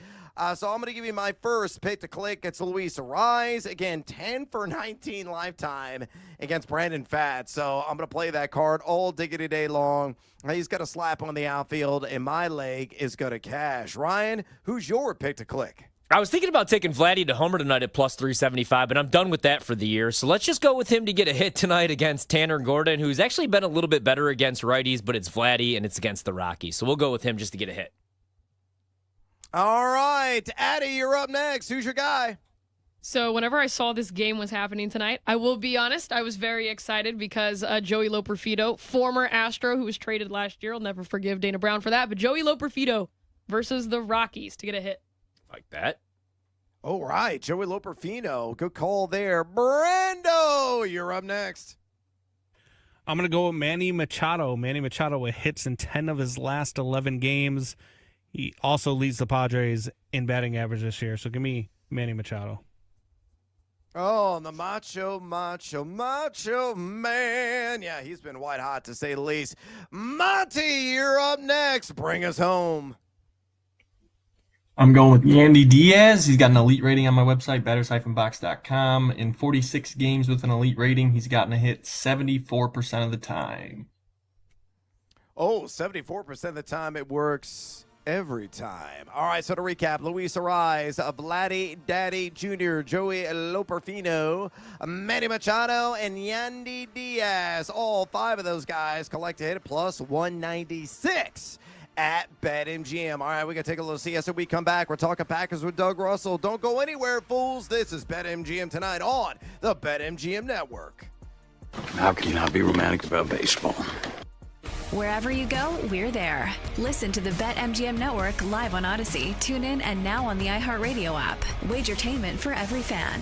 So I'm going to give you my first pick to click. It's Luis Arise. Again, 10 for 19 lifetime against Brandon Pfaadt. So I'm going to play that card all diggity day long. He's got a slap on the outfield, and my leg is going to cash. Ryan, who's your pick to click? I was thinking about taking Vladdy to homer tonight at plus 375, but I'm done with that for the year. So let's just go with him to get a hit tonight against Tanner Gordon, who's actually been a little bit better against righties, but it's Vladdy, and it's against the Rockies. So we'll go with him just to get a hit. All right, Addie, you're up next. Who's your guy? So whenever I saw this game was happening tonight, I will be honest, I was very excited because Joey Loperfido, former Astro who was traded last year, I'll never forgive Dana Brown for that, but Joey Loperfido versus the Rockies to get a hit. Like that. All right, Joey Loperfido. Good call there. Brando, you're up next. I'm going to go with Manny Machado. Manny Machado with hits in 10 of his last 11 games. He also leads the Padres in batting average this year. So give me Manny Machado. Oh, the macho man. Yeah, he's been white hot to say the least. Monty, you're up next. Bring us home. I'm going with Yandy Diaz. He's got an elite rating on my website, batters-box.com. In 46 games with an elite rating, he's gotten a hit 74% of the time. Oh, 74% of the time it works every time. All right, so to recap, Luis Arise, Vladdy Daddy Jr., Joey Loperfido, Manny Machado, and Yandy Diaz. All 5 of those guys collect a hit at plus 196 at BetMGM. All right, we got to take a little siesta. We come back. We're talking Packers with Doug Russell. Don't go anywhere, fools. This is BetMGM tonight on the BetMGM Network. How can you not be romantic about baseball? Wherever you go, we're there. Listen to the BetMGM Network live on Odyssey, TuneIn, and now on the iHeartRadio app. Wagertainment for every fan.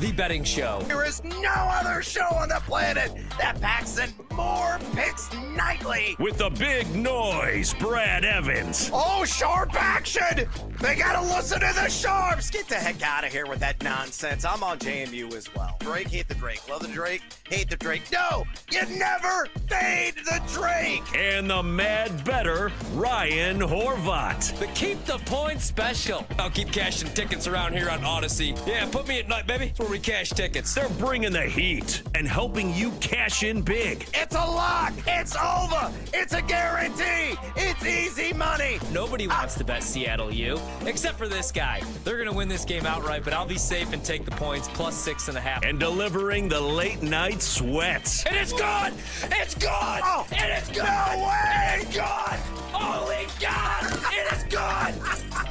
The betting show. There is no other show on the planet that packs in more picks nightly. With the big noise, Brad Evans. Oh, sharp action! They gotta listen to the sharps! Get the heck out of here with that nonsense. I'm on JMU as well. Drake, hate the Drake. Love the Drake, hate the Drake. No, you never fade the Drake! And the mad better, Ryan Horvat. The Keep the Points special. I'll keep cashing tickets around here on Odyssey. Yeah, put me at night, baby. That's where we cash tickets. They're bringing the heat and helping you cash in big. It's a lock! It's over! It's a guarantee! It's easy money! Nobody wants to bet Seattle U, except for this guy. They're going to win this game outright, but I'll be safe and take the points plus 6.5. And delivering the late night sweats. And it's gone! It's gone! Oh, and it's gone! No way! It's gone! Holy God! It is gone!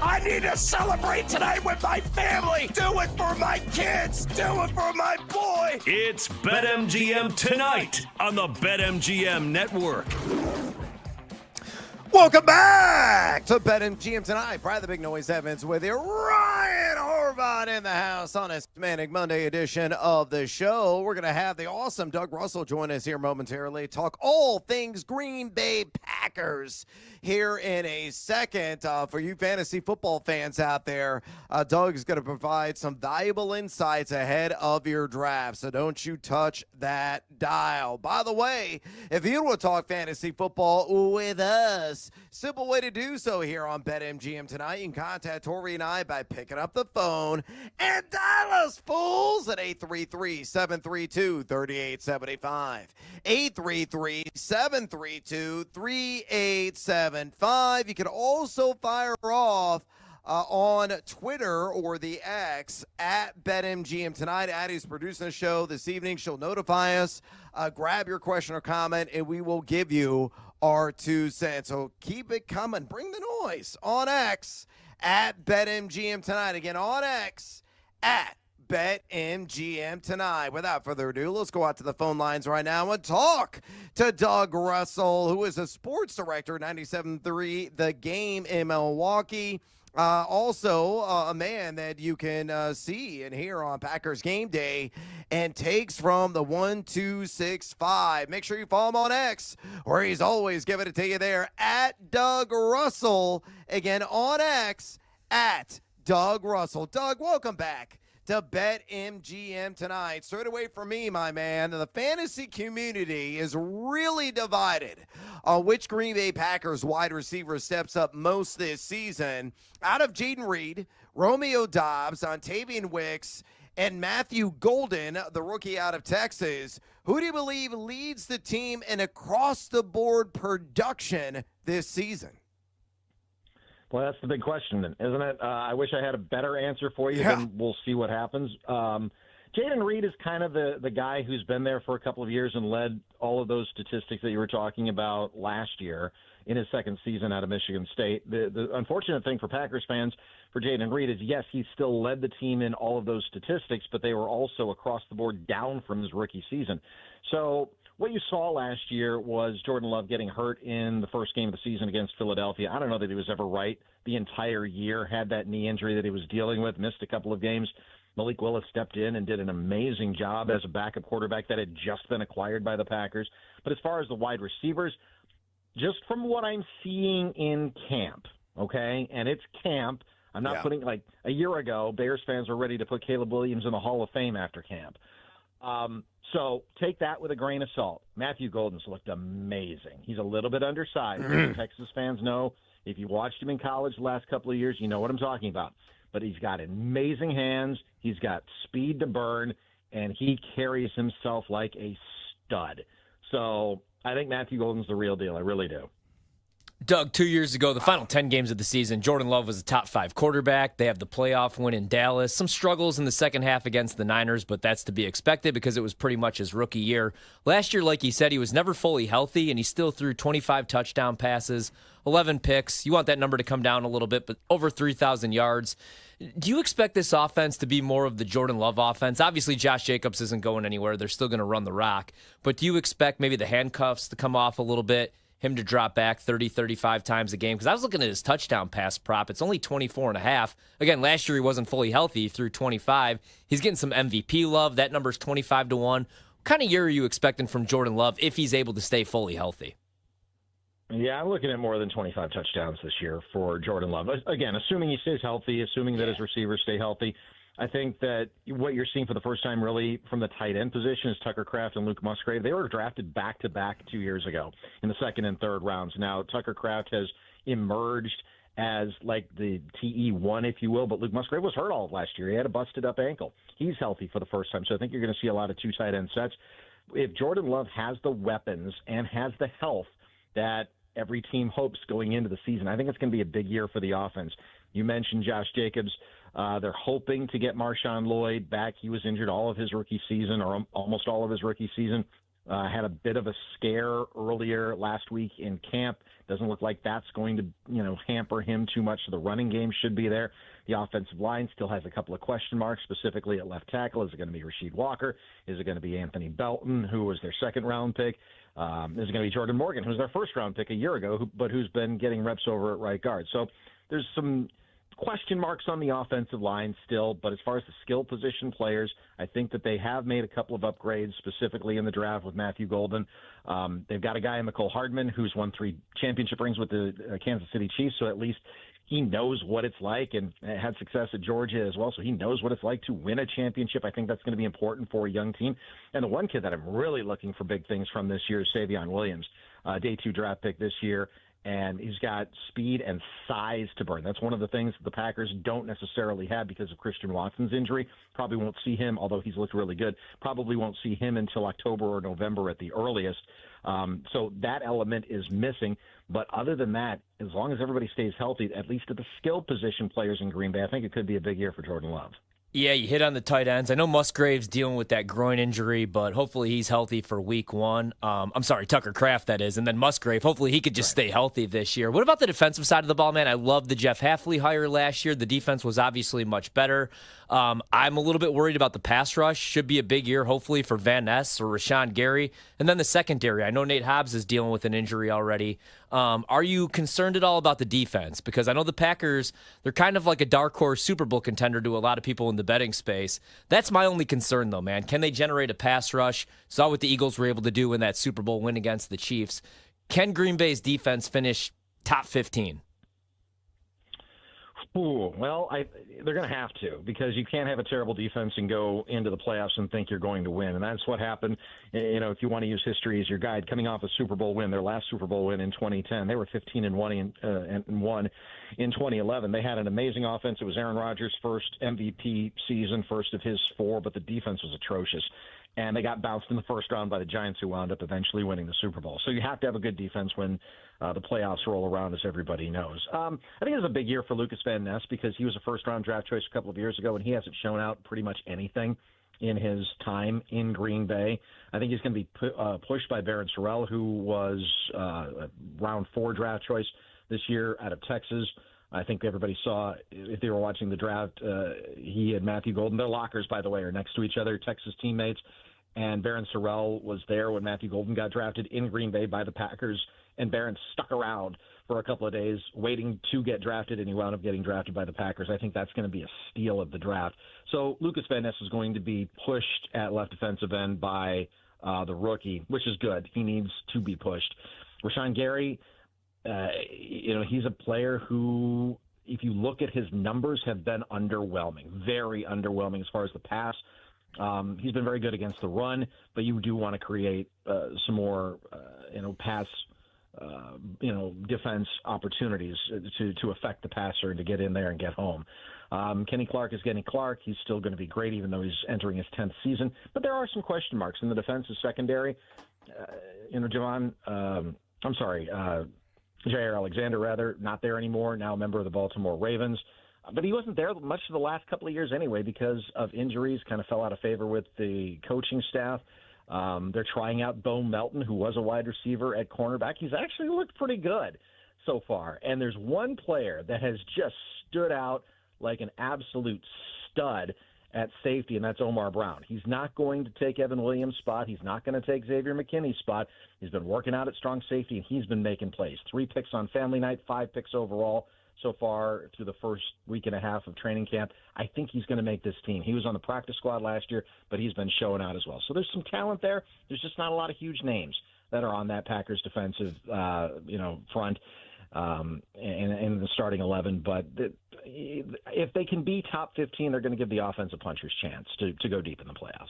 I need to celebrate tonight with my family. Do it for my kids. Do it for my boy. It's BetMGM tonight on the BetMGM network. Welcome back to BetMGM tonight. Brad the Big Noise Evans with you. Ryan Horvat in the house on a Manic Monday edition of the show. We're going to have the awesome Doug Russell join us here momentarily. Talk all things Green Bay Packers here in a second. For you fantasy football fans out there, Doug is going to provide some valuable insights ahead of your draft. So don't you touch that dial. By the way, if you want to talk fantasy football with us, simple way to do so here on BetMGM tonight. You can contact Tori and I by picking up the phone and dial us, fools, at 833-732-3875. 833-732-3875. You can also fire off on Twitter or the X at BetMGM tonight. Addie's producing the show this evening. She'll notify us. Grab your question or comment, and we will give you our 2 cents. So keep it coming. Bring the noise on X at BetMGM tonight. Again, on X at BetMGM tonight. Without further ado, let's go out to the phone lines right now and talk to Doug Russell, who is a sports director at 97.3 The Game in Milwaukee. Also, a man that you can see and hear on Packers Game Day and takes from the 1265. Make sure you follow him on X, where he's always giving it to you there at Doug Russell. Again, on X at Doug Russell. Doug, welcome back to BetMGM tonight. Straight away from me, my man, the fantasy community is really divided on which Green Bay Packers wide receiver steps up most this season. Out of Jaden Reed, Romeo Doubs, Ontavian Wicks, and Matthew Golden, the rookie out of Texas, who do you believe leads the team in across-the-board production this season? Well, that's the big question, then, isn't it? I wish I had a better answer for you, then we'll see what happens. Jaden Reed is kind of the guy who's been there for a couple of years and led all of those statistics that you were talking about last year in his second season out of Michigan State. The unfortunate thing for Packers fans for Jaden Reed is, yes, he still led the team in all of those statistics, but they were also across the board down from his rookie season. So what you saw last year was Jordan Love getting hurt in the first game of the season against Philadelphia. I don't know that he was ever right the entire year, had that knee injury that he was dealing with, missed a couple of games. Malik Willis stepped in and did an amazing job as a backup quarterback that had just been acquired by the Packers. But as far as the wide receivers, just from what I'm seeing in camp, okay, and it's camp, I'm not putting, like a year ago, Bears fans were ready to put Caleb Williams in the Hall of Fame after camp. So take that with a grain of salt. Matthew Golden's looked amazing. He's a little bit undersized. Texas fans know, if you watched him in college the last couple of years, you know what I'm talking about. But he's got amazing hands. He's got speed to burn, and he carries himself like a stud. So I think Matthew Golden's the real deal. I really do. Doug, 2 years ago, the final 10 games of the season, Jordan Love was a top 5 quarterback. They have the playoff win in Dallas. Some struggles in the second half against the Niners, but that's to be expected because it was pretty much his rookie year. Last year, like he said, he was never fully healthy, and he still threw 25 touchdown passes, 11 picks. You want that number to come down a little bit, but over 3,000 yards. Do you expect this offense to be more of the Jordan Love offense? Obviously, Josh Jacobs isn't going anywhere. They're still going to run the rock. But do you expect maybe the handcuffs to come off a little bit him to drop back 30, 35 times a game? Because I was looking at his touchdown pass prop. It's only 24.5. Again, last year he wasn't fully healthy through 25. He's getting some MVP love. That number's 25 to 1. What kind of year are you expecting from Jordan Love if he's able to stay fully healthy? Yeah, I'm looking at more than 25 touchdowns this year for Jordan Love. Again, assuming he stays healthy, assuming that his receivers stay healthy. I think that what you're seeing for the first time really from the tight end position is Tucker Kraft and Luke Musgrave. They were drafted back-to-back 2 years ago in the second and third rounds. Now, Tucker Kraft has emerged as like the TE1, if you will, but Luke Musgrave was hurt all of last year. He had a busted-up ankle. He's healthy for the first time, so I think you're going to see a lot of two tight end sets. If Jordan Love has the weapons and has the health that every team hopes going into the season, I think it's going to be a big year for the offense. You mentioned Josh Jacobs. They're hoping to get Marshawn Lloyd back. He was injured all of his rookie season, or almost all of his rookie season. Had a bit of a scare earlier last week in camp. Doesn't look like that's going to, hamper him too much. The running game should be there. The offensive line still has a couple of question marks, specifically at left tackle. Is it going to be Rasheed Walker? Is it going to be Anthony Belton, who was their second-round pick? Is it going to be Jordan Morgan, who was their first-round pick a year ago, but who's been getting reps over at right guard? So there's some question marks on the offensive line still, but as far as the skill position players, I think that they have made a couple of upgrades, specifically in the draft with Matthew Golden. They've got a guy in McCole Hardman who's won 3 championship rings with the Kansas City Chiefs, so at least he knows what it's like and had success at Georgia as well, so he knows what it's like to win a championship. I think that's going to be important for a young team. And the one kid that I'm really looking for big things from this year is Savion Williams, day 2 draft pick this year. And he's got speed and size to burn. That's one of the things the Packers don't necessarily have because of Christian Watson's injury. Probably won't see him, although he's looked really good. Probably won't see him until October or November at the earliest. So that element is missing. But other than that, as long as everybody stays healthy, at least at the skill position players in Green Bay, I think it could be a big year for Jordan Love. Yeah, you hit on the tight ends. I know Musgrave's dealing with that groin injury, but hopefully he's healthy for week 1. I'm sorry, Tucker Kraft, that is. And then Musgrave, hopefully he could just stay healthy this year. What about the defensive side of the ball, man? I love the Jeff Hafley hire last year. The defense was obviously much better. I'm a little bit worried about the pass rush. Should be a big year, hopefully, for Van Ness or Rashawn Gary. And then the secondary. I know Nate Hobbs is dealing with an injury already. Are you concerned at all about the defense? Because I know the Packers, they're kind of like a dark horse Super Bowl contender to a lot of people in the betting space. That's my only concern, though, man. Can they generate a pass rush? Saw what the Eagles were able to do in that Super Bowl win against the Chiefs. Can Green Bay's defense finish top 15? Ooh, well, they're going to have to, because you can't have a terrible defense and go into the playoffs and think you're going to win. And that's what happened. If you want to use history as your guide, coming off a Super Bowl win, their last Super Bowl win in 2010, they were 15-1 in 2011. They had an amazing offense. It was Aaron Rodgers' first MVP season, first of his 4, but the defense was atrocious. And they got bounced in the first round by the Giants, who wound up eventually winning the Super Bowl. So you have to have a good defense when the playoffs roll around, as everybody knows. I think it's a big year for Lucas Van Ness because he was a first-round draft choice a couple of years ago, and he hasn't shown out pretty much anything in his time in Green Bay. I think he's going to be pushed by Barron Sorrell, who was a round 4 draft choice this year out of Texas. I think everybody saw, if they were watching the draft, he and Matthew Golden, their lockers, by the way, are next to each other, Texas teammates. And Barron Sorrell was there when Matthew Golden got drafted in Green Bay by the Packers, and Barron stuck around for a couple of days waiting to get drafted, and he wound up getting drafted by the Packers. I think that's going to be a steal of the draft. So Lucas Van Ness is going to be pushed at left defensive end by the rookie, which is good. He needs to be pushed. Rashawn Gary, he's a player who, if you look at his numbers, have been underwhelming, very underwhelming as far as the pass. He's been very good against the run, but you do want to create some more, pass, defense opportunities to affect the passer and to get in there and get home. Kenny Clark is Kenny Clark. He's still going to be great, even though he's entering his 10th season. But there are some question marks in the defensive secondary. Jair Alexander, not there anymore, now a member of the Baltimore Ravens. But he wasn't there much of the last couple of years anyway because of injuries, kind of fell out of favor with the coaching staff. They're trying out Bo Melton, who was a wide receiver at cornerback. He's actually looked pretty good so far. And there's one player that has just stood out like an absolute stud, at safety, and that's Omar Brown. He's not going to take Evan Williams' spot. He's not going to take Xavier McKinney's spot. He's been working out at strong safety, and he's been making plays. 3 picks on family night, 5 picks overall so far through the first week and a half of training camp. I think he's going to make this team. He was on the practice squad last year, but he's been showing out as well. So there's some talent there. There's just not a lot of huge names that are on that Packers defensive front in the starting 11. But if they can be top 15, they're going to give the offensive punchers chance to go deep in the playoffs.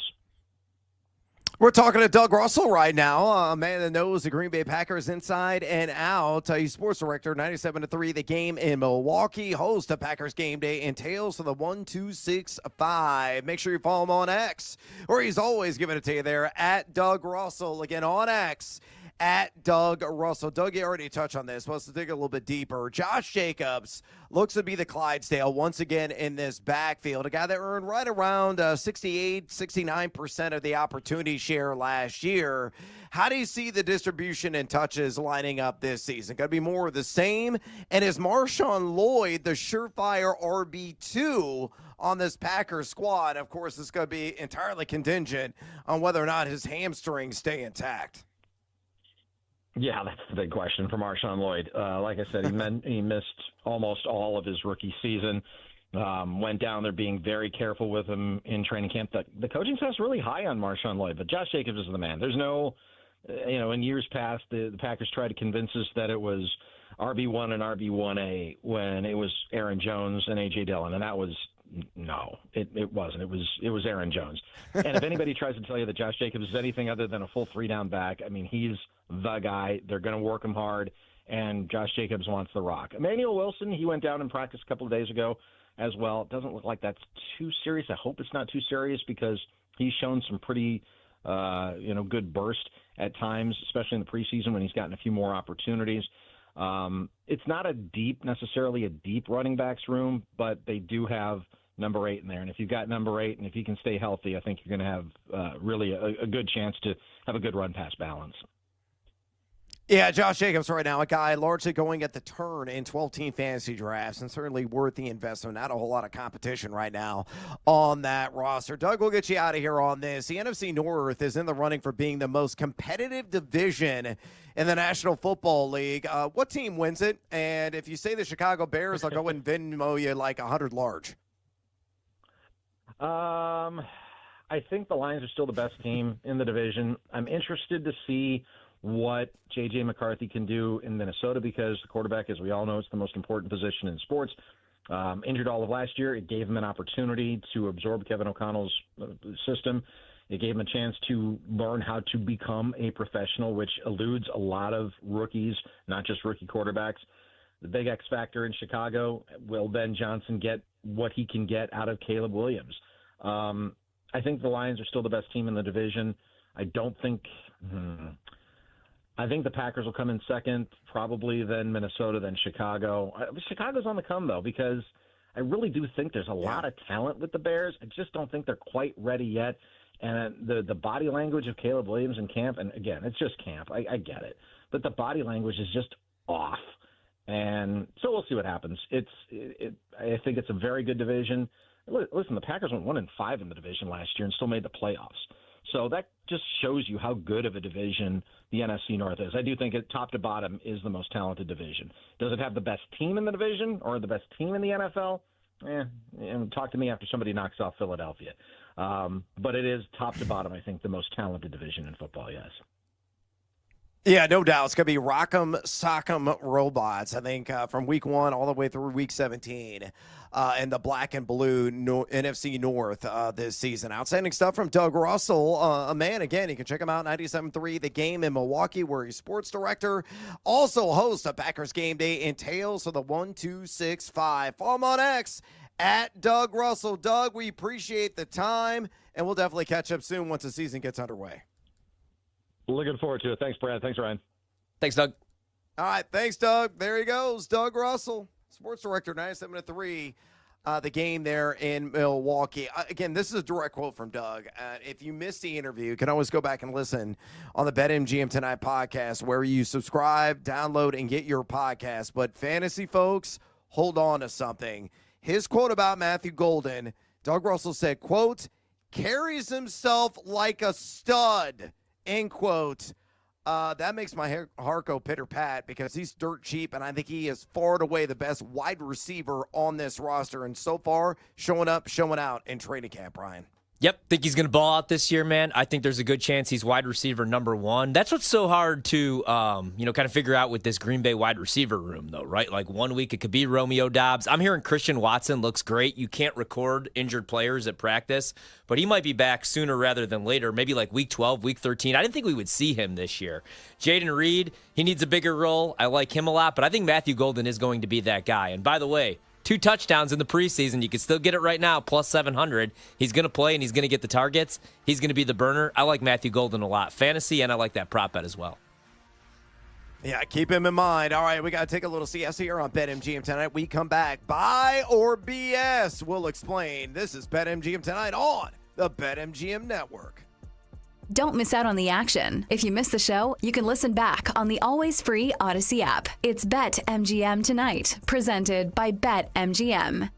We're talking to Doug Russell right now, a man that knows the Green Bay Packers inside and out. He's sports director, 97.3 The Game in Milwaukee, host of Packers Game Day and Tales of the 1265. Make sure you follow him on X, where he's always giving it to you there, at Doug Russell. Again, on X, at Doug Russell. Doug, you already touched on this, but let's dig a little bit deeper. Josh Jacobs looks to be the Clydesdale once again in this backfield, a guy that earned right around 68, 69% of the opportunity share last year. How do you see the distribution and touches lining up this season? Going to be more of the same? And is Marshawn Lloyd the surefire RB2 on this Packers squad? Of course, it's going to be entirely contingent on whether or not his hamstrings stay intact. Yeah, that's the big question for Marshawn Lloyd. Like I said, he missed almost all of his rookie season. Went down there being very careful with him in training camp. The coaching staff's really high on Marshawn Lloyd, but Josh Jacobs is the man. There's no, in years past, the Packers tried to convince us that it was RB1 and RB1A when it was Aaron Jones and A.J. Dillon, and that was no, it wasn't. It was Aaron Jones. And if anybody tries to tell you that Josh Jacobs is anything other than a full 3-down back, I mean, he's the guy. They're going to work him hard, and Josh Jacobs wants the rock. Emmanuel Wilson, he went down in practice a couple of days ago as well. It doesn't look like that's too serious. I hope it's not too serious because he's shown some pretty good burst at times, especially in the preseason when he's gotten a few more opportunities. It's not necessarily a deep running backs room, but they do have number 8 in there. And if you've got number 8 and if he can stay healthy, I think you're going to have really a good chance to have a good run-pass balance. Yeah, Josh Jacobs right now, a guy largely going at the turn in 12-team fantasy drafts and certainly worth the investment. Not a whole lot of competition right now on that roster. Doug, we'll get you out of here on this. The NFC North is in the running for being the most competitive division in the National Football League. What team wins it? And if you say the Chicago Bears, I'll go and Venmo you like 100 large. I think the Lions are still the best team in the division. I'm interested to see what J.J. McCarthy can do in Minnesota because the quarterback, as we all know, is the most important position in sports. Injured all of last year. It gave him an opportunity to absorb Kevin O'Connell's system. It gave him a chance to learn how to become a professional, which eludes a lot of rookies, not just rookie quarterbacks. The big X factor in Chicago, will Ben Johnson get what he can get out of Caleb Williams? I think the Lions are still the best team in the division. I think the Packers will come in second, probably then Minnesota, then Chicago. Chicago's on the come, though, because I really do think there's a lot of talent with the Bears. I just don't think they're quite ready yet. And the body language of Caleb Williams in camp, and again, it's just camp. I get it. But the body language is just off. And so we'll see what happens. I think it's a very good division. Listen, the Packers went 1-5 in the division last year and still made the playoffs. So that just shows you how good of a division the NFC North is. I do think it, top to bottom, is the most talented division. Does it have the best team in the division or the best team in the NFL? And talk to me after somebody knocks off Philadelphia. But it is top to bottom, I think, the most talented division in football, yes. Yeah, no doubt. It's going to be Rock'em Sock'em Robots, I think, from week 1 all the way through week 17 in the black and blue NFC North this season. Outstanding stuff from Doug Russell. A man, again, you can check him out, 97.3 The Game in Milwaukee, where he's sports director. Also hosts of Packers Game Day and Tales of the 1265. Follow him on X at Doug Russell. Doug, we appreciate the time, and we'll definitely catch up soon once the season gets underway. Looking forward to it. Thanks, Brad. Thanks, Ryan. Thanks, Doug. All right. Thanks, Doug. There he goes. Doug Russell, sports director, 97.3 The Game there in Milwaukee. Again, this is a direct quote from Doug. If you missed the interview, you can always go back and listen on the BetMGM Tonight podcast where you subscribe, download, and get your podcast. But fantasy folks, hold on to something. His quote about Matthew Golden, Doug Russell said, quote, carries himself like a stud, end quote. That makes my heart go pitter-pat because he's dirt cheap, and I think he is far and away the best wide receiver on this roster, and so far showing up, showing out in training camp, Brian. Yep, think he's going to ball out this year, man. I think there's a good chance he's wide receiver number 1. That's what's so hard to, kind of figure out with this Green Bay wide receiver room, though, right? Like 1 week it could be Romeo Doubs. I'm hearing Christian Watson looks great. You can't record injured players at practice, but he might be back sooner rather than later, maybe like week 12, week 13. I didn't think we would see him this year. Jaden Reed, he needs a bigger role. I like him a lot, but I think Matthew Golden is going to be that guy. And by the way, 2 touchdowns in the preseason. You can still get it right now, plus 700. He's going to play, and he's going to get the targets. He's going to be the burner. I like Matthew Golden a lot. Fantasy, and I like that prop bet as well. Yeah, keep him in mind. All right, we got to take a little CS here on BetMGM tonight. We come back. Buy or BS? We'll explain. This is BetMGM tonight on the BetMGM Network. Don't miss out on the action. If you miss the show, you can listen back on the always free Odyssey app. It's BetMGM Tonight, presented by BetMGM.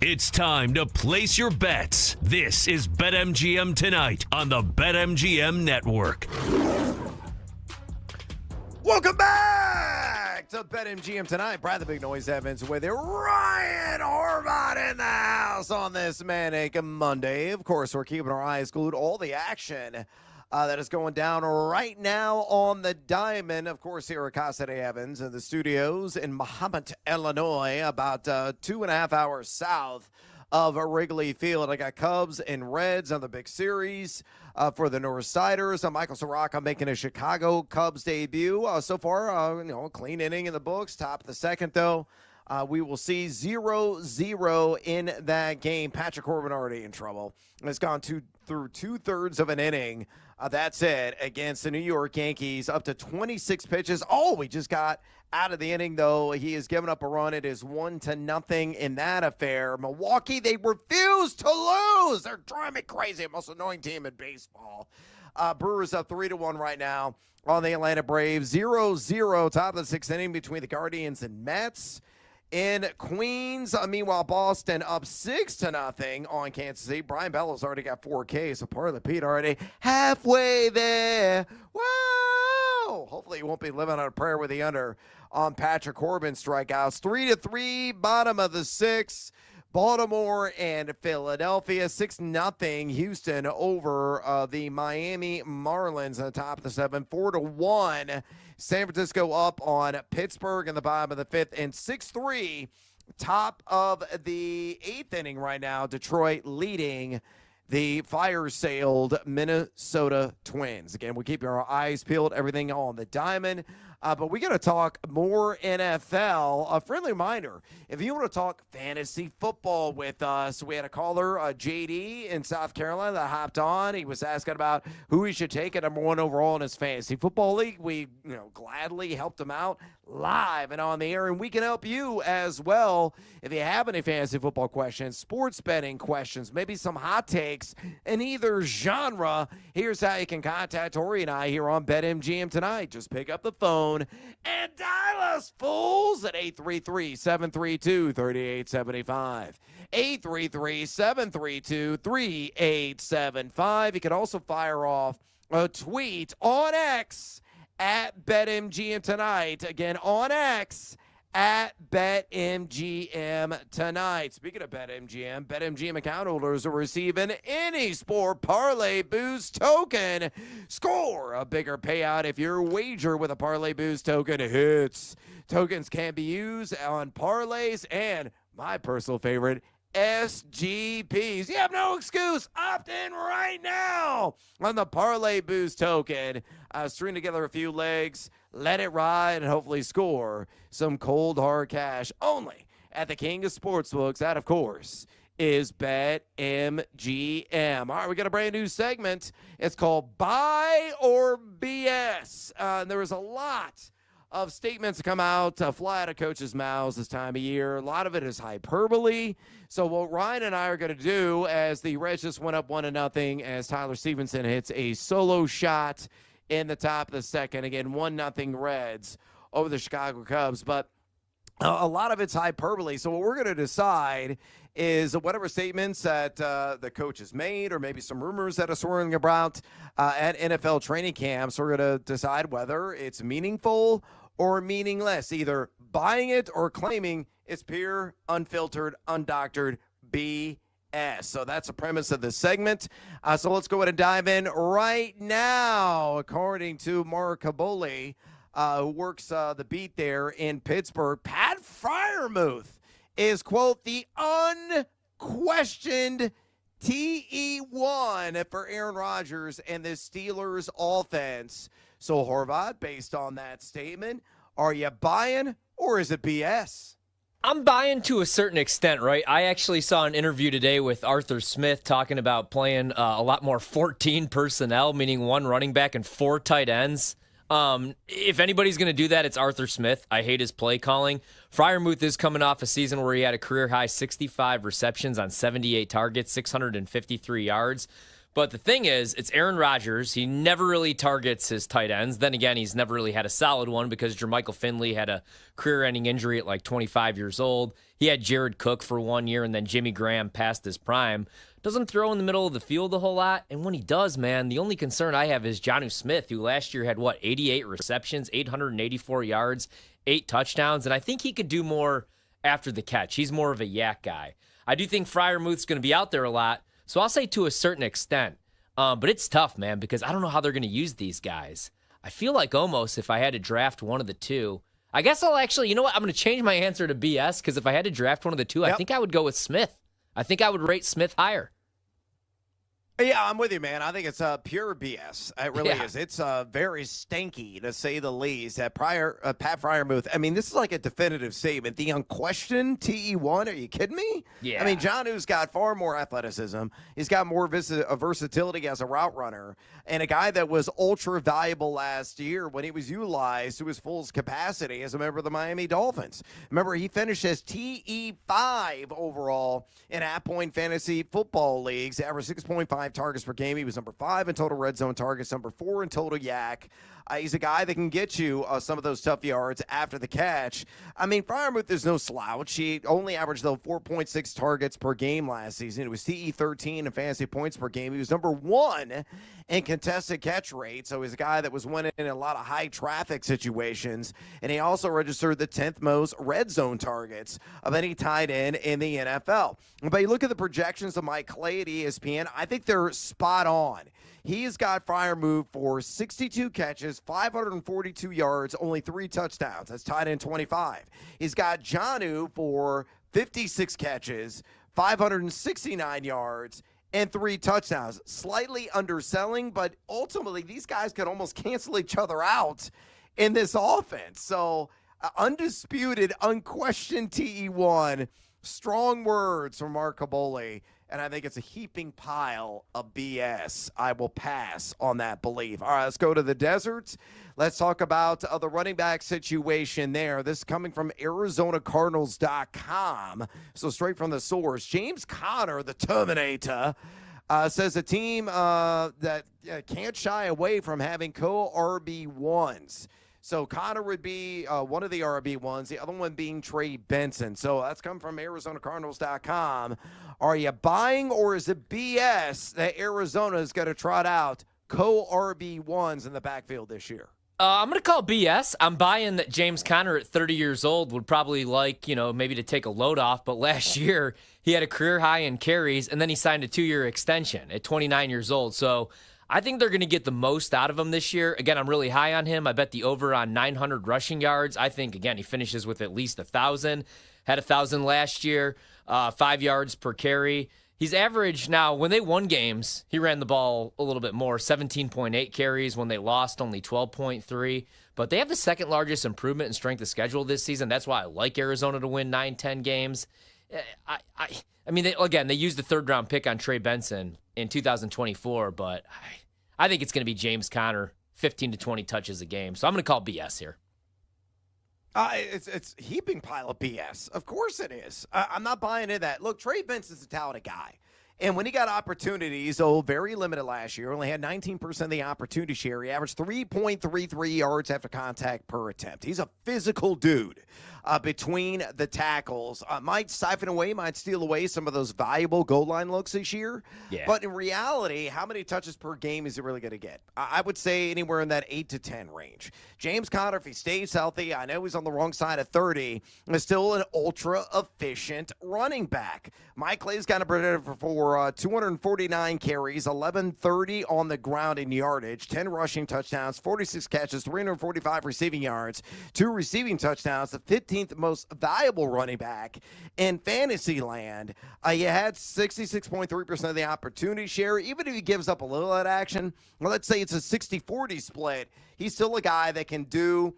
It's time to place your bets. This is BetMGM Tonight on the BetMGM Network. Welcome back to BetMGM Tonight. Brad the Big Noise Evans with you. Ryan Horvat in the house on this Manic Monday. Of course, we're keeping our eyes glued. All the action that is going down right now on the Diamond. Of course, here at Casa de Evans in the studios in Mahomet, Illinois, about 2.5 hours south of Wrigley Field. I got Cubs and Reds on the big series for the Northsiders. Michael Soraka making a Chicago Cubs debut. So far, clean inning in the books. Top of the second, though. We will see 0-0 in that game. Patrick Corbin already in trouble. Has gone through 2/3 of an inning. That's it against the New York Yankees. Up to 26 pitches. Oh, we just got out of the inning, though. He has given up a run. It is 1-0 in that affair. Milwaukee, they refuse to lose. They're driving me crazy. The most annoying team in baseball. Brewers up 3-1 right now on the Atlanta Braves. 0-0, top of the sixth inning between the Guardians and Mets. In Queens, meanwhile, Boston up 6-0 on Kansas City. Brian Bellows already got 4Ks, so part of the Pete already halfway there. Wow! Hopefully he won't be living on a prayer with the under on Patrick Corbin strikeouts. 3-3, bottom of the sixth. Baltimore and Philadelphia, 6-0. Houston over the Miami Marlins on the top of the seventh, 4-1. San Francisco up on Pittsburgh in the bottom of the fifth, and 6-3, top of the eighth inning right now. Detroit leading the fire-sailed Minnesota Twins. Again, we keep our eyes peeled, everything on the Diamond. But we got to talk more NFL. A friendly reminder, if you want to talk fantasy football with us, we had a caller, JD in South Carolina, that hopped on. He was asking about who he should take at number 1 overall in his fantasy football league. We gladly helped him out live and on the air, and we can help you as well if you have any fantasy football questions, sports betting questions, maybe some hot takes in either genre. Here's how you can contact Tori and I here on BetMGM Tonight. Just pick up the phone and dial us, fools, at 833-732-3875. 833-732-3875. You can also fire off a tweet on X at BetMGM Tonight. Again, on X at BetMGM Tonight. Speaking of BetMGM, BetMGM account holders will receive an any sport parlay boost token. Score a bigger payout if your wager with a parlay boost token hits. Tokens can be used on parlays and, my personal favorite, SGPs. You have no excuse. Opt in right now on the Parlay Boost token. String together a few legs, let it ride, and hopefully score some cold, hard cash only at the king of sportsbooks. That, of course, is BetMGM. All right, we got a brand new segment. It's called Buy or BS. There was a lot of statements that come out, fly out of coaches' mouths this time of year. A lot of it is hyperbole. So what Ryan and I are going to do, as the Reds just went up 1-0, as Tyler Stevenson hits a solo shot in the top of the second. Again, 1-0 Reds over the Chicago Cubs. But a lot of it's hyperbole. So what we're going to decide is whatever statements that the coach has made, or maybe some rumors that are swirling about at NFL training camps, we're going to decide whether it's meaningful or meaningless, either buying it or claiming it's pure, unfiltered, undoctored BS. So that's the premise of this segment. So let's go ahead and dive in right now. According to Mark Caboli, who works the beat there in Pittsburgh, Pat Freiermuth is, quote, the unquestioned TE1 for Aaron Rodgers and the Steelers offense. So, Horvat, based on that statement, are you buying or is it BS? I'm buying to a certain extent, right? I actually saw an interview today with Arthur Smith talking about playing a lot more 14 personnel, meaning 1 running back and 4 tight ends. If anybody's going to do that, it's Arthur Smith. I hate his play calling. Freiermuth is coming off a season where he had a career-high 65 receptions on 78 targets, 653 yards. But the thing is, it's Aaron Rodgers. He never really targets his tight ends. Then again, he's never really had a solid one because Jermichael Finley had a career-ending injury at like 25 years old. He had Jared Cook for 1 year, and then Jimmy Graham past his prime. Doesn't throw in the middle of the field a whole lot. And when he does, man, the only concern I have is Jonnu Smith, who last year had, 88 receptions, 884 yards, 8 touchdowns. And I think he could do more after the catch. He's more of a yak guy. I do think Freiermuth's going to be out there a lot. So I'll say to a certain extent. But it's tough, man, because I don't know how they're going to use these guys. I feel like almost if I had to draft one of the two, I guess I'll actually, you know what? I'm going to change my answer to BS because if I had to draft one of the two, I think I would go with Smith. I think I would rate Smith higher. Yeah, I'm with you, man. I think it's pure BS. It really is. It's very stinky, to say the least. That Pat Freiermuth, I mean, this is like a definitive statement. The unquestioned TE1, are you kidding me? Yeah. I mean, Jonnu's got far more athleticism. He's got more versatility as a route runner. And a guy that was ultra valuable last year when he was utilized to his full capacity as a member of the Miami Dolphins. Remember, he finished as TE5 overall in at-point fantasy football leagues, averaged 6.5 targets per game. He was number 5 in total red zone targets, number 4 in total yak. He's a guy that can get you some of those tough yards after the catch. I mean, Freiermuth is no slouch. He only averaged, though, 4.6 targets per game last season. It was TE 13 in fantasy points per game. He was number 1 in contested catch rate. So he's a guy that was winning in a lot of high traffic situations. And he also registered the 10th most red zone targets of any tight end in the NFL. But you look at the projections of Mike Clay at ESPN, I think they're spot on. He's got Freiermuth for 62 catches, 542 yards, only 3 touchdowns. That's tied in 25. He's got Jonnu for 56 catches, 569 yards, and 3 touchdowns. Slightly underselling, but ultimately these guys could almost cancel each other out in this offense. So undisputed, unquestioned TE1. Strong words from Mark Caboli. And I think it's a heaping pile of BS. I will pass on that belief. All right, let's go to the desert. Let's talk about the running back situation there. This is coming from ArizonaCardinals.com. So straight from the source. James Conner, the Terminator, says a team that can't shy away from having co-RB1s. So Conner would be one of the RB1s, the other one being Trey Benson. So that's come from ArizonaCardinals.com. Are you buying, or is it BS that Arizona is going to trot out co-RB1s in the backfield this year? I'm going to call BS. I'm buying that James Conner at 30 years old would probably like, maybe to take a load off. But last year, he had a career high in carries, and then he signed a 2-year extension at 29 years old. So I think they're going to get the most out of him this year. Again, I'm really high on him. I bet the over on 900 rushing yards. I think, again, he finishes with at least 1,000. Had 1,000 last year, 5 yards per carry. He's averaged now, when they won games, he ran the ball a little bit more, 17.8 carries. When they lost, only 12.3. But they have the second largest improvement in strength of schedule this season. That's why I like Arizona to win 9-10 games. I mean, they used the third-round pick on Trey Benson in 2024, but I think it's going to be James Conner, 15 to 20 touches a game. So I'm going to call BS here. It's heaping pile of BS. Of course it is. I'm not buying into that. Look, Trey Benson's a talented guy. And when he got opportunities, very limited last year, only had 19% of the opportunity share. He averaged 3.33 yards after contact per attempt. He's a physical dude. Between the tackles, might siphon away, might steal away some of those valuable goal line looks this year. Yeah. But in reality, how many touches per game is he really going to get? I would say anywhere in that 8 to 10 range. James Conner, if he stays healthy, I know he's on the wrong side of 30, is still an ultra-efficient running back. Mike Clay's got him predicted for 249 carries, 1130 on the ground in yardage, 10 rushing touchdowns, 46 catches, 345 receiving yards, 2 receiving touchdowns, the 15th most valuable running back in fantasy land. You had 66.3% of the opportunity share. Even if he gives up a little of that action, well, let's say it's a 60-40 split, he's still a guy that can do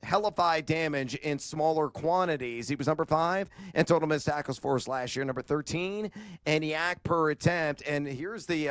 hellified damage in smaller quantities. He was number 5 in total missed tackles for us last year, number 13 in yak per attempt. And here's the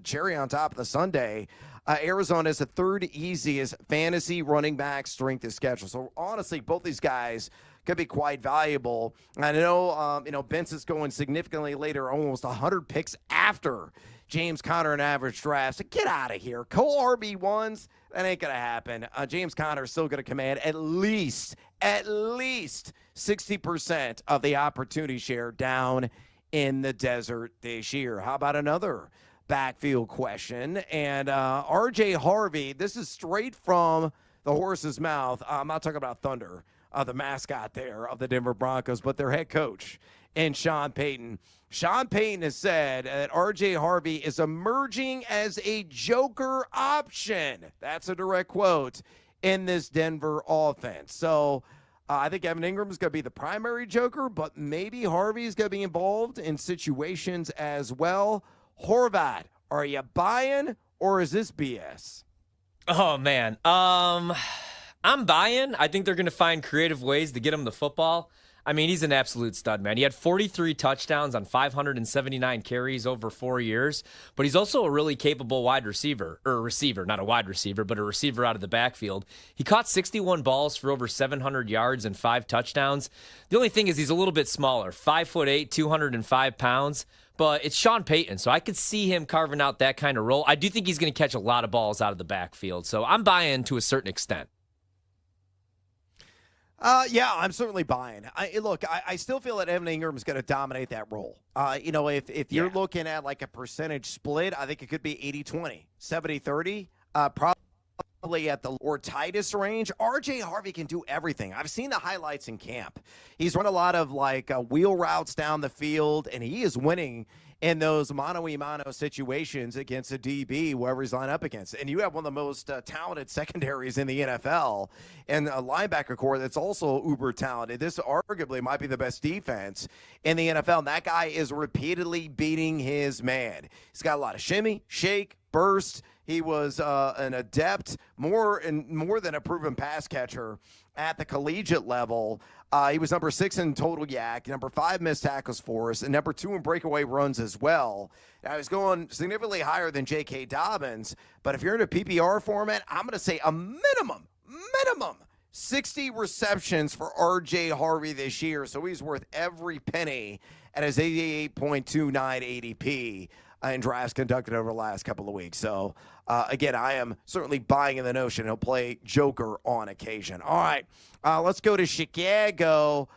cherry on top of the sundae. Arizona is the 3rd easiest fantasy running back strength of schedule. So honestly, both these guys could be quite valuable. I know, Benson's going significantly later, almost 100 picks after James Conner in average drafts. Get out of here. Co-RB1s, that ain't going to happen. James Conner is still going to command at least 60% of the opportunity share down in the desert this year. How about another backfield question? And R.J. Harvey, this is straight from the horse's mouth. I'm not talking about Thunder, the mascot there of the Denver Broncos, but their head coach and Sean Payton. Sean Payton has said that R.J. Harvey is emerging as a joker option. That's a direct quote in this Denver offense. So I think Evan Ingram is going to be the primary joker, but maybe Harvey is going to be involved in situations as well. Horvat, are you buying or is this BS? Oh, man. I'm buying. I think they're going to find creative ways to get him the football. I mean, he's an absolute stud, man. He had 43 touchdowns on 579 carries over 4 years, but he's also a really capable wide receiver, or receiver, not a wide receiver, but a receiver out of the backfield. He caught 61 balls for over 700 yards and 5 touchdowns. The only thing is he's a little bit smaller, 5'8", 205 pounds, but it's Sean Payton, so I could see him carving out that kind of role. I do think he's going to catch a lot of balls out of the backfield, so I'm buying to a certain extent. Yeah, I'm certainly buying. I still feel that Evan Ingram is going to dominate that role. If you're looking at like a percentage split, I think it could be 80-20, 70-30, probably at the or tightest range. R.J. Harvey can do everything. I've seen the highlights in camp. He's run a lot of wheel routes down the field, and he is winning in those mano-a-mano situations against a DB, wherever he's lined up against. And you have one of the most talented secondaries in the NFL and a linebacker core that's also uber talented. This arguably might be the best defense in the NFL, and that guy is repeatedly beating his man. He's got a lot of shimmy, shake, burst. He was an adept, more than a proven pass catcher at the collegiate level. He was number 6 in total yak, number 5 missed tackles for us, and number 2 in breakaway runs as well. Now, he's going significantly higher than J.K. Dobbins, but if you're in a PPR format, I'm going to say a minimum 60 receptions for R.J. Harvey this year, so he's worth every penny at his 88.29 ADP in drafts conducted over the last couple of weeks. So, again, I am certainly buying in the notion he'll play Joker on occasion. All right, let's go to Chicago.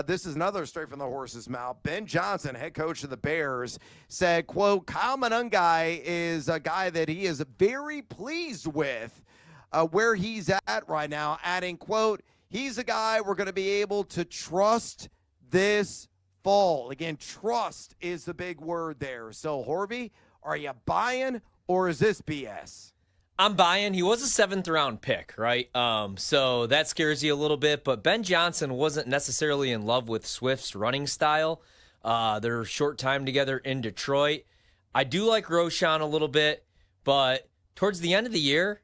This is another straight from the horse's mouth. Ben Johnson, head coach of the Bears, said, quote, Kyle Monangai is a guy that he is very pleased with where he's at right now, adding, quote, he's a guy we're going to be able to trust this fall. Again, trust is the big word there. So, Harvey, are you buying or is this BS? I'm buying. He was a 7th-round pick, right? So that scares you a little bit. But Ben Johnson wasn't necessarily in love with Swift's running style. Their short time together in Detroit. I do like Roschon a little bit, but towards the end of the year,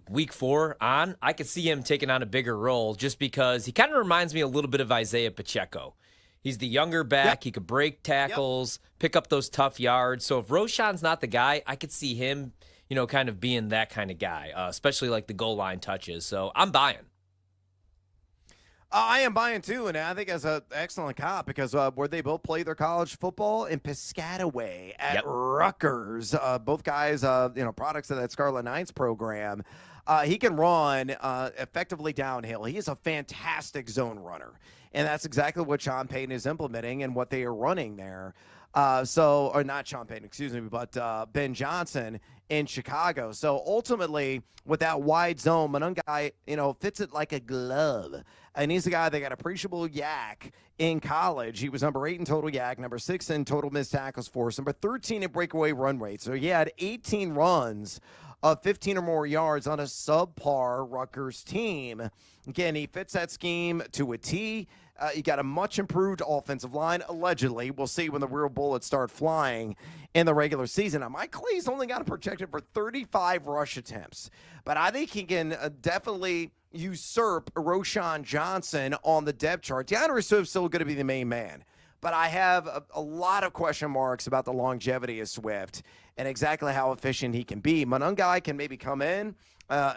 week 4 on, I could see him taking on a bigger role just because he kind of reminds me a little bit of Isaiah Pacheco. He's the younger back. Yep. He could break tackles, pick up those tough yards. So if Roschon's not the guy, I could see him, kind of being that kind of guy, especially like the goal line touches. So I'm buying. I am buying too, and I think that's an excellent comp because where they both play their college football in Piscataway at Rutgers. Both guys, products of that Scarlet Knights program. He can run effectively downhill. He is a fantastic zone runner, and that's exactly what Sean Payton is implementing and what they are running there. Or not Sean Payton, excuse me, but Ben Johnson in Chicago. So ultimately, with that wide zone, Monangai, fits it like a glove. And he's a guy that got appreciable yak in college. He was number 8 in total yak, number 6 in total missed tackles for us, number 13 in breakaway run rate. So he had 18 runs of 15 or more yards on a subpar Rutgers team. Again, he fits that scheme to a T. You got a much improved offensive line, allegedly. We'll see when the real bullets start flying in the regular season. Now, Mike Clay's only got it projected for 35 rush attempts, but I think he can definitely usurp Roschon Johnson on the depth chart. DeAndre Swift's still going to be the main man, but I have a lot of question marks about the longevity of Swift and exactly how efficient he can be. Monangai can maybe come in,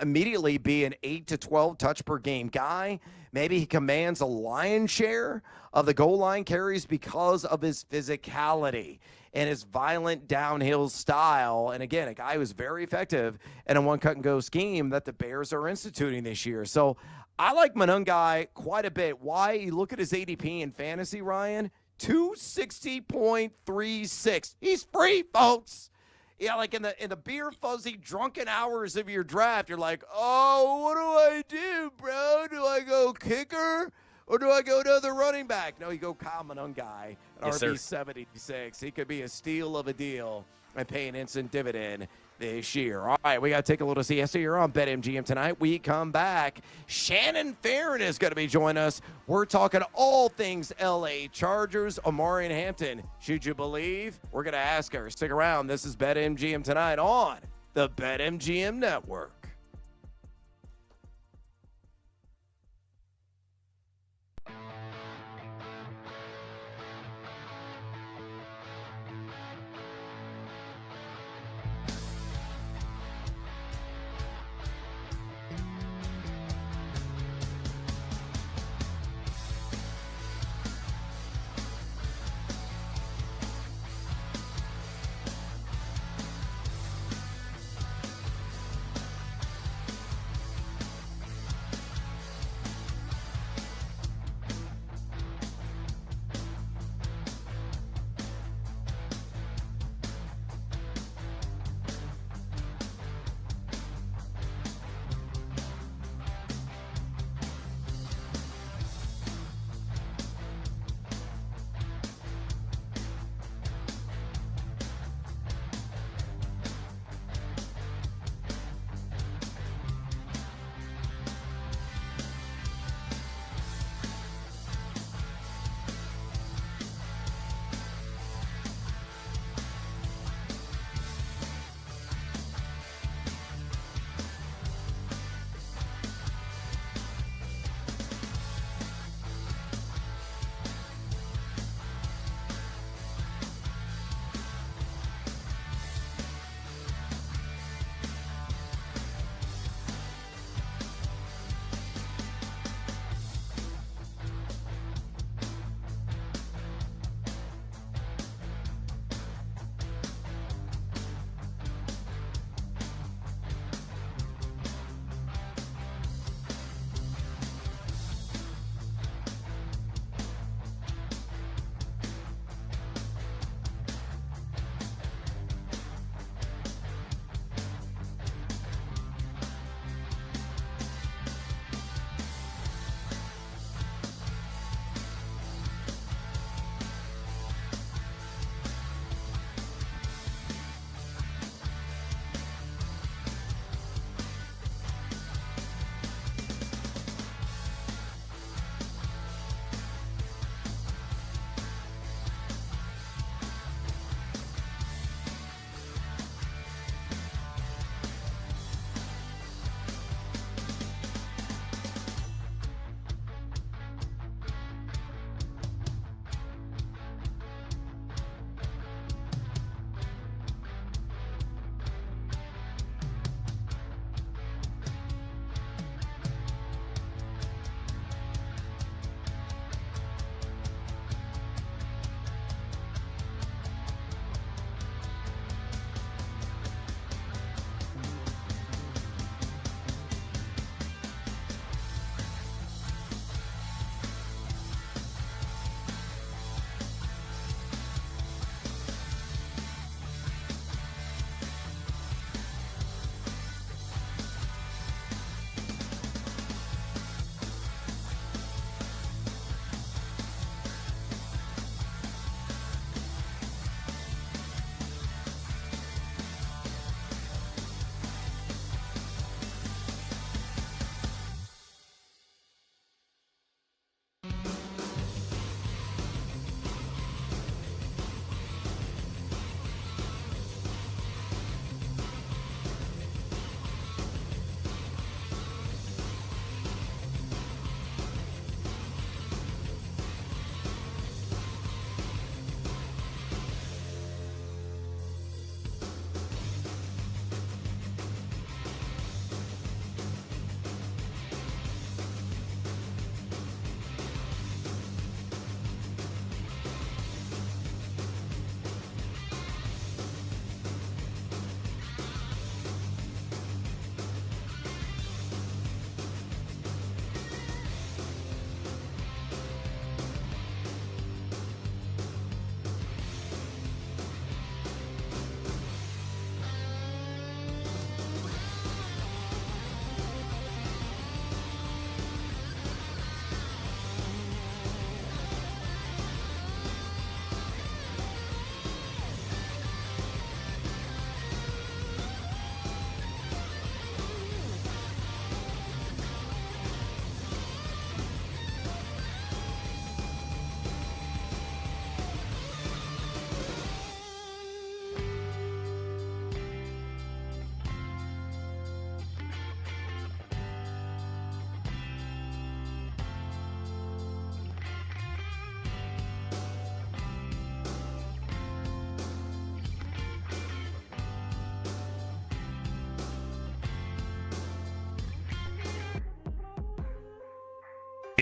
immediately be an 8 to 12 touch per game guy. Maybe he commands a lion's share of the goal line carries because of his physicality. and his violent downhill style. And again, a guy who's very effective in a one-cut-and-go scheme that the Bears are instituting this year. So I like Monungai quite a bit. Why? You look at his ADP in fantasy, Ryan, 260.36. He's free, folks. Yeah, like in the beer fuzzy drunken hours of your draft, you're like, oh, what do I do, bro? Do I go kicker or do I go to the running back? No, you go Kyle Monungai, RB76. He could be a steal of a deal and pay an instant dividend this year. All right, we got to take a little siesta here on BetMGM tonight. We come back. Shannon Farron is going to be joining us. We're talking all things LA Chargers. Omari and Hampton, should you believe? We're going to ask her. Stick around. This is BetMGM tonight on the BetMGM Network.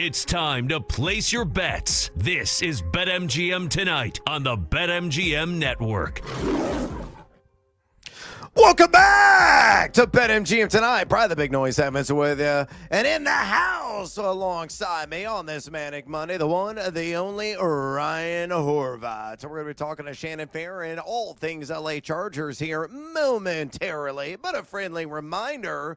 It's time to place your bets. This is BetMGM Tonight on the BetMGM Network. Welcome back to BetMGM Tonight. Probably the Big Noise Evans with you. And in the house alongside me on this Manic Monday, the one, the only Ryan Horvat. So we're going to be talking to Shannon Farron, all things LA Chargers here momentarily. But a friendly reminder,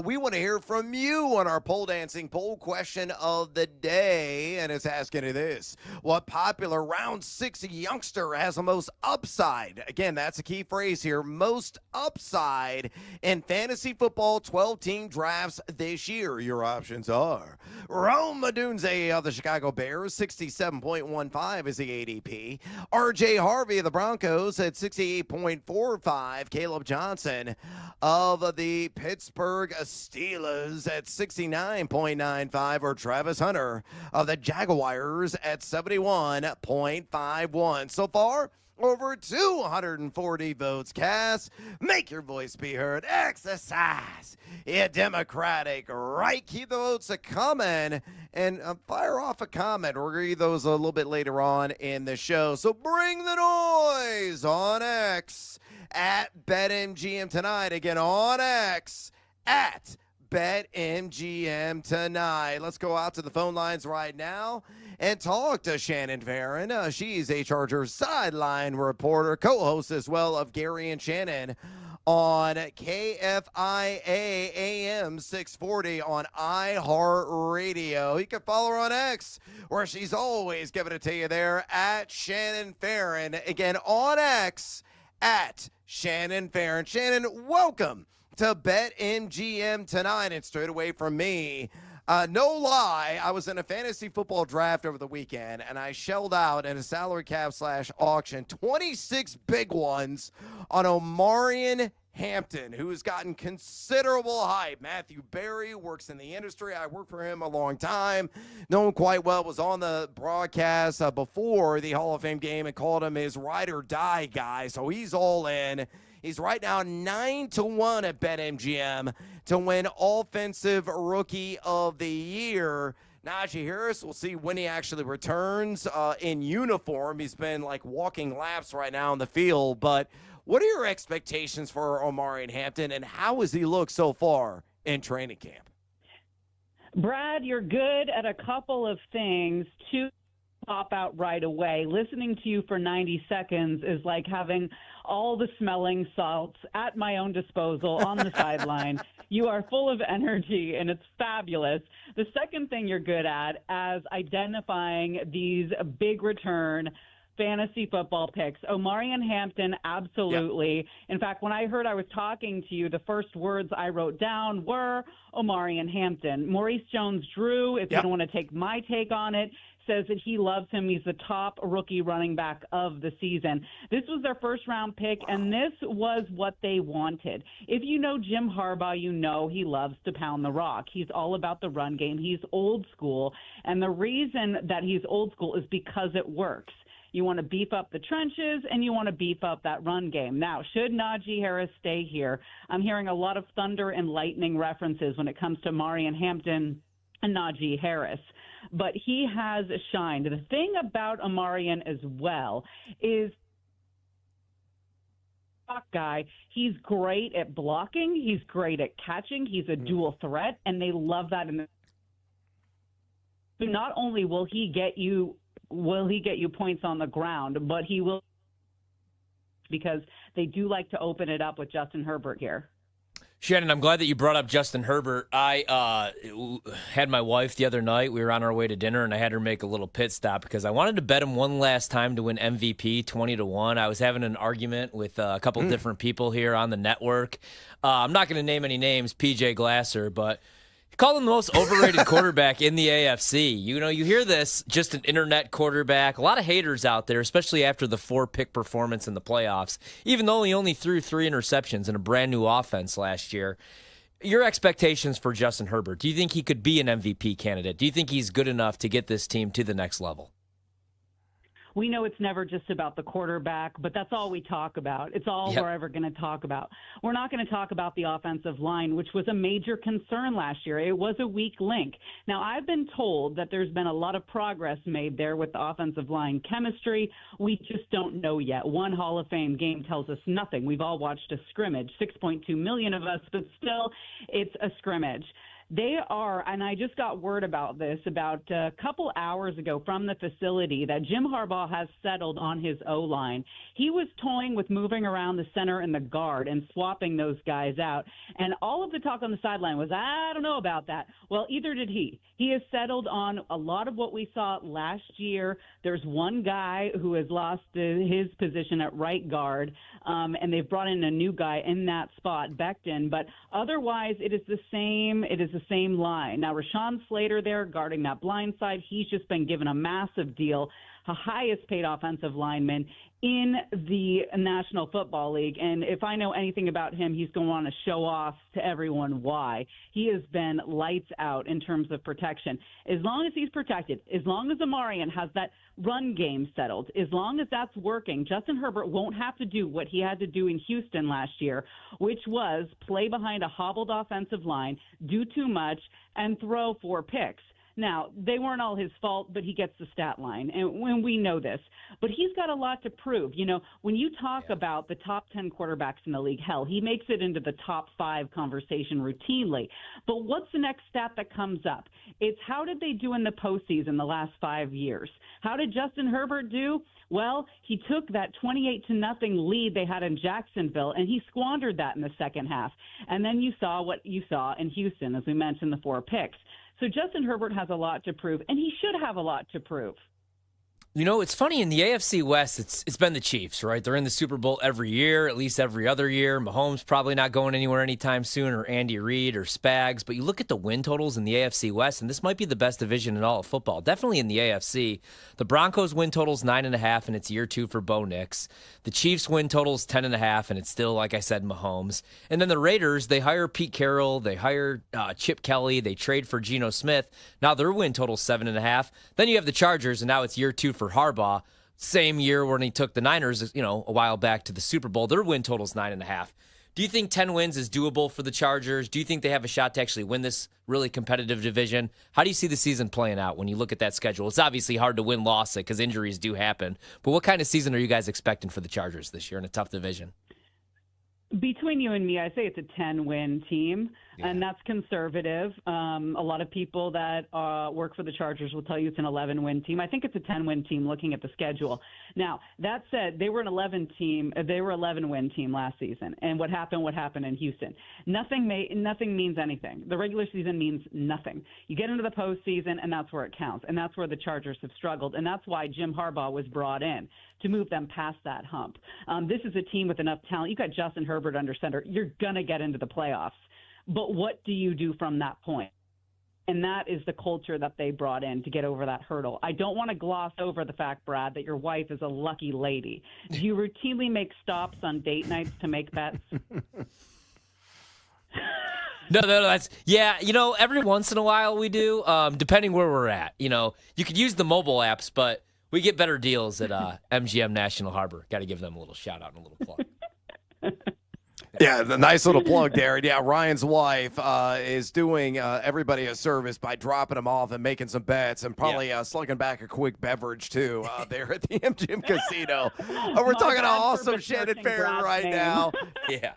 we want to hear from you on our pole dancing poll question of the day. And it's asking you this: what popular round 6 youngster has the most upside? Again, that's a key phrase here. Most upside in fantasy football 12-team drafts this year. Your options are Rome Odunze of the Chicago Bears, 67.15 is the ADP. RJ Harvey of the Broncos at 68.45. Caleb Johnson of the Pittsburgh Steelers at 69.95. Or Travis Hunter of the Jaguars at 71.51. So far, over 240 votes cast. Make your voice be heard. Exercise your democratic right. Keep the votes coming and fire off a comment. We're going to read those a little bit later on in the show. So bring the noise on X at BetMGM Tonight. Again, on X at BetMGM Tonight. Let's go out to the phone lines right now and talk to Shannon Farron. She's a Chargers sideline reporter, co-host as well of Gary and Shannon on KFIA AM 640 on iHeartRadio. You can follow her on X, where she's always giving it to you there at Shannon Farron. Again, on X at Shannon Farron. Shannon, welcome to BetMGM Tonight. And straight away from me, no lie, I was in a fantasy football draft over the weekend, and I shelled out in a salary cap / auction 26 big ones on Omarion Hampton, who has gotten considerable hype. Matthew Berry works in the industry. I worked for him a long time, know him quite well, was on the broadcast before the Hall of Fame game and called him his ride or die guy, so he's all in. He's right now 9-1 at BetMGM to win Offensive Rookie of the Year. Najee Harris, we'll see when he actually returns in uniform. He's been like walking laps right now in the field. But what are your expectations for Omarion Hampton, and how has he looked so far in training camp? Brad, you're good at a couple of things. Two pop out right away. Listening to you for 90 seconds is like having all the smelling salts at my own disposal on the sideline. You are full of energy, and it's fabulous. The second thing you're good at is identifying these big return fantasy football picks. Omarion Hampton, absolutely. Yep. In fact, when I heard I was talking to you, the first words I wrote down were Omarion Hampton. Maurice Jones-Drew, if you don't want to take my take on it, says that he loves him. He's the top rookie running back of the season. This was their first-round pick, and this was what they wanted. If you know Jim Harbaugh, you know he loves to pound the rock. He's all about the run game. He's old school, and the reason that he's old school is because it works. You want to beef up the trenches, and you want to beef up that run game. Now, should Najee Harris stay here? I'm hearing a lot of thunder and lightning references when it comes to Omarion Hampton and Najee Harris. But he has shined. The thing about Omarion as well is guy. He's great at blocking. He's great at catching. He's a dual threat, and they love that. So not only will he get you points on the ground, but he will, because they do like to open it up with Justin Herbert here. Shannon, I'm glad that you brought up Justin Herbert. I had my wife the other night. We were on our way to dinner, and I had her make a little pit stop because I wanted to bet him one last time to win MVP 20-1. I was having an argument with a couple different people here on the network. I'm not going to name any names, PJ Glasser, but he called him the most overrated quarterback in the AFC. You know, you hear this, just an internet quarterback. A lot of haters out there, especially after the 4-pick performance in the playoffs, even though he only threw 3 interceptions in a brand-new offense last year. Your expectations for Justin Herbert, do you think he could be an MVP candidate? Do you think he's good enough to get this team to the next level? we know it's never just about the quarterback, but that's all we talk about. It's all we're ever going to talk about. We're not going to talk about the offensive line, which was a major concern last year. It was a weak link. Now, I've been told that there's been a lot of progress made there with the offensive line chemistry. We just don't know yet. One Hall of Fame game tells us nothing. We've all watched a scrimmage, 6.2 million of us, but still, it's a scrimmage. They are, and I just got word about this about a couple hours ago from the facility, that Jim Harbaugh has settled on his O-line. He was toying with moving around the center and the guard and swapping those guys out. And all of the talk on the sideline was, I don't know about that. Well, either did he. He has settled on a lot of what we saw last year. There's one guy who has lost his position at right guard, and they've brought in a new guy in that spot, Becton. But otherwise, it is the same line. Now, Rashawn Slater there guarding that blind side, he's just been given a massive deal, the highest paid offensive lineman in the National Football League. And if I know anything about him, he's going to want to show off to everyone why. He has been lights out in terms of protection. As long as he's protected, as long as Amarian has that run game settled, as long as that's working, Justin Herbert won't have to do what he had to do in Houston last year, which was play behind a hobbled offensive line, do too much, and throw 4 picks. Now, they weren't all his fault, but he gets the stat line, and when we know this. But he's got a lot to prove. You know, when you talk about the top 10 quarterbacks in the league, hell, he makes it into the top 5 conversation routinely. But what's the next stat that comes up? It's how did they do in the postseason the last 5 years? How did Justin Herbert do? Well, he took that 28-0 lead they had in Jacksonville, and he squandered that in the second half. And then you saw what you saw in Houston, as we mentioned, the 4 picks. So Justin Herbert has a lot to prove, and he should have a lot to prove. You know, it's funny, in the AFC West, it's been the Chiefs, right? They're in the Super Bowl every year, at least every other year. Mahomes probably not going anywhere anytime soon, or Andy Reid or Spags. But you look at the win totals in the AFC West, and this might be the best division in all of football. Definitely in the AFC. The Broncos win totals 9.5, and it's year 2 for Bo Nix. The Chiefs win totals 10.5, and it's still, like I said, Mahomes. And then the Raiders, they hire Pete Carroll, they hire Chip Kelly, they trade for Geno Smith. Now their win total's 7.5. Then you have the Chargers, and now it's year 2 for Harbaugh. Same year when he took the Niners, a while back to the Super Bowl. Their win total's 9.5. Do you think 10 wins is doable for the Chargers? Do you think they have a shot to actually win this really competitive division? How do you see the season playing out when you look at that schedule? It's obviously hard to win-loss it because injuries do happen. But what kind of season are you guys expecting for the Chargers this year in a tough division? Between you and me, I say it's a 10-win team, and that's conservative. A lot of people that work for the Chargers will tell you it's an 11-win team. I think it's a 10-win team looking at the schedule. Now, that said, they were an 11-win team last season, and what happened in Houston. Nothing means anything. The regular season means nothing. You get into the postseason, and that's where it counts, and that's where the Chargers have struggled, and that's why Jim Harbaugh was brought in, to move them past that hump. This is a team with enough talent. You got Justin Herbert under center. You're going to get into the playoffs. But what do you do from that point? And that is the culture that they brought in to get over that hurdle. I don't want to gloss over the fact, Brad, that your wife is a lucky lady. Do you routinely make stops on date nights to make bets? No, that's, every once in a while we do, depending where we're at. You could use the mobile apps, but we get better deals at MGM National Harbor. Got to give them a little shout out and a little plug. Yeah, the nice little plug there. And yeah, Ryan's wife is doing everybody a service by dropping them off and making some bets and probably slugging back a quick beverage, too, there at the MGM Casino. We're talking to awesome Shannon Farron right now. Yeah.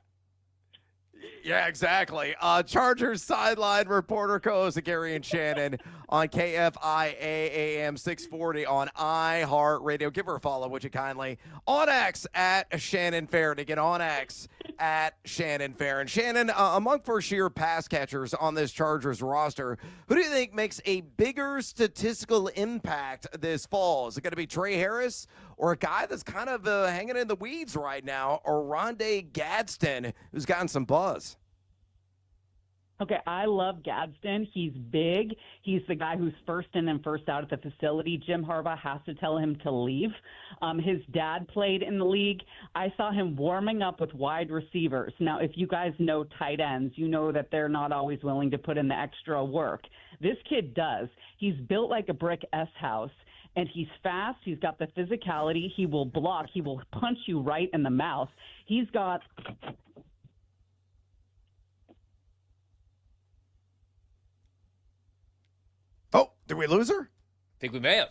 Yeah, exactly. Chargers sideline reporter co-host Gary and Shannon on KFIA AM 640 on iHeartRadio. Give her a follow, would you kindly? On X at Shannon Farron. Again, on X at Shannon Farron. Shannon, among first-year pass catchers on this Chargers roster, who do you think makes a bigger statistical impact this fall? Is it going to be Trey Harris or a guy that's kind of hanging in the weeds right now, or Rondé Gadsden, who's gotten some buzz? Okay, I love Gadsden. He's big. He's the guy who's first in and first out at the facility. Jim Harbaugh has to tell him to leave. His dad played in the league. I saw him warming up with wide receivers. Now, if you guys know tight ends, you know that they're not always willing to put in the extra work. This kid does. He's built like a brick S house. And he's fast. He's got the physicality. He will block. He will punch you right in the mouth. He's got Oh, did we lose her? I think we may have.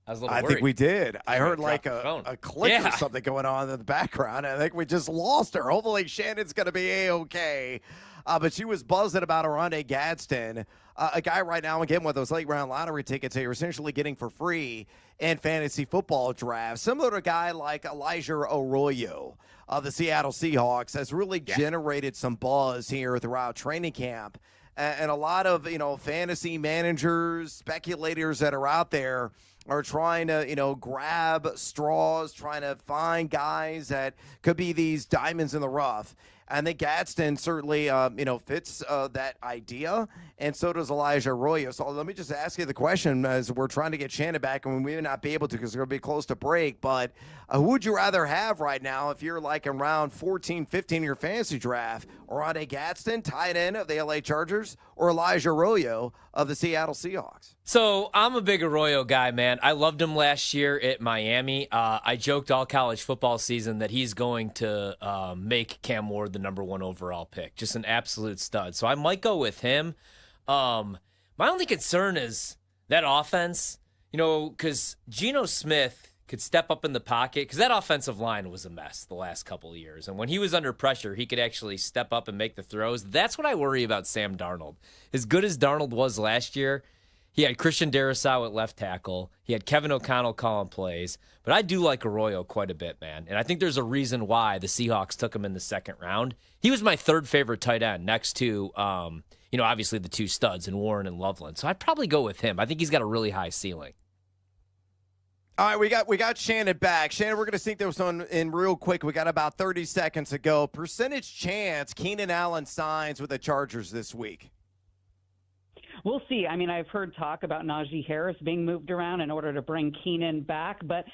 I was a little I worried. think we did. I heard dropped like the phone. a click Yeah. or something going on in the background. I think we just lost her. Hopefully Shannon's going to be A-okay. But she was buzzing about Oronde Gadsden, a guy right now, again, with those late round lottery tickets that you're essentially getting for free in fantasy football drafts. Similar to a guy like Elijah Arroyo of the Seattle Seahawks has really generated some buzz here throughout training camp. And a lot of, fantasy managers, speculators that are out there are trying to, grab straws, trying to find guys that could be these diamonds in the rough. I think Gadsden certainly, fits that idea, and so does Elijah Arroyo. So let me just ask you the question as we're trying to get Shannon back, and we may not be able to because we're going to be close to break, but who would you rather have right now if you're like around 14, 15 in your fantasy draft? Oronde Gadsden, tight end of the LA Chargers, or Elijah Arroyo of the Seattle Seahawks? So I'm a big Arroyo guy, man. I loved him last year at Miami. I joked all college football season that he's going to make Cam Ward the number 1 overall pick. Just an absolute stud. So I might go with him. My only concern is that offense, because Geno Smith could step up in the pocket, because that offensive line was a mess the last couple of years. And when he was under pressure, he could actually step up and make the throws. That's what I worry about Sam Darnold. As good as Darnold was last year, he had Christian Darrisaw at left tackle. He had Kevin O'Connell calling plays. But I do like Arroyo quite a bit, man. And I think there's a reason why the Seahawks took him in the second round. He was my third favorite tight end next to, obviously the two studs in Warren and Loveland. So I'd probably go with him. I think he's got a really high ceiling. All right, we got Shannon back. Shannon, we're going to sneak this one in real quick. We got about 30 seconds to go. Percentage chance Keenan Allen signs with the Chargers this week? We'll see. I mean, I've heard talk about Najee Harris being moved around in order to bring Keenan back, but,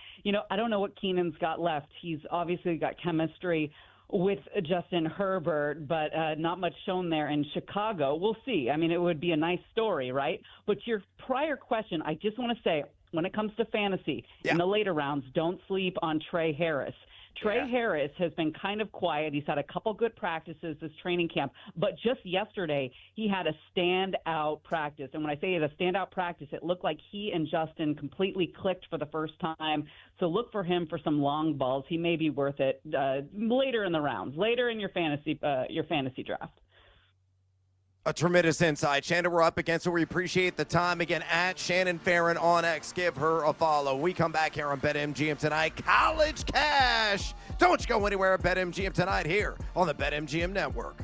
I don't know what Keenan's got left. He's obviously got chemistry with Justin Herbert, but not much shown there in Chicago. We'll see. I mean, it would be a nice story, right? But your prior question, I just want to say, when it comes to fantasy, in the later rounds, don't sleep on Trey Harris. Trey Harris has been kind of quiet. He's had a couple good practices this training camp, but just yesterday he had a standout practice. And when I say a standout practice, it looked like he and Justin completely clicked for the first time. So look for him for some long balls. He may be worth it later in the rounds, later in your fantasy draft. A tremendous insight. Shannon, we're up against it. We appreciate the time. Again, at Shannon Farron on X. Give her a follow. We come back here on BetMGM tonight. College cash. Don't you go anywhere at BetMGM tonight here on the BetMGM Network.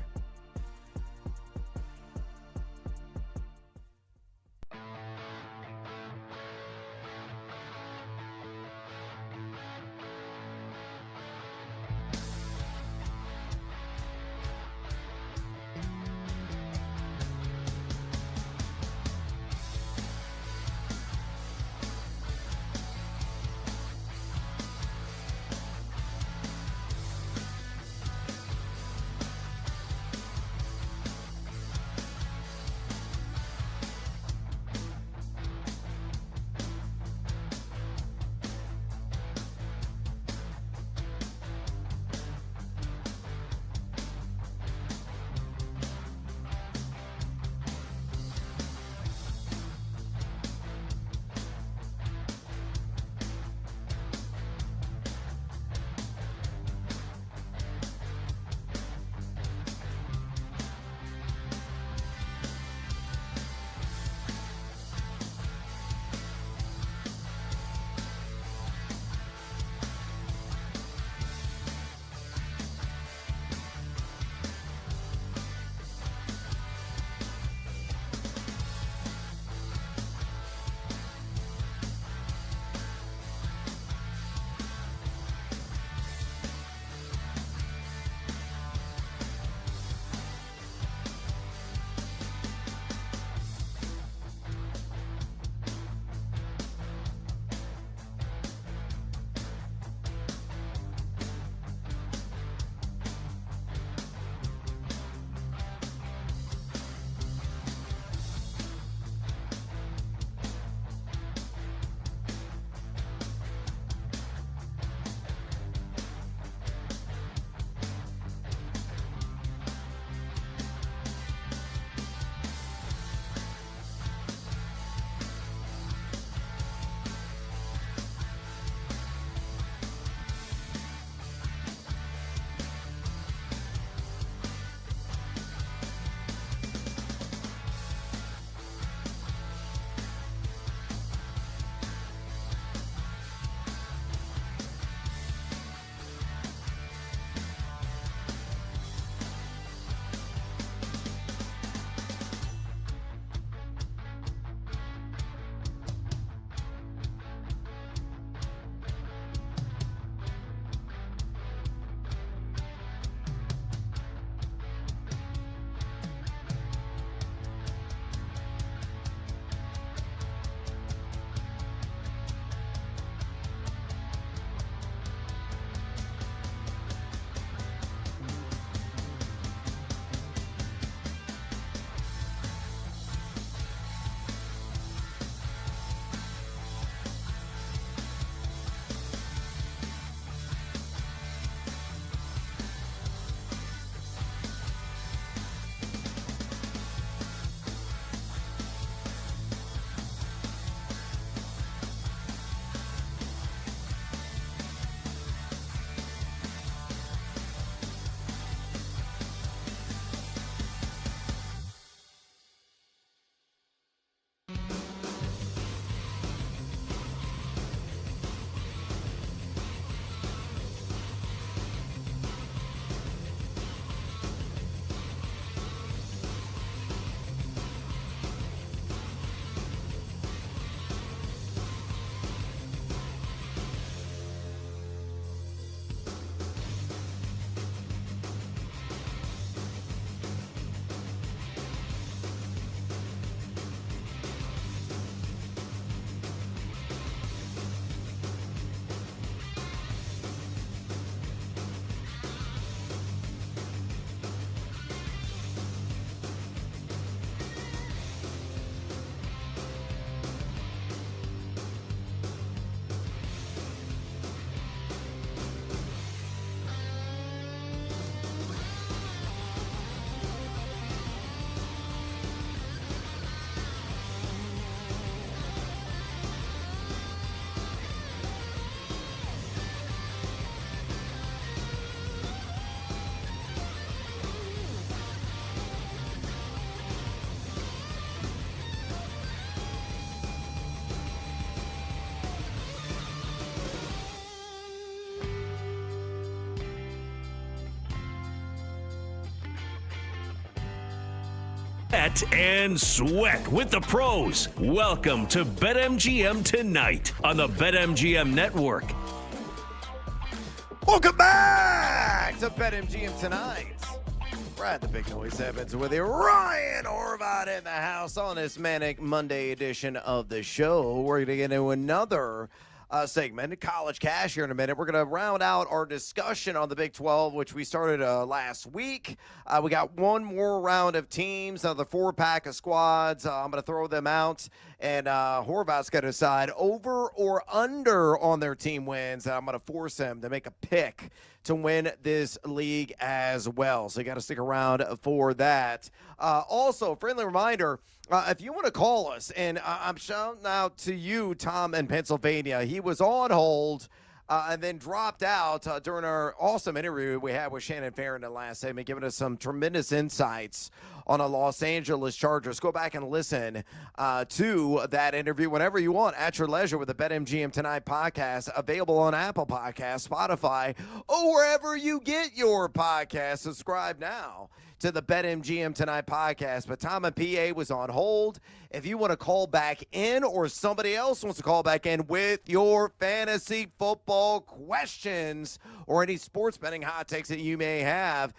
Bet and sweat with the pros. Welcome to BetMGM Tonight on the BetMGM Network. Welcome back to BetMGM Tonight. Brad, the Big Noise Evans with you. Ryan Horvat in the house on this Manic Monday edition of the show. We're going to get into another segment, College Cash, here in a minute. We're going to round out our discussion on the Big 12, which we started last week. We got one more round of teams, another 4-pack of squads. I'm going to throw them out, and Horvat's going to decide over or under on their team wins. I'm going to force him to make a pick to win this league as well. So you got to stick around for that. Also, friendly reminder, if you want to call us, and I'm shouting out to you, Tom, in Pennsylvania. He was on hold and then dropped out during our awesome interview we had with Shannon Farrington last segment, giving us some tremendous insights on the Los Angeles Chargers. Go back and listen to that interview whenever you want at your leisure with the BetMGM Tonight podcast, available on Apple Podcasts, Spotify, or wherever you get your podcasts. Subscribe now to the BetMGM Tonight podcast. But Tom and PA was on hold. If you want to call back in, or somebody else wants to call back in with your fantasy football questions or any sports betting hot takes that you may have,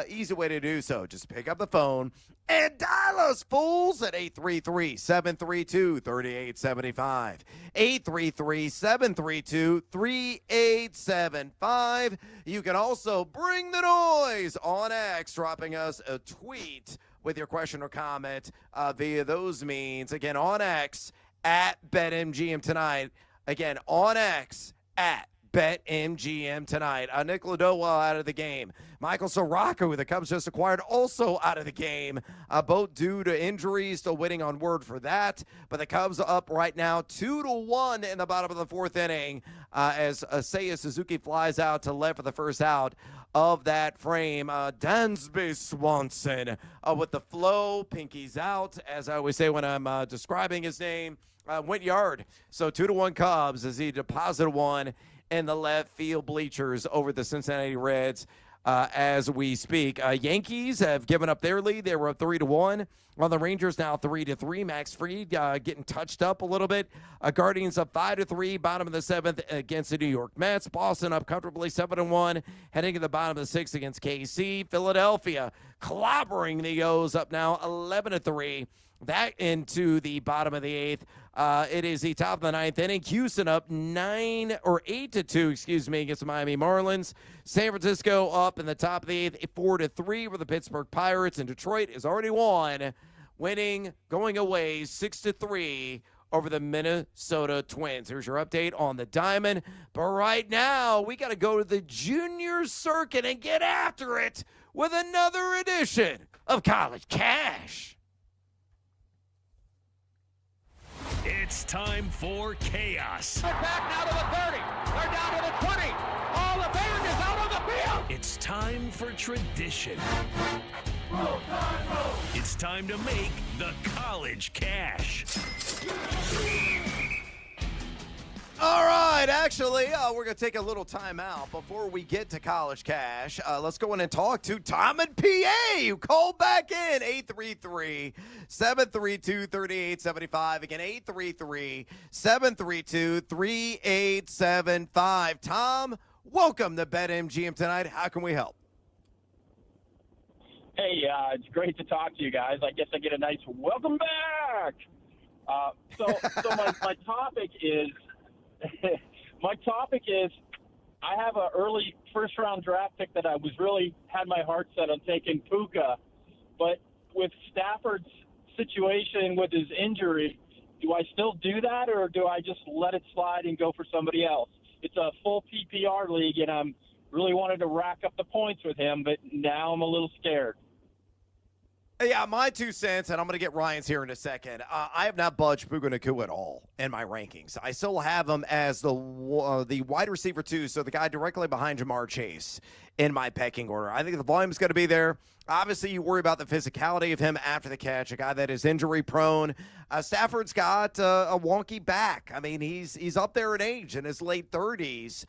easy way to do so. Just pick up the phone and dial us, fools, at 833-732-3875. 833-732-3875. You can also bring the noise on X, dropping us a tweet with your question or comment via those means. Again, on X, at BetMGM Tonight. Again, on X, at BetMGM Tonight. Nick Ladoa out of the game. Michael Soraka, who the Cubs just acquired, also out of the game, both due to injuries. Still waiting on word for that. But the Cubs are up right now 2-1 in the bottom of the fourth inning as Seiya Suzuki flies out to left for the first out of that frame. Dansby Swanson with the flow. Pinky's out, as I always say when I'm describing his name. Went yard. So 2-1 Cubs as he deposited one in the left field bleachers over the Cincinnati Reds as we speak. Yankees have given up their lead. They were up 3-1. On the Rangers now 3-3. Max Fried getting touched up a little bit. Guardians up 5-3. Bottom of the seventh against the New York Mets. Boston up comfortably 7-1. Heading to the bottom of the sixth against KC. Philadelphia clobbering the O's up now 11-3. That into the bottom of the eighth. It is the top of the ninth inning. Houston up 8-2, against the Miami Marlins. San Francisco up in the top of the eighth, 4-3 with the Pittsburgh Pirates. And Detroit has already won, winning, going away 6-3 over the Minnesota Twins. Here's your update on the Diamond. But right now, we got to go to the junior circuit and get after it with another edition of College Cash. It's time for chaos. They're back now to the 30. They're down to the 20. All the Bears is out on the field. It's time for tradition. It's time to make the college cash. All right, actually, we're going to take a little time out before we get to College Cash. Let's go in and talk to Tom and PA, who called back in, 833-732-3875. Again, 833-732-3875. Tom, welcome to BetMGM Tonight. How can we help? Hey, it's great to talk to you guys. I guess I get a nice welcome back. So my topic is... My topic is I have an early first-round draft pick that I was really had my heart set on taking Puka. But with Stafford's situation with his injury, do I still do that or do I just let it slide and go for somebody else? It's a full PPR league, and I'm really wanted to rack up the points with him, but now I'm a little scared. Yeah, my 2 cents, and I'm going to get Ryan's here in a second. I have not budged Puka Nacua at all in my rankings. I still have him as the wide receiver 2, so the guy directly behind Jamar Chase in my pecking order. I think the volume is going to be there. Obviously, you worry about the physicality of him after the catch, a guy that is injury-prone. Stafford's got a wonky back. I mean, he's up there in age, in his late 30s.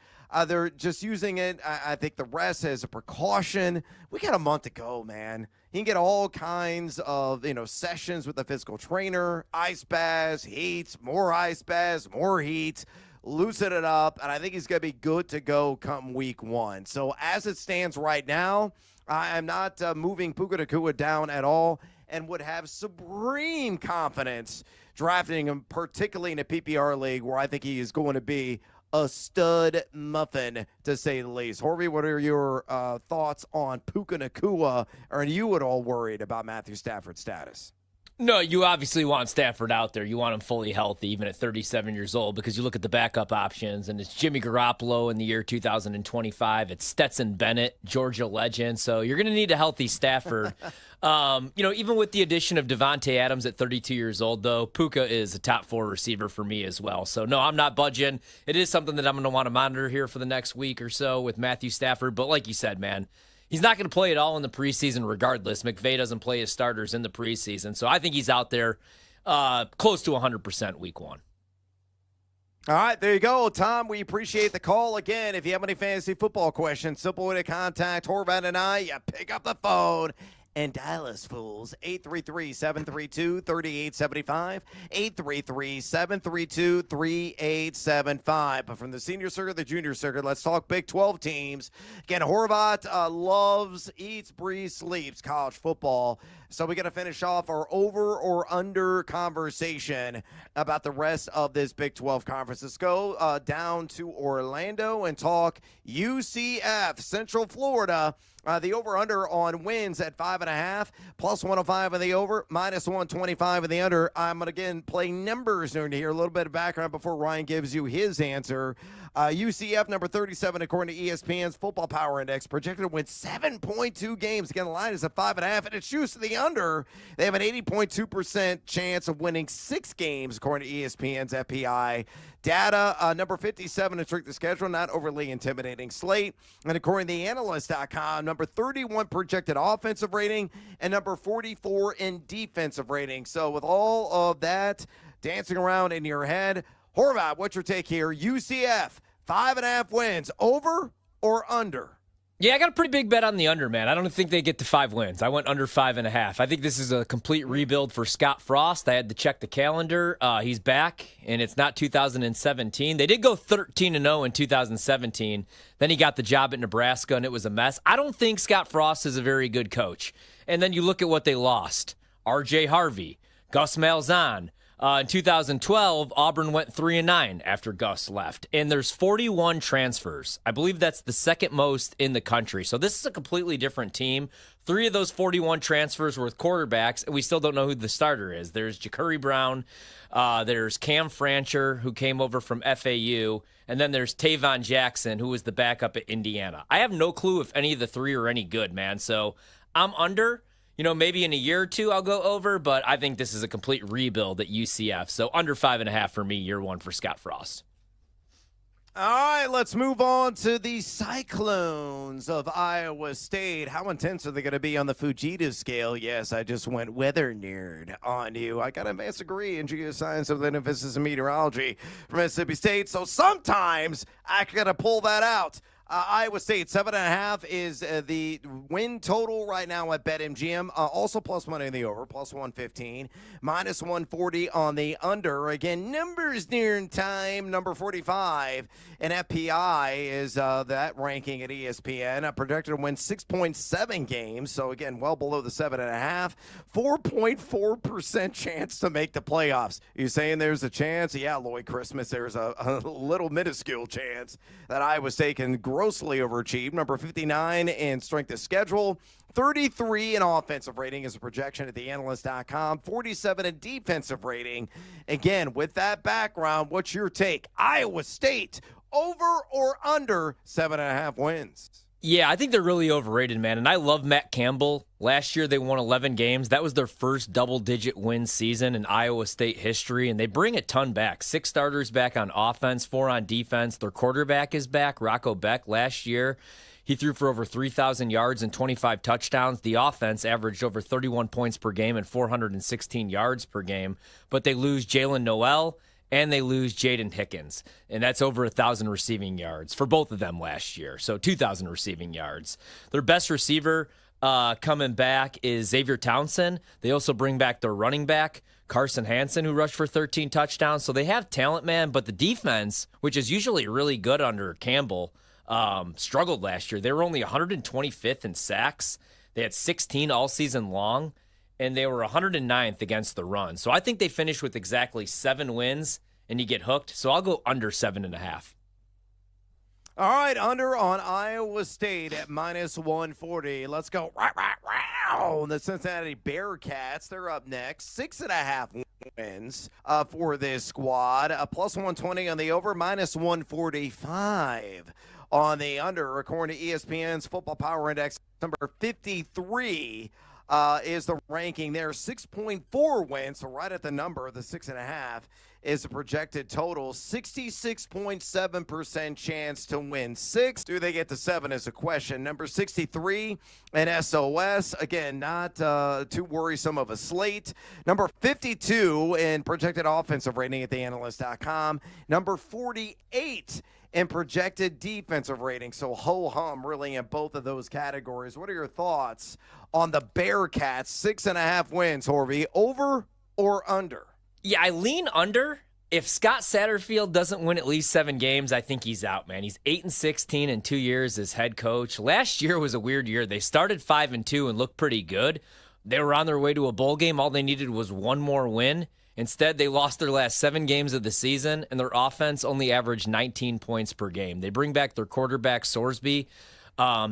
They're just using it, I think, the rest as a precaution. We got a month to go, man. You can get all kinds of, sessions with the physical trainer, ice baths, heats, more ice baths, more heat, loosen it up, and I think he's going to be good to go come week 1. So as it stands right now, I am not moving Puka Nacua down at all and would have supreme confidence drafting him, particularly in a PPR league where I think he is going to be a stud muffin, to say the least. Horvey, what are your thoughts on Puka Nacua? Are you at all worried about Matthew Stafford's status? No, you obviously want Stafford out there. You want him fully healthy, even at 37 years old, because you look at the backup options, and it's Jimmy Garoppolo in the year 2025. It's Stetson Bennett, Georgia legend. So you're going to need a healthy Stafford. Even with the addition of Devontae Adams at 32 years old, though, Puka is a top 4 receiver for me as well. So, no, I'm not budging. It is something that I'm going to want to monitor here for the next week or so with Matthew Stafford. But like you said, man, he's not going to play at all in the preseason regardless. McVay doesn't play his starters in the preseason. So I think he's out there close to 100% week 1. All right, there you go, Tom. We appreciate the call. Again, if you have any fantasy football questions, simple way to contact Horvat and I, you pick up the phone and dial us, fools. 833-732-3875. 833-732-3875. But from the senior circuit, the junior circuit, let's talk Big 12 teams. Again, Horvat loves, eats, breathes, sleeps college football. So we got to finish off our over or under conversation about the rest of this Big 12 conference. Let's go down to Orlando and talk UCF, Central Florida. The over-under on wins at 5.5, plus 105 in the over, minus 125 in the under. I'm going to, again, play numbers here a little bit of background before Ryan gives you his answer. UCF, number 37, according to ESPN's Football Power Index, projected to win 7.2 games. Again, the line is at 5.5, and it shoots to the under. They have an 80.2% chance of winning 6 games, according to ESPN's FPI data. Number 57 in strength of schedule, not overly intimidating slate. And according to theanalyst.com, number 31 projected offensive rating and number 44 in defensive rating. So with all of that dancing around in your head, Horvat, what's your take here? UCF, 5.5 wins, over or under? Yeah, I got a pretty big bet on the under, man. I don't think they get to 5 wins. I went under 5.5. I think this is a complete rebuild for Scott Frost. I had to check the calendar. He's back, and it's not 2017. They did go 13-0 in 2017. Then he got the job at Nebraska, and it was a mess. I don't think Scott Frost is a very good coach. And then you look at what they lost. R.J. Harvey, Gus Malzahn. In 2012, Auburn went 3-9 after Gus left. And there's 41 transfers. I believe that's the second most in the country. So this is a completely different team. 3 of those 41 transfers were with quarterbacks, and we still don't know who the starter is. There's Ja'Cory Brown. There's Cam Francher, who came over from FAU. And then there's Tavon Jackson, who was the backup at Indiana. I have no clue if any of the 3 are any good, man. So I'm under. Maybe in a year or 2 I'll go over, but I think this is a complete rebuild at UCF. So under 5.5 for me, year 1 for Scott Frost. All right, let's move on to the Cyclones of Iowa State. How intense are they going to be on the Fujita scale? Yes, I just went weather nerd on you. I got an advanced degree in geoscience with an emphasis in meteorology from Mississippi State, so sometimes I got to pull that out. Iowa State, 7.5 is the win total right now at BetMGM. Also plus money in the over, plus 115. Minus 140 on the under. Again, numbers near in time. Number 45 and FPI is that ranking at ESPN. Projected to win 6.7 games. So, again, well below the 7.5. 4.4% chance to make the playoffs. You saying there's a chance? Yeah, Lloyd Christmas, there's a little minuscule chance that Iowa State can grossly overachieved. Number 59 in strength of schedule. 33 in offensive rating is a projection at theanalyst.com. 47 in defensive rating. Again, with that background, what's your take? Iowa State, over or under 7.5 wins? Yeah, I think they're really overrated, man. And I love Matt Campbell. Last year, they won 11 games. That was their first double-digit win season in Iowa State history, and they bring a ton back. 6 starters back on offense, 4 on defense. Their quarterback is back, Rocco Beck. Last year, he threw for over 3,000 yards and 25 touchdowns. The offense averaged over 31 points per game and 416 yards per game. But they lose Jalen Noel and they lose Jaden Hickens, and that's over 1,000 receiving yards for both of them last year, so 2,000 receiving yards. Their best receiver coming back is Xavier Townsend. They also bring back their running back, Carson Hansen, who rushed for 13 touchdowns. So they have talent, man, but the defense, which is usually really good under Campbell, struggled last year. They were only 125th in sacks. They had 16 all season long, and they were 109th against the run. So I think they finished with exactly 7 wins, and you get hooked. So I'll go under 7.5. All right, under on Iowa State at minus 140. Let's go. The Cincinnati Bearcats, they're up next. 6.5 wins for this squad. Plus 120 on the over, minus 145 on the under. According to ESPN's Football Power Index, number 53 is the ranking there. 6.4 wins, so right at the number, the 6.5 is the projected total. 66.7% chance to win 6. Do they get to 7 is a question. Number 63 and SOS. Again, not too worrisome of a slate. Number 52 in projected offensive rating at theanalyst.com. Number 48 in projected defensive rating. So ho-hum really in both of those categories. What are your thoughts on the Bearcats? 6.5 wins, Horvey. Over or under? Yeah, I lean under. If Scott Satterfield doesn't win at least 7 games, I think he's out, man. He's 8-16 in 2 years as head coach. Last year was a weird year. They started 5-2 and looked pretty good. They were on their way to a bowl game. All they needed was one more win. Instead, they lost their last 7 games of the season, and their offense only averaged 19 points per game. They bring back their quarterback, Sorsby.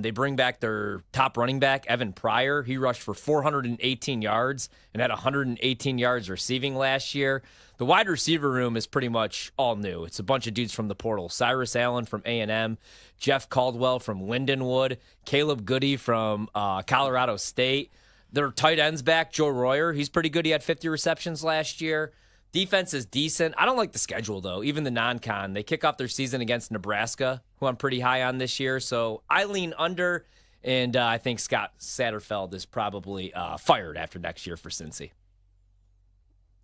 They bring back their top running back, Evan Pryor. He rushed for 418 yards and had 118 yards receiving last year. The wide receiver room is pretty much all new. It's a bunch of dudes from the portal. Cyrus Allen from A&M, Jeff Caldwell from Lindenwood, Caleb Goody from Colorado State. Their tight end's back, Joe Royer. He's pretty good. He had 50 receptions last year. Defense is decent. I don't like the schedule, though, even the non-con. They kick off their season against Nebraska, who I'm pretty high on this year. So I lean under, and I think Scott Satterfield is probably fired after next year for Cincy.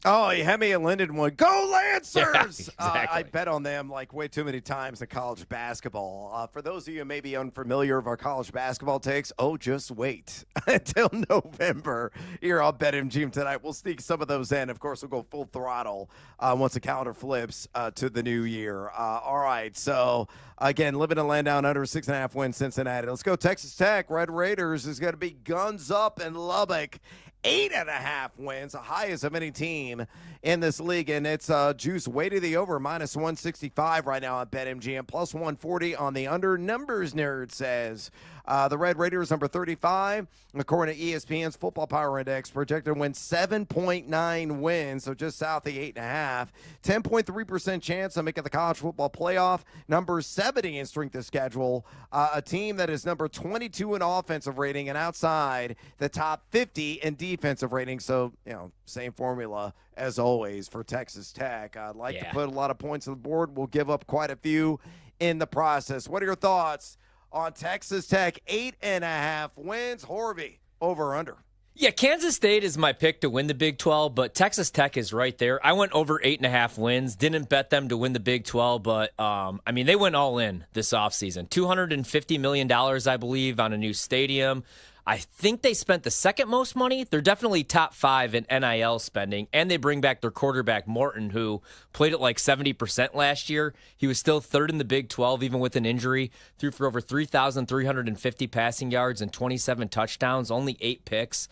Oh, you had me at Lindenwood. Go Lancers! Yeah, exactly. I bet on them like way too many times in college basketball. For those of you who may be unfamiliar with our college basketball takes, just wait until November here on BetMGM tonight. We'll sneak some of those in. Of course, we'll go full throttle once the calendar flips to the new year. All right, so again, living in land down under 6.5 wins Cincinnati. Let's go Texas Tech. Red Raiders is going to be guns up in Lubbock. 8.5 wins, the highest of any team in this league, and it's juice way to the over, minus 165 right now on BetMGM, plus 140 on the under. Numbers nerd says the Red Raiders, number 35, according to ESPN's Football Power Index, projected to win 7.9 wins, so just south of 8.5. 10.3% chance of making the college football playoff. Number 70 in strength of schedule, a team that is number 22 in offensive rating and outside the top 50 in defensive rating. So, same formula as always for Texas Tech. I'd like to put a lot of points on the board. We'll give up quite a few in the process. What are your thoughts on Texas Tech? 8.5 wins. Horvey, over or under? Yeah, Kansas State is my pick to win the Big 12, but Texas Tech is right there. I went over 8.5 wins. Didn't bet them to win the Big 12, but, they went all in this offseason. $250 million, I believe, on a new stadium. I think they spent the second most money. They're definitely top 5 in NIL spending, and they bring back their quarterback, Morton, who played at like 70% last year. He was still third in the Big 12, even with an injury. Threw for over 3,350 passing yards and 27 touchdowns, only 8 picks.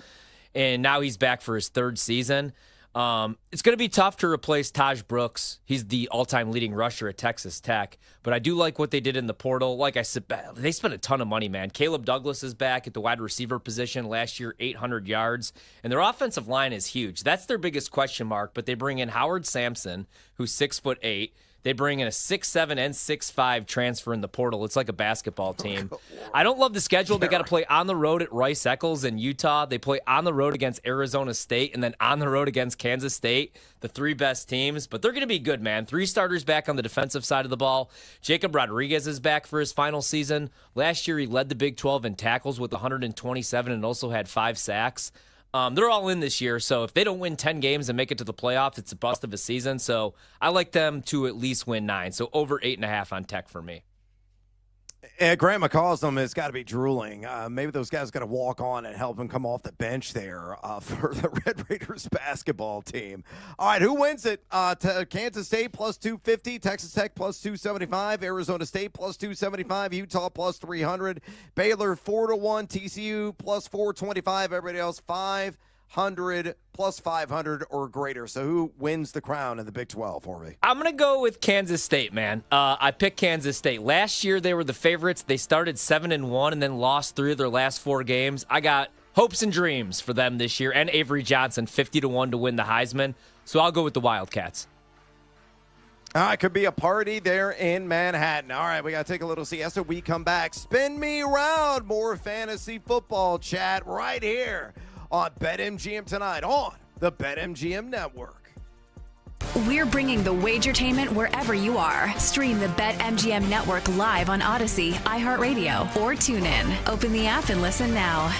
And now he's back for his 3rd season. It's going to be tough to replace Taj Brooks. He's the all-time leading rusher at Texas Tech. But I do like what they did in the portal. Like I said, they spent a ton of money, man. Caleb Douglas is back at the wide receiver position. Last year, 800 yards. And their offensive line is huge. That's their biggest question mark. But they bring in Howard Sampson, who's 6'8". They bring in a 6'7" and 6'5" transfer in the portal. It's like a basketball team. I don't love the schedule. They got to play on the road at Rice Eccles in Utah. They play on the road against Arizona State and then on the road against Kansas State, the 3 best teams. But they're going to be good, man. 3 starters back on the defensive side of the ball. Jacob Rodriguez is back for his final season. Last year, he led the Big 12 in tackles with 127 and also had 5 sacks. They're all in this year, so if they don't win 10 games and make it to the playoffs, it's a bust of a season. So I like them to at least win 9. So over 8.5 on Tech for me. Grant McCausland has got to be drooling. Maybe those guys got to walk on and help him come off the bench there for the Red Raiders basketball team. All right, who wins it? Kansas State plus 250, Texas Tech plus 275, Arizona State plus 275, Utah plus 300, Baylor 4-1, TCU plus 425, everybody else 500 plus 500 or greater. So who wins the crown in the Big 12 for me? I'm going to go with Kansas State, man. I picked Kansas State. Last year, they were the favorites. They started 7-1 and then lost 3 of their last 4 games. I got hopes and dreams for them this year, and Avery Johnson 50-1 to win the Heisman. So I'll go with the Wildcats. It could be a party there in Manhattan. All right, we got to take a little siesta. We come back. Spin me around. More fantasy football chat right here on BetMGM tonight on the BetMGM Network. We're bringing the Wagertainment wherever you are. Stream the BetMGM Network live on Odyssey, iHeartRadio, or TuneIn. Open the app and listen now.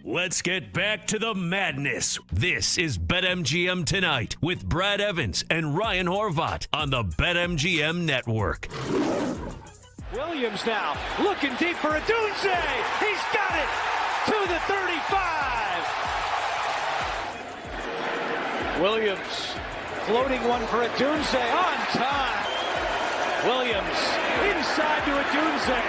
Let's get back to the madness. This is BetMGM Tonight with Brad Evans and Ryan Horvat on the BetMGM Network. Williams now looking deep for Odunze. He's got it to the 35. Williams floating one for Odunze on time. Williams inside to Odunze,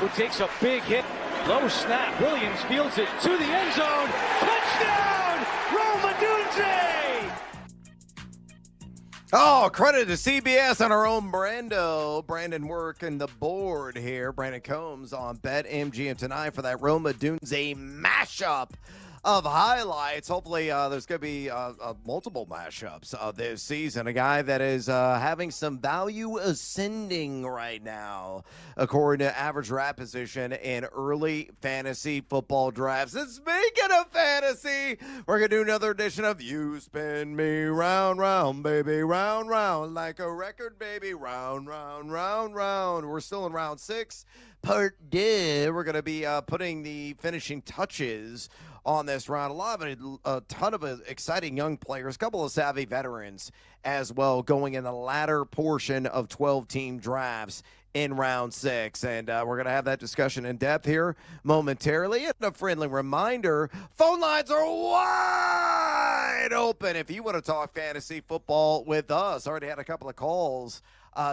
who takes a big hit. Low snap. Williams fields it to the end zone. Touchdown, Rome Odunze. Oh, credit to CBS and our own Brando. Brandon working the board here. Brandon Combs on BetMGM Tonight for that Rome Odunze mashup of highlights. Hopefully there's going to be multiple mashups this season. A guy that is having some value ascending right now, according to average draft position in early fantasy football drafts. And speaking of fantasy, we're going to do another edition of You Spin Me Round, Round, Baby, Round, Round, like a record, baby, round, round, round, round. We're still in round 6. Part D. We're going to be putting the finishing touches on this round. A ton of exciting young players, a couple of savvy veterans as well, going in the latter portion of 12-team drafts in round 6. And we're going to have that discussion in depth here momentarily. And a friendly reminder, phone lines are wide open if you want to talk fantasy football with us. Already had a couple of calls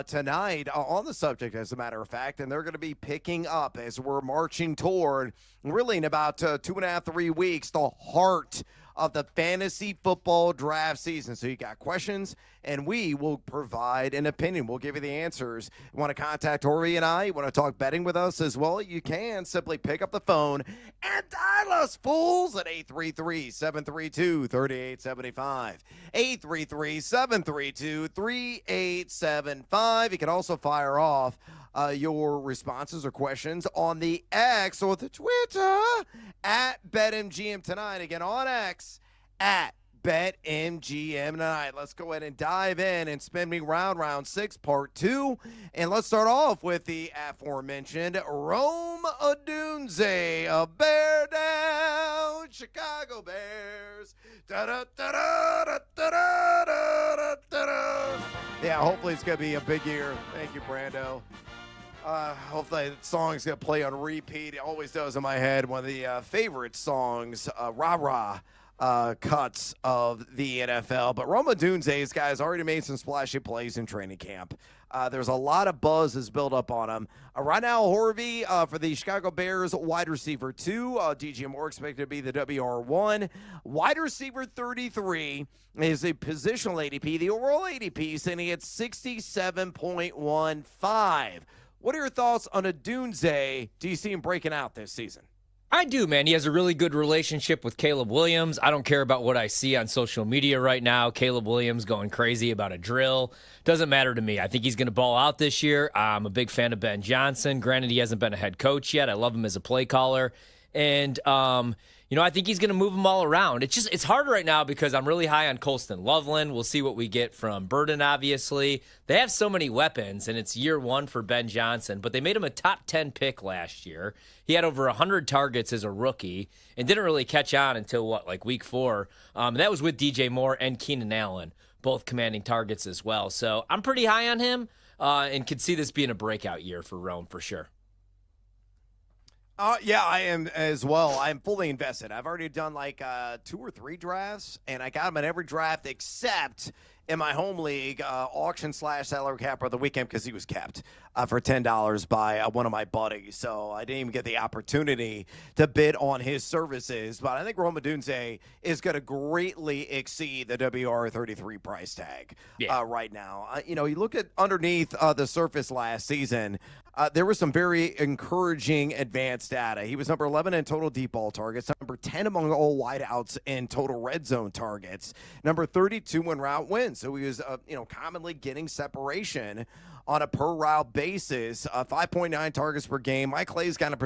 tonight on the subject, as a matter of fact, and they're going to be picking up as we're marching toward, really in about 2.5, 3 weeks, the heart of the fantasy football draft season. So you got questions, and we will provide an opinion. We'll give you the answers. You want to contact Horvey and I? You want to talk betting with us as well? You can simply pick up the phone and dial us, fools, at 833-732-3875. 833-732-3875. You can also fire off your responses or questions on the X or the Twitter at BetMGM Tonight. Again, on X at BetMGM Tonight. Let's go ahead and dive in and spin me round 6, part 2. And let's start off with the aforementioned Rome Odunze, a bear down, Chicago Bears. Yeah, hopefully it's going to be a big year. Thank you, Brando. Hopefully the song's going to play on repeat. It always does in my head. One of the favorite songs, rah-rah cuts of the NFL. But Rome Odunze's guys already made some splashy plays in training camp. There's a lot of buzz that's built up on him. Right now, Horvey for the Chicago Bears, wide receiver 2. DJ Moore expected to be the WR1. Wide receiver 33 is a positional ADP. The overall ADP sitting at 67.15. What are your thoughts on Odunze? Do you see him breaking out this season? I do, man. He has a really good relationship with Caleb Williams. I don't care about what I see on social media right now. Caleb Williams going crazy about a drill. Doesn't matter to me. I think he's going to ball out this year. I'm a big fan of Ben Johnson. Granted, he hasn't been a head coach yet. I love him as a play caller. And, I think he's going to move them all around. It's hard right now because I'm really high on Colston Loveland. We'll see what we get from Burden, obviously. They have so many weapons, and it's year 1 for Ben Johnson, but they made him a top 10 pick last year. He had over 100 targets as a rookie and didn't really catch on until, week 4. That was with DJ Moore and Keenan Allen, both commanding targets as well. So I'm pretty high on him and could see this being a breakout year for Rome for sure. Yeah, I am as well. I'm fully invested. I've already done 2 or 3 drafts, and I got him in every draft except in my home league auction/salary cap of the weekend because he was capped for $10 by one of my buddies. So I didn't even get the opportunity to bid on his services. But I think Rome Odunze is going to greatly exceed the WR33 price tag right now. You look at underneath the surface last season, there was some very encouraging advanced data. He was number 11 in total deep ball targets, number 10 among all wideouts in total red zone targets, number 32 in route wins. So he was, commonly getting separation on a per route basis, 5.9 targets per game. Mike Clay's kind of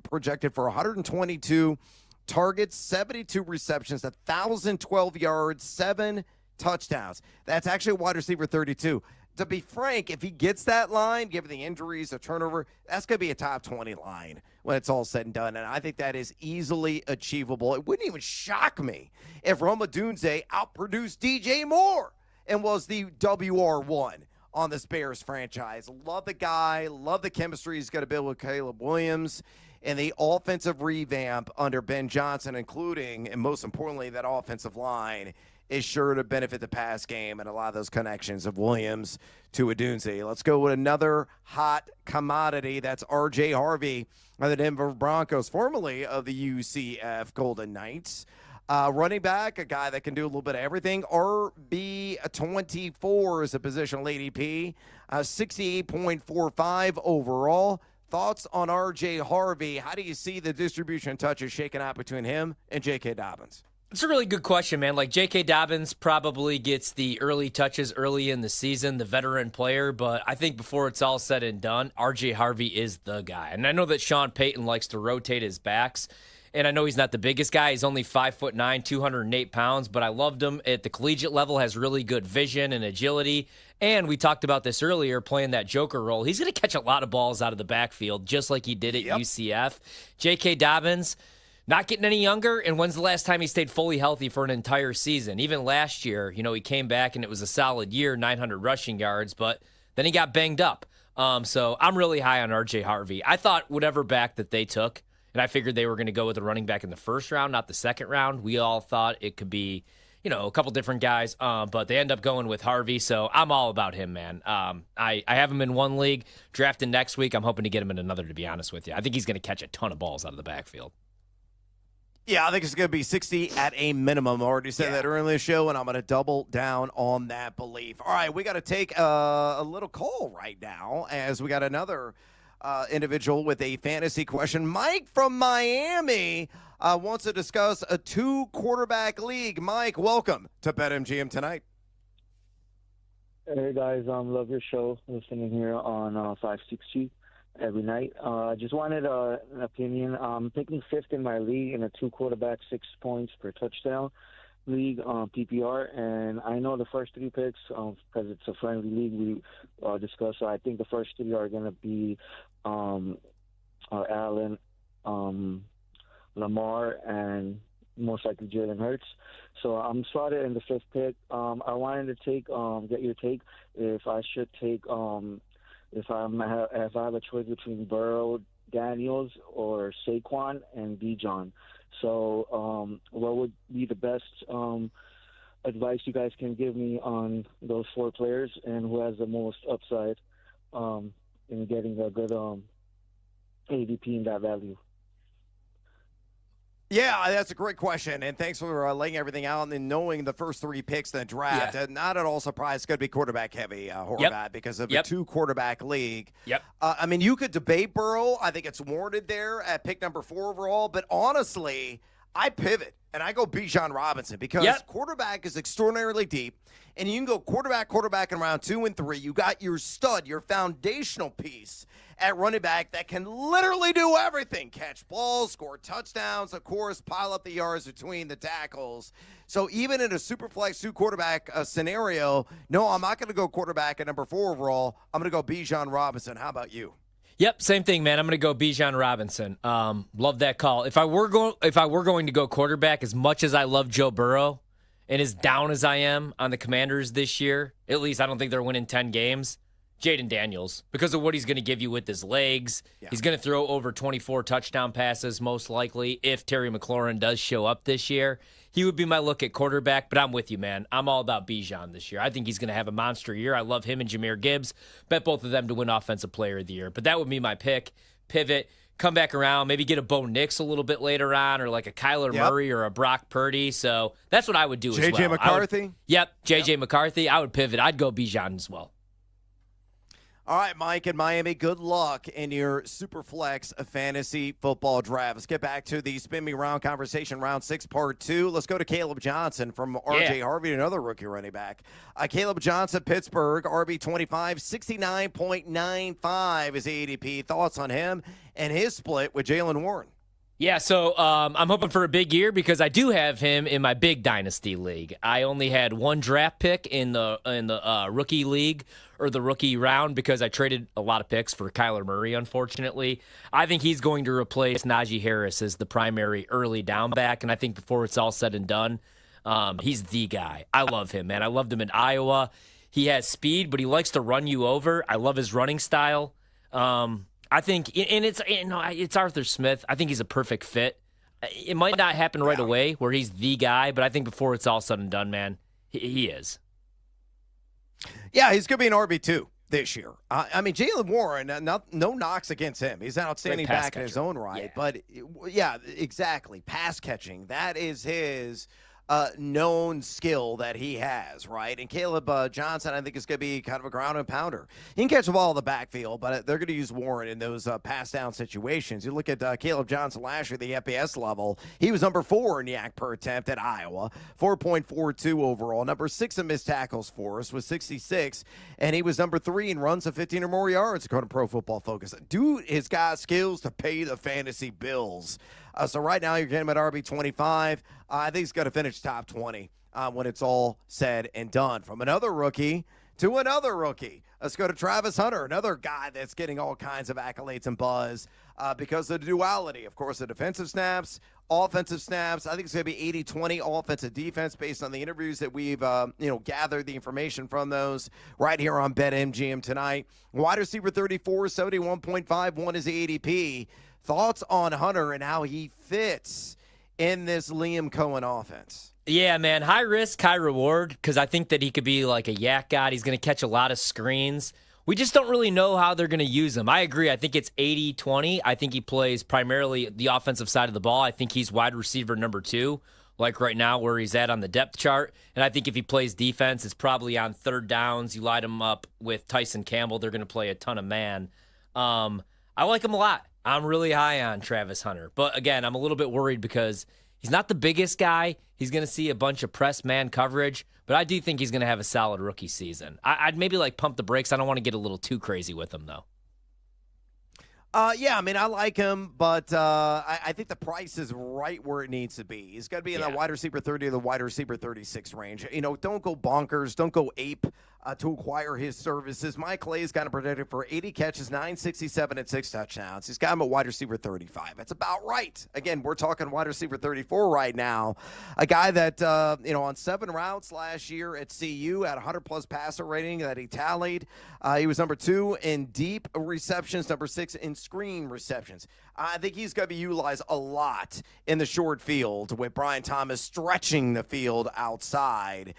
projected for 122 targets, 72 receptions, 1,012 yards, 7 touchdowns. That's actually wide receiver 32. to be frank, if he gets that line, given the injuries, the turnover, that's going to be a top 20 line when it's all said and done. And I think that is easily achievable. It wouldn't even shock me if Roma Dunze outproduced DJ Moore and was the WR1 on this Bears franchise. Love the guy. Love the chemistry he's going to build with Caleb Williams. And the offensive revamp under Ben Johnson, including, and most importantly, that offensive line, is sure to benefit the pass game and a lot of those connections of Williams to Odunze. Let's go with another hot commodity. That's R.J. Harvey of the Denver Broncos, formerly of the UCF Golden Knights. Running back, a guy that can do a little bit of everything. RB24 is a positional ADP, 68.45 overall. Thoughts on R.J. Harvey? How do you see the distribution touches shaking out between him and J.K. Dobbins? It's a really good question, man. Like, J.K. Dobbins probably gets the early touches early in the season, the veteran player, but I think before it's all said and done, R.J. Harvey is the guy. And I know that Sean Payton likes to rotate his backs, and I know he's not the biggest guy. He's only 5'9", 208 pounds, but I loved him at the collegiate level, has really good vision and agility. And we talked about this earlier, playing that joker role. He's going to catch a lot of balls out of the backfield, just like he did at UCF. J.K. Dobbins, not getting any younger, and when's the last time he stayed fully healthy for an entire season? Even last year, he came back, and it was a solid year, 900 rushing yards, but then he got banged up. So I'm really high on R.J. Harvey. I thought whatever back that they took, and I figured they were going to go with a running back in the first round, not the second round. We all thought it could be, a couple different guys, but they end up going with Harvey, so I'm all about him, man. I have him in one league, drafting next week. I'm hoping to get him in another, to be honest with you. I think he's going to catch a ton of balls out of the backfield. Yeah, I think it's going to be 60 at a minimum. I already said that earlier in the show, and I'm going to double down on that belief. All right, we got to take a little call right now as we got another individual with a fantasy question. Mike from Miami wants to discuss a 2-quarterback league. Mike, welcome to BetMGM tonight. Hey, guys. Love your show. Listening here on 560 every night. Just wanted an opinion. I'm picking fifth in my league in a 2-quarterback, 6 points per touchdown league on PPR. And I know the first 3 picks, because it's a friendly league, we discussed. So I think the first 3 are going to be Allen, Lamar, and most likely Jalen Hurts. So I'm slotted in the 5th pick. I wanted to get your take if I should take if I have a choice between Burrow, Daniels, or Saquon and Bijan. So what would be the best advice you guys can give me on those 4 players, and who has the most upside in getting a good ADP in that value? Yeah, that's a great question, and thanks for laying everything out and knowing the first 3 picks in the draft. Yeah. Not at all surprised it's going to be quarterback heavy, Horvat, because of a 2-quarterback league. Yep. I mean, you could debate Burrow. I think it's warranted there at pick number 4 overall, but honestly, I pivot, and I go Bijan Robinson because quarterback is extraordinarily deep, and you can go quarterback in round 2 and 3. You got your stud, your foundational piece at running back that can literally do everything. Catch balls, score touchdowns, of course, pile up the yards between the tackles. So even in a super flex 2-quarterback scenario, no, I'm not going to go quarterback at number 4 overall. I'm going to go Bijan Robinson. How about you? Yep, same thing, man. I'm going to go Bijan Robinson. Love that call. If I were going to go quarterback, as much as I love Joe Burrow and as down as I am on the Commanders this year, at least I don't think they're winning 10 games, Jaden Daniels, because of what he's going to give you with his legs. Yeah. He's going to throw over 24 touchdown passes, most likely, if Terry McLaurin does show up this year. He would be my look at quarterback, but I'm with you, man. I'm all about Bijan this year. I think he's going to have a monster year. I love him and Jahmyr Gibbs. Bet both of them to win Offensive Player of the Year. But that would be my pick. Pivot, come back around, maybe get a Bo Nix a little bit later on, or like a Kyler Murray or a Brock Purdy. So that's what I would do as well. J.J. McCarthy? J.J. McCarthy. I would pivot. I'd go Bijan as well. All right, Mike in Miami, good luck in your Superflex fantasy football draft. Let's get back to the Spin Me Round conversation, round 6, part 2. Let's go to Caleb Johnson from R.J. Harvey, another rookie running back. Caleb Johnson, Pittsburgh, RB25, 69.95 is ADP. Thoughts on him and his split with Jaylen Warren? Yeah, so I'm hoping for a big year because I do have him in my big dynasty league. I only had one draft pick in the rookie league or the rookie round because I traded a lot of picks for Kyler Murray, unfortunately. I think he's going to replace Najee Harris as the primary early down back, and I think before it's all said and done, he's the guy. I love him, man. I loved him in Iowa. He has speed, but he likes to run you over. I love his running style. I think, and it's Arthur Smith. I think he's a perfect fit. It might not happen right away where he's the guy, but I think before it's all said and done, man, he is. Yeah, he's going to be an RB2 this year. I mean, Jaylen Warren, no knocks against him. He's an outstanding back in his own right. Yeah. But, yeah, exactly. Pass catching, that is his known skill that he has, right? And Caleb Johnson, I think, is going to be kind of a ground and pounder. He can catch the ball in the backfield, but they're going to use Warren in those pass down situations. You look at Caleb Johnson last year, the FBS level, he was number 4 in YAC per attempt at Iowa, 4.42 overall. Number 6 in missed tackles for us was 66, and he was number 3 in runs of 15 or more yards according to Pro Football Focus. Dude has got skills to pay the fantasy bills. So right now you're getting him at RB25. I think he's going to finish top 20 when it's all said and done. From another rookie to another rookie. Let's go to Travis Hunter, another guy that's getting all kinds of accolades and buzz because of the duality. Of course, the defensive snaps, offensive snaps. I think it's going to be 80-20 offensive defense based on the interviews that we've gathered the information from those right here on BetMGM tonight. Wide receiver 34, 71.51 is the ADP. Thoughts on Hunter and how he fits in this Liam Cohen offense? Yeah, man, high risk, high reward, because I think that he could be like a yak god. He's going to catch a lot of screens. We just don't really know how they're going to use him. I agree. I think it's 80-20. I think he plays primarily the offensive side of the ball. I think he's wide receiver number 2, like right now where he's at on the depth chart. And I think if he plays defense, it's probably on third downs. You light him up with Tyson Campbell, they're going to play a ton of man. I like him a lot. I'm really high on Travis Hunter. But, again, I'm a little bit worried because he's not the biggest guy. He's going to see a bunch of press man coverage. But I do think he's going to have a solid rookie season. I'd maybe, pump the brakes. I don't want to get a little too crazy with him, though. Yeah, I mean, I like him, but I think the price is right where it needs to be. He's got to be in the wide receiver 30 or the wide receiver 36 range. Don't go bonkers. Don't go ape to acquire his services. Mike Clay's got him projected for 80 catches, 967, and 6 touchdowns. He's got him at wide receiver 35. That's about right. Again, we're talking wide receiver 34 right now. A guy that, on 7 routes last year at CU had 100-plus passer rating that he tallied. He was number 2 in deep receptions, number 6 in screen receptions. I think he's going to be utilized a lot in the short field with Brian Thomas stretching the field outside.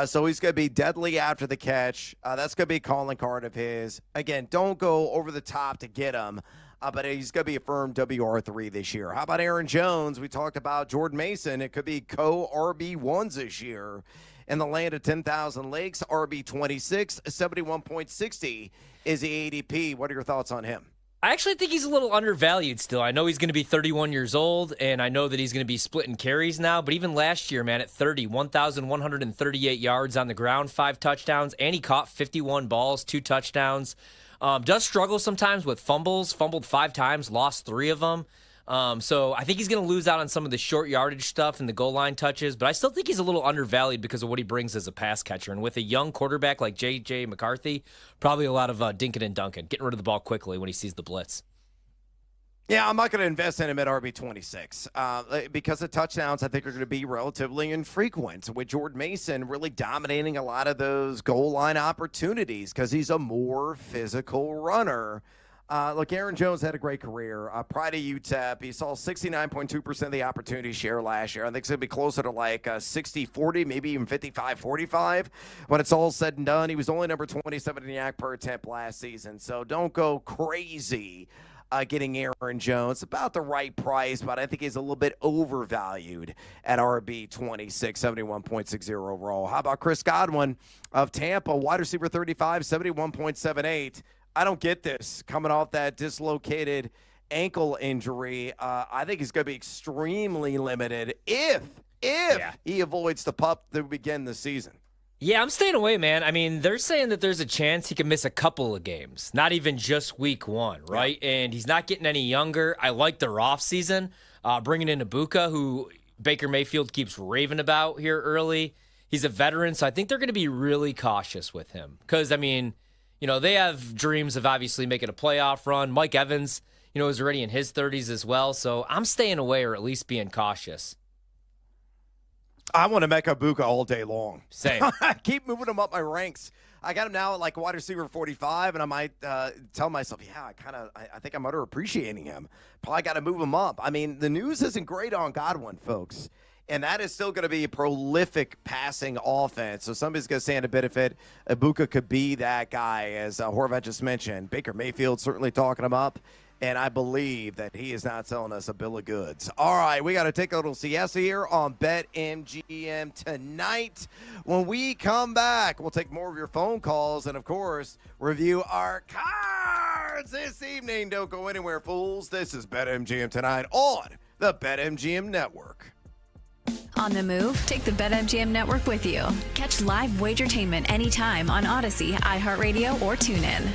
So he's going to be deadly after the catch. That's going to be a calling card of his. Again, don't go over the top to get him, but he's going to be a firm WR3 this year. How about Aaron Jones? We talked about Jordan Mason. It could be co-RB1s this year. In the land of 10,000 lakes, RB26, 71.60 is the ADP. What are your thoughts on him? I actually think he's a little undervalued still. I know he's going to be 31 years old, and I know that he's going to be splitting carries now, but even last year, man, at 30, 1,138 yards on the ground, 5 touchdowns, and he caught 51 balls, 2 touchdowns. Does struggle sometimes with fumbles, fumbled 5 times, lost 3 of them. So I think he's going to lose out on some of the short yardage stuff and the goal line touches, but I still think he's a little undervalued because of what he brings as a pass catcher. And with a young quarterback like J.J. McCarthy, probably a lot of dinking and dunking, getting rid of the ball quickly when he sees the blitz. Yeah, I'm not going to invest in him at RB26 because the touchdowns I think are going to be relatively infrequent, with Jordan Mason really dominating a lot of those goal line opportunities because he's a more physical runner. Look, Aaron Jones had a great career. Prior to UTEP, he saw 69.2% of the opportunity share last year. I think it's going to be closer to 60-40, maybe even 55-45. When it's all said and done, he was only number 27 in YAC per attempt last season. So don't go crazy getting Aaron Jones. About the right price, but I think he's a little bit overvalued at RB26, 71.60 overall. How about Chris Godwin of Tampa, wide receiver 35, 71.78? I don't get this coming off that dislocated ankle injury. I think he's going to be extremely limited if he avoids the pup to begin the season. Yeah, I'm staying away, man. I mean, they're saying that there's a chance he could miss a couple of games, not even just week 1, right? Yeah. And he's not getting any younger. I like their offseason. Bringing in Ibuka, who Baker Mayfield keeps raving about here early. He's a veteran, so I think they're going to be really cautious with him. Because, I mean, they have dreams of obviously making a playoff run. Mike Evans, is already in his 30s as well. So I'm staying away or at least being cautious. I want to make Ibuka all day long. Same. I keep moving him up my ranks. I got him now at like wide receiver 45, and I might tell myself, I think I'm underappreciating him. Probably got to move him up. I mean, the news isn't great on Godwin, folks. And that is still going to be a prolific passing offense. So somebody's going to stand to benefit. Ibuka could be that guy, as Horvat just mentioned. Baker Mayfield certainly talking him up. And I believe that he is not selling us a bill of goods. All right, we got to take a little siesta here on BetMGM tonight. When we come back, we'll take more of your phone calls and, of course, review our cards this evening. Don't go anywhere, fools. This is BetMGM tonight on the BetMGM Network. On the move? Take the BetMGM Network with you. Catch live Wagertainment anytime on Odyssey, iHeartRadio, or TuneIn.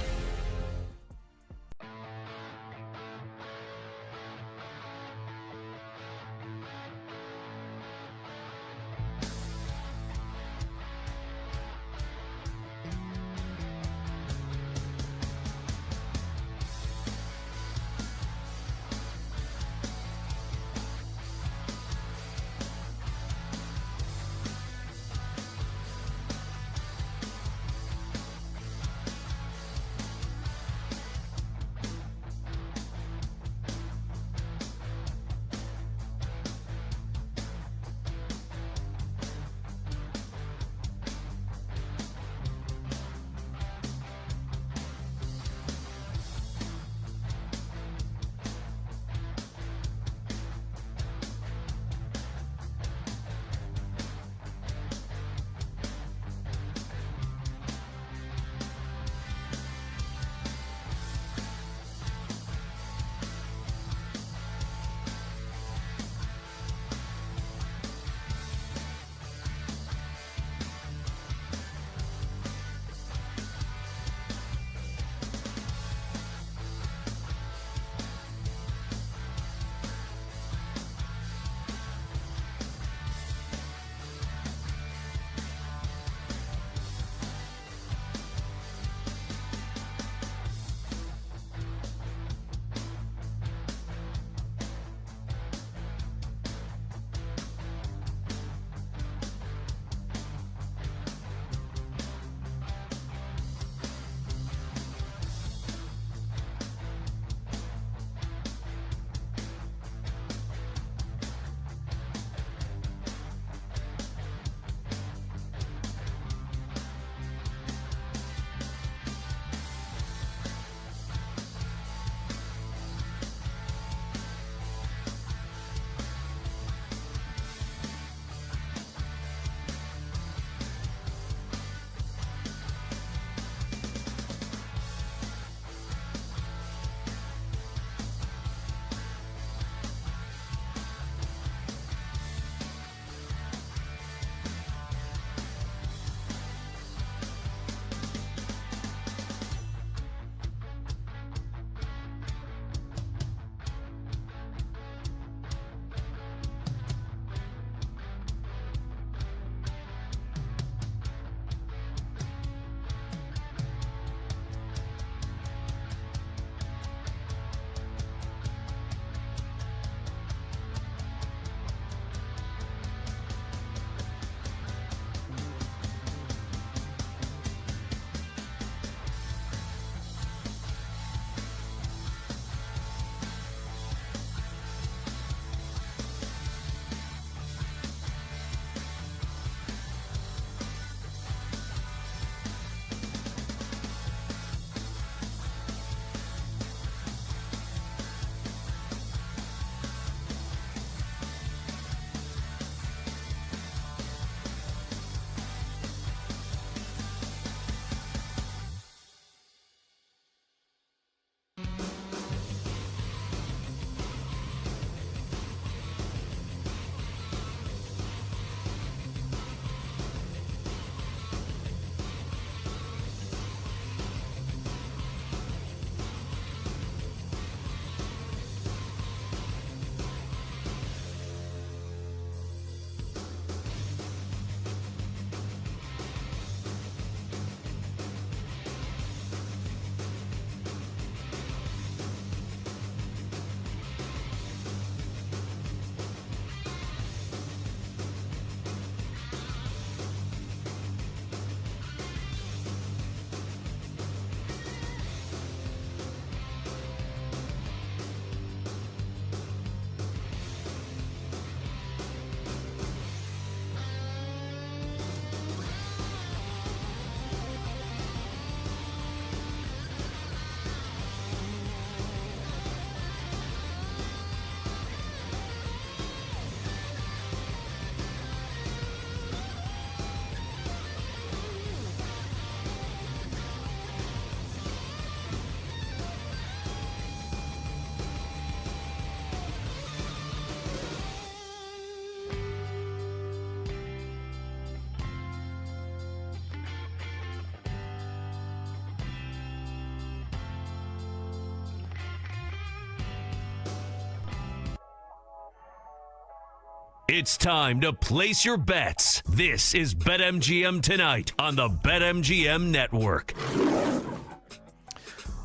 It's time to place your bets. This is BetMGM Tonight on the BetMGM Network.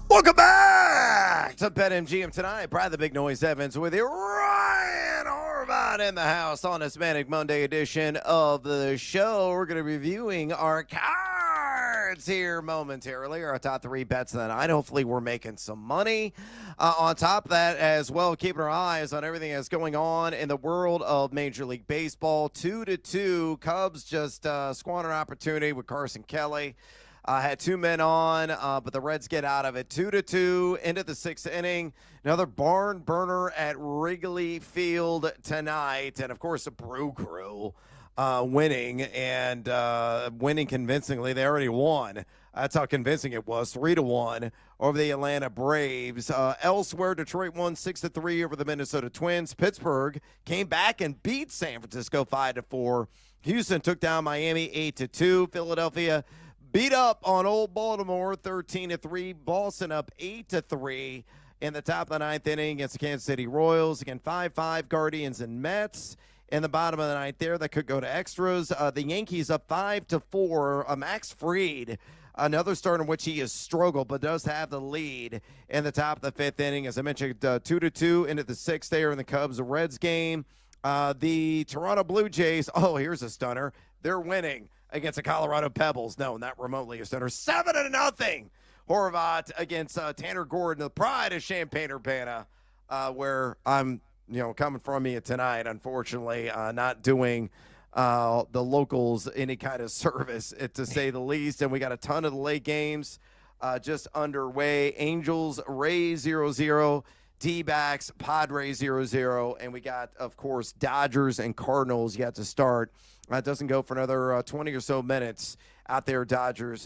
Welcome back to BetMGM Tonight. Brad the Big Noise Evans with you. Ryan Horvath in the house on this Manic Monday edition of the show. We're going to be reviewing our cards here momentarily, our top 3 bets of the night. Hopefully we're making some money. On top of that as well, keeping our eyes on everything that's going on in the world of Major League Baseball. 2-2. Cubs just squandered an opportunity with Carson Kelly. Had 2 men on, but the Reds get out of it. 2-2 into the 6th inning. Another barn burner at Wrigley Field tonight. And, of course, the Brew Crew winning and winning convincingly. They already won. That's how convincing it was. 3-1 over the Atlanta Braves. Elsewhere, Detroit won 6-3 over the Minnesota Twins. Pittsburgh came back and beat San Francisco 5-4. Houston took down Miami 8-2. Philadelphia beat up on old Baltimore 13-3. Boston up 8-3 in the top of the 9th inning against the Kansas City Royals. Again, 5-5 Guardians and Mets in the bottom of the 9th there. That could go to extras. The Yankees up 5-4. Max Fried, another start in which he has struggled but does have the lead in the top of the 5th inning. As I mentioned, 2-2 into the 6th there in the Cubs-Reds game. The Toronto Blue Jays, here's a stunner. They're winning against the Colorado Pebbles. No, not remotely a stunner. 7-0. Horvath against Tanner Gordon, the pride of Champaign-Urbana, where I'm, coming from you tonight, unfortunately, not doing the locals any kind of service, to say the least. And we got a ton of the late games just underway. Angels, Rays 0-0. D-backs, Padres 0-0. And we got, of course, Dodgers and Cardinals yet to start. It doesn't go for another 20 or so minutes out there at Dodger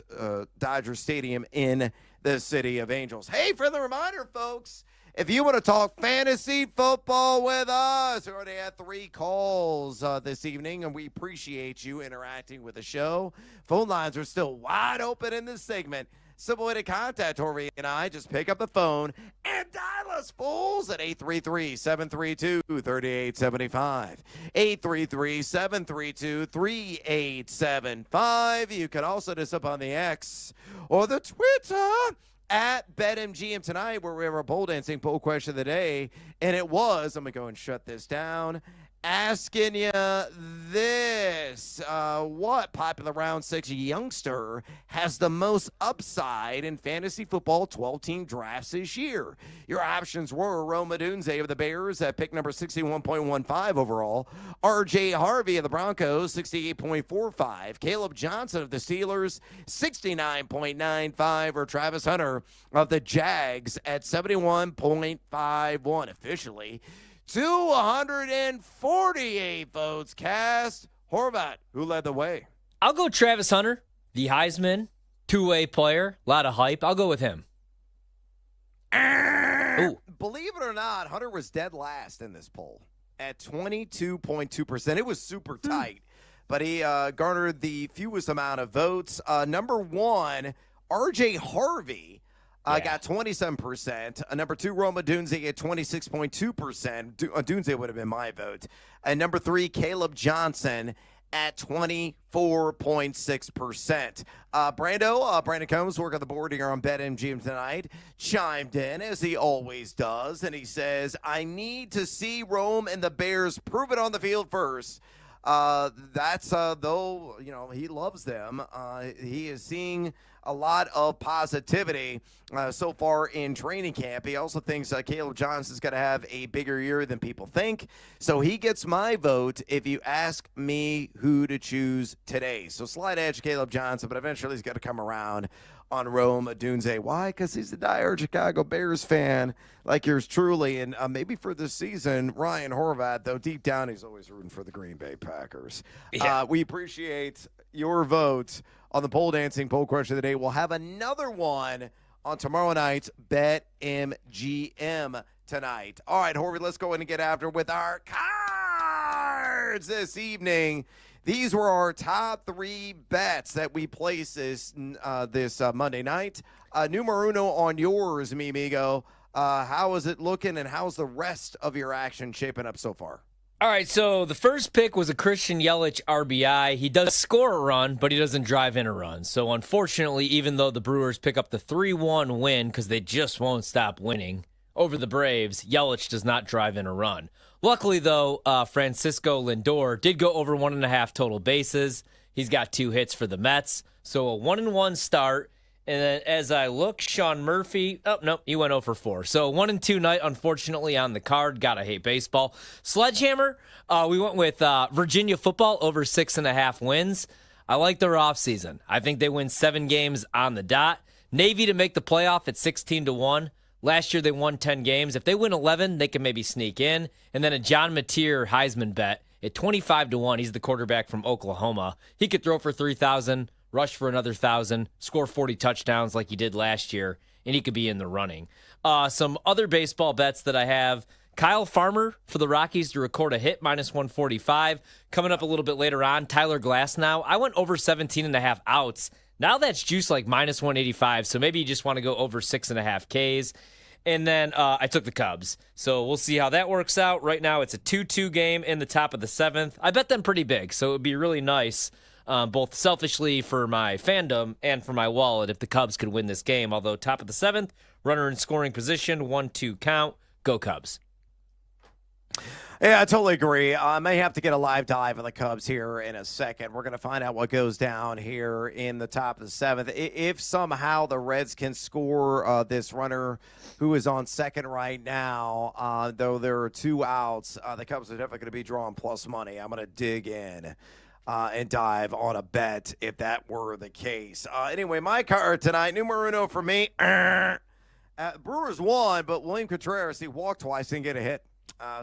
Stadium in the city of Angels. Hey, friendly reminder, folks, if you want to talk fantasy football with us, we already had 3 calls this evening, and we appreciate you interacting with the show. Phone lines are still wide open in this segment. Simple way to contact Horvath and I, just pick up the phone and dial us, fools, at 833-732-3875. 833-732-3875. You can also hit us up on the X or the Twitter at BetMGM Tonight, where we have our pole dancing poll question of the day. And it was, I'm going to go and shut this down, asking you this. What popular round 6 youngster has the most upside in fantasy football 12-team drafts this year? Your options were Rome Odunze of the Bears at pick number 61.15 overall, R.J. Harvey of the Broncos, 68.45, Caleb Johnson of the Steelers, 69.95, or Travis Hunter of the Jags at 71.51. Officially 248 votes cast. Horvath, who led the way? I'll go Travis Hunter, the Heisman, 2-way player, a lot of hype. I'll go with him. Ooh. Believe it or not, Hunter was dead last in this poll at 22.2%. It was super tight, but he garnered the fewest amount of votes. Number 1, R.J. Harvey. Got 27%. Number 2, Roma Odunze at 26.2%. Odunze would have been my vote. And number 3, Caleb Johnson at 24.6%. Brandon Combs, work on the board here on BetMGM Tonight, chimed in, as he always does, and he says, I need to see Rome and the Bears prove it on the field first. Though, he loves them. He is seeing a lot of positivity so far in training camp. He also thinks Caleb Johnson's going to have a bigger year than people think. So he gets my vote if you ask me who to choose today. So slight edge Caleb Johnson, but eventually he's got to come around on Rome Odunze. Why? Because he's a diehard Chicago Bears fan like yours truly. And maybe for this season, Ryan Horvath, though deep down he's always rooting for the Green Bay Packers. Yeah. We appreciate your vote on the pole dancing poll question of the day. We'll have another one on tomorrow night's BetMGM Tonight. All right, Horvath, let's go in and get after with our cards this evening. These were our top 3 bets that we placed this Monday night. Numero uno on yours, mi amigo. How is it looking, and how's the rest of your action shaping up so far? All right, so the first pick was a Christian Yelich RBI. He does score a run, but he doesn't drive in a run. So unfortunately, even though the Brewers pick up the 3-1 win because they just won't stop winning over the Braves, Yelich does not drive in a run. Luckily, though, Francisco Lindor did go over 1.5 total bases. He's got 2 hits for the Mets. So a 1-1 start. And then as I look, Sean Murphy, he went 0 for 4. So 1-2 night, unfortunately, on the card. Gotta hate baseball. Sledgehammer, we went with Virginia football over 6.5 wins. I like their offseason. I think they win 7 games on the dot. Navy to make the playoff at 16-1. Last year they won 10 games. If they win 11, they can maybe sneak in. And then a John Mateer Heisman bet at 25-1. He's the quarterback from Oklahoma. He could throw for 3,000. Rush for another 1,000, score 40 touchdowns like he did last year, and he could be in the running. Some other baseball bets that I have. Kyle Farmer for the Rockies to record a hit, -145. Coming up a little bit later on, Tyler Glasnow. I went over 17.5 outs. Now that's juiced like -185, so maybe you just want to go over 6.5 Ks. And then I took the Cubs. So we'll see how that works out. Right now it's a 2-2 game in the top of the 7th. I bet them pretty big, so it would be really nice. Both selfishly for my fandom and for my wallet if the Cubs could win this game. Although top of the 7th, runner in scoring position, 1-2 count, go Cubs. Yeah, I totally agree. I may have to get a live dive of the Cubs here in a second. We're going to find out what goes down here in the top of the 7th. If somehow the Reds can score this runner who is on second right now, though there are 2 outs, the Cubs are definitely going to be drawing plus money. I'm going to dig in. And dive on a bet if that were the case. Anyway, my card tonight, numero uno for me. Brewers won, but William Contreras, he walked twice, didn't get a hit.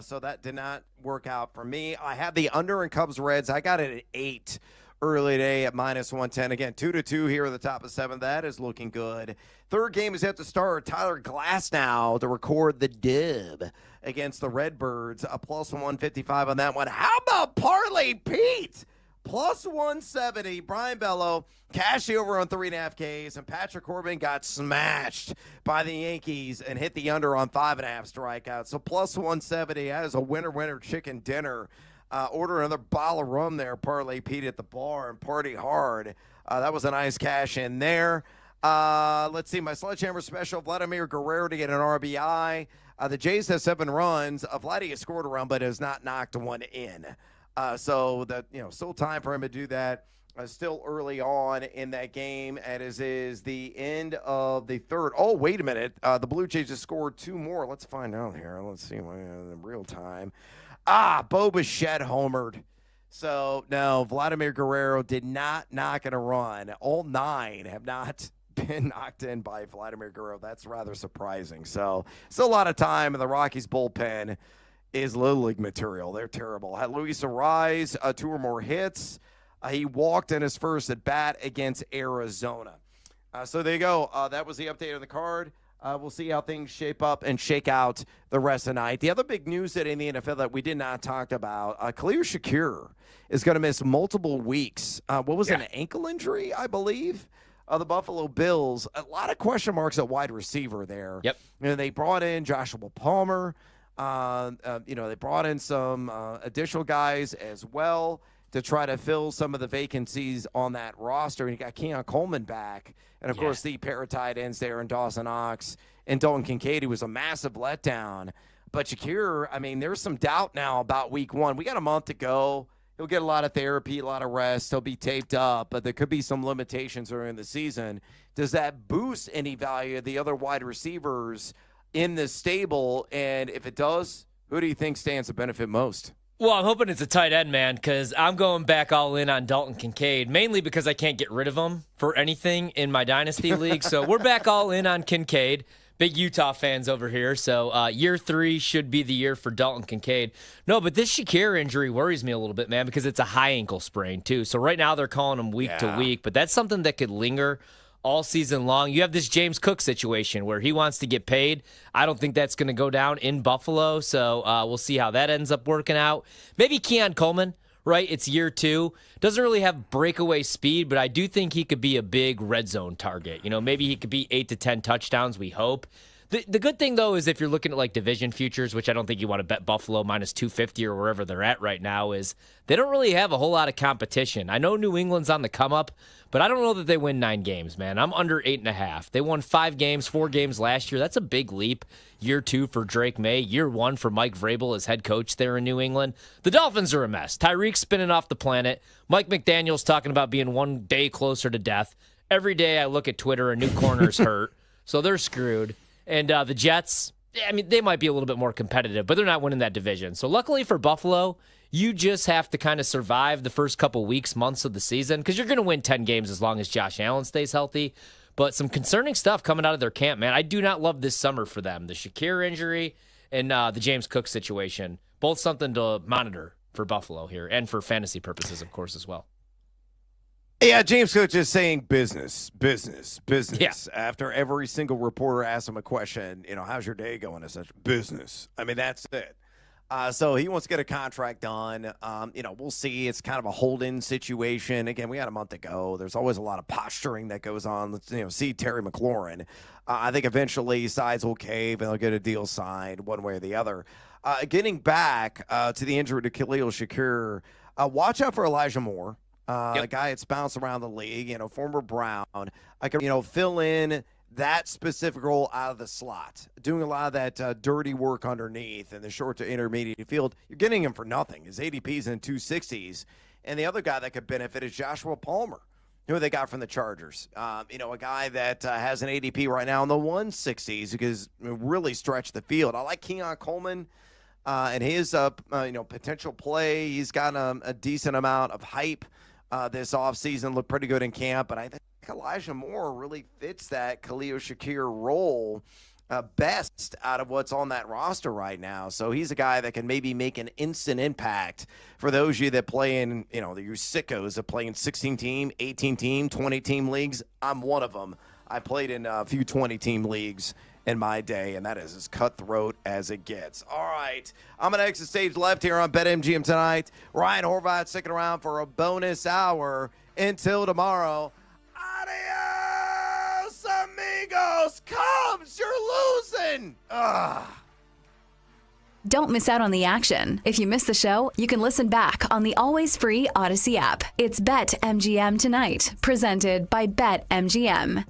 So that did not work out for me. I had the under in Cubs-Reds. I got it at 8 early today at -110. Again, 2-2 here at the top of 7. That is looking good. Third game is yet to start. Tyler Glasnow to record the dib against the Redbirds. A +155 on that one. How about Parlay Pete? +170, Brian Bello, cash the over on 3.5 Ks, and Patrick Corbin got smashed by the Yankees and hit the under on 5.5 strikeouts. So +170, that is a winner chicken dinner. Order another bottle of rum there, Parlay Pete at the bar, and party hard. That was a nice cash in there. Let's see, my Sledgehammer special, Vladimir Guerrero to get an RBI. The Jays have 7 runs. Vladdy has scored a run, but has not knocked one in. So that, still time for him to do that. Still early on in that game, as is the end of the 3rd. Oh, wait a minute. The Blue Jays just scored 2 more. Let's find out here. Let's see in real time. Bo Bichette homered. So, no, Vladimir Guerrero did not knock in a run. All 9 have not been knocked in by Vladimir Guerrero. That's rather surprising. So, still a lot of time in the Rockies bullpen. Is Little League material. They're terrible. Had Luis Arraez 2 or more hits. He walked in his first at bat against Arizona. So there you go. That was the update on the card. We'll see how things shape up and shake out the rest of the night. The other big news that in the NFL that we did not talk about, Khalil Shakir is going to miss multiple weeks. What was an ankle injury, I believe? The Buffalo Bills. A lot of question marks at wide receiver there. Yep. They brought in Joshua Palmer. They brought in some additional guys as well to try to fill some of the vacancies on that roster. And you got Keon Coleman back. And, of course, the pair of tight ends there in Dawson Knox and Dalton Kincaid, who was a massive letdown. But Shakir, there's some doubt now about week 1. We got a month to go. He'll get a lot of therapy, a lot of rest. He'll be taped up, but there could be some limitations during the season. Does that boost any value of the other wide receivers in the stable? And if it does, who do you think stands to benefit most? Well, I'm hoping it's a tight end, man, because I'm going back all in on Dalton Kincaid, mainly because I can't get rid of him for anything in my Dynasty League. So we're back all in on Kincaid. Big Utah fans over here. So year 3 should be the year for Dalton Kincaid. No, but this Shakir injury worries me a little bit, man, because it's a high ankle sprain, too. So right now they're calling him week to week, but that's something that could linger all season long. You have this James Cook situation where he wants to get paid. I don't think that's going to go down in Buffalo, so we'll see how that ends up working out. Maybe Keon Coleman, right? It's year 2. Doesn't really have breakaway speed, but I do think he could be a big red zone target. Maybe he could be 8 to 10 touchdowns, we hope. The good thing, though, is if you're looking at like division futures, which I don't think you want to bet Buffalo minus 250 or wherever they're at right now, is they don't really have a whole lot of competition. I know New England's on the come up, but I don't know that they win 9 games, man. I'm under 8.5. They won 4 games last year. That's a big leap. Year 2 for Drake May. Year 1 for Mike Vrabel as head coach there in New England. The Dolphins are a mess. Tyreek's spinning off the planet. Mike McDaniel's talking about being one day closer to death. Every day I look at Twitter, a new corner's hurt. So they're screwed. And the Jets, I mean, they might be a little bit more competitive, but they're not winning that division. So luckily for Buffalo, you just have to kind of survive the first couple weeks, months of the season, because you're going to win 10 games as long as Josh Allen stays healthy. But some concerning stuff coming out of their camp, man. I do not love this summer for them. The Shakir injury and the James Cook situation, both something to monitor for Buffalo here and for fantasy purposes, of course, as well. Yeah, James Cook just saying business. Yeah. After every single reporter asks him a question, how's your day going? It's such business. I mean, that's it. So he wants to get a contract done. We'll see. It's kind of a hold-in situation. Again, we got a month to go. There's always a lot of posturing that goes on. Let's see Terry McLaurin. I think eventually sides will cave and they'll get a deal signed one way or the other. Getting back to the injury to Khalil Shakir, watch out for Elijah Moore. A guy that's bounced around the league, former Brown. I can, fill in that specific role out of the slot, doing a lot of that dirty work underneath in the short to intermediate field. You're getting him for nothing. His ADP's in 260s. And the other guy that could benefit is Joshua Palmer, who they got from the Chargers. A guy that has an ADP right now in the 160s because really stretched the field. I like Keon Coleman. And his potential play, he's got a decent amount of hype this offseason, looked pretty good in camp. But I think Elijah Moore really fits that Khalil Shakir role best out of what's on that roster right now. So he's a guy that can maybe make an instant impact for those of you that play in, you sickos that play in 16-team, 18-team, 20-team leagues. I'm one of them. I played in a few 20-team leagues in my day, and that is as cutthroat as it gets. All right, I'm going to exit stage left here on BetMGM tonight. Ryan Horvath sticking around for a bonus hour until tomorrow. Adios, amigos. Cubs, you're losing. Don't miss out on the action. If you missed the show, you can listen back on the always free Odyssey app. It's BetMGM tonight, presented by BetMGM.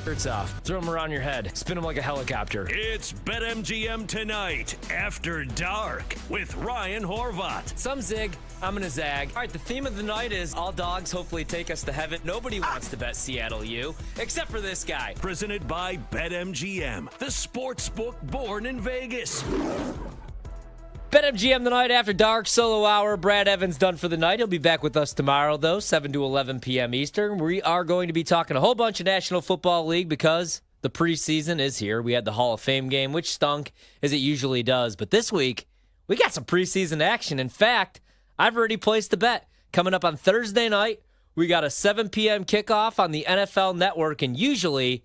Shirts off. Throw them around your head. Spin them like a helicopter. It's BetMGM Tonight, After Dark, with Ryan Horvat. Some zig, I'm going to zag. All right, the theme of the night is all dogs hopefully take us to heaven. Nobody wants to bet Seattle U, except for this guy. Presented by BetMGM, the sportsbook born in Vegas. BetMGM Tonight After Dark, solo hour. Brad Evans done for the night. He'll be back with us tomorrow, though, 7 to 11 p.m. Eastern. We are going to be talking a whole bunch of National Football League because the preseason is here. We had the Hall of Fame game, which stunk, as it usually does. But this week, we got some preseason action. In fact, I've already placed a bet. Coming up on Thursday night, we got a 7 p.m. kickoff on the NFL Network, and usually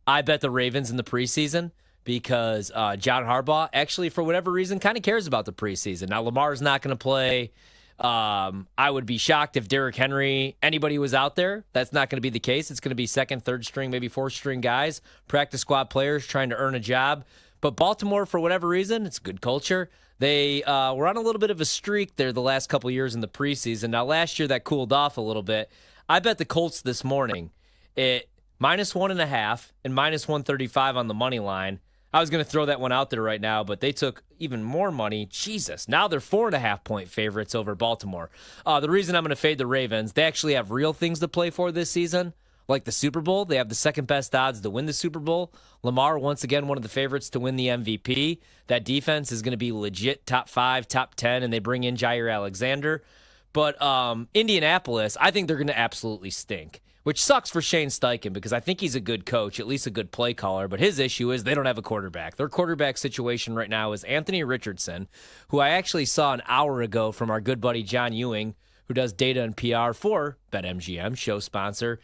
I bet the Ravens in the preseason because John Harbaugh actually, for whatever reason, kind of cares about the preseason. Now, Lamar's not going to play. I would be shocked if Derrick Henry, anybody was out there. That's not going to be the case. It's going to be second, third string, maybe fourth string guys, practice squad players trying to earn a job. But Baltimore, for whatever reason, it's good culture. They were on a little bit of a streak there the last couple years in the preseason. Now, last year that cooled off a little bit. I bet the Colts this morning at -1.5 and -135 on the money line. I was going to throw that one out there right now, but they took even more money. Jesus. Now they're 4.5-point favorites over Baltimore. The reason I'm going to fade the Ravens, they actually have real things to play for this season, like the Super Bowl. They have the second best odds to win the Super Bowl. Lamar, once again, one of the favorites to win the MVP. That defense is going to be legit top 5, top 10, and they bring in Jair Alexander. But Indianapolis, I think they're going to absolutely stink, which sucks for Shane Steichen because I think he's a good coach, at least a good play caller. But his issue is they don't have a quarterback. Their quarterback situation right now is Anthony Richardson, who I actually saw an hour ago from our good buddy John Ewing, who does data and PR for BetMGM, show sponsor.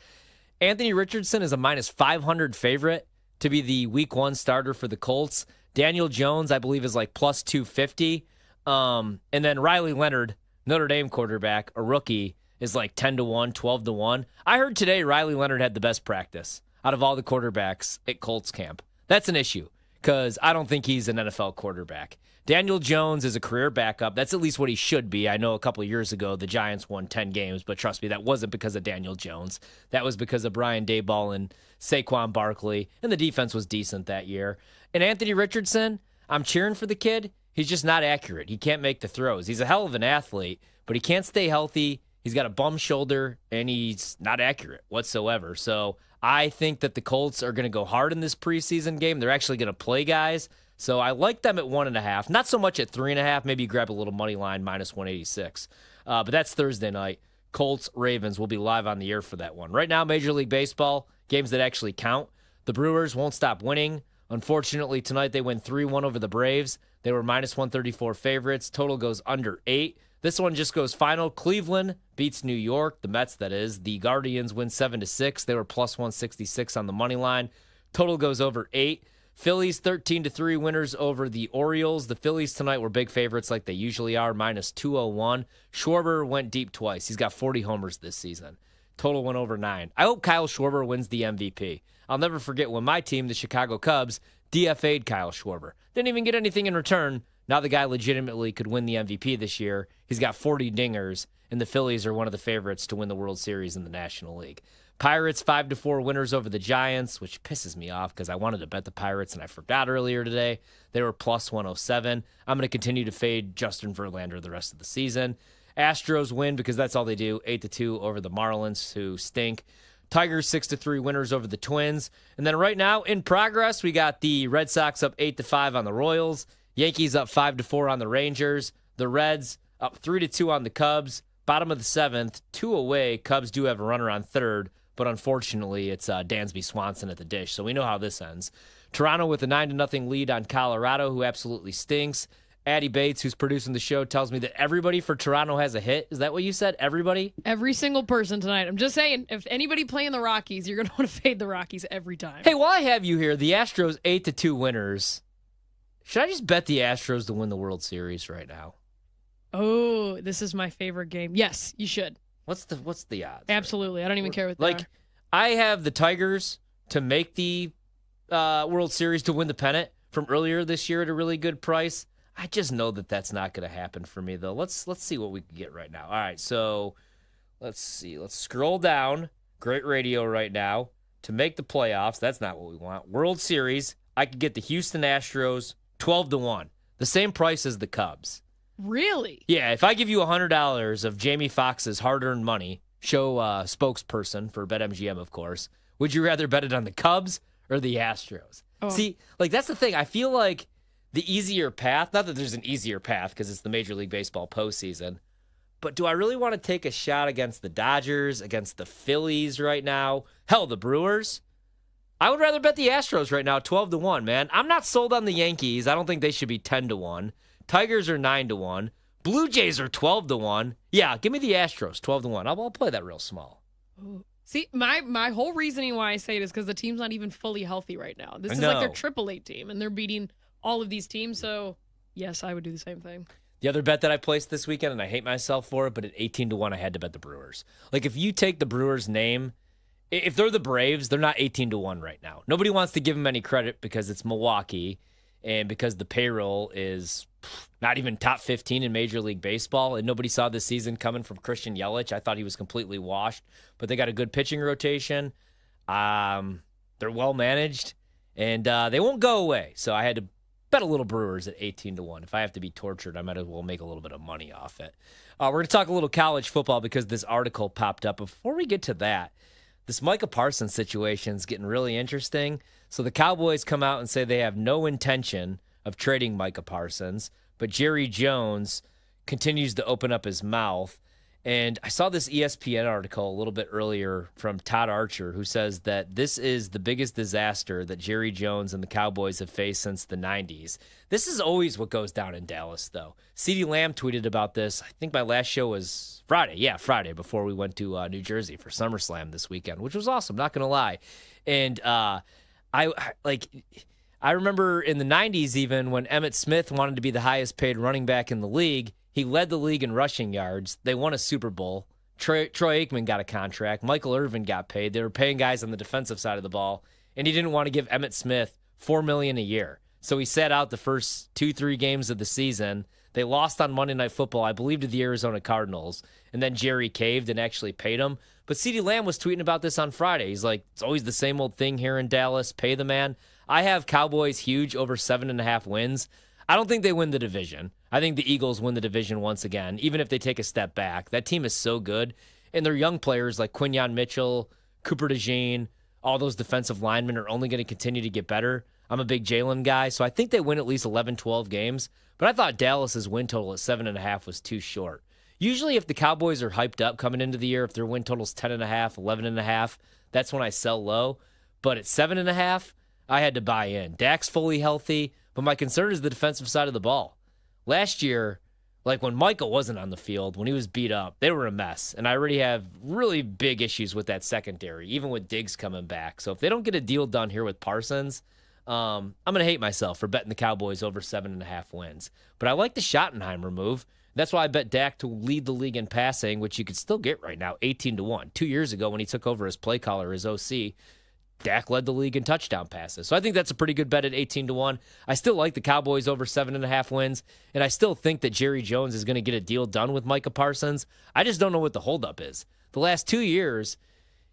Anthony Richardson is a -500 favorite to be the week 1 starter for the Colts. Daniel Jones, I believe, is like +250. And then Riley Leonard, Notre Dame quarterback, a rookie, is like 10-1, 12-1. I heard today Riley Leonard had the best practice out of all the quarterbacks at Colts camp. That's an issue because I don't think he's an NFL quarterback. Daniel Jones is a career backup. That's at least what he should be. I know a couple of years ago the Giants won 10 games, but trust me, that wasn't because of Daniel Jones. That was because of Brian Daboll and Saquon Barkley, and the defense was decent that year. And Anthony Richardson, I'm cheering for the kid. He's just not accurate. He can't make the throws. He's a hell of an athlete, but he can't stay healthy. He's got a bum shoulder, and he's not accurate whatsoever. So I think that the Colts are going to go hard in this preseason game. They're actually going to play guys. So I like them at 1.5. Not so much at 3.5. Maybe grab a little money line, -186. But that's Thursday night. Colts, Ravens will be live on the air for that one. Right now, Major League Baseball, games that actually count. The Brewers won't stop winning. Unfortunately, tonight they win 3-1 over the Braves. They were -134 favorites. Total goes under 8. This one just goes final. Cleveland beats New York, the Mets, that is. The Guardians win 7-6. They were +166 on the money line. Total goes over 8. Phillies 13-3 winners over the Orioles. The Phillies tonight were big favorites like they usually are, -201. Schwarber went deep twice. He's got 40 homers this season. Total went over 9. I hope Kyle Schwarber wins the MVP. I'll never forget when my team, the Chicago Cubs, DFA'd Kyle Schwarber. Didn't even get anything in return. Now the guy legitimately could win the MVP this year. He's got 40 dingers, and the Phillies are one of the favorites to win the World Series in the National League. Pirates 5-4 winners over the Giants, which pisses me off because I wanted to bet the Pirates and I forgot earlier today. They were +107. I'm going to continue to fade Justin Verlander the rest of the season. Astros win because that's all they do, 8-2 over the Marlins, who stink. Tigers 6-3 winners over the Twins. And then right now in progress, we got the Red Sox up 8-5 on the Royals. Yankees up 5-4 on the Rangers. The Reds up 3-2 on the Cubs. Bottom of the 7th, 2 away. Cubs do have a runner on third, but unfortunately it's Dansby Swanson at the dish, so we know how this ends. Toronto with a 9-0 lead on Colorado, who absolutely stinks. Addie Bates, who's producing the show, tells me that everybody for Toronto has a hit. Is that what you said? Everybody? Every single person tonight. I'm just saying, if anybody playing the Rockies, you're going to want to fade the Rockies every time. Hey, while I have you here, the Astros 8-2 winners. Should I just bet the Astros to win the World Series right now? Oh, this is my favorite game. Yes, you should. What's the odds? Absolutely. I don't even care what they are. I have the Tigers to make the World Series to win the pennant from earlier this year at a really good price. I just know that that's not going to happen for me, though. Let's see what we can get right now. All right, so let's see. Let's scroll down. Great radio right now. to make the playoffs. That's not what we want. World Series, I could get the Houston Astros 12-1. The same price as the Cubs. Really? Yeah, if I give you $100 of Jamie Foxx's hard-earned money, show spokesperson for BetMGM, of course, would you rather bet it on the Cubs or the Astros? Oh. See, like that's the thing. I feel like the easier path, not that there's an easier path because it's the Major League Baseball postseason, but do I really want to take a shot against the Dodgers, against the Phillies right now? Hell, the Brewers? I would rather bet the Astros right now, 12-1, man. I'm not sold on the Yankees. I don't think they should be 10-1. Tigers are 9-1. Blue Jays are 12-1. Yeah, give me the Astros, 12-1. I'll play that real small. Ooh. See, my whole reasoning why I say it is because the team's not even fully healthy right now. This is No. like their AAA team, and they're beating all of these teams. So, yes, I would do the same thing. The other bet that I placed this weekend, and I hate myself for it, but at 18-1, I had to bet the Brewers. Like, if you take the Brewers' name, if they're the Braves, they're not 18-1 right now. Nobody wants to give them any credit because it's Milwaukee and because the payroll is not even top 15 in Major League Baseball, and nobody saw this season coming from Christian Yelich. I thought he was completely washed, but they got a good pitching rotation. They're well managed, and they won't go away. So I had to bet a little Brewers at 18-1. If I have to be tortured, I might as well make a little bit of money off it. We're going to talk a little college football because this article popped up. Before we get to that, this Micah Parsons situation is getting really interesting. So the Cowboys come out and say they have no intention of trading Micah Parsons, but Jerry Jones continues to open up his mouth. And I saw this ESPN article a little bit earlier from Todd Archer, who says that this is the biggest disaster that Jerry Jones and the Cowboys have faced since the 90s. This is always what goes down in Dallas, though. CeeDee Lamb tweeted about this. I think my last show was Friday. Yeah, Friday, before we went to New Jersey for SummerSlam this weekend, which was awesome, not going to lie. And I remember in the 90s even when Emmitt Smith wanted to be the highest paid running back in the league. He led the league in rushing yards. They won a Super Bowl. Troy Aikman got a contract. Michael Irvin got paid. They were paying guys on the defensive side of the ball, and he didn't want to give Emmitt Smith $4 million a year. So he sat out the first 2-3 games of the season. They lost on Monday Night Football, I believe, to the Arizona Cardinals, and then Jerry caved and actually paid him. But CeeDee Lamb was tweeting about this on Friday. He's like, it's always the same old thing here in Dallas. Pay the man. I have Cowboys huge over 7.5 wins. I don't think they win the division. I think the Eagles win the division once again, even if they take a step back. That team is so good. And their young players like Quinyon Mitchell, Cooper DeJean, all those defensive linemen are only going to continue to get better. I'm a big Jalen guy, so I think they win at least 11, 12 games. But I thought Dallas's win total at 7.5 was too short. Usually if the Cowboys are hyped up coming into the year, if their win total's 10.5, 11.5, that's when I sell low. But at 7.5, I had to buy in. Dak's fully healthy, but my concern is the defensive side of the ball. Last year, like when Michael wasn't on the field, when he was beat up, they were a mess. And I already have really big issues with that secondary, even with Diggs coming back. So if they don't get a deal done here with Parsons, I'm going to hate myself for betting the Cowboys over 7.5 wins. But I like the Schottenheimer move. That's why I bet Dak to lead the league in passing, which you could still get right now, 18-1. 2 years ago when he took over as play caller, as OC, Dak led the league in touchdown passes. So I think that's a pretty good bet at 18-1. I still like the Cowboys over 7.5 wins, and I still think that Jerry Jones is going to get a deal done with Micah Parsons. I just don't know what the holdup is. The last 2 years,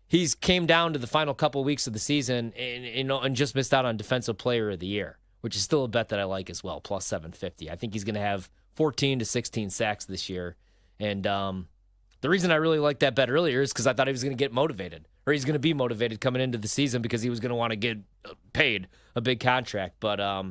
he's came down to the final couple weeks of the season and just missed out on Defensive Player of the Year, which is still a bet that I like as well, plus 750. I think he's going to have 14 to 16 sacks this year. And the reason I really liked that bet earlier is because I thought he was going to get motivated, or he's going to be motivated coming into the season because he was going to want to get paid a big contract. But I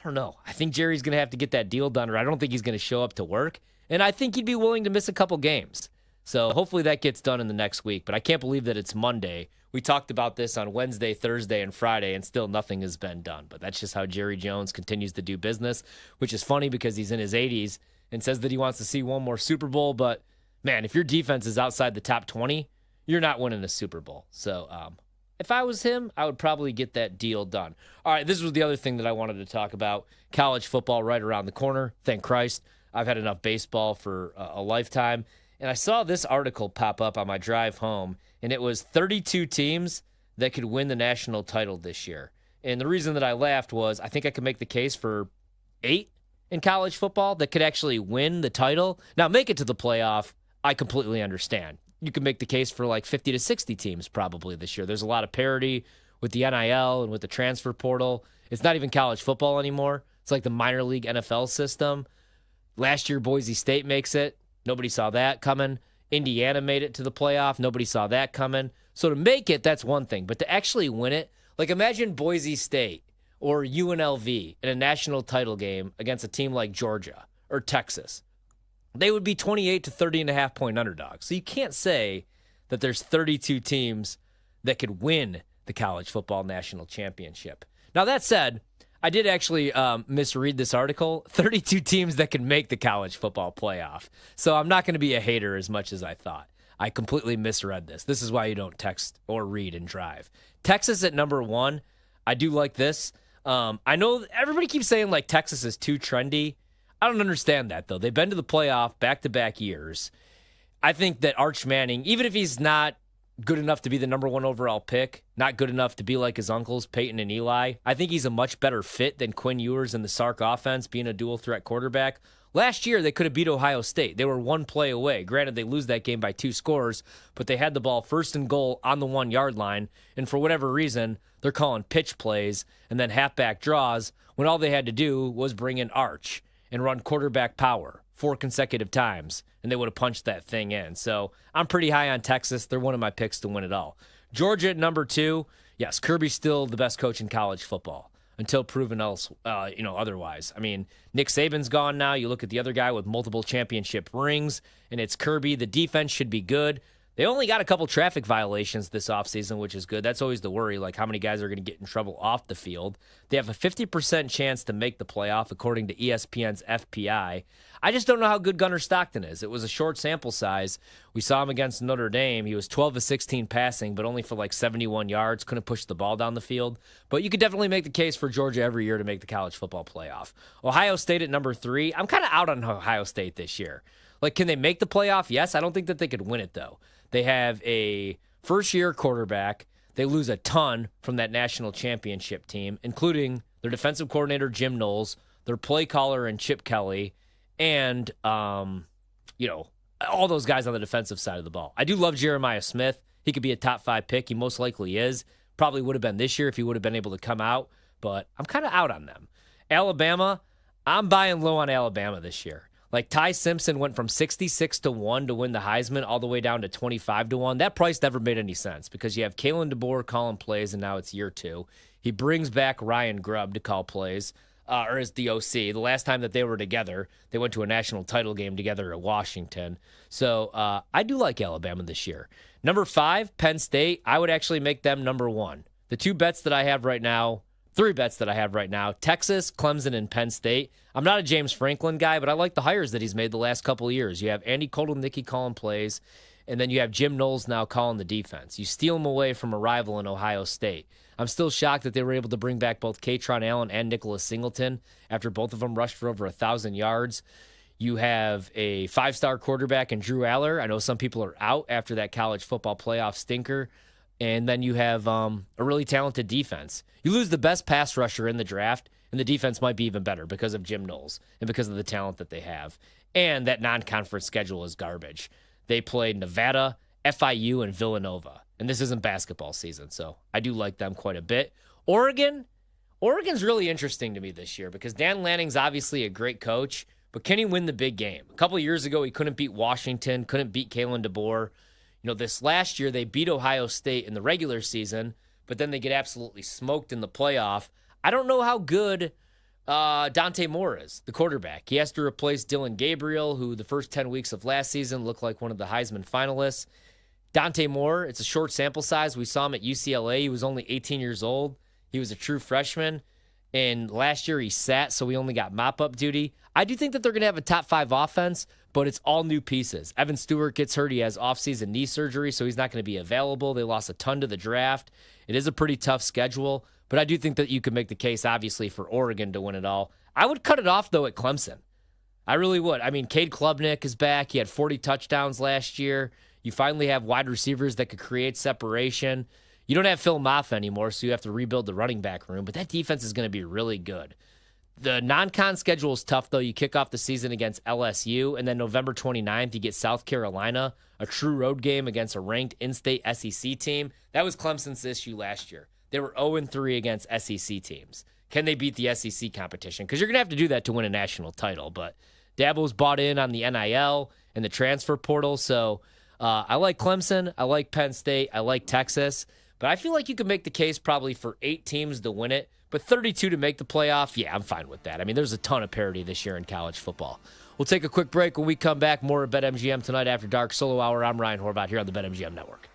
don't know. I think Jerry's going to have to get that deal done, or I don't think he's going to show up to work. And I think he'd be willing to miss a couple games. So hopefully that gets done in the next week. But I can't believe that it's Monday. We talked about this on Wednesday, Thursday, and Friday, and still nothing has been done. But that's just how Jerry Jones continues to do business, which is funny because he's in his 80s and says that he wants to see one more Super Bowl. But, man, if your defense is outside the top 20, you're not winning a Super Bowl. So if I was him, I would probably get that deal done. All right, this was the other thing that I wanted to talk about. College football right around the corner. Thank Christ. I've had enough baseball for a lifetime. And I saw this article pop up on my drive home, and it was 32 teams that could win the national title this year. And the reason that I laughed was I think I could make the case for 8 in college football that could actually win the title. Now, make it to the playoff, I completely understand. you can make the case for like 50 to 60 teams probably this year. There's a lot of parity with the NIL and with the transfer portal. It's not even college football anymore. It's like the minor league NFL system. Last year, Boise State makes it. Nobody saw that coming. Indiana made it to the playoff. Nobody saw that coming. So to make it, that's one thing. But to actually win it, like imagine Boise State or UNLV in a national title game against a team like Georgia or Texas. They would be 28 to 30.5 point underdogs. So you can't say that there's 32 teams that could win the college football national championship. Now, that said, I did actually misread this article. 32 teams that can make the college football playoff. So I'm not going to be a hater as much as I thought. I completely misread this. This is why you don't text or read and drive. Texas at number 1. I do like this. I know everybody keeps saying like Texas is too trendy. I don't understand that, though. They've been to the playoff back-to-back years. I think that Arch Manning, even if he's not good enough to be the number 1 overall pick, not good enough to be like his uncles, Peyton and Eli, I think he's a much better fit than Quinn Ewers in the Sark offense, being a dual-threat quarterback. Last year, they could have beat Ohio State. They were 1 play away. Granted, they lose that game by 2 scores, but they had the ball first and goal on the 1-yard line, and for whatever reason, they're calling pitch plays and then halfback draws when all they had to do was bring in Arch and run quarterback power 4 consecutive times, and they would have punched that thing in. So I'm pretty high on Texas. They're one of my picks to win it all. Georgia at number 2. Yes, Kirby's still the best coach in college football until proven else, otherwise. I mean, Nick Saban's gone now. You look at the other guy with multiple championship rings, and it's Kirby. The defense should be good. They only got a couple traffic violations this offseason, which is good. That's always the worry, like how many guys are going to get in trouble off the field. They have a 50% chance to make the playoff, according to ESPN's FPI. I just don't know how good Gunnar Stockton is. It was a short sample size. We saw him against Notre Dame. He was 12 of 16 passing, but only for like 71 yards. Couldn't push the ball down the field. But you could definitely make the case for Georgia every year to make the college football playoff. Ohio State at number 3. I'm kind of out on Ohio State this year. Like, can they make the playoff? Yes. I don't think that they could win it, though. They have a first-year quarterback. They lose a ton from that national championship team, including their defensive coordinator, Jim Knowles, their play caller, and Chip Kelly, and, all those guys on the defensive side of the ball. I do love Jeremiah Smith. He could be a top 5 pick. He most likely is. Probably would have been this year if he would have been able to come out, but I'm kind of out on them. Alabama, I'm buying low on Alabama this year. Like Ty Simpson went from 66 to 1 to win the Heisman all the way down to 25 to 1. That price never made any sense because you have Kalen DeBoer calling plays, and now it's year 2. He brings back Ryan Grubb to call plays, or as the OC. The last time that they were together, they went to a national title game together at Washington. So I do like Alabama this year. Number 5, Penn State. I would actually make them number 1. The 3 bets that I have right now, Texas, Clemson, and Penn State. I'm not a James Franklin guy, but I like the hires that he's made the last couple of years. You have Andy Kotelnicki calling plays, and then you have Jim Knowles now calling the defense. You steal him away from a rival in Ohio State. I'm still shocked that they were able to bring back both Katron Allen and Nicholas Singleton after both of them rushed for over 1,000 yards. You have a 5-star quarterback in Drew Aller. I know some people are out after that college football playoff stinker. And then you have a really talented defense. You lose the best pass rusher in the draft, and the defense might be even better because of Jim Knowles and because of the talent that they have. And that non-conference schedule is garbage. They played Nevada, FIU, and Villanova. And this isn't basketball season, so I do like them quite a bit. Oregon's really interesting to me this year because Dan Lanning's obviously a great coach, but can he win the big game? A couple of years ago, he couldn't beat Washington, couldn't beat Kalen DeBoer. This last year, they beat Ohio State in the regular season, but then they get absolutely smoked in the playoff. I don't know how good Dante Moore is, the quarterback. He has to replace Dylan Gabriel, who the first 10 weeks of last season looked like one of the Heisman finalists. Dante Moore, it's a short sample size. We saw him at UCLA. He was only 18 years old. He was a true freshman. And last year he sat, so he only got mop-up duty. I do think that they're going to have a top 5 offense, but it's all new pieces. Evan Stewart gets hurt. He has offseason knee surgery, so he's not going to be available. They lost a ton to the draft. It is a pretty tough schedule, but I do think that you could make the case, obviously, for Oregon to win it all. I would cut it off, though, at Clemson. I really would. I mean, Cade Klubnik is back. He had 40 touchdowns last year. You finally have wide receivers that could create separation. You don't have Phil Maffa anymore, so you have to rebuild the running back room, but that defense is going to be really good. The non-con schedule is tough, though. You kick off the season against LSU, and then November 29th, you get South Carolina, a true road game against a ranked in-state SEC team. That was Clemson's issue last year. They were 0-3 against SEC teams. Can they beat the SEC competition? Because you're going to have to do that to win a national title. But Dabo's bought in on the NIL and the transfer portal, so I like Clemson. I like Penn State. I like Texas. But I feel like you could make the case probably for 8 teams to win it. But 32 to make the playoff, yeah, I'm fine with that. I mean, there's a ton of parity this year in college football. We'll take a quick break. When we come back, more of BetMGM tonight after dark. Solo Hour, I'm Ryan Horvath here on the BetMGM Network.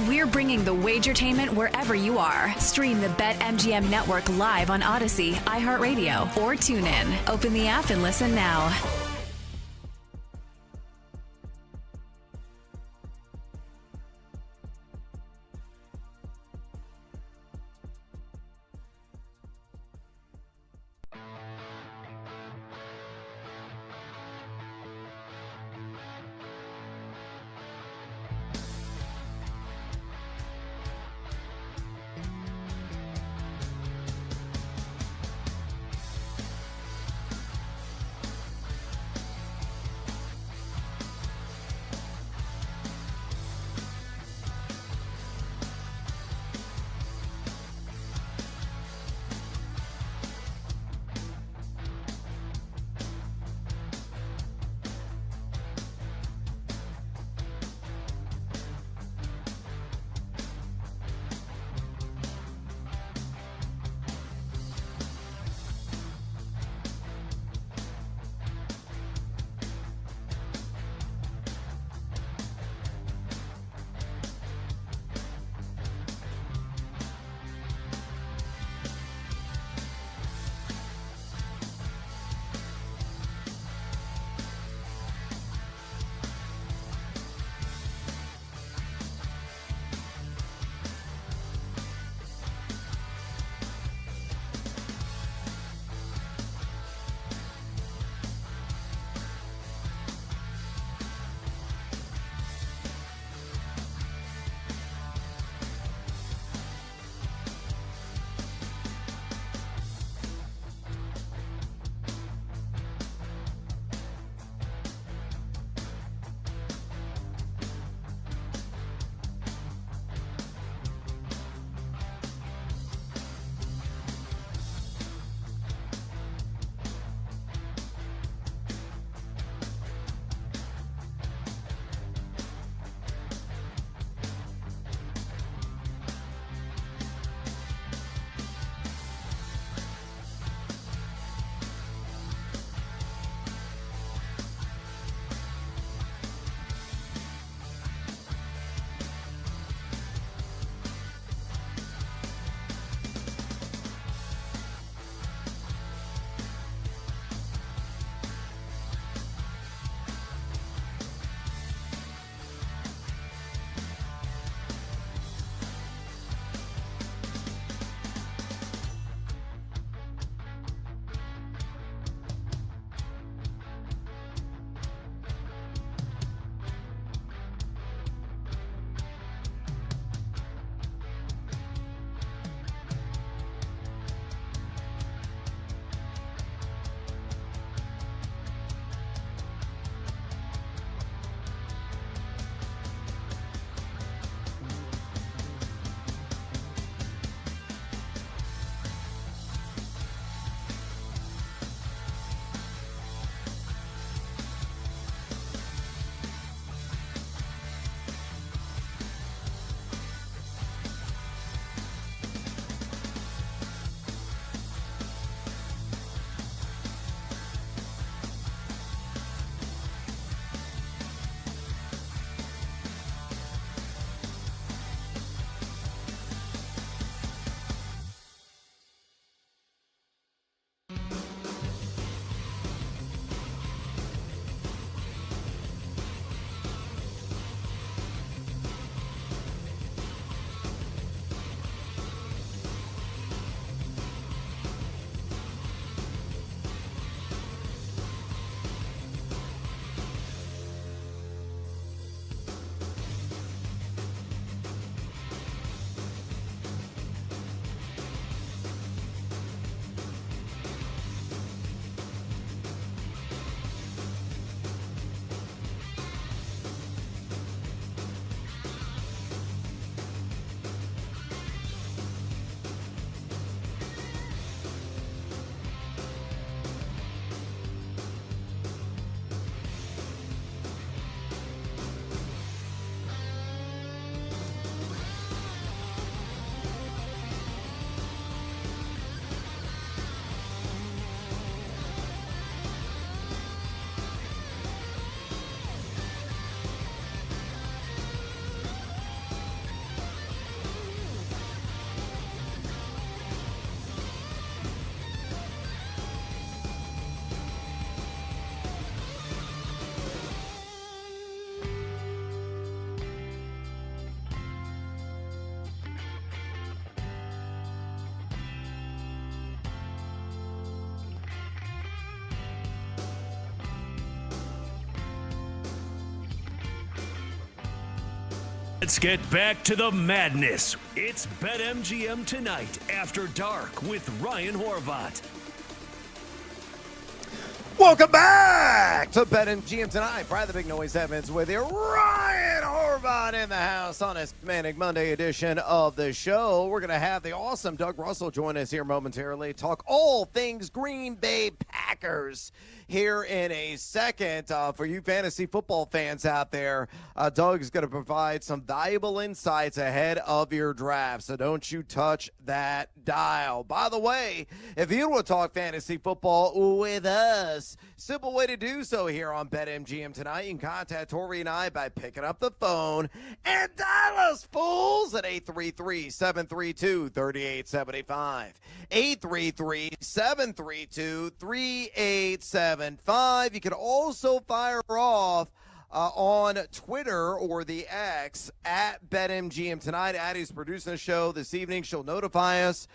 We're bringing the Wagertainment wherever you are. Stream the BetMGM Network live on Odyssey, iHeartRadio, or TuneIn. Open the app and listen now. Let's get back to the madness. It's BetMGM Tonight After Dark with Ryan Horvat. Welcome back to BetMGM Tonight. Brad the Big Noise Evans with you. Ryan Horvat in the house on this Manic Monday edition of the show. We're going to have the awesome Doug Russell join us here momentarily. Talk all things Green Bay Packers here in a second. For you fantasy football fans out there, Doug is going to provide some valuable insights ahead of your draft, so don't you touch that dial. By the way, if you want to talk fantasy football with us, simple way to do so here on BetMGM Tonight. You can contact Tori and I by picking up the phone and dial us, fools, at 833-732-3875. 833-732-3875. You can also fire off on Twitter or the X at BetMGM Tonight. Addie's producing the show this evening. She'll notify us.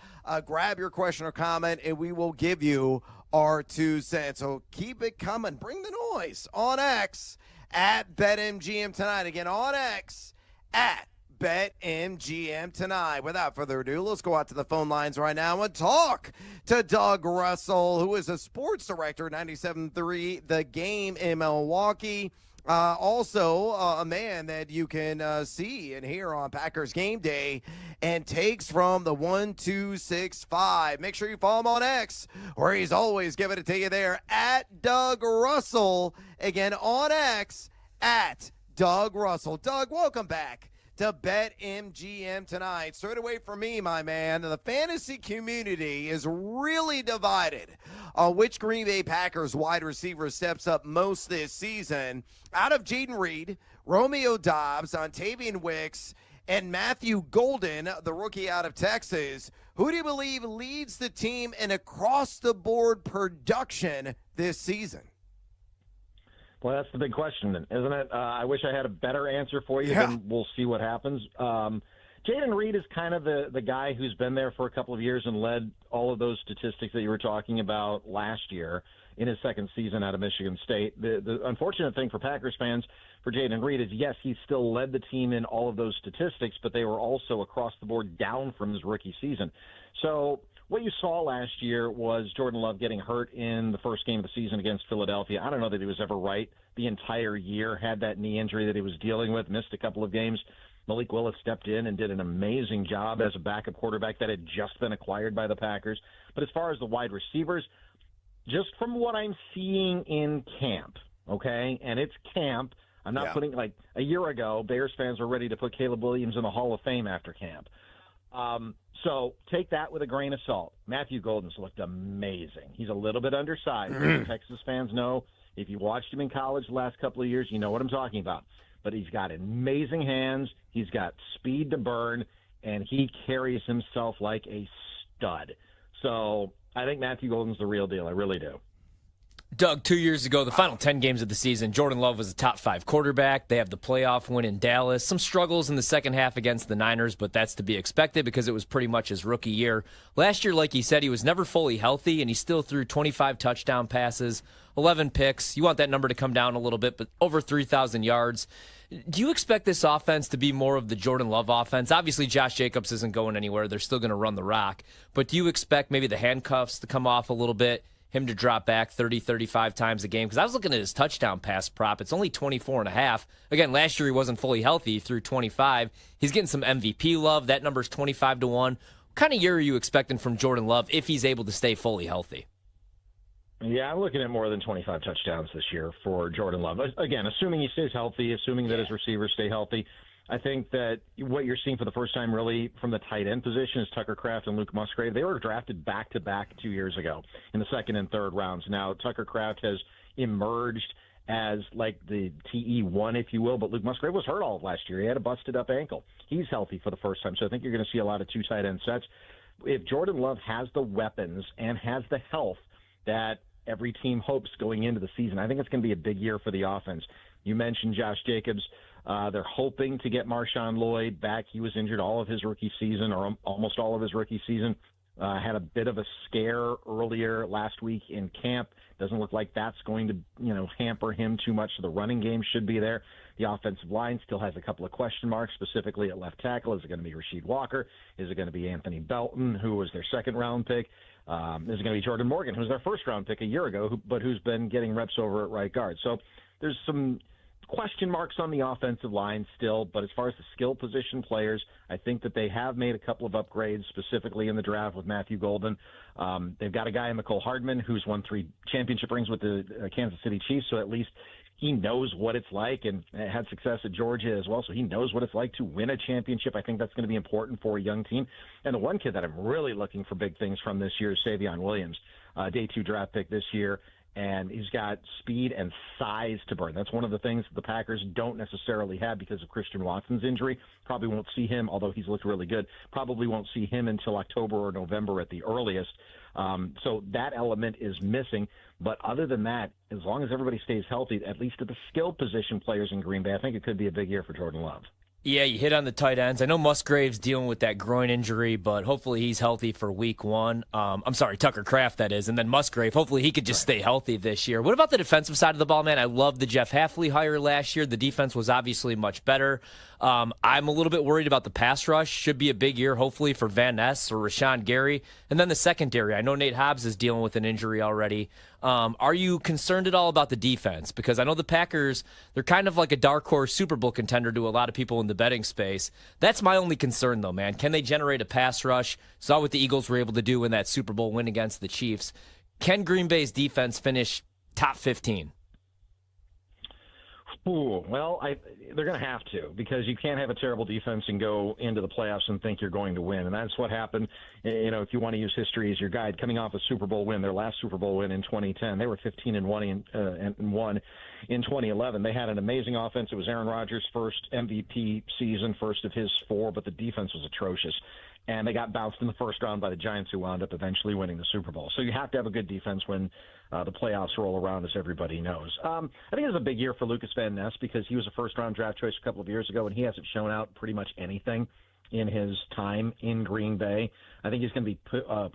Grab your question or comment, and we will give you our 2 cents. So keep it coming. Bring the noise on X at BetMGM Tonight. Again, on X at BetMGM Tonight. Without further ado, let's go out to the phone lines right now and talk to Doug Russell, who is a sports director at 97.3 The Game in Milwaukee. Also, a man that you can see and hear on Packers Game Day and takes from the 1265. Make sure you follow him on X, where he's always giving it to you there at Doug Russell. Again, on X at Doug Russell. Doug, welcome back to BetMGM Tonight. Straight away from me, my man, the fantasy community is really divided on which Green Bay Packers wide receiver steps up most this season. Out of Jaden Reed, Romeo Doubs, Ontavian Wicks, and Matthew Golden, the rookie out of Texas, who do you believe leads the team in across-the-board production this season? Well, that's the big question, isn't it? I wish I had a better answer for you, then we'll see what happens. Jaden Reed is kind of the guy who's been there for a couple of years and led all of those statistics that you were talking about last year in his second season out of Michigan State. The unfortunate thing for Packers fans for Jaden Reed is, yes, he still led the team in all of those statistics, but they were also across the board down from his rookie season. So what you saw last year was Jordan Love getting hurt in the first game of the season against Philadelphia. I don't know that he was ever right the entire year, had that knee injury that he was dealing with, missed a couple of games. Malik Willis stepped in and did an amazing job as a backup quarterback that had just been acquired by the Packers. But as far as the wide receivers, just from what I'm seeing in camp, okay, and it's camp, I'm not putting, like a year ago, Bears fans were ready to put Caleb Williams in the Hall of Fame after camp. So take that with a grain of salt. Matthew Golden's looked amazing. He's a little bit undersized. Texas fans know, if you watched him in college the last couple of years, you know what I'm talking about. But he's got amazing hands. He's got speed to burn, and he carries himself like a stud. So I think Matthew Golden's the real deal. I really do. Doug, 2 years ago, the final 10 games of the season, Jordan Love was a top 5 quarterback. They have the playoff win in Dallas. Some struggles in the second half against the Niners, but that's to be expected because it was pretty much his rookie year. Last year, like he said, he was never fully healthy, and he still threw 25 touchdown passes, 11 picks. You want that number to come down a little bit, but over 3,000 yards. Do you expect this offense to be more of the Jordan Love offense? Obviously, Josh Jacobs isn't going anywhere. They're still going to run the rock. But do you expect maybe the handcuffs to come off a little bit, him to drop back 30, 35 times a game? Because I was looking at his touchdown pass prop. It's only 24.5. Again, last year he wasn't fully healthy. He threw 25. He's getting some MVP love. That number's 25-1. What kind of year are you expecting from Jordan Love if he's able to stay fully healthy? Yeah, I'm looking at more than 25 touchdowns this year for Jordan Love. Again, assuming he stays healthy, assuming that his receivers stay healthy. I think that what you're seeing for the first time really from the tight end position is Tucker Kraft and Luke Musgrave. They were drafted back-to-back 2 years ago in the second and third rounds. Now, Tucker Kraft has emerged as like the TE1, if you will, but Luke Musgrave was hurt all of last year. He had a busted-up ankle. He's healthy for the first time, so I think you're going to see a lot of two tight end sets. If Jordan Love has the weapons and has the health that every team hopes going into the season, I think it's going to be a big year for the offense. You mentioned Josh Jacobs. They're hoping to get Marshawn Lloyd back. He was injured all of his rookie season, or almost all of his rookie season. Had a bit of a scare earlier last week in camp. Doesn't look like that's going to, hamper him too much. The running game should be there. The offensive line still has a couple of question marks, specifically at left tackle. Is it going to be Rasheed Walker? Is it going to be Anthony Belton, who was their second-round pick? Is it going to be Jordan Morgan, who was their first-round pick a year ago, but who's been getting reps over at right guard? So there's some question marks on the offensive line still, but as far as the skill position players, I think that they have made a couple of upgrades, specifically in the draft with Matthew Golden. They've got a guy in McCole Hardman who's won 3 championship rings with the Kansas City Chiefs, so at least he knows what it's like and had success at Georgia as well, so he knows what it's like to win a championship. I think that's going to be important for a young team. And the one kid that I'm really looking for big things from this year is Savion Williams, day 2 draft pick this year. And he's got speed and size to burn. That's one of the things the Packers don't necessarily have because of Christian Watson's injury. Probably won't see him, although he's looked really good, probably won't see him until October or November at the earliest. So that element is missing. But other than that, as long as everybody stays healthy, at least at the skill position players in Green Bay, I think it could be a big year for Jordan Love. Yeah, you hit on the tight ends. I know Musgrave's dealing with that groin injury, but hopefully he's healthy for week 1. I'm sorry, Tucker Kraft, that is. And then Musgrave, hopefully he could just stay healthy this year. What about the defensive side of the ball, man? I love the Jeff Hafley hire last year. The defense was obviously much better. I'm a little bit worried about the pass rush. Should be a big year, hopefully, for Van Ness or Rashawn Gary. And then the secondary. I know Nate Hobbs is dealing with an injury already. Are you concerned at all about the defense? Because I know the Packers, they're kind of like a dark horse Super Bowl contender to a lot of people in the betting space. That's my only concern, though, man. Can they generate a pass rush? Saw what the Eagles were able to do in that Super Bowl win against the Chiefs. Can Green Bay's defense finish top 15? Ooh, well, they're going to have to, because you can't have a terrible defense and go into the playoffs and think you're going to win. And that's what happened. If you want to use history as your guide, coming off a Super Bowl win, their last Super Bowl win in 2010, they were 15-1 and 1 in 2011. They had an amazing offense. It was Aaron Rodgers' first MVP season, first of his 4, but the defense was atrocious. And they got bounced in the first round by the Giants, who wound up eventually winning the Super Bowl. So you have to have a good defense when the playoffs roll around, as everybody knows. I think it's a big year for Lucas Van Ness because he was a first-round draft choice a couple of years ago, and he hasn't shown out pretty much anything in his time in Green Bay. I think he's going to be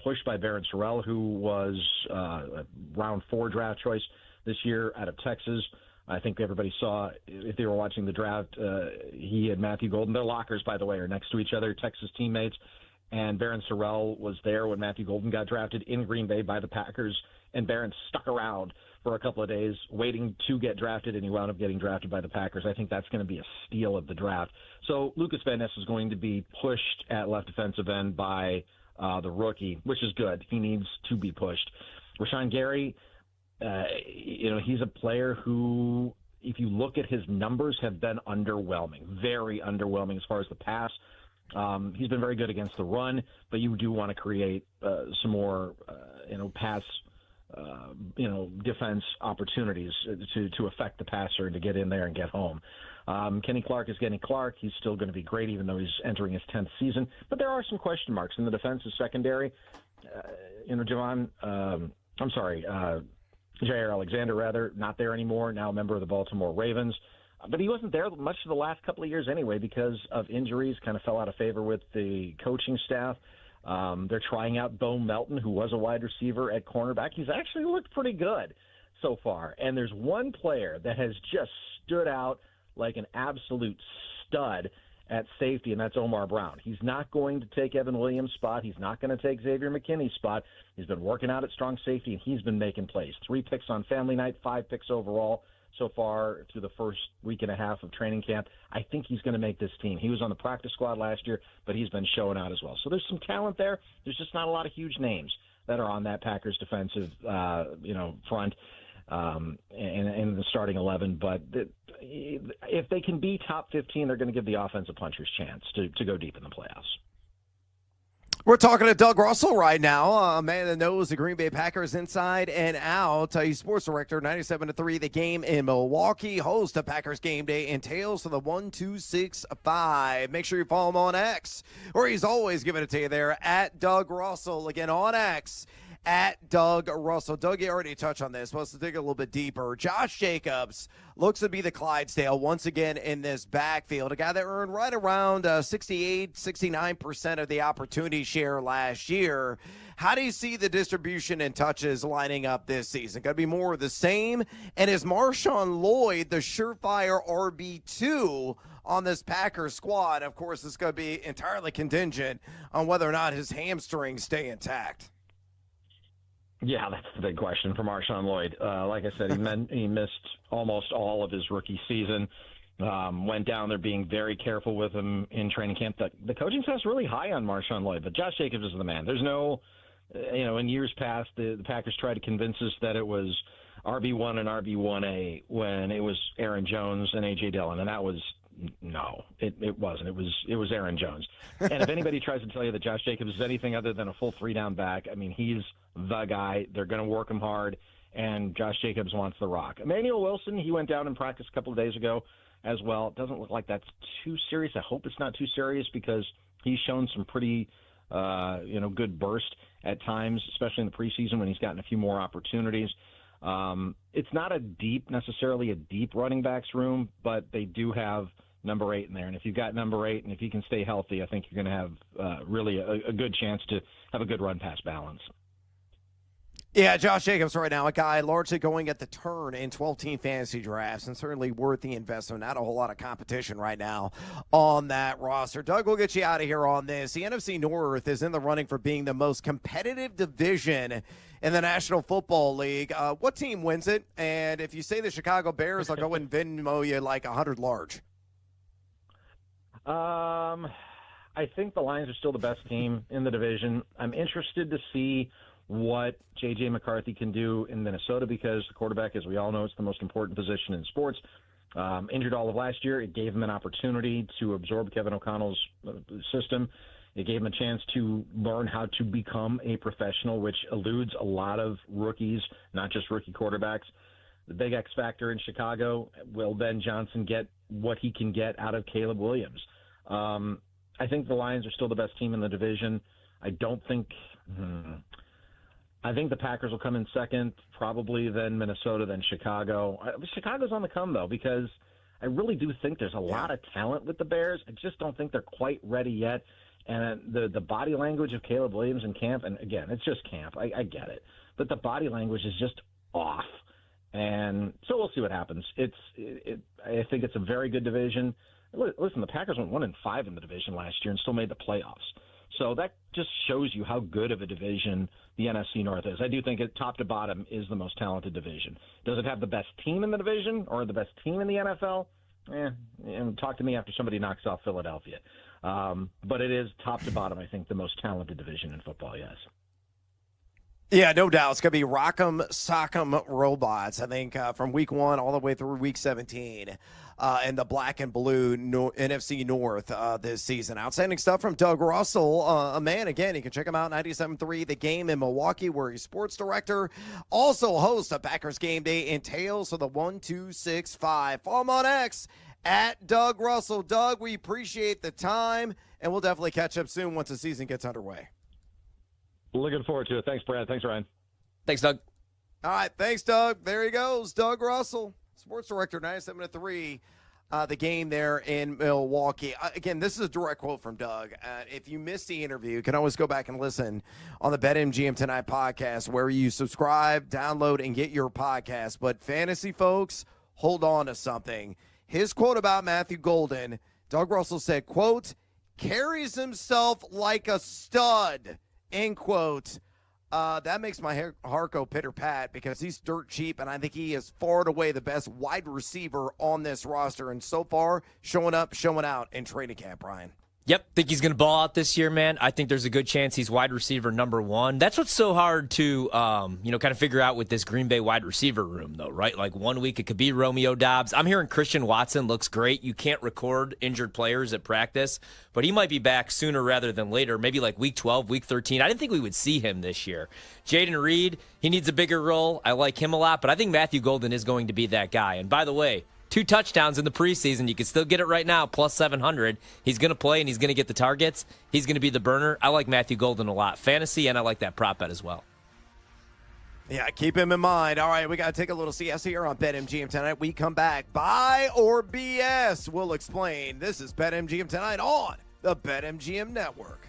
pushed by Barron Sorrell, who was a round 4 draft choice this year out of Texas. I think everybody saw, if they were watching the draft, he and Matthew Golden, their lockers, by the way, are next to each other, Texas teammates. And Barron Sorrell was there when Matthew Golden got drafted in Green Bay by the Packers, and Barron stuck around for a couple of days waiting to get drafted, and he wound up getting drafted by the Packers. I think that's going to be a steal of the draft. So Lucas Van Ness is going to be pushed at left defensive end by the rookie, which is good. He needs to be pushed. Rashawn Gary, he's a player who, if you look at his numbers, have been underwhelming, very underwhelming as far as the pass. He's been very good against the run, but you do want to create some more, pass, defense opportunities to affect the passer and to get in there and get home. Kenny Clark is Kenny Clark. He's still going to be great, even though he's entering his 10th season. But there are some question marks in the defensive secondary. Jair Alexander, not there anymore, now a member of the Baltimore Ravens. But he wasn't there much of the last couple of years anyway because of injuries, kind of fell out of favor with the coaching staff. They're trying out Bo Melton, who was a wide receiver at cornerback. He's actually looked pretty good so far. And there's one player that has just stood out like an absolute stud at safety, and that's Omar Brown. He's not going to take Evan Williams' spot. He's not going to take Xavier McKinney's spot. He's been working out at strong safety, and he's been making plays. 3 picks on family night, 5 picks overall so far through the first week and a half of training camp. I think he's going to make this team. He was on the practice squad last year, but he's been showing out as well. So there's some talent there. There's just not a lot of huge names that are on that Packers defensive, front and the starting 11. But if they can be top 15, they're going to give the offense a puncher's chance to go deep in the playoffs. We're talking to Doug Russell right now, a man that knows the Green Bay Packers inside and out. He's sports director, 97.3 The Game in Milwaukee, host of Packers Game Day and Tales to the 1265. Make sure you follow him on X, where he's always giving it to you there at Doug Russell. Again, on X, at Doug Russell. Doug, you already touched on this. Let's dig a little bit deeper. Josh Jacobs looks to be the Clydesdale once again in this backfield. A guy that earned right around 68, 69% of the opportunity share last year. How do you see the distribution and touches lining up this season? Going to be more of the same? And is Marshawn Lloyd the surefire RB2 on this Packers squad? Of course, it's going to be entirely contingent on whether or not his hamstrings stay intact. Yeah, that's the big question for Marshawn Lloyd. Like I said, he missed almost all of his rookie season. Went down there being very careful with him in training camp. The coaching staff's really high on Marshawn Lloyd, but Josh Jacobs is the man. There's no, in years past, the Packers tried to convince us that it was RB1 and RB1A when it was Aaron Jones and A.J. Dillon, and that was no, it wasn't. It was Aaron Jones. And if anybody tries to tell you that Josh Jacobs is anything other than a full 3-down back, I mean, he's the guy. They're going to work him hard, and Josh Jacobs wants the rock. Emmanuel Wilson, he went down in practice a couple of days ago as well. It doesn't look like that's too serious. I hope it's not too serious because he's shown some pretty, good burst at times, especially in the preseason when he's gotten a few more opportunities. It's not necessarily a deep running backs room, but they do have number 8 in there. And if you've got number 8 and if he can stay healthy, I think you're going to have really a good chance to have a good run-pass balance. Yeah, Josh Jacobs right now, a guy largely going at the turn in 12-team fantasy drafts and certainly worth the investment. Not a whole lot of competition right now on that roster. Doug, we'll get you out of here on this. The NFC North is in the running for being the most competitive division in the National Football League. What team wins it? And if you say the Chicago Bears, I'll go and Venmo you like 100 large. I think the Lions are still the best team in the division. I'm interested to see what J.J. McCarthy can do in Minnesota because the quarterback, as we all know, is the most important position in sports. Injured all of last year. It gave him an opportunity to absorb Kevin O'Connell's system. It gave him a chance to learn how to become a professional, which eludes a lot of rookies, not just rookie quarterbacks. The big X factor in Chicago, will Ben Johnson get what he can get out of Caleb Williams? I think the Lions are still the best team in the division. I think the Packers will come in second, probably then Minnesota, then Chicago. Chicago's on the come, though, because I really do think there's a lot of talent with the Bears. I just don't think they're quite ready yet. And the body language of Caleb Williams in camp, and again, it's just camp. I get it. But the body language is just off. And so we'll see what happens. I think it's a very good division. Listen, the Packers went 1-5 in the division last year and still made the playoffs. So that just shows you how good of a division the NFC North is. I do think it, top to bottom, is the most talented division. Does it have the best team in the division or the best team in the NFL? And talk to me after somebody knocks off Philadelphia. But it is top to bottom, I think, the most talented division in football, yes. Yeah, no doubt. It's going to be Rock'em Sock'em Robots, I think, from week 1 all the way through week 17 in the black and blue NFC North this season. Outstanding stuff from Doug Russell. A man, again, you can check him out, 97.3 The Game in Milwaukee, where he's sports director. Also hosts of Packers Game Day and Tales of the 1265. Follow him on X at Doug Russell. Doug, we appreciate the time, and we'll definitely catch up soon once the season gets underway. Looking forward to it. Thanks, Brad. Thanks, Ryan. Thanks, Doug. All right. Thanks, Doug. There he goes. Doug Russell, sports director, 97.3 The Game there in Milwaukee. Again, this is a direct quote from Doug. If you missed the interview, you can always go back and listen on the BetMGM Tonight podcast where you subscribe, download, and get your podcast. But fantasy folks, hold on to something. His quote about Matthew Golden, Doug Russell said, quote, carries himself like a stud. End quote. That makes my heart go pitter-pat because he's dirt cheap, and I think he is far and away the best wide receiver on this roster, and so far showing up, showing out in training camp, Brian. Yep, think he's going to ball out this year, man. I think there's a good chance he's wide receiver number 1. That's what's so hard to, kind of figure out with this Green Bay wide receiver room, though, right? Like 1 week it could be Romeo Doubs. I'm hearing Christian Watson looks great. You can't record injured players at practice, but he might be back sooner rather than later, maybe like week 12, week 13. I didn't think we would see him this year. Jaden Reed, he needs a bigger role. I like him a lot, but I think Matthew Golden is going to be that guy. And by the way, 2 touchdowns in the preseason. You can still get it right now, plus 700. He's going to play, and he's going to get the targets. He's going to be the burner. I like Matthew Golden a lot. Fantasy, and I like that prop bet as well. Yeah, keep him in mind. All right, we got to take a little CS here on BetMGM tonight. We come back. Buy or BS? We'll explain. This is BetMGM tonight on the BetMGM Network.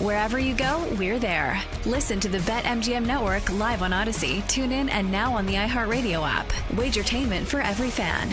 Wherever you go, we're there. Listen to the BetMGM Network live on Odyssey, TuneIn, and now on the iHeartRadio app. Wagertainment for every fan.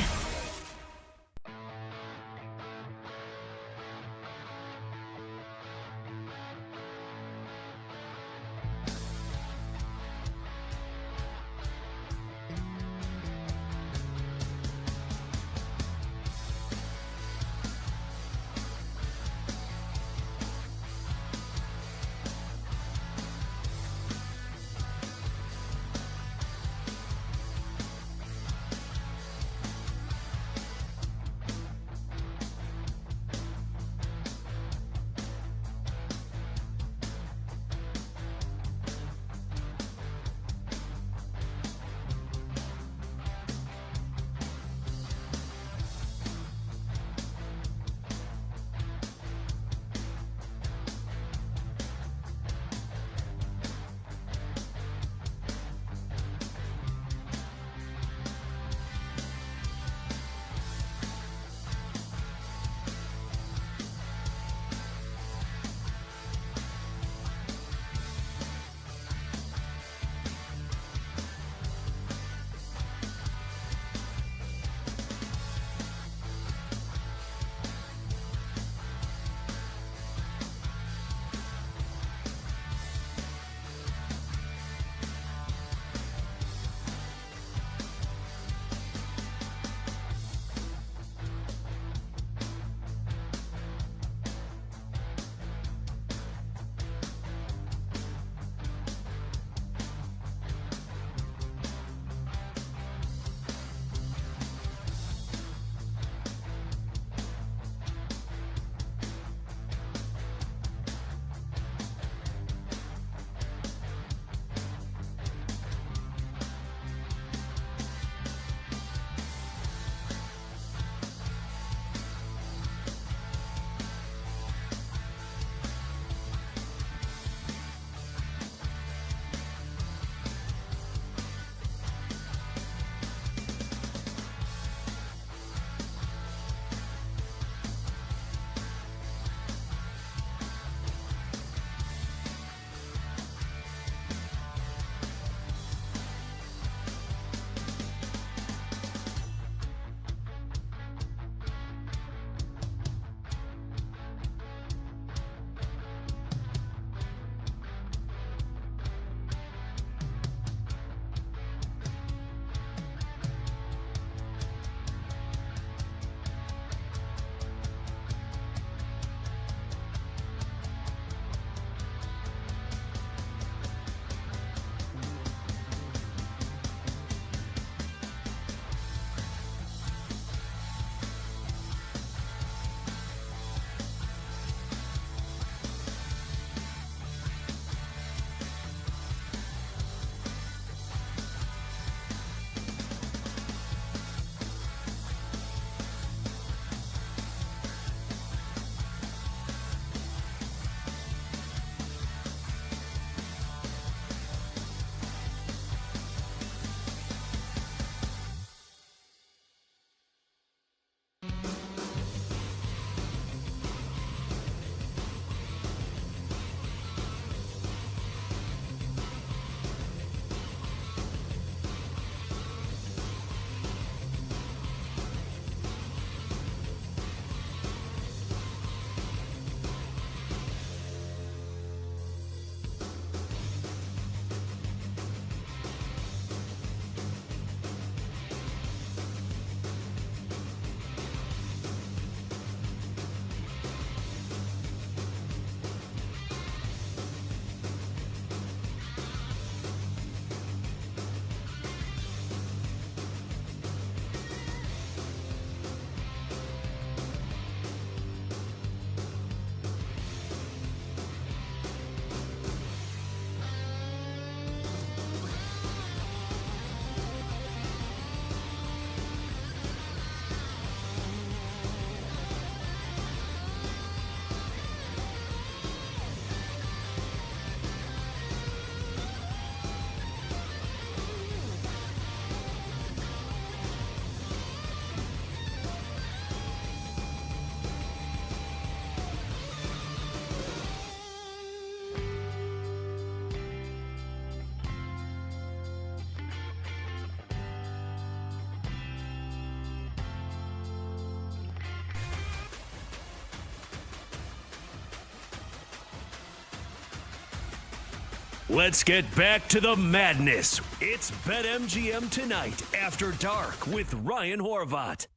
Let's get back to the madness. It's BetMGM Tonight After Dark with Ryan Horvat.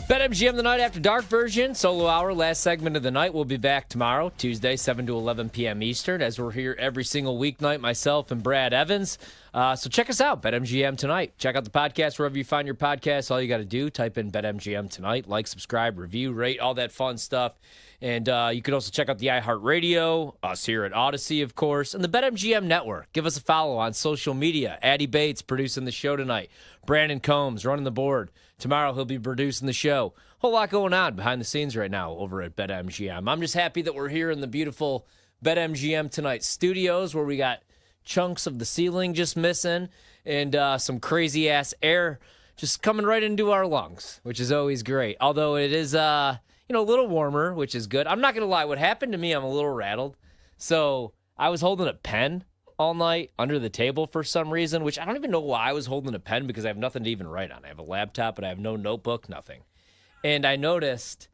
BetMGM the Night After Dark version, solo hour, last segment of the night. We'll be back tomorrow, Tuesday, 7 to 11 p.m. Eastern, as we're here every single weeknight, myself and Brad Evans. So check us out, BetMGM Tonight. Check out the podcast wherever you find your podcasts. All you got to do, type in BetMGM Tonight, like, subscribe, review, rate, all that fun stuff. And you can also check out the iHeartRadio, us here at Odyssey, of course, and the BetMGM Network. Give us a follow on social media. Addie Bates producing the show tonight. Brandon Combs running the board. Tomorrow he'll be producing the show. Whole lot going on behind the scenes right now over at BetMGM. I'm just happy that we're here in the beautiful BetMGM Tonight studios where we got chunks of the ceiling just missing and some crazy-ass air just coming right into our lungs, which is always great. Although it is, a little warmer, which is good. I'm not going to lie. What happened to me, I'm a little rattled. So I was holding a pen all night under the table for some reason, which I don't even know why I was holding a pen because I have nothing to even write on. I have a laptop, but I have no notebook, nothing. And I noticed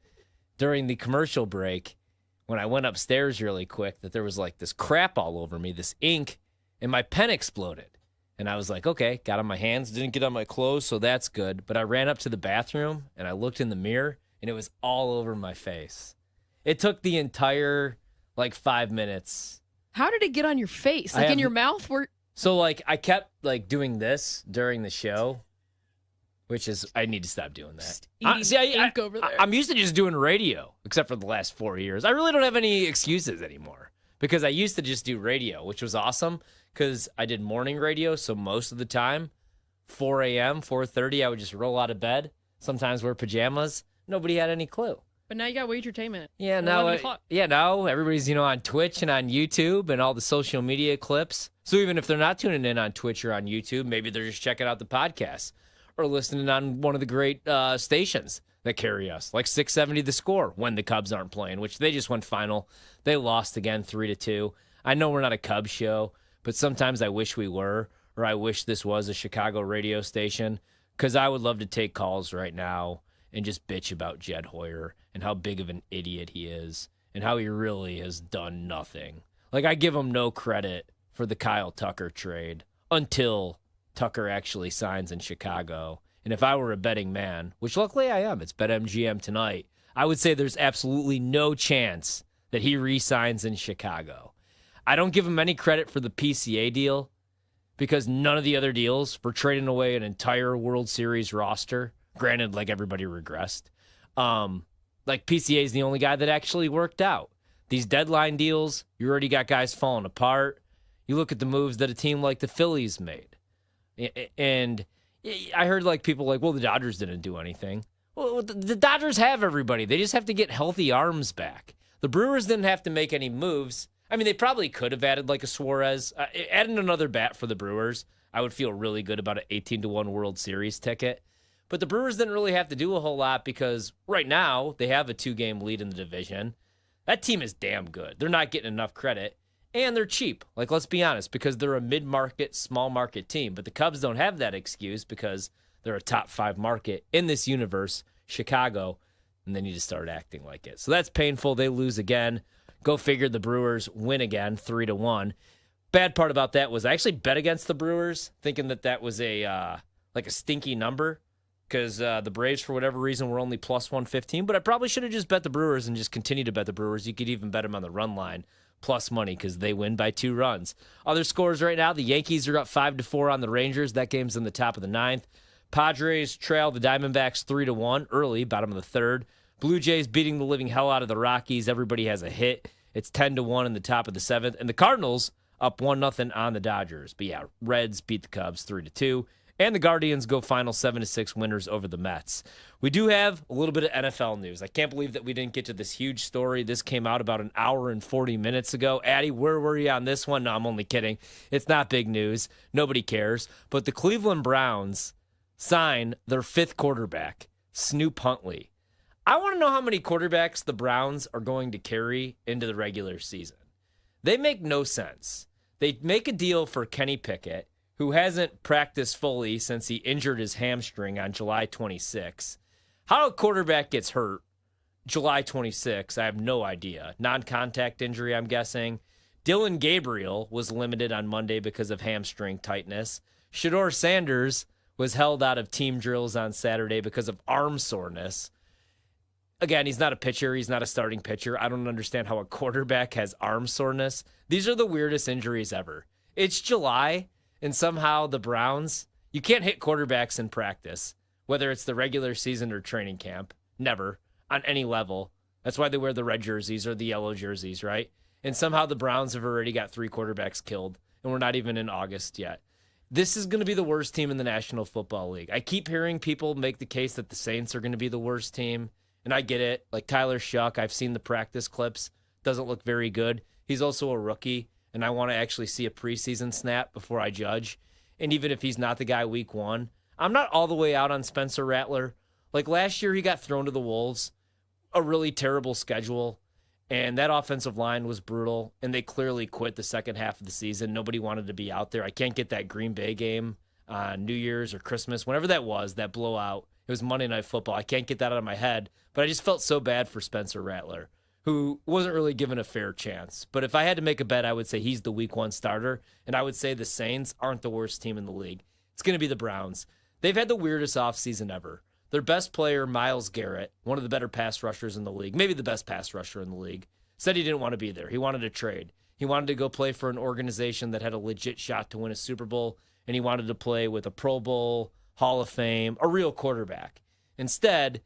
during the commercial break when I went upstairs really quick that there was like this crap all over me, this ink, and my pen exploded. And I was like, okay, got on my hands, didn't get on my clothes, so that's good. But I ran up to the bathroom and I looked in the mirror and it was all over my face. It took the entire 5 minutes. How did it get on your face? In your mouth? So, I kept, doing this during the show, which is, I need to stop doing that. Ink over there. I'm used to just doing radio, except for the last 4 years. I really don't have any excuses anymore because I used to just do radio, which was awesome because I did morning radio, so most of the time, 4 a.m., 4:30, I would just roll out of bed, sometimes wear pajamas. Nobody had any clue. But now you got Wagertainment. Yeah, now everybody's, on Twitch and on YouTube and all the social media clips. So even if they're not tuning in on Twitch or on YouTube, maybe they're just checking out the podcast or listening on one of the great stations that carry us, like 670 The Score when the Cubs aren't playing, which they just went final. They lost again 3-2. I know we're not a Cubs show, but sometimes I wish we were, or I wish this was a Chicago radio station, because I would love to take calls right now and just bitch about Jed Hoyer and how big of an idiot he is and how he really has done nothing. I give him no credit for the Kyle Tucker trade until Tucker actually signs in Chicago. And if I were a betting man, which luckily I am, it's BetMGM Tonight, I would say there's absolutely no chance that he re-signs in Chicago. I don't give him any credit for the PCA deal because none of the other deals for trading away an entire World Series roster, granted, everybody regressed. PCA is the only guy that actually worked out. These deadline deals, you already got guys falling apart. You look at the moves that a team like the Phillies made. And I heard people well, the Dodgers didn't do anything. Well, the Dodgers have everybody. They just have to get healthy arms back. The Brewers didn't have to make any moves. I mean, they probably could have added a Suarez. Adding another bat for the Brewers, I would feel really good about an 18-1 World Series ticket. But the Brewers didn't really have to do a whole lot because right now they have a 2-game lead in the division. That team is damn good. They're not getting enough credit. And they're cheap. Let's be honest, because they're a mid-market, small-market team. But the Cubs don't have that excuse because they're a top 5 market in this universe, Chicago, and they need to start acting like it. So that's painful. They lose again. Go figure, the Brewers win again, 3-1. Bad part about that was I actually bet against the Brewers, thinking that was a stinky number. Because the Braves, for whatever reason, were only plus 115. But I probably should have just bet the Brewers and just continued to bet the Brewers. You could even bet them on the run line plus money because they win by 2 runs. Other scores right now, the Yankees are up 5-4 on the Rangers. That game's in the top of the 9th. Padres trail the Diamondbacks 3-1 early, bottom of the 3rd. Blue Jays beating the living hell out of the Rockies. Everybody has a hit. It's 10-1 in the top of the 7th. And the Cardinals up 1-0 on the Dodgers. But yeah, Reds beat the Cubs 3-2. And the Guardians go final 7-6 winners over the Mets. We do have a little bit of NFL news. I can't believe that we didn't get to this huge story. This came out about an hour and 40 minutes ago. Addie, where were you on this one? No, I'm only kidding. It's not big news. Nobody cares. But the Cleveland Browns sign their 5th quarterback, Snoop Huntley. I want to know how many quarterbacks the Browns are going to carry into the regular season. They make no sense. They make a deal for Kenny Pickett, who hasn't practiced fully since he injured his hamstring on July 26. How a quarterback gets hurt July 26, I have no idea. Non-contact injury, I'm guessing. Dylan Gabriel was limited on Monday because of hamstring tightness. Shedeur Sanders was held out of team drills on Saturday because of arm soreness. Again, he's not a pitcher. He's not a starting pitcher. I don't understand how a quarterback has arm soreness. These are the weirdest injuries ever. It's July, and somehow the Browns, you can't hit quarterbacks in practice, whether it's the regular season or training camp. Never, on any level. That's why they wear the red jerseys or the yellow jerseys, right? And somehow the Browns have already got 3 quarterbacks killed, and we're not even in August yet. This is going to be the worst team in the National Football League. I keep hearing people make the case that the Saints are going to be the worst team. And I get it. Like Tyler Shuck, I've seen the practice clips. Doesn't look very good. He's also a rookie, and I want to actually see a preseason snap before I judge. And even if he's not the guy week 1, I'm not all the way out on Spencer Rattler. Like last year, he got thrown to the Wolves, a really terrible schedule, and that offensive line was brutal, and they clearly quit the second half of the season. Nobody wanted to be out there. I can't get that Green Bay game on New Year's or Christmas, whenever that was, that blowout. It was Monday Night Football. I can't get that out of my head, but I just felt so bad for Spencer Rattler, who wasn't really given a fair chance. But if I had to make a bet, I would say he's the week 1 starter, and I would say the Saints aren't the worst team in the league. It's going to be the Browns. They've had the weirdest offseason ever. Their best player, Myles Garrett, one of the better pass rushers in the league, maybe the best pass rusher in the league, said he didn't want to be there. He wanted to trade. He wanted to go play for an organization that had a legit shot to win a Super Bowl, and he wanted to play with a Pro Bowl, Hall of Fame, a real quarterback. Instead,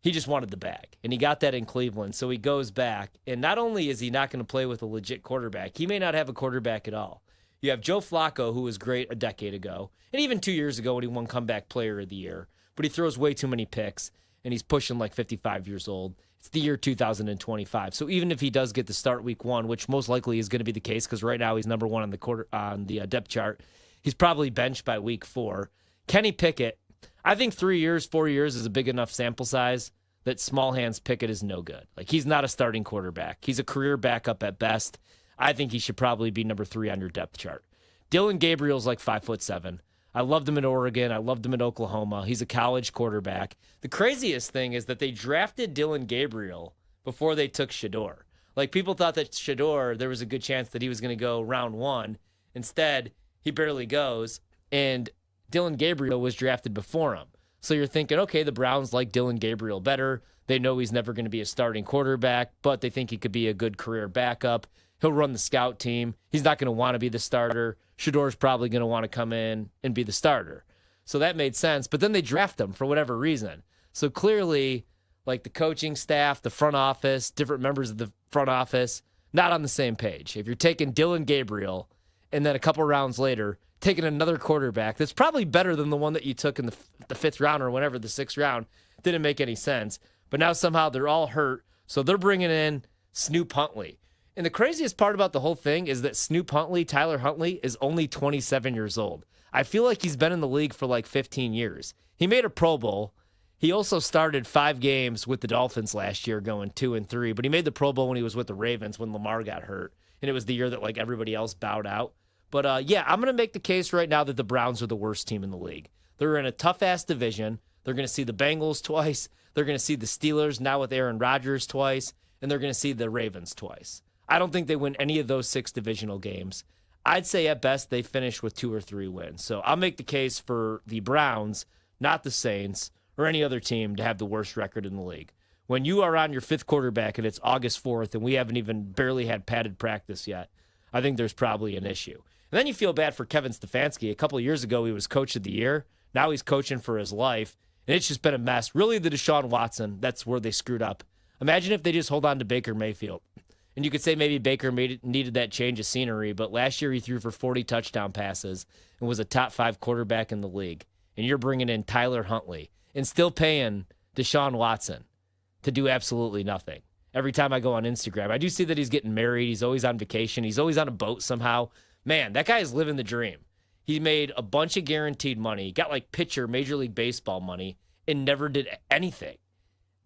he just wanted the bag, and he got that in Cleveland. So he goes back, and not only is he not going to play with a legit quarterback, he may not have a quarterback at all. You have Joe Flacco, who was great a decade ago, and even 2 years ago when he won Comeback Player of the Year, but he throws way too many picks, and he's pushing like 55 years old. It's the year 2025. So even if he does get to start week 1, which most likely is going to be the case because right now he's number 1 on the depth chart, he's probably benched by week 4. Kenny Pickett, I think 3 years, 4 years is a big enough sample size that small hands Pickett is no good. Like, he's not a starting quarterback. He's a career backup at best. I think he should probably be number 3 on your depth chart. Dylan Gabriel's like 5'7". I loved him in Oregon. I loved him in Oklahoma. He's a college quarterback. The craziest thing is that they drafted Dylan Gabriel before they took Shedeur. Like, people thought that Shedeur, there was a good chance that he was going to go round 1. Instead, he barely goes, and Dylan Gabriel was drafted before him. So you're thinking, okay, the Browns like Dylan Gabriel better. They know he's never going to be a starting quarterback, but they think he could be a good career backup. He'll run the scout team. He's not going to want to be the starter. Shedeur's probably going to want to come in and be the starter. So that made sense. But then they draft him for whatever reason. So clearly, like, the coaching staff, the front office, different members of the front office, not on the same page. If you're taking Dylan Gabriel and then a couple rounds later taking another quarterback that's probably better than the one that you took in the 5th round or whenever, the 6th round, didn't make any sense. But now somehow they're all hurt, so they're bringing in Snoop Huntley. And the craziest part about the whole thing is that Snoop Huntley, Tyler Huntley, is only 27 years old. I feel like he's been in the league for like 15 years. He made a Pro Bowl. He also started 5 games with the Dolphins last year, going 2-3. But he made the Pro Bowl when he was with the Ravens when Lamar got hurt. And it was the year that like everybody else bowed out. But yeah, I'm going to make the case right now that the Browns are the worst team in the league. They're in a tough-ass division. They're going to see the Bengals twice. They're going to see the Steelers now with Aaron Rodgers twice. And they're going to see the Ravens twice. I don't think they win any of those 6 divisional games. I'd say at best they finish with 2 or 3 wins. So I'll make the case for the Browns, not the Saints, or any other team to have the worst record in the league. When you are on your 5th quarterback and it's August 4th and we haven't even barely had padded practice yet, I think there's probably an issue. And then you feel bad for Kevin Stefanski. A couple of years ago, he was coach of the year. Now he's coaching for his life. And it's just been a mess. Really, the Deshaun Watson, that's where they screwed up. Imagine if they just hold on to Baker Mayfield. And you could say maybe Baker needed that change of scenery, but last year he threw for 40 touchdown passes and was a top 5 quarterback in the league. And you're bringing in Tyler Huntley and still paying Deshaun Watson to do absolutely nothing. Every time I go on Instagram, I do see that he's getting married. He's always on vacation. He's always on a boat somehow. Man, that guy is living the dream. He made a bunch of guaranteed money, got like pitcher Major League Baseball money, and never did anything.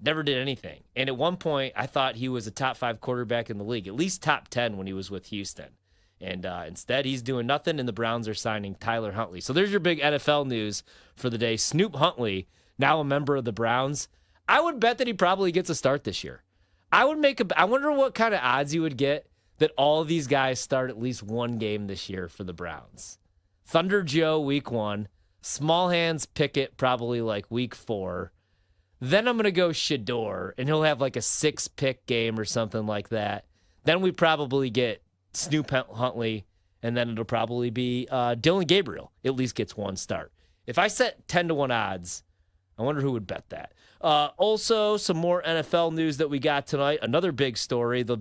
Never did anything. And at one point, I thought he was a top 5 quarterback in the league, at least top 10 when he was with Houston. And instead, he's doing nothing, and the Browns are signing Tyler Huntley. So there's your big NFL news for the day. Snoop Huntley, now a member of the Browns. I would bet that he probably gets a start this year. I wonder what kind of odds you would get that all of these guys start at least one game this year for the Browns. Thunder Joe, week 1. Small Hands Pickett, probably like week 4. Then I'm going to go Shador, and he'll have like a 6-pick game or something like that. Then we probably get Snoop Huntley, and then it'll probably be Dylan Gabriel. At least gets one start. If I set 10-1 odds, I wonder who would bet that. Also, some more NFL news that we got tonight. Another big story. The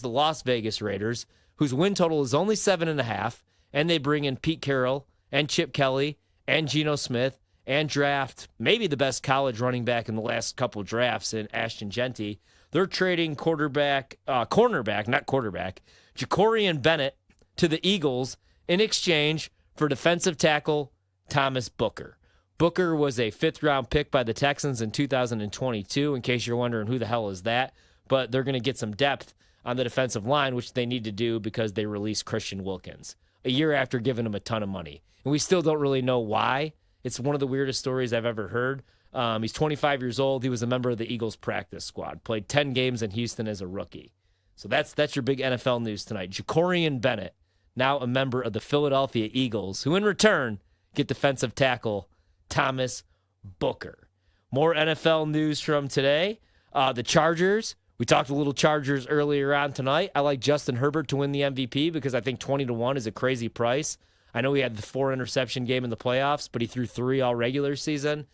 Las Vegas Raiders, whose win total is only 7.5, and they bring in Pete Carroll and Chip Kelly and Geno Smith and draft maybe the best college running back in the last couple drafts in Ashton Genty. They're trading cornerback, Jacorian Bennett to the Eagles in exchange for defensive tackle Thomas Booker. Booker was a 5th-round pick by the Texans in 2022, in case you're wondering who the hell is that. But they're going to get some depth on the defensive line, which they need to do because they released Christian Wilkins a year after giving him a ton of money. And we still don't really know why. It's one of the weirdest stories I've ever heard. He's 25 years old. He was a member of the Eagles practice squad. Played 10 games in Houston as a rookie. So that's your big NFL news tonight. Jacorian Bennett, now a member of the Philadelphia Eagles, who in return get defensive tackle Thomas Booker. More NFL news from today. The Chargers. We talked a little Chargers earlier on tonight. I like Justin Herbert to win the MVP because I think 20-1 is a crazy price. I know he had the 4-interception game in the playoffs, but he threw 3 all regular season.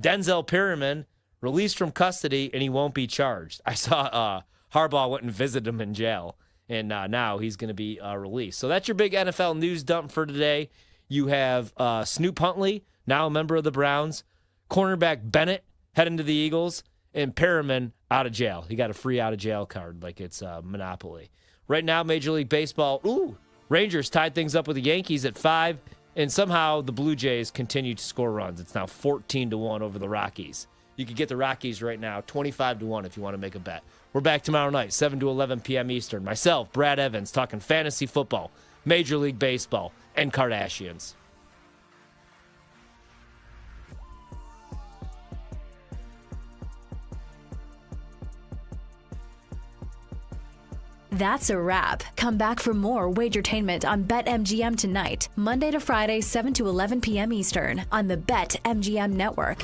Denzel Perryman released from custody, and he won't be charged. I saw Harbaugh went and visited him in jail, and now he's going to be released. So that's your big NFL news dump for today. You have Snoop Huntley, now a member of the Browns, cornerback Bennett heading to the Eagles, and Perriman out of jail. He got a free out-of-jail card like it's Monopoly. Right now, Major League Baseball, Rangers tied things up with the Yankees at 5, and somehow the Blue Jays continue to score runs. It's now 14-1 over the Rockies. You can get the Rockies right now 25-1 if you want to make a bet. We're back tomorrow night, 7 to 11 p.m. Eastern. Myself, Brad Evans, talking fantasy football, Major League Baseball, and Kardashians. That's a wrap. Come back for more Wagertainment on BetMGM tonight, Monday to Friday, 7 to 11 p.m. Eastern on the BetMGM Network.